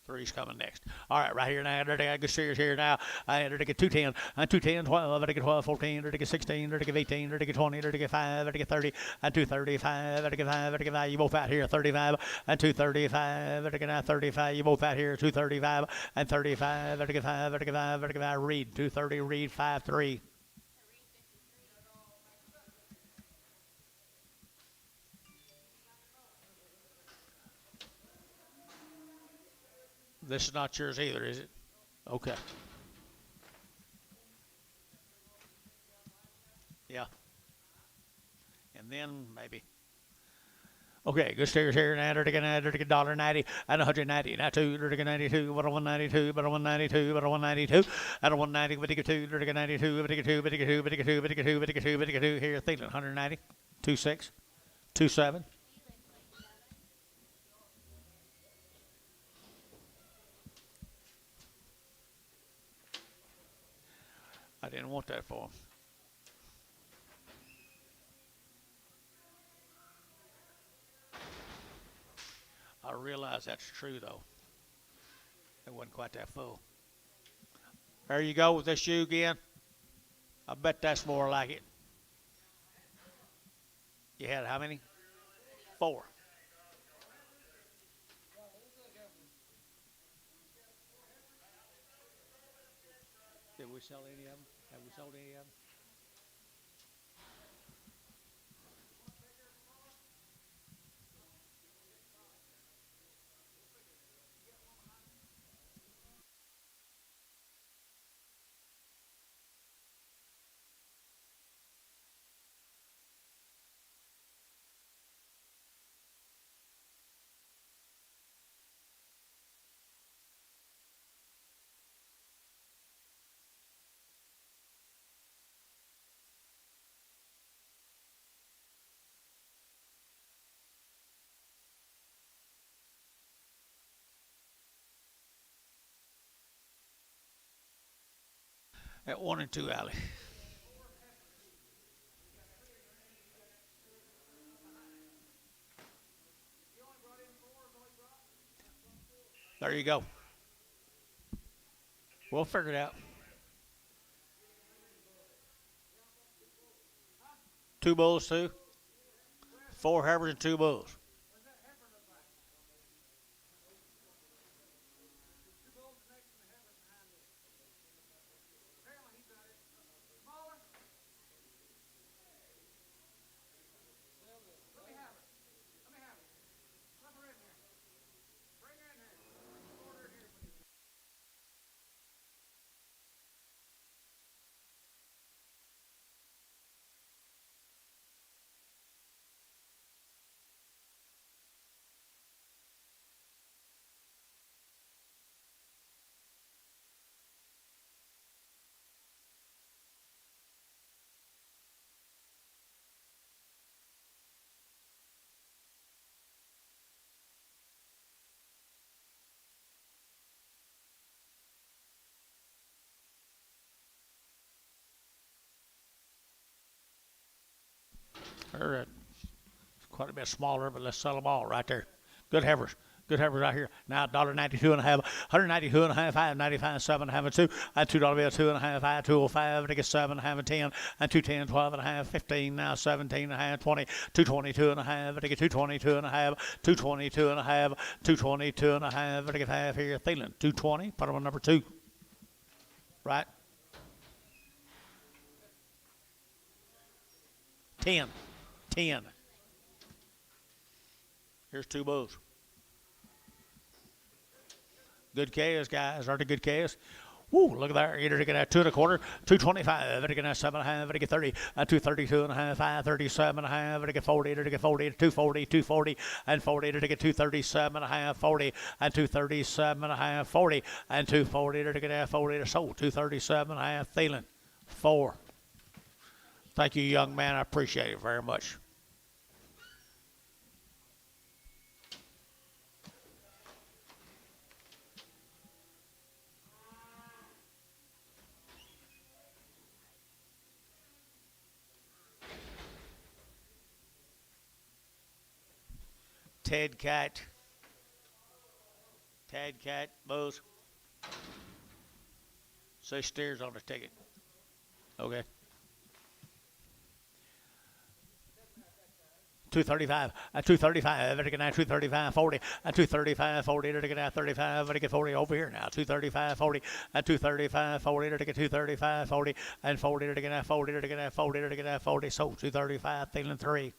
Three's coming next. All right, right here now. I got good steers here now. I get 210. 210, 12. I get 12, 14. I get 16. I get 18. I get 20. I get 5. I get 30. And 235. I get 5. I get 5. You both out here. 35. And 235. I get 35. You both out here. 235. And 35. I get 5. I get 5. I get 5. Read. 230. Read 5-3. This is not yours either, is it? Okay. Yeah. And then maybe. Okay, good steers here now. They're $1.90 and 190. Now two, they're $1.92, but 192, but 192, but 192, and 190, but 2, they're $1.92, but 2, but 2, but 2, but 2, but 2, but 2. Here, Thielen, 190, 26, 27. I didn't want that for him. I realize that's true, though. It wasn't quite that full. There you go with this shoe again. I bet that's more like it. You had how many? 4. Did we sell any of them? Have we sold any of them? At 1 and 2 alley. There you go. We'll figure it out. 2 bulls, 2. 4 heifers and 2 bulls. They're quite a bit smaller, but let's sell them all right there. Good heifers. Good heifers right here. Now $1.92 and a half, 192 and a half, 595, 7 and a half, and 2. And $2 bill, 2 and a half, 5, 205, and get 7 and a half, and 10, and 210, 12 and a half, 15, now 17 and a half, 20, 222 and a half, and get 222 and a half, 222 and a half, 222 and a half, and get half here. Thielen, 220, put them on number 2. Right? 10. Here's two bulls. Good KS, guys. Aren't they good KS? Woo, look at there. You're going to 2 1/4, 225. You're going to 7 1/2. You're going to 30, 232 1/2, 537 1/2. You're going to 40. You're going to 40, 240, 240, and 40. You're going to 237 1/2, 40, and 237 1/2, 40, and 240. You're going to 40. So 237 1/2. Thielen, 4. Thank you, young man. I appreciate it very much. Ted Cat, Bose. 6 steers on the ticket. Okay. 235, 235, 235, 40, 235, 40, 35, 40 over here now. 235, 40, 235, 40, 235, 40, and 40, 40, 40, 40. So 235, Thielen 3.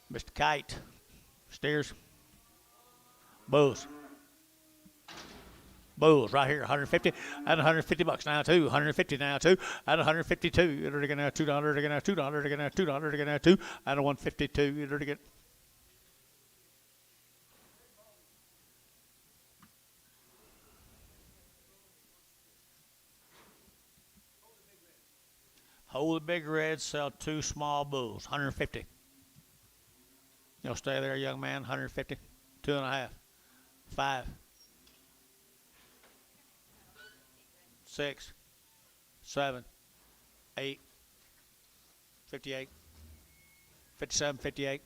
Mr. Kite, steers, bulls. Bulls right here, 150 and 150 bucks now too, 150 now too, and 152. You're going to $2, you're going to $2, you're going to $2, you're going to $2, and a 152. You're going to get. Hold the big red, sell 2 small bulls, 150. You'll stay there, young man, 150, 2 1/2, 5, 6, 7, 8, 58, 57, 58.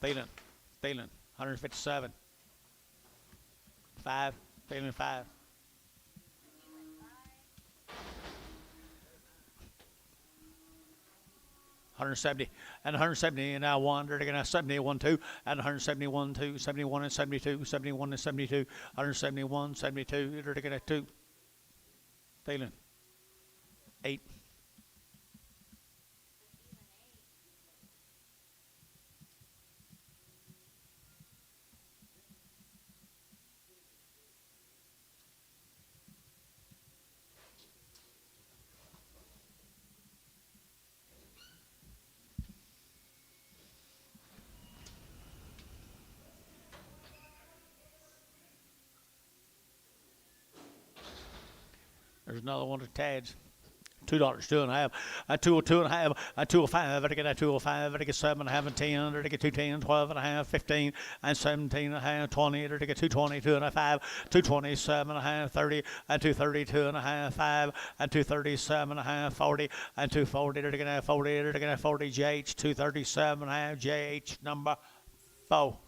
Thielen, 157. 5, Thielen 5. 170 and 170 and now 1. They're going to 71 2 and 171 2, 71 and 72, 71 and 72, 171, 72. They're going to 2. Thielen 8. There's another one of Tad's. $2, 2 1/2, a 202 1/2, a 205, I get a 205, I get 7 1/2 and 10, I get 210, 12 1/2, 15, and 17 1/2, 20, I get 220, 2 1/5, 227 1/2, 30, and 232 1/2, 5, and 237 1/2, 40, and 240, I get 40, I get 40, JH, 237 1/2, JH number 4.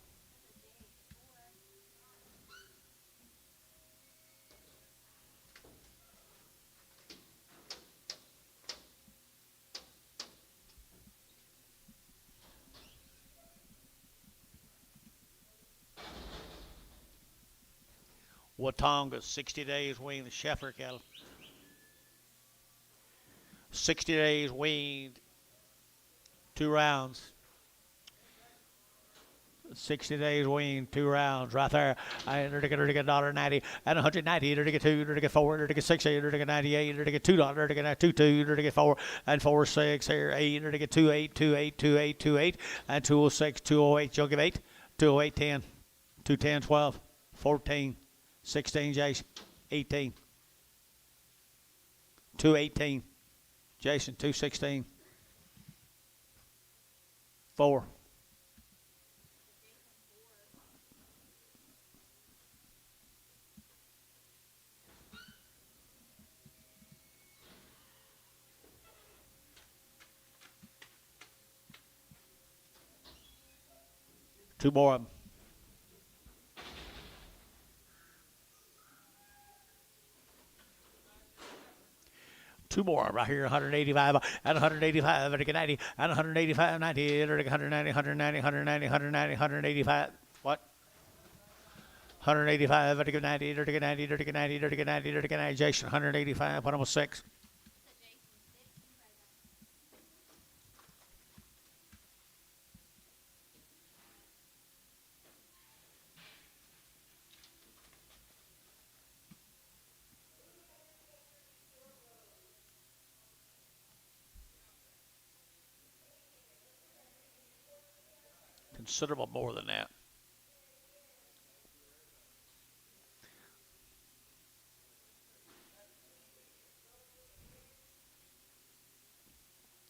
Watonga, 60 days weaned, the Scheffler cattle. 60 days weaned, 2 rounds. 60 days weaned, 2 rounds right there. And they're going to get $1.90 and 190. They're going to get 2. They're going to get 4. They're going to get 6. They're going to get 98. They're going to get $2. They're going to get 2. They're going to get 4 and 4 6 here 8. They're going to get 2 8 2 8 2 8 2 8 and 206 208. You'll give 8 208 10 210 12 14 16 Jason 18 218 Jason 216 4. Two more of them. Two more right here, 185 and 185 at 90 and 185, 90, 190, 190, 190, 190, 185. What? 185 at 90, 90, 90, 90, 90, 90, Jason, 185, what almost 6. Considerable more than that.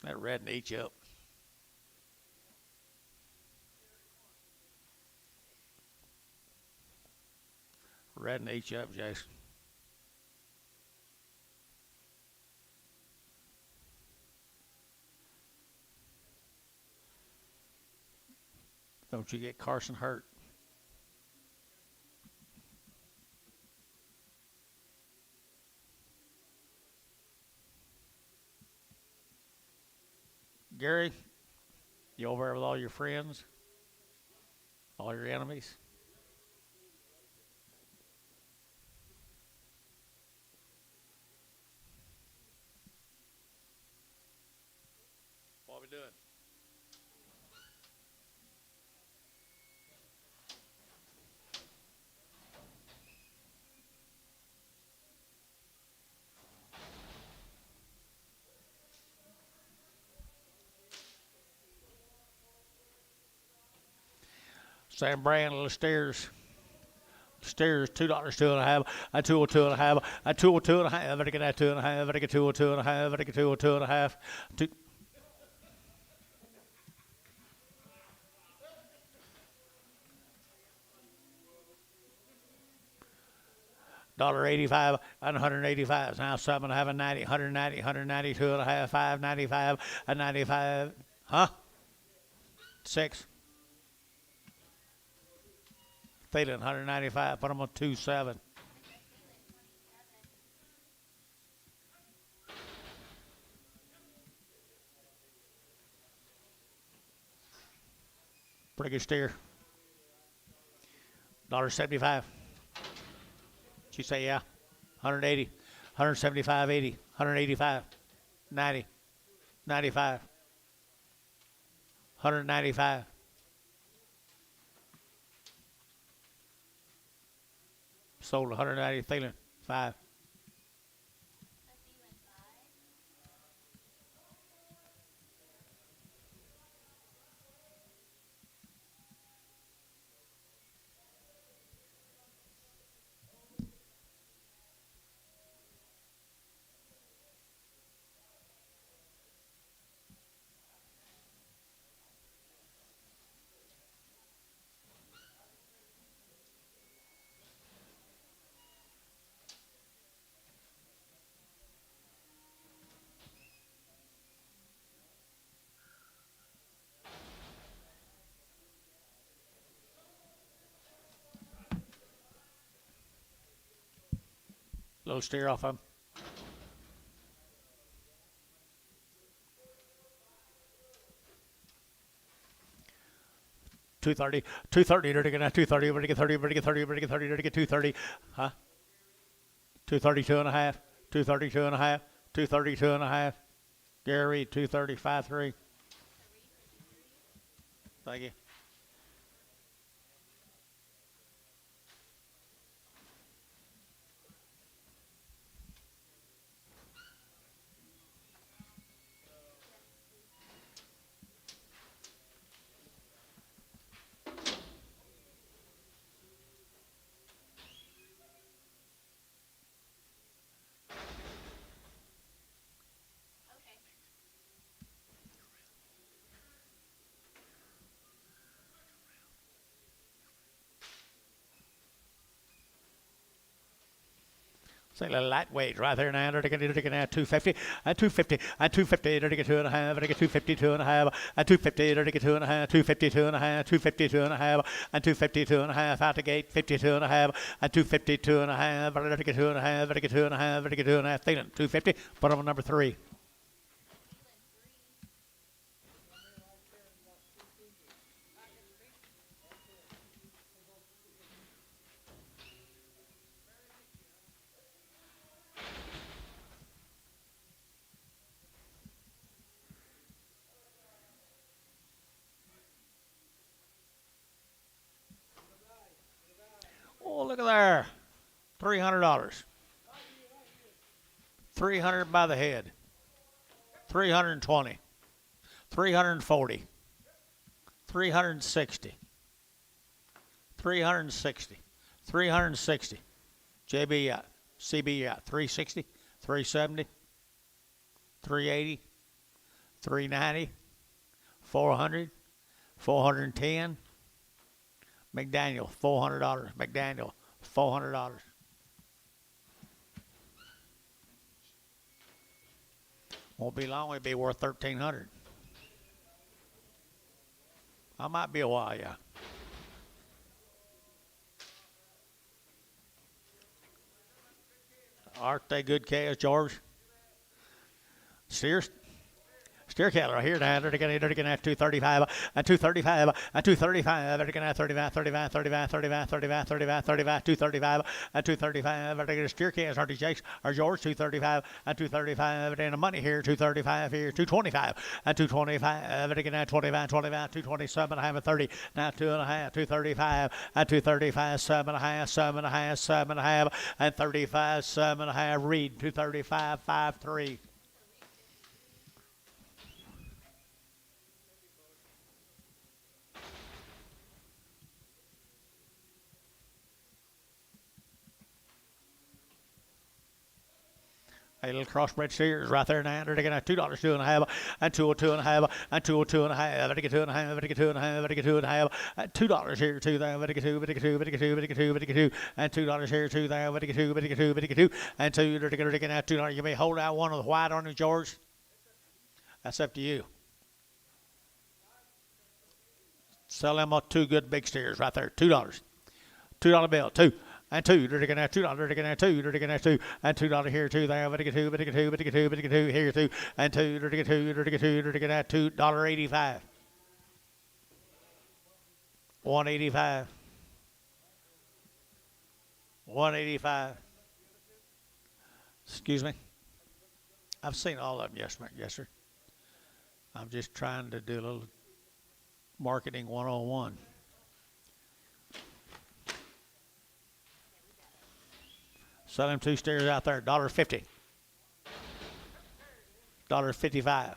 That red and eat you up. Red and eat you up, Jason. Don't you get Carson hurt. Gary, you over there with all your friends? All your enemies? What are we doing? Sam Brand, little stairs. Stairs, $2, 2.5. I tool 2.5. I tool 2.5. I get that 2.5. I get tool 2.5. I get tool 2.5. $1.85 and 185. Now some and have a 90, 190, 190, 2.5, 5.95, a 95. Huh? 6. Thielen, 195. Put them on 2.7. Pretty good steer. $1.75. Did you say yeah? 180, 175, 80, 185, 90, 95, 195. Sold 190, Thielen, 5. Little steer off him. $2.30, $2.30, to get $2.30, ready to get 30, ready to get 30, ready to get 30, ready to get 2.30. Huh? 2.32.5, 2.32.5, 2.32.5. Gary, 2.30.53. Thank you. Say a little lightweight right there now. They're going to 250 and 250 and 250. They're going to 2.5. They're going to 252.5 and 250. They're going to 2.5. 252.5. 252.5 and 252.5 out the gate. 52.5 and 252.5. They're going to 2.5. They're going to 2.5. They're going to 2.5. Thielen 250. Put them on number 3. Oh, look at there. $300. 300 by the head. 320. 340. 360. 360. 360. JB yacht. CB yacht. 360. 370. 380. 390. 400. 410. McDaniel, $400. McDaniel, $400. Won't be long, it'll be worth $1,300. I might be a while, yeah. Aren't they good calves, George? Steers? Steer cattle right here now. They're going to have 235 and 235 and 235. They're going to have 35, 35, 35, 35, 35, 35, 35, 235 and 235. They're going to steer calves, aren't they, Jakes? Or George, 235 and 235. And the money here, 235 here, 225 and 225. They're going to have 25, 25, 227 and 30. Now 2.5, 235 and 235, 7.5, 7.5, 7.5 and 35, 7.5. Reed, 235, 5.3. A little crossbred steers right there now. They're going to have $2, 2.5, and 202.5, and 202.5. They get 2.5, they get 2.5, they get 2.5, and $2 here, 2 there, they get 2, they get 2, they get 2, they get 2, they get 2, and $2 here, 2 there, they get 2, they get 2, they get 2, and 2. They're going to have $2. You may hold out one of the white on you, George. That's up to you. Sell them 2 good big steers right there, $2. $2 bill, 2. And 2, they're going to have $2, they're going to have 2, they're going to have 2, and $2 here, 2 there, but they get 2, but they get 2, but they get 2, but they get 2, here 2, and 2, they're going to get 2, they're going to get 2, they're going to have $2.85. 185. 185. Excuse me. I've seen all of them, yes, sir. I'm just trying to do a little marketing 101. Sell them 2 steers out there, $1.50. $1.55.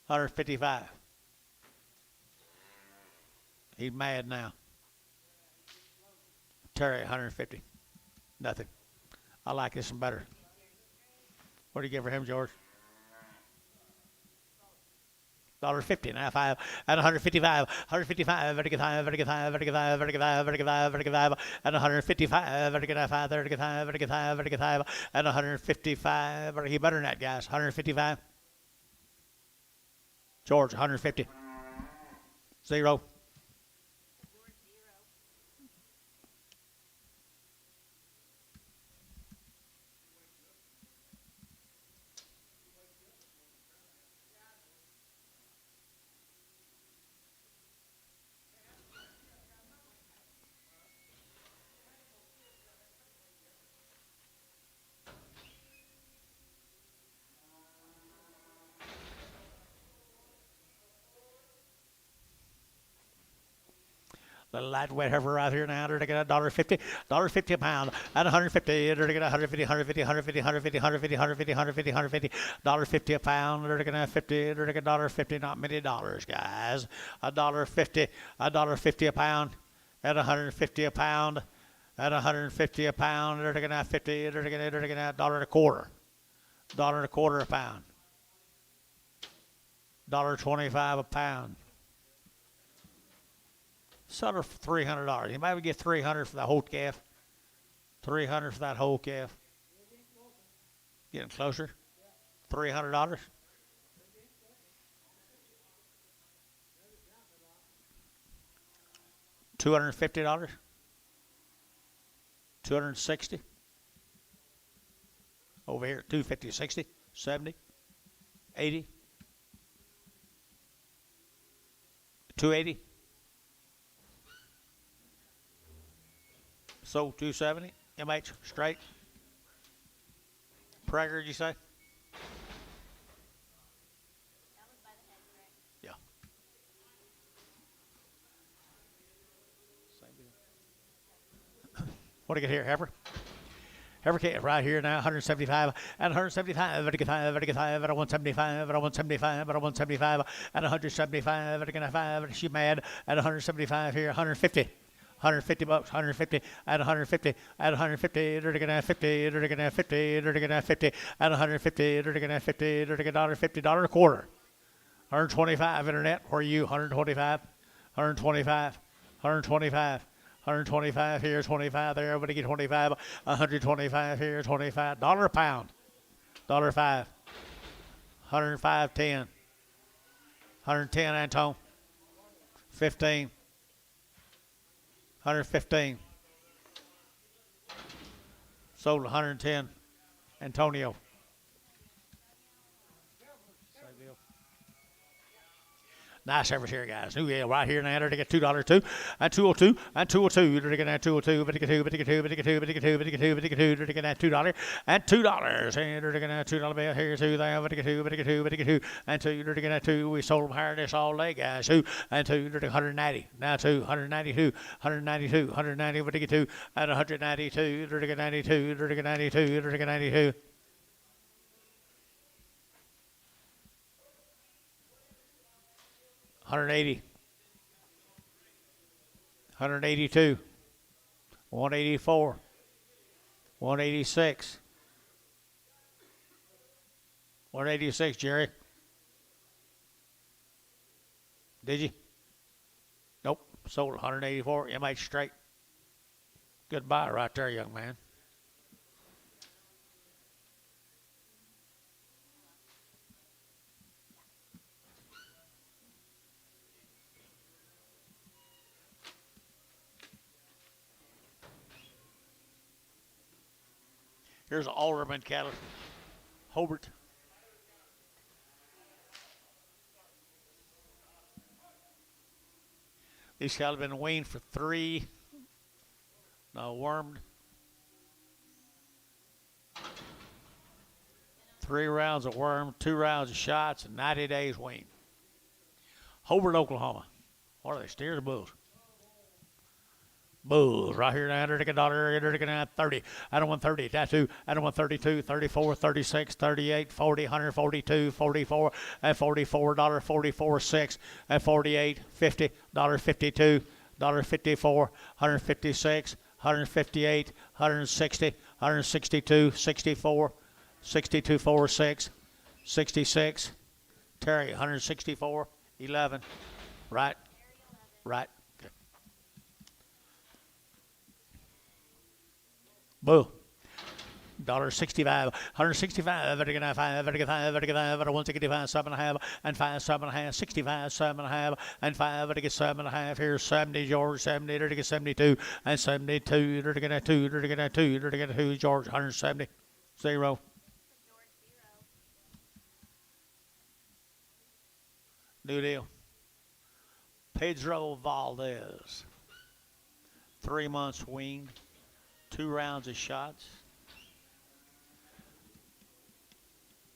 $1.55. He's mad now. Terry, $150. Nothing. I like this one better. What do you give for him, George? $1.50 now, 5 and 155, 155, vertical 5, vertical 5, vertical 5, vertical 5, vertical 5, vertical 5, and 155, vertical 5, vertical 5, vertical 5, vertical 5, and 155. He better than that, guys. 155. George, 150. 0. Little lightweight heifer right here now. They're going to $1.50, $1.50 a pound, and 150. They're going to 150, 150, 150, 150, 150, 150, 150, 150, $1.50 a pound. They're going to have 50. They're going to $1.50. Not many dollars, guys. $1.50, $1.50 a pound, at 150 a pound, at 150 a pound. They're going to have 50. They're going to have $1.25, $1.25 a pound, $1.25 a pound. Sell her for $300. You might get $300 for the whole calf. $300 for that whole calf. Getting closer. $300. $250. 260. Over here, 250, 60, 70, 80, 280. Sold 270. MH straight. Prager, did you say? That was by the head, correct? Yeah. What do you get here, Heifer? Heifer calf right here now, 175 and 175, at 175, at 175, at 175, at 175, at 5, she mad at 175 here, 150. $150, 150 at 150 at 150, they're gonna 50, they're gonna 50, they're gonna 50 at 150, they're gonna 50, they're gonna $50 a quarter. 125 internet, where are you? 125, 125, 125. 125 here, 25 there. Everybody get 25. 125 here, 25. Dollar a pound. $5. 105, 10. 110, Antone. 15. 115. Sold 110. Antonio. Nice service here, guys. New yeah, right here now. They're to get $2 too, and 202, and 202. They're to get $202, but to get $2, but to get $2, but to get $2, but to get $2, but to get $2, but to get $2. They're to get $2 and $2, and they're to get $2 bill here too. There, but to get $2, but to get $2, but to get $2, and 2. They're to get $2. We sold them higher this all day, guys. 2 and 2. They're to 190. Now 2, 192, 192, 190. But to get 2 and 192. They're to get 92. They're to get 92. They're to get 92. $180, $182, $184, $186, $186, Jerry. Did you? Nope. Sold $184. MH straight. Good buy right there, young man. Here's an Alderman cattle. Hobart. These cattle have been weaned for 3. No, wormed. 3 rounds of worm, 2 rounds of shots, and 90 days weaned. Hobart, Oklahoma. What are they, steers or bulls? Bulls right here now, $1, $30. I don't want 30, that's 2. I don't want 32, 34, 36, 38, 40, 142, 44, and $44, 44, 6, and 48, $50, $52, $54, 156, 158, 160, 162, 64, 62, 4, 6, 66. Terry, 164, 11. Right? Right. Boo. $1.65, 165, $5, $5, $165, 7.5, and 5, 7.5, 65, 7.5, and 5, to get 7.5. Here's 70, George, 70, to get 72, and 72, to get 2, to get 2, to get 2, George, 170, 0. New deal. Pedro Valdez, 3 months weaned, 2 rounds of shots,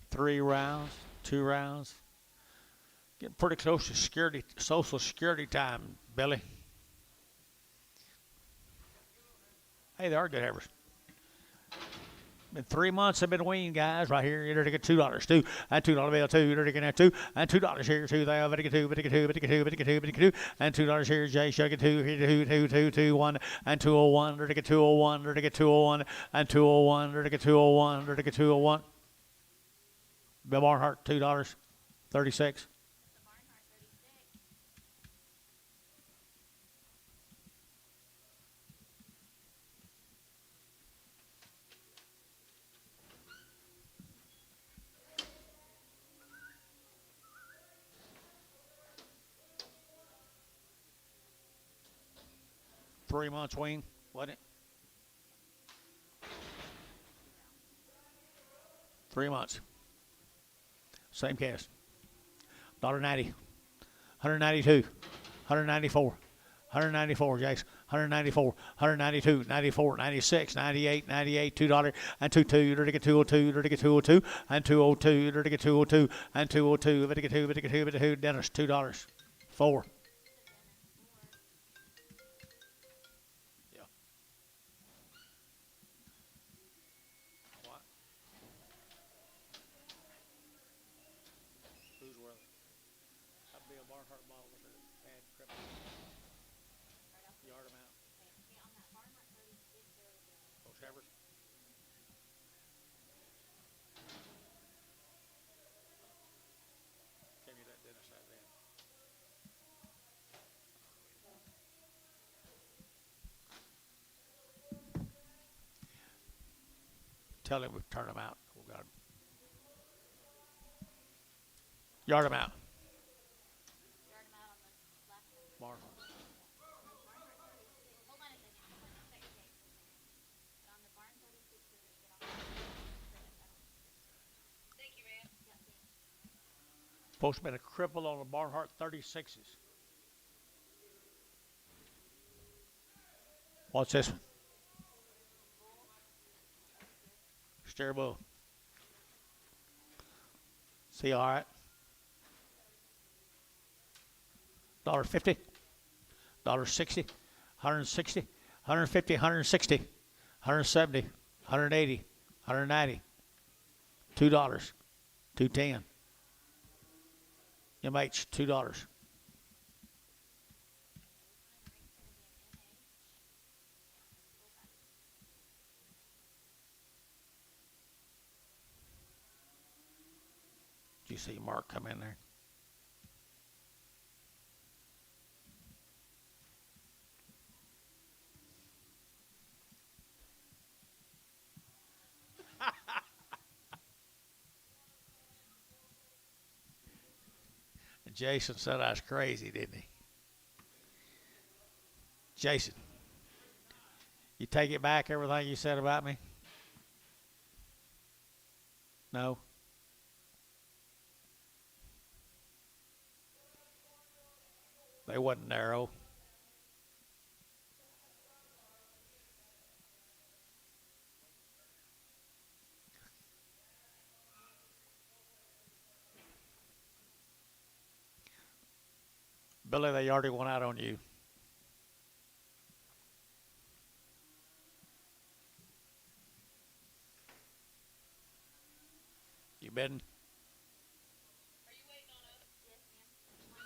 3 rounds, 2 rounds. Getting pretty close to Social Security time, Billy. Hey, they are good havers. Been 3 months have been weaned, guys. Right here, you're to get $2, 2, and $2 bill, 2, you're to get 2, and $2 here, 2 there, but to get 2, but to get 2, but to get 2, but to get 2, but to get 2, and $2 here, Jay, should get 2, here, 2, 1, and 201, you're to get 201, you're to get 201, and 201, you're to get 201, you're to get 201. Bill Barnhart, $2, 36. 3 months wean, wasn't it? 3 months. Same cast. $1.90. 192. 194. 194, Jason. 194, 192, 94, 96, 98, 98, $2 and 22, to get 202, to get 202, and 202, to get 202, and 202, to get 2, Dennis, $2. 4. Yeah. What? Who's worth it? That'd be a Barnhart bottle with a bad cripple. Yard them out. Those Shepherds. Can you let Dennis have that? Tell him we turn them out. Oh, God. Yard them out. Barnhart. Supposed to be a cripple on the Barnhart 36s. What's this one? Steerable. See, all right. $1.50, $1.60, 160, 150, 160, 170, 180, 190, $2, 210. MH, $2. Did you see Mark come in there? Jason said I was crazy, didn't he? Jason, you take it back, everything you said about me? No? They wasn't narrow. Billy, they already went out on you. You bidding? Are you waiting on us? Yes, ma'am.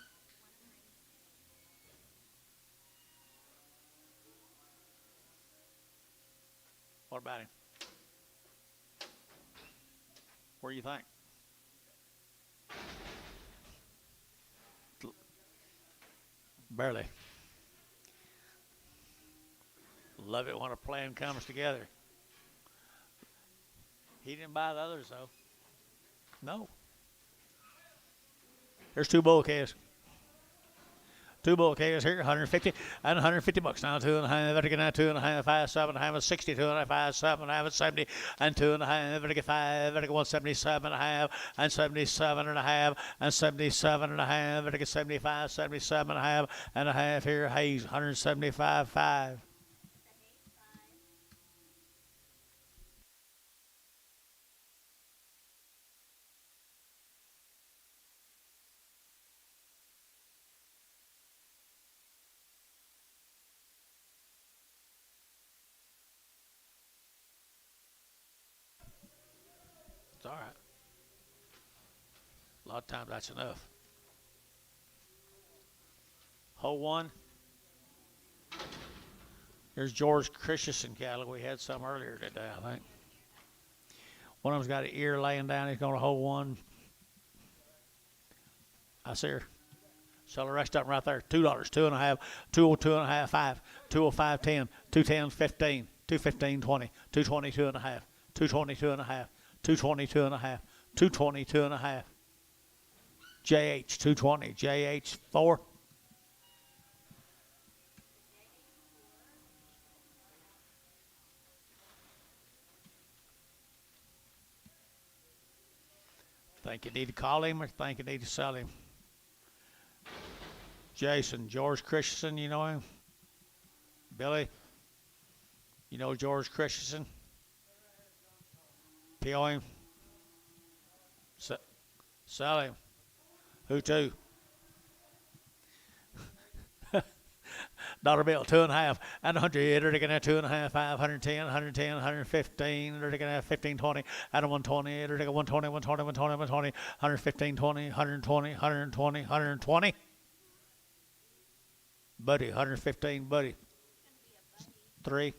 What about him? What do you think? Barely. Love it when a plan comes together. He didn't buy the others, though. No. There's 2 bull calves. 2 bull calves here, 150 and 150 bucks. Now 2.5, better get now 2.5, 5, 7.5, 60, 2.5, 5, 7.5, 70, and 2.5, better get 5, better get 177.5, and 77.5, and 77.5, better get 75, 77.5, and a half here. Hayes, 175.5. It's all right. A lot of times that's enough. Hole 1. Here's George Christensen cattle. We had some earlier today, I think. One of them's got an ear laying down. He's going to hole 1. I see her. Sell the rest of them right there. $2, 2.5, 202.5, 5, 205, 10, 210, 15, 215, 20, 222.5, 222.5, 222.5, 222.5. JH 220, JH 4. Think you need to call him or think you need to sell him? Jason, George Christensen, you know him? Billy, you know George Christensen? PO him? Sell him. Who to? Dollar bill, 2.5, and 100. They're gonna have 2.5, 5, 110, 110, 115. They're gonna have 15, 20, and 120. They're gonna 120, 120, 120, 120, 115, 20, 120, 120, 120. Buddy, 115, buddy. 3.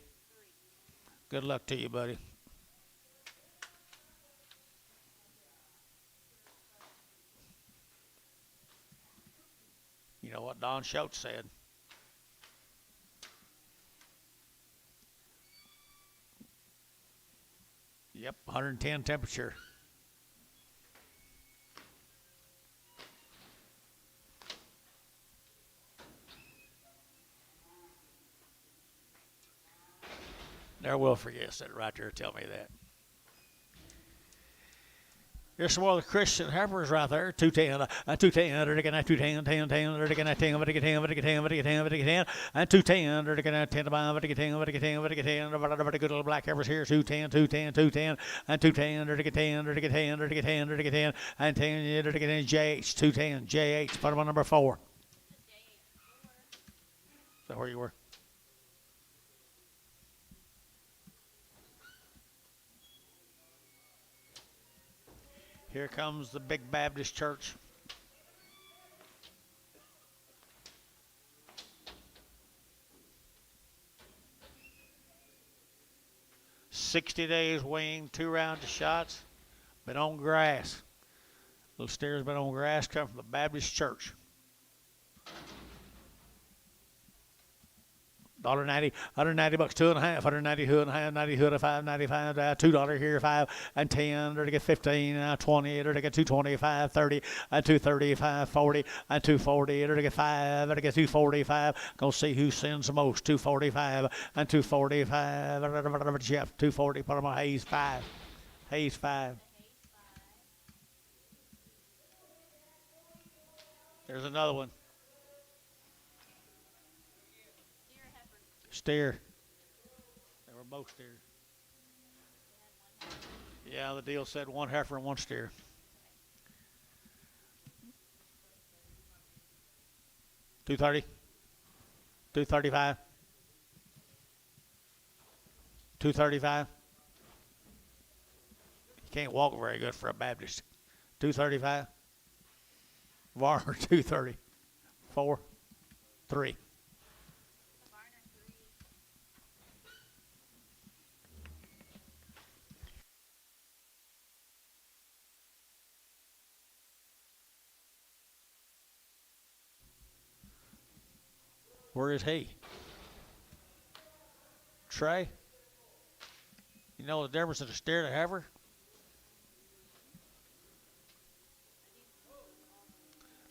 Good luck to you, buddy. You know what Don Schultz said? Yep, 110 temperature. There, Wilford, yes, that right there. Tell me that. There's some more of the Christian Heifers right there. 210, 210, they're gonna 210, 10, 10, they're gonna 10, but 10, 10, 10, 10, 10, and 210, they're gonna 10 to 5, but 10, 10, 10, good little black Heifers here. 210, 210, 210, and 210, they're gonna 10, they're gonna 10, they're gonna 10, they're gonna 10, and 10, they're gonna JH, 210, JH, put them on number 4. Is that where you were? Here comes the big Baptist church. "60 days wing, 2 rounds of shots, been on grass. Little steer's been on grass, come from the Baptist church. $1.90, $190, 2.5, $190, 2.5, 90, 2.5, 95, $2 here, 5 and 10. They're to get 15, 20. They're to get 225, 30, and 235, 40, and 240. They're to get 5. They're to get 245. Gonna see who sends the most. 245 and 245. Jeff, 240. Put him on Hayes 5. Hayes 5. There's another one. Steer. They were both steers. Yeah, the deal said 1 heifer and 1 steer. $230, $235, $235. You can't walk very good for a Baptist. $235. Varner, $230. 4, 3. Where is he? Trey? You know the difference in a steer and a heifer?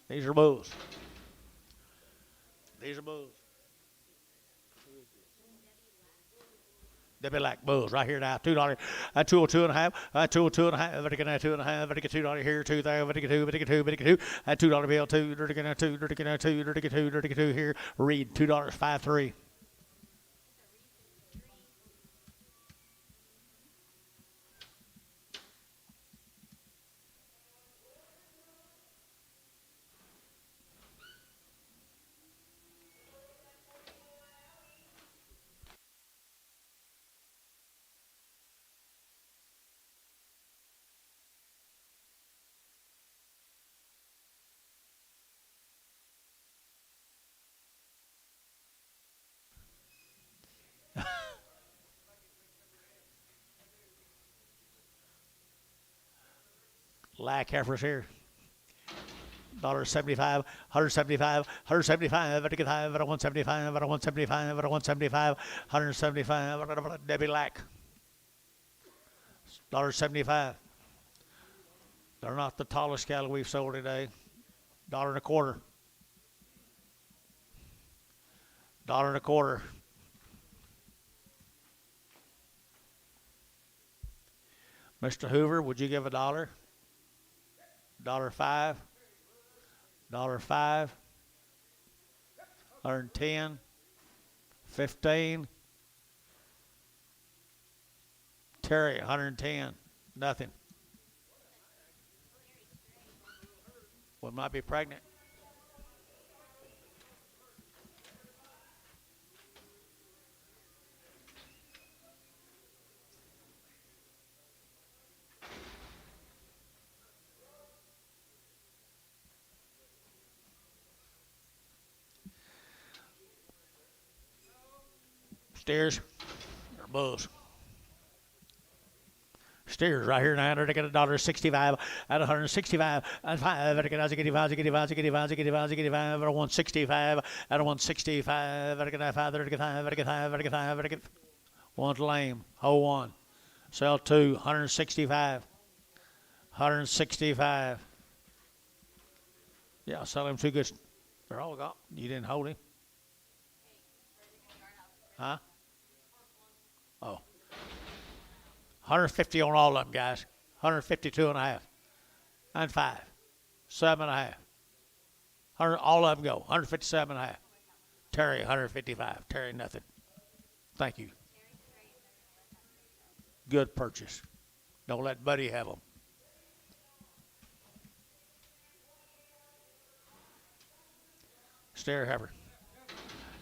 These are bulls. These are bulls. Debbie Lack bulls right here now. $2. 202.5. 202.5. But again, 2.5. But again, $2 here. 2 there. But again, 2. But again, 2. But again, 2. $2 bill. 2. But again, 2. But again, 2. But again, 2. But again, 2 here. Reed $2. 5 3. Lack heifers here. $1.75, 175, 175, but again, 5, but 175, but 175, but 175, 175. Debbie Lack. $1.75. They're not the tallest cattle we've sold today. $1.25. $1.25. Mr. Hoover, would you give $1? $5, $5, 110, 15. Terry, 110, nothing. One might be pregnant. Steers or bulls? Steers right here now. They're getting $1.65 at 165 and 5. They're getting 85 at 165 at 165. They're getting 5. They're getting 5. They're getting 5. They're getting 5. They're getting one's lame. Hold one. Sell 2. 165. 165. Yeah, sell him 2 good. They're all gone. You didn't hold him. Huh? Oh. 150 on all of them, guys. 152 and a half. And 5. 7 and a half. All of them go. 157 and a half. Terry, 155. Terry, nothing. Thank you. Good purchase. Don't let Buddy have them. Steer heifer.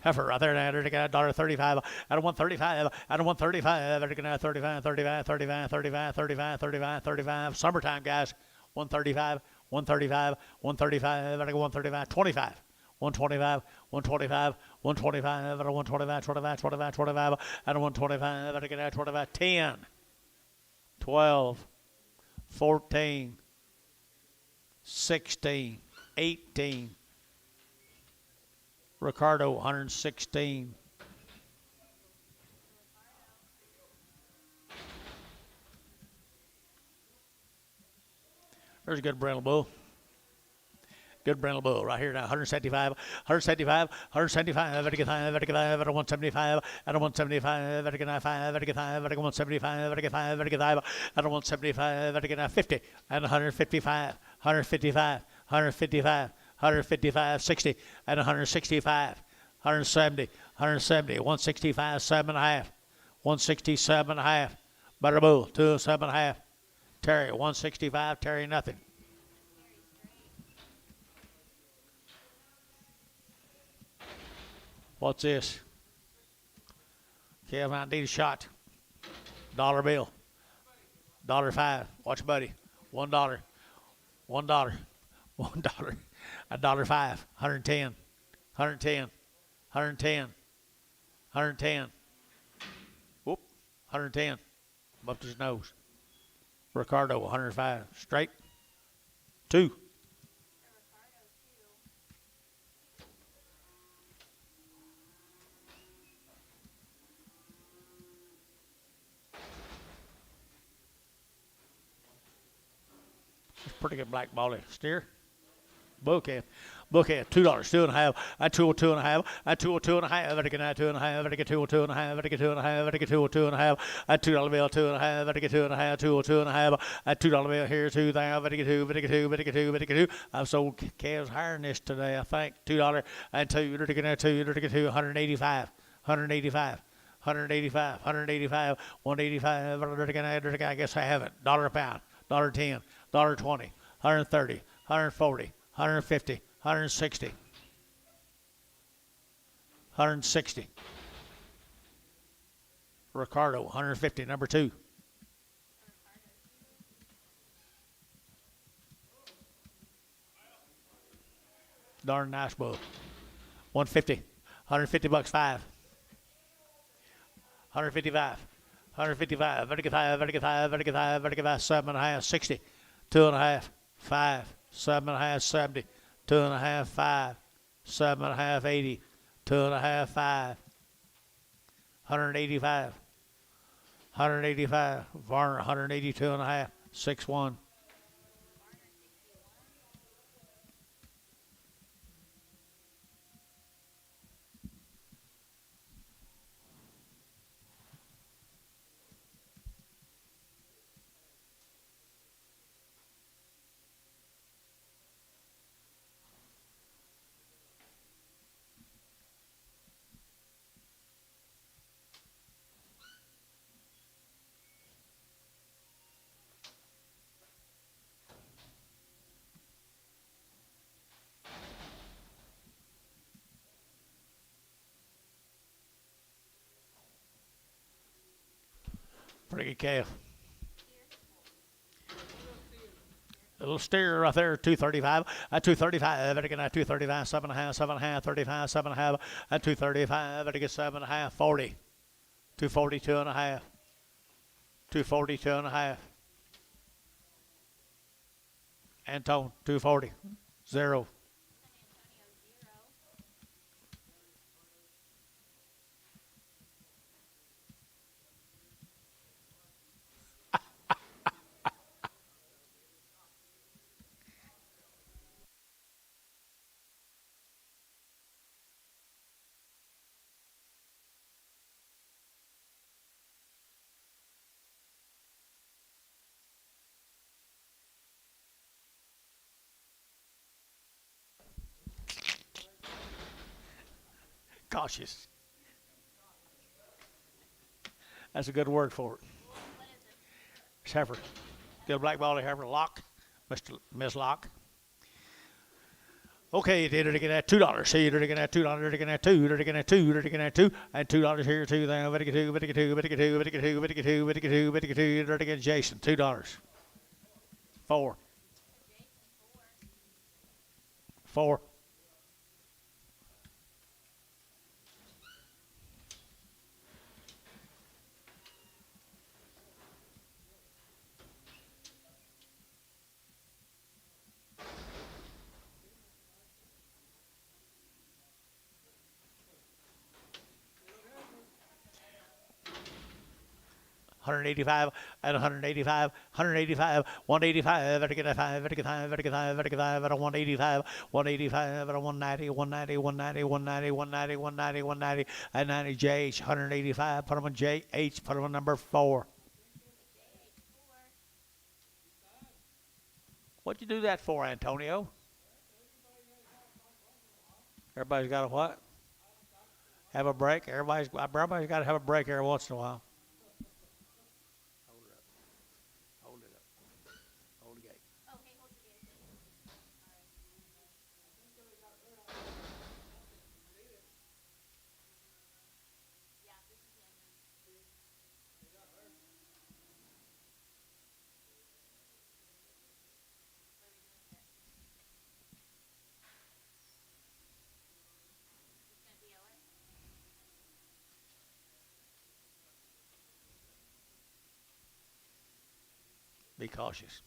Heifer right there now. They're getting $1.35 out of 135. Out of 135. They're getting 35, 35, 35, 35, 35, 35, 35. Summertime, guys. 135, 135, 135. They're 135, 25. 125, 125, 125, out of 125, 25, 25, 25, out of 125, they're getting 25, 10, 12, 14, 16, 18. Ricardo, 116. There's a good brindle bull. Good brindle bull right here now. 175, 175, 175. Better get 5, better get 5, better 175, better 175, better get 5, better get 5, better 175, better get 5, better get 5, better 175, better get 50, and 155, 155, 155. 155, 60, and 165, 170, 170, 165, 7.5, 167.5. Better bull, 207.5. Terry, 165, Terry, nothing. What's this? Okay, I might need a shot. Dollar bill. $5. Watch, buddy. $1. $1. $1. $1.05. 110. 110. 110. 110. Whoop. 110. Up to his nose. Ricardo, 105. Straight. 2. Pretty good black ball steer. Bouquet, $2, 2.5. I 202.5. I 202.5. Better get 2.5. Better get 202.5. Better get 2.5. Better get 202.5. I $2 bill, 2.5. Better get 2.5. 202.5. I $2 bill here, 2 there. Better get 2. Better get 2. Better get 2. Better get 2. I've sold calves higher than this today, I think. $2 and 2. Better get 2. Better get 2. 185. 185. 185. 185. 185. I guess I have it. $1 a pound. $1.10. $1.20. 130. 140. 150, 160, 160. Ricardo, 150, number 2. Darn nice bull. 150, 150 bucks, 5. 155, 155, better get 5, better get 5, better get 5, better get 5, 7.5, 60, 2.5, 5. 7.5, 70, 2.5, 5, 7.5, 80, 2.5, 5, 185, 185, Varner, 182.5, 6.1. Pretty good calf. Little steer right there, 235. At 235, better get that 235, 7.5, 7.5, 35, 7.5. At 235, better get 7.5, 40. 240, 2.5. 240, 2.5. Antone, 240. 0. Cautious. That's a good word for it. It's heifer. Good black ball heifer. Lock. Miss Lock. Okay, you did it again at $2. See, you did it again at $2. Did it again at $2. Did it again at $2. Did it again at $2. And $2 here, $2 there. Better get 2. Better get 2. Better get 2. Better get 2. Better get 2. Better get 2. Better get 2. You did it again, Jason. $2. 4. 4. 185 at 185, 185, 185, better get a 5, better get 5, better get 5, better get 5 at a 185, 185 at a 190, 190, 190, 190, 190, 190, 190, at 90 JH, 185, put them on JH, put them on number 4. What'd you do that for, Antonio? Everybody's got a what? Have a break? Everybody's got to have a break every once in a while. Be cautious.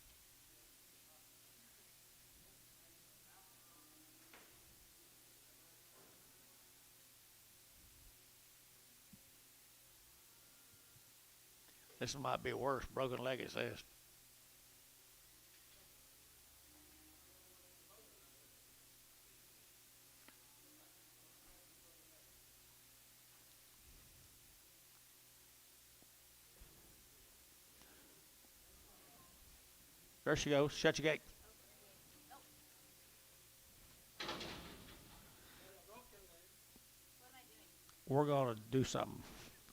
This might be worse. Broken leg, it says. There she goes. Shut your gate. We're going to do something.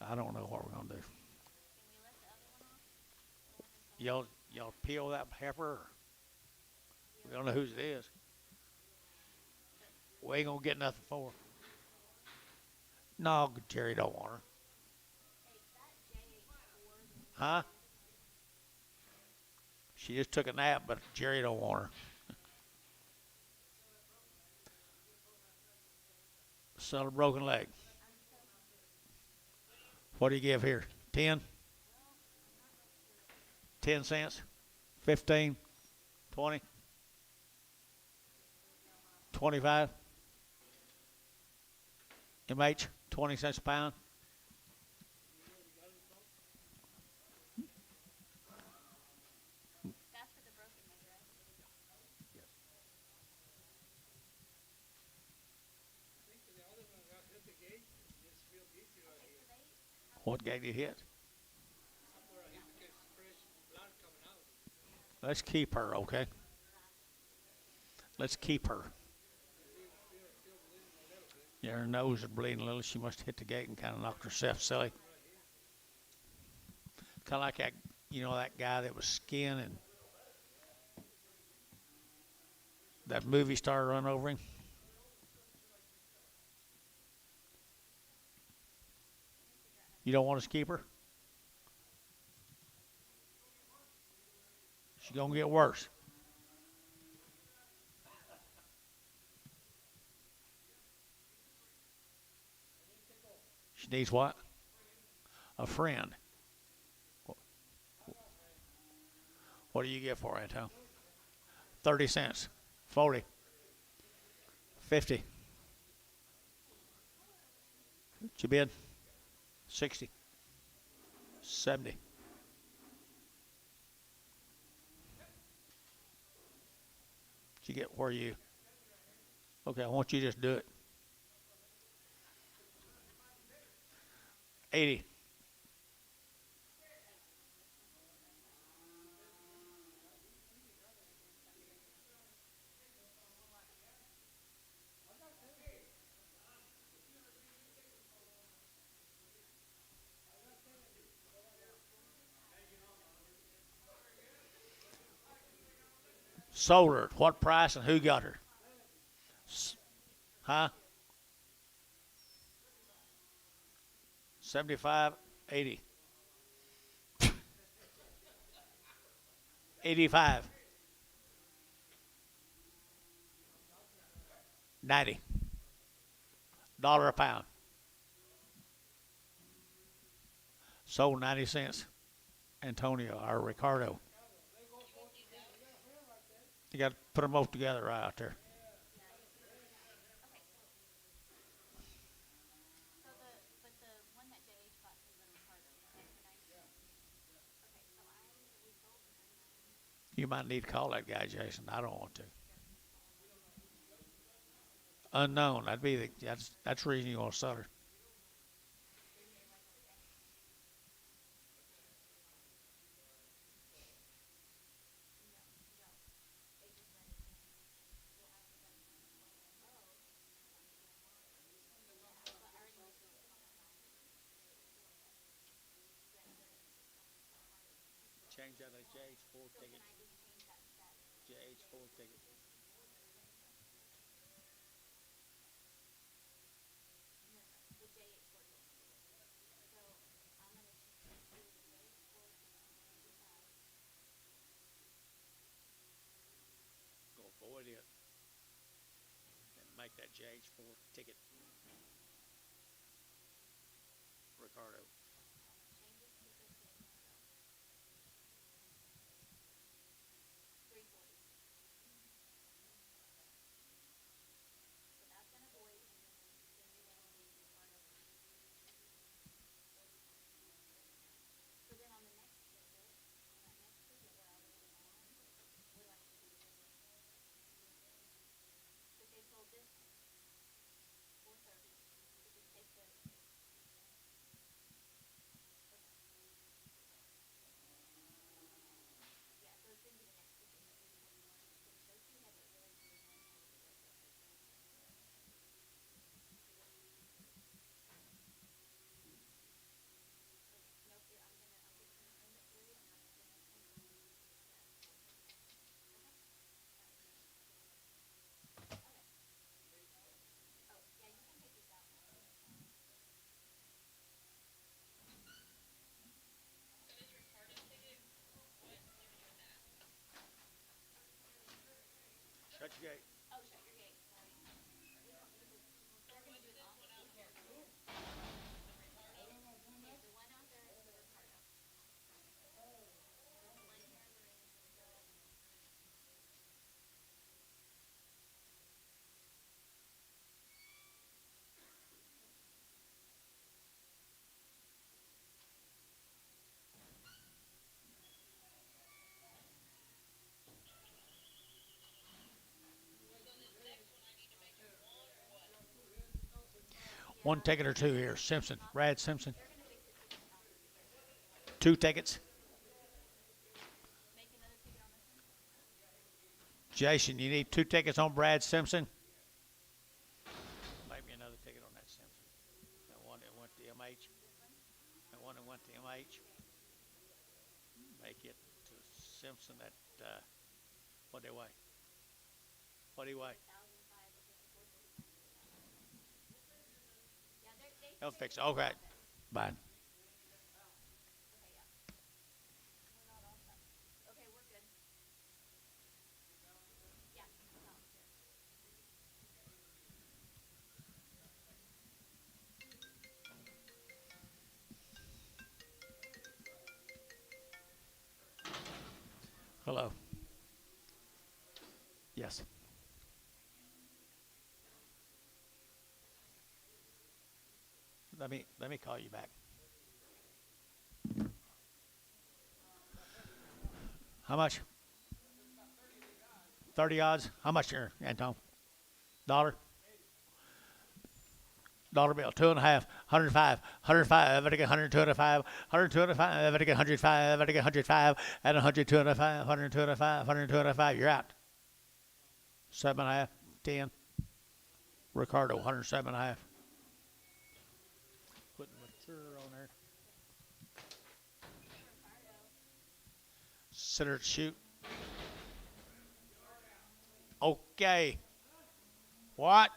I don't know what we're going to do. Y'all peel that heifer? We don't know whose it is. We ain't going to get nothing for her. No, Jerry don't want her. Huh? She just took a nap, but Jerry don't want her. Sell a broken leg. What do you give here? 10? 10 cents? 15? 20? 25? MH? 20 cents a pound? What gate did he hit? Let's keep her, okay? Let's keep her. Yeah, her nose is bleeding a little. She must have hit the gate and kind of knocked herself silly. Kind of like that, that guy that was skiing and that movie star run over him. You don't want us to keep her? She's gonna get worse. She needs what? A friend. What do you get for it, huh? 30 cents. 40. 50. What you bid? 60. 70. Did you get where you? Okay, I want you to just do it. 80. Sold her. What price and who got her? Huh? 75, 80. 85. 90. $1 a pound. Sold 90 cents. Antonio or Ricardo. You got to put them both together right out there. So but the one that JH bought from the Ricardo, that's the 90. Okay, so we sold the 99. You might need to call that guy, Jason. I don't want to. Unknown. That's the reason you want to sell her. Change that to JH4 ticket. JH4 ticket. The JH4 ticket. So I'm gonna do the JH4 95. Go forward it. And make that JH4 ticket. Ricardo. Change it to the 340. So that's gonna void, and then you're gonna need Ricardo. So then on the next ticket, where I was on, what do I need to do? Because they sold this 430. So just take the. Yeah, so it's into the next ticket, the 341. Those two have it really good. Nope, I'm just gonna send it through, and I'm gonna confirm. Okay. Oh, yeah, you can take this out now. Shut your gate. Oh, shut your gate. Sorry. They're gonna do it off. Okay, the one out there is the Ricardo. The one here, Lorena's gonna go. One ticket or two here. Simpson. Brad Simpson. They're gonna fix it after together. 2 tickets. Make another ticket on this one. Jason, you need 2 tickets on Brad Simpson. Maybe another ticket on that Simpson. That one that went to MH. That one that went to MH. Make it to Simpson at, what do they weigh? What do you weigh? 1,005 because the 439. Yeah, they They'll fix it. Okay. Bye. Okay, yeah. We're not all set. Okay, we're good. Hello. Yes. Let me call you back. How much? 30 odds. How much here, Anton? Dollar? Dollar bill. Two and a half. 105. 105. I get 125. 125. I get 105. I get 105. And 125. 125. 125. You're out. 7.5. 10. Ricardo. 107.5. Putting mature on there. Center to shoot. Okay. What?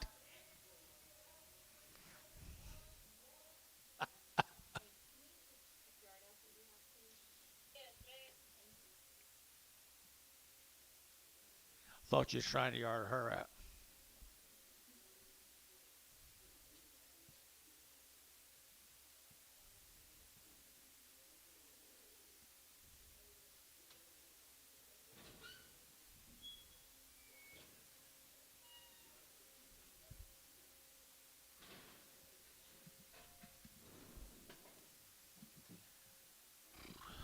Thought you was trying to yard her out.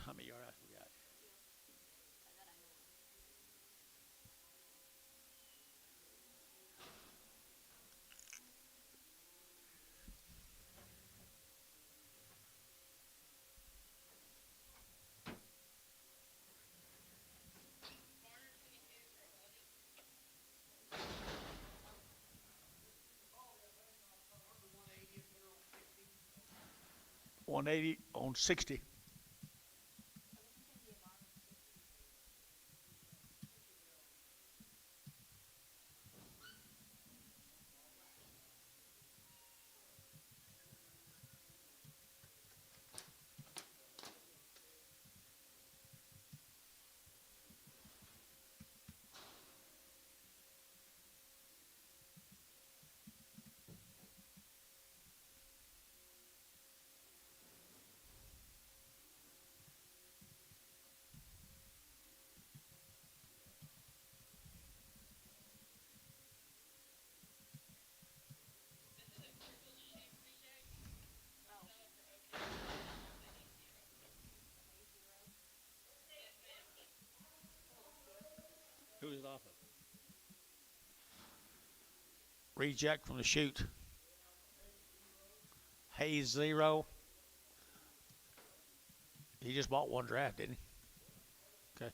How many yards we got? 180 on 60. Who's it off of? Reject from the shoot. Hayes 0. He just bought one draft, didn't he? Okay.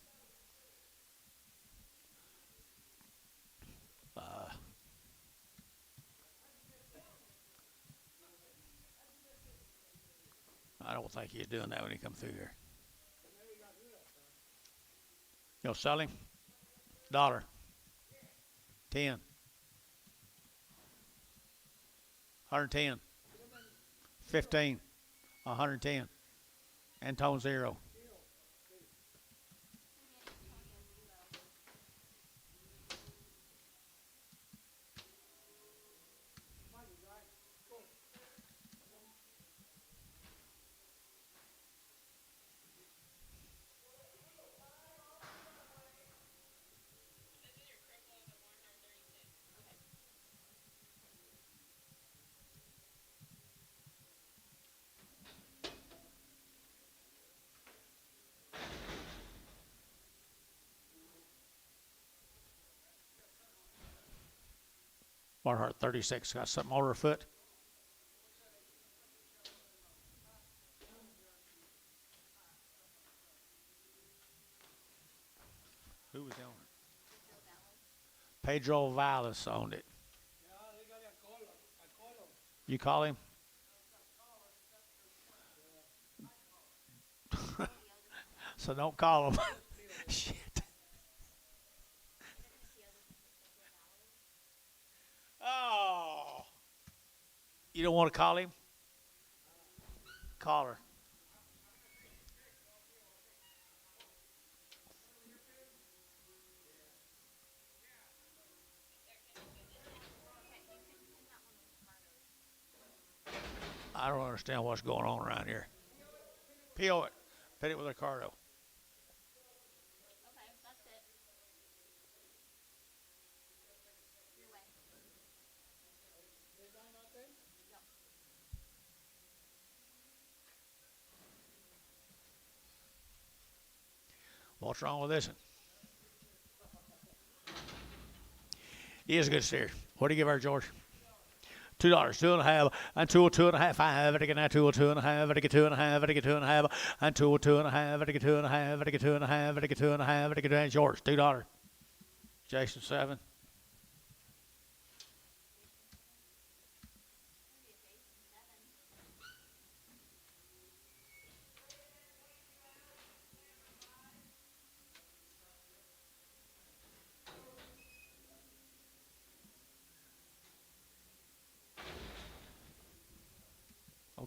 I don't think he's doing that when he come through here. You'll sell him? Dollar. 10. 110. 15. 110. Anton 0. Barnhart 36. Got something over her foot. Who was on it? Pedro Valles owned it. You call him? So don't call him. Shit. Oh. You don't want to call him? Call her. I don't understand what's going on around here. PO it. Pay it with Ricardo. Okay, that's What's wrong with this one? He is a good steer. What do you give her, George? $2, 2.5, and 2.5, 5, and again, 2.5, and again, 2.5, and again, 2.5, and 2.5, and again, 2.5, and again, 2.5, and again, 2.5, and again, George, $2. Jason, 7.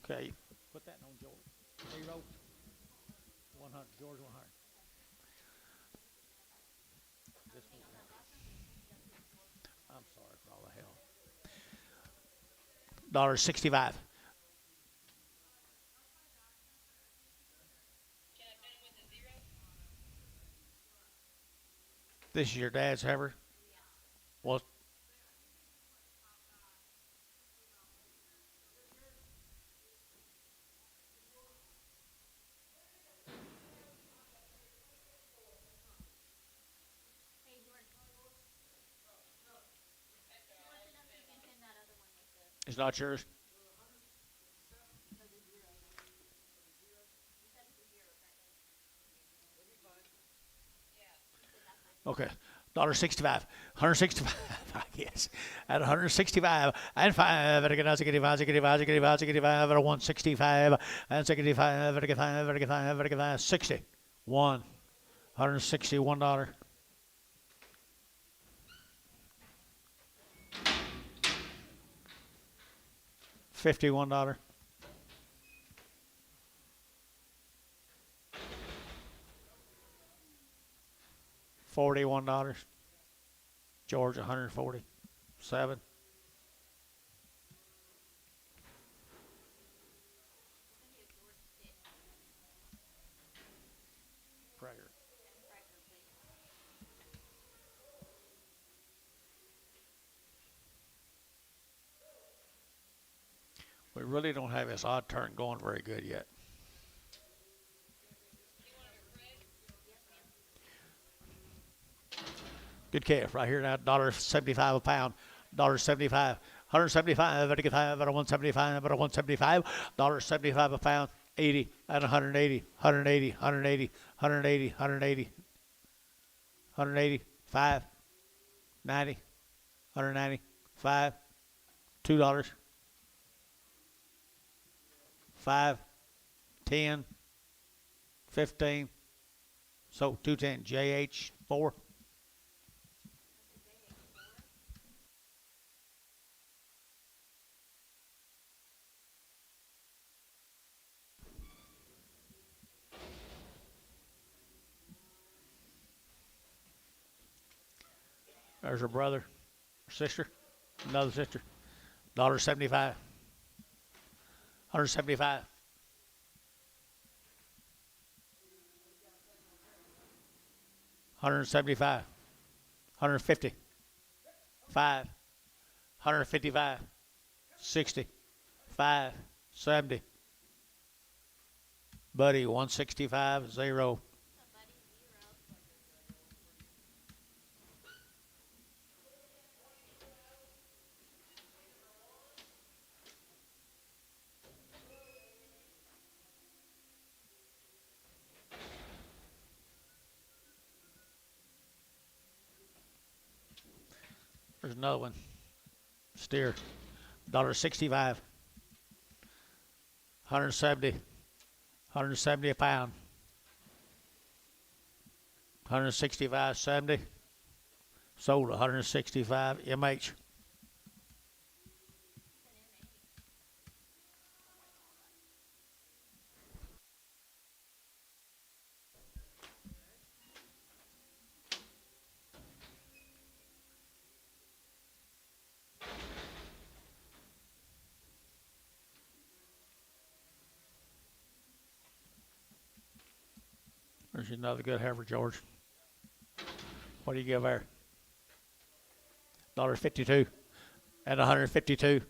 Okay, put that on George. 0, 100. George, 100. This one. I'm sorry for all the hell. $1.65. This is your dad's hammer? Well, Hey, George. George, enough so you can pin that other one with the it's not yours? for the zero. You said it's a zero, correct? Okay. $1.65. 165, I guess. At 165 and 5, and again, 65, 65, 65, 65, and 165, and 65, and again, 5, and again, 5, and again, 5, 60. $161. $51. $41. George, 140. 7. Prager. We really don't have this odd turn going very good yet. Good calf right here now, $1.75 a pound, $1.75, 175, at a 175, at a 175, $1.75 a pound, 80, at 180, 180, 180, 180, 180, 180, 5, 90, 190, 5, $2, 5, 10, 15, so 210, JH 4. There's her brother, sister, another sister. $1.75. 175. $175. 150. 5. 155. 60. 5. 70. Buddy, 165. 0. There's another one. Steer. $1.65. 170. 170 a pound. 165.70. Sold 165 MH. There's another good heifer, George. What do you give there? $1.52 and 152,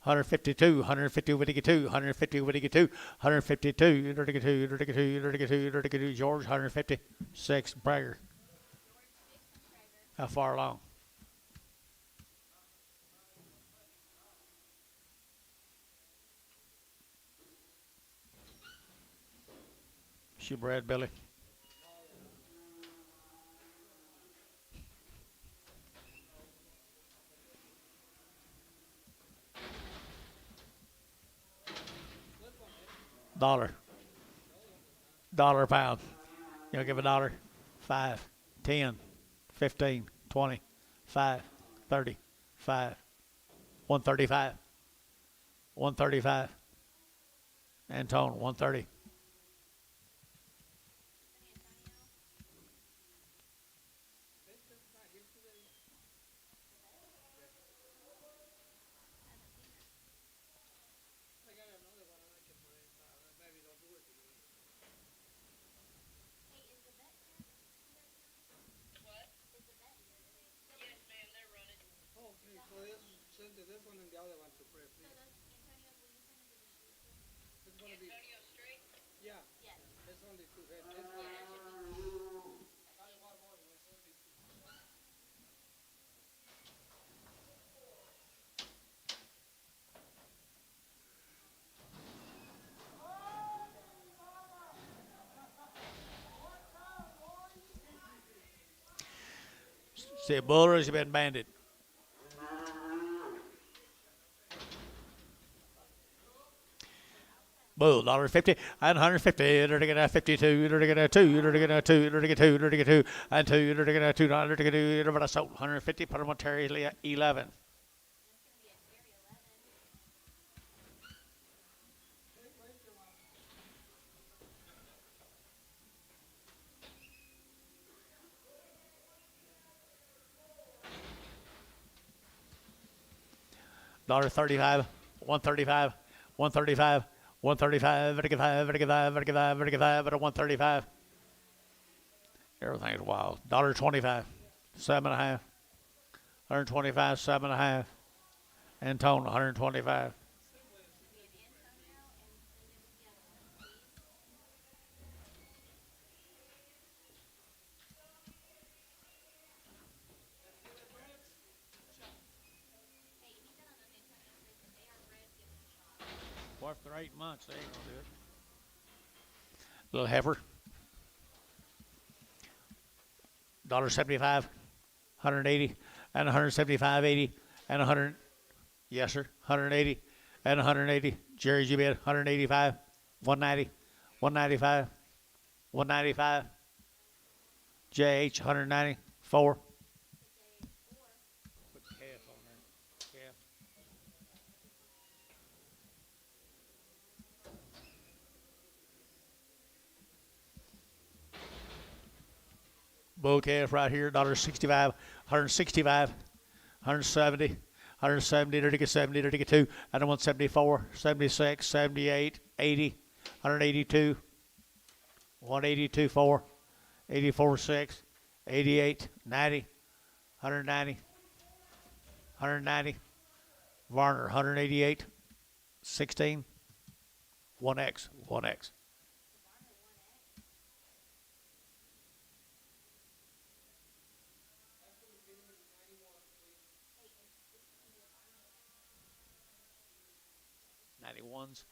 152, 150 with the 2, 150 with the 2, 152, 32, 32, 32, 32, George, 150, 6, Prager. How far along? She bred Billy. Dollar. Dollar a pound. You'll give a dollar. 5, 10, 15, 20, 5, 30, 5, 135, 135. Antone, 130. See a bull or has he been banded? Bull, $1.50 and 150. You're going to 52. You're going to 2. You're going to 2. You're going to 2. You're going to 2 and 2. You're going to 2. You're going to 2. You're going to sold 150. Put him on Terry 11. $1.35, 135, 135, 135, 135. Everything's wild. $1.25, 7.5. 125, 7.5. Antone, 125. Well, after 8 months, they ain't gonna do it. Little heifer. $1.75, 180, and 175, 80, and 100. Yes, sir. 180 and 180. Jerry's you bid 185, 190, 195, 195. JH 194. Put the calf on there. Calf. Bull calf right here, $1.65, 165, 170, 170, dirty get 70, dirty get 2, and 174, 76, 78, 80, 182, 182, 4, 84, 6, 88, 90, 190, 190, Varner, 188, 16, 1X, 1X. $91s.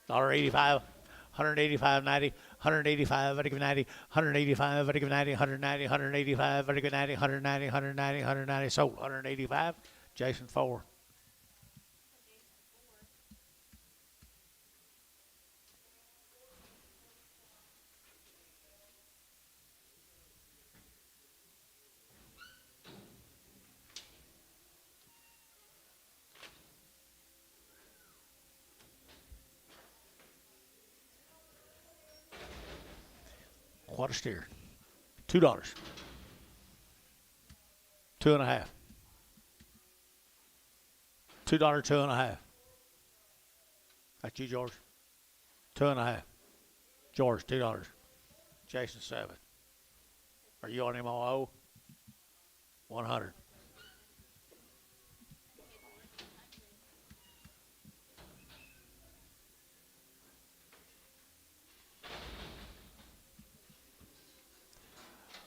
$1.85, 185, 90, 185, I give 90, 185, I give 90, 190, 185, I give 90, 190, 190, 190, sold 185. Jason 4. What a steer. $2. 2.5. $2, 2.5. That's you, George. 2.5. George, $2. Jason, 7. Are you on him all O? 100.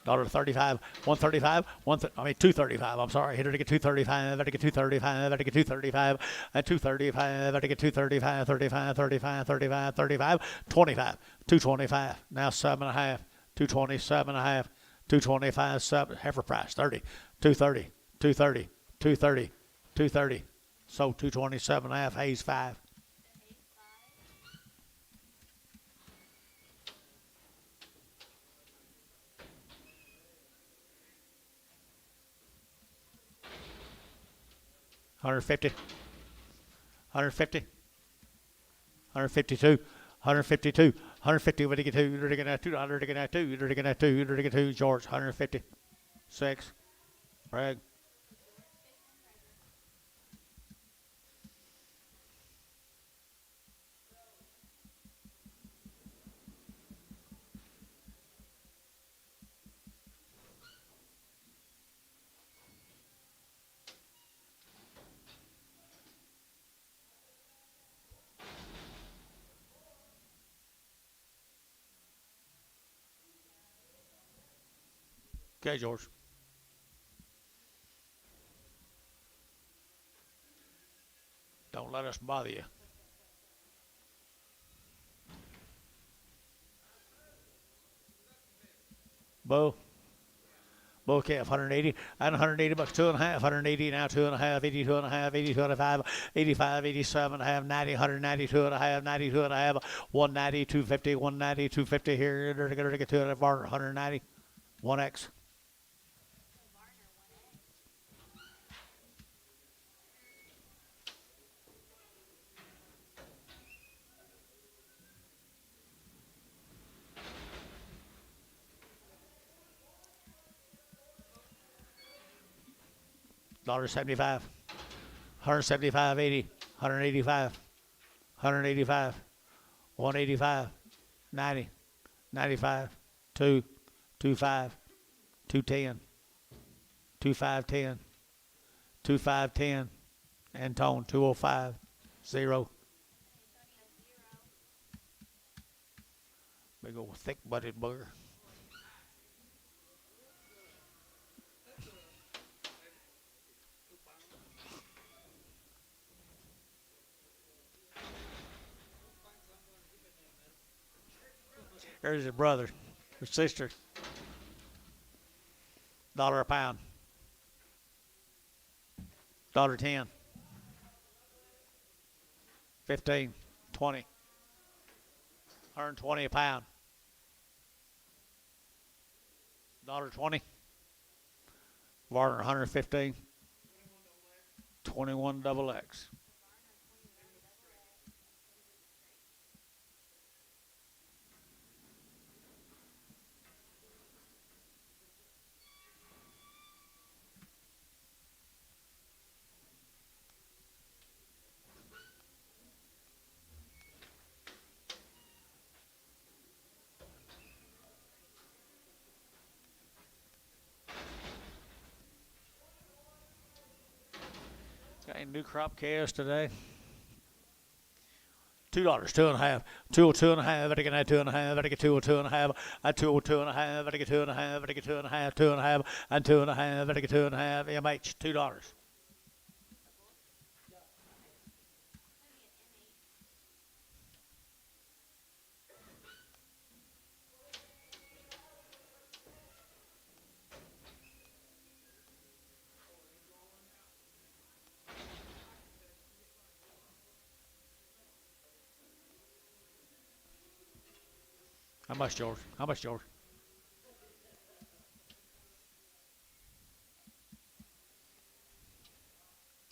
$1.35, 135, 235. I'm sorry. Hit her to get 235. Better get 235. Better get 235. At 235. Better get 235. 35, 35, 35, 35, 25. 225. Now 7.5. 227.5. 225. 7. Heifer price 30. 230. 230. 230. 230. So 227.5. Hayes 5. $150, $150, $152, $152, $150. What do you get to? You're looking at $2. You're looking at $2. You're looking at $2. You're looking at $2. George, $150. 6. Bragg. Okay, George. Don't let us bother you. Bo. Bull calf, 180, and 180 bucks, 2.5, 180 now, 2.5, 82.5, 82.5, 85, 87.5, 90, 192.5, 92.5, 190, 250, 190, 250 here, they're going to get to it, 190, 1X. $1.75, 175, 80, 185, 185, 185, 90, 95, 2, 25, 210, 2510, 2510, and Tone 205, 0. Big old thick butted booger. There's his brother, his sister. $1 a pound. $1.10. 15, 20. 120 a pound. $1.20. Varner 115. 21 double X. Got any new crop calves today? $2, 2.5, 202.5, better get that 2.5, better get 202.5, at 202.5, better get 2.5, better get 2.5, 2.5, and 2.5, better get 2.5, MH, $2. How much, George? How much, George?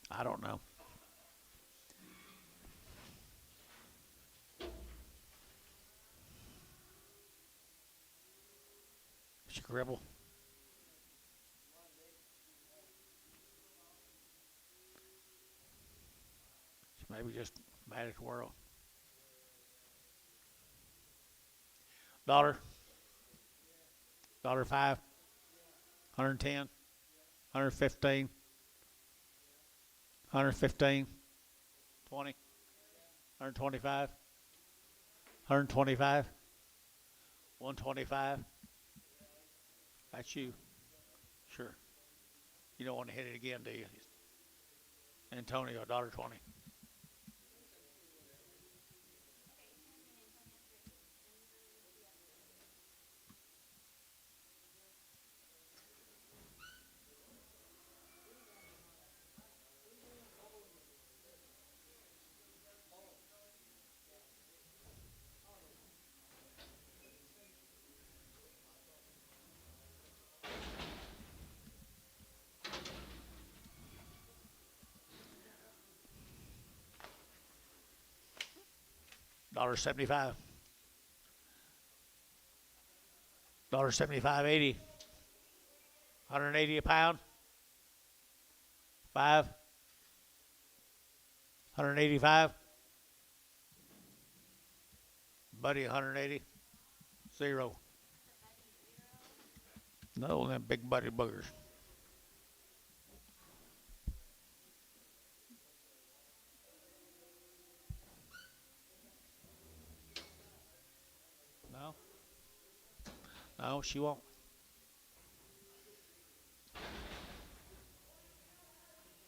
I don't know. Scribble. Maybe just Magic World. Dollar. $5. 110. 115. 115. 20. 125. 125. 125. That's you. Sure. You don't want to hit it again, do you? Antonio, $1.20. $1.75. $1.75. 80. 180 a pound. 5. 185. Buddy, 180. 0. No, them big buddy boogers. No. No, she won't.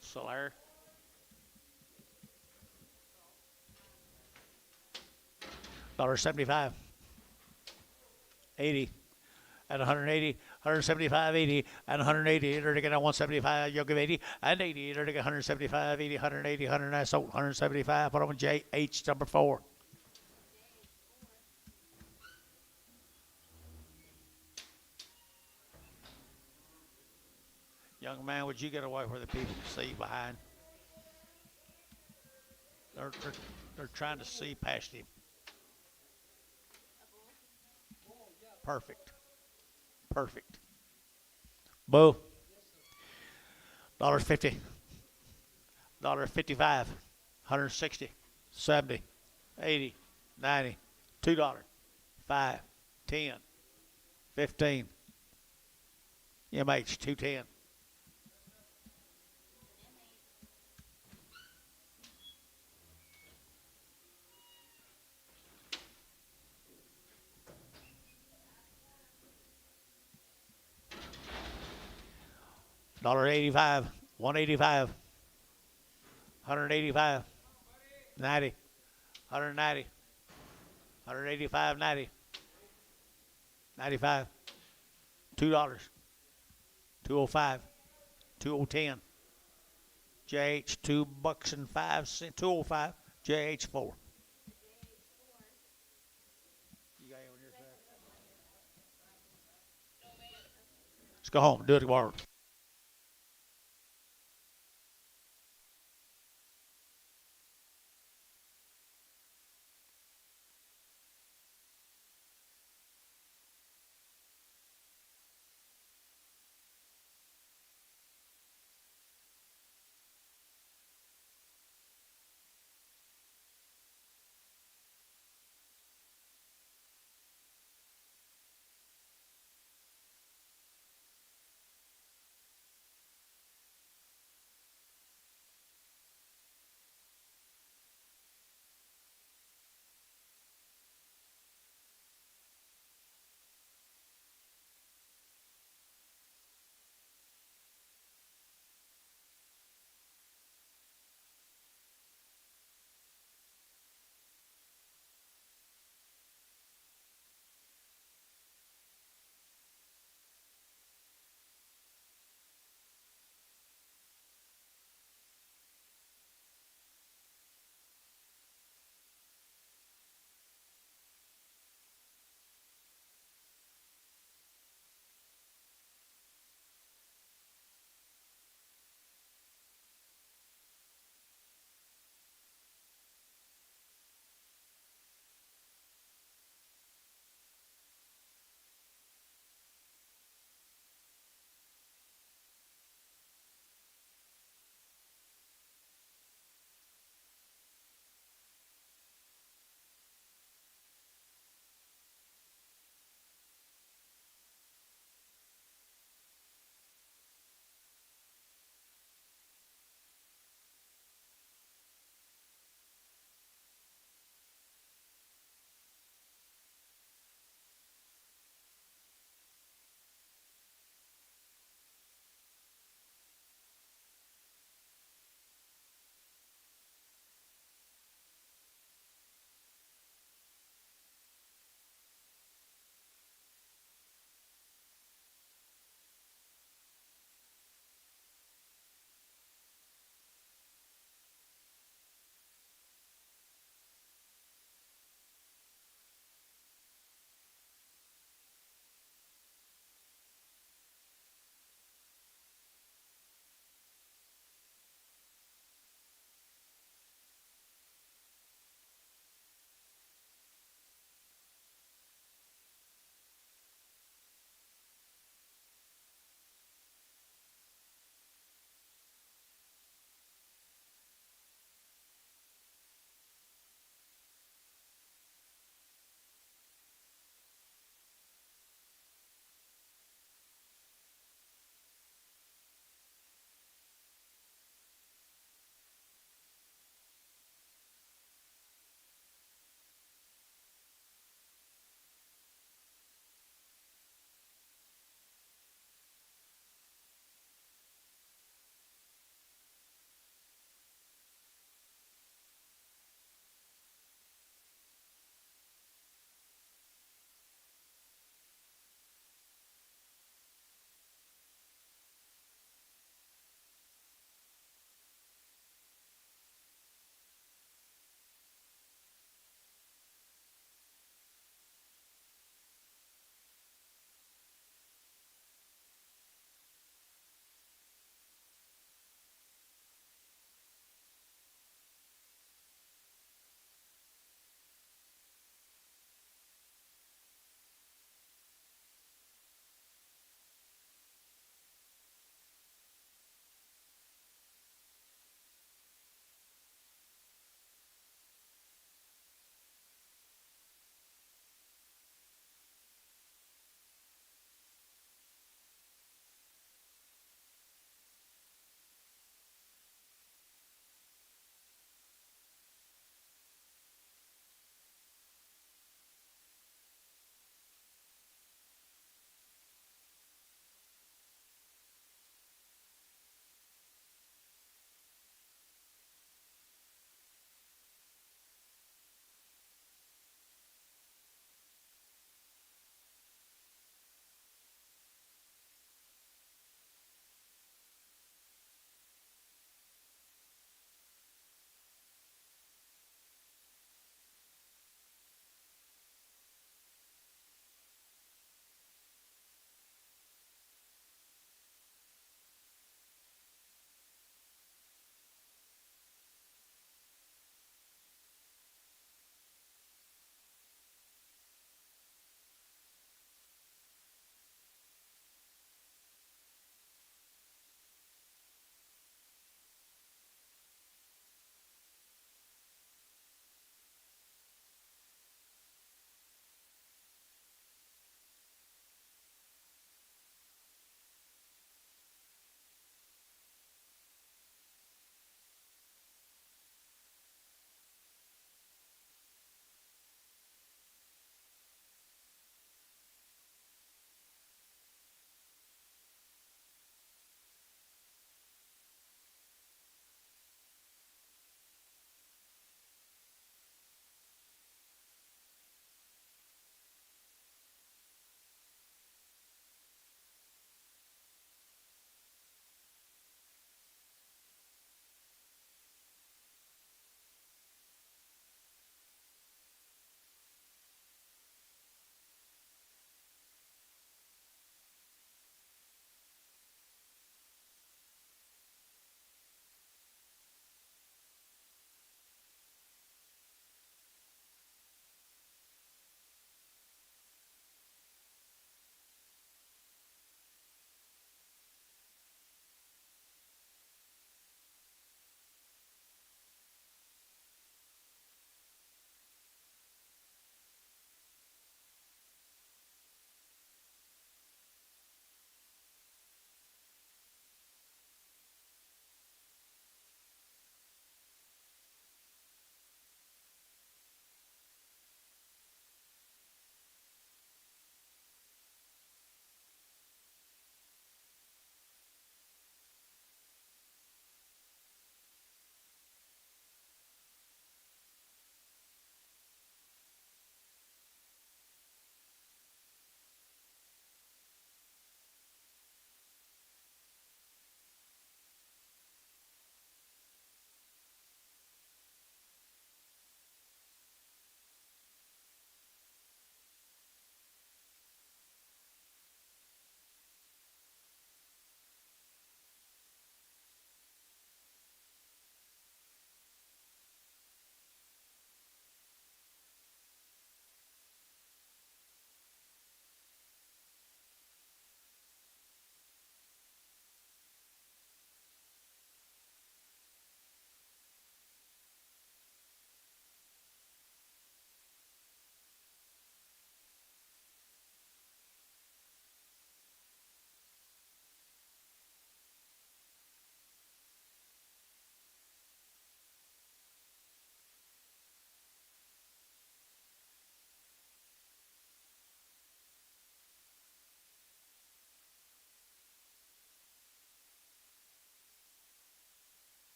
Solar. $1.75. 80. At 180, 175, 80, and 180. They're to get 175. You'll give 80 and 80. They're to get 175, 80, 180, 100. So 175. Put on JH number 4. Young man, would you get away where the people can see behind? They're trying to see past him. Perfect. Perfect. Boo. $1.50. $1.55. 160. 70. 80. 90. $2. 5. 10. 15. MH 210. $1.85. 185. 185. 90. 190. 185. 90. 95. $2. 205. 2010. JH $2 and 5 cents. 205. JH 4. You got it on your side. Let's go home. Do it tomorrow.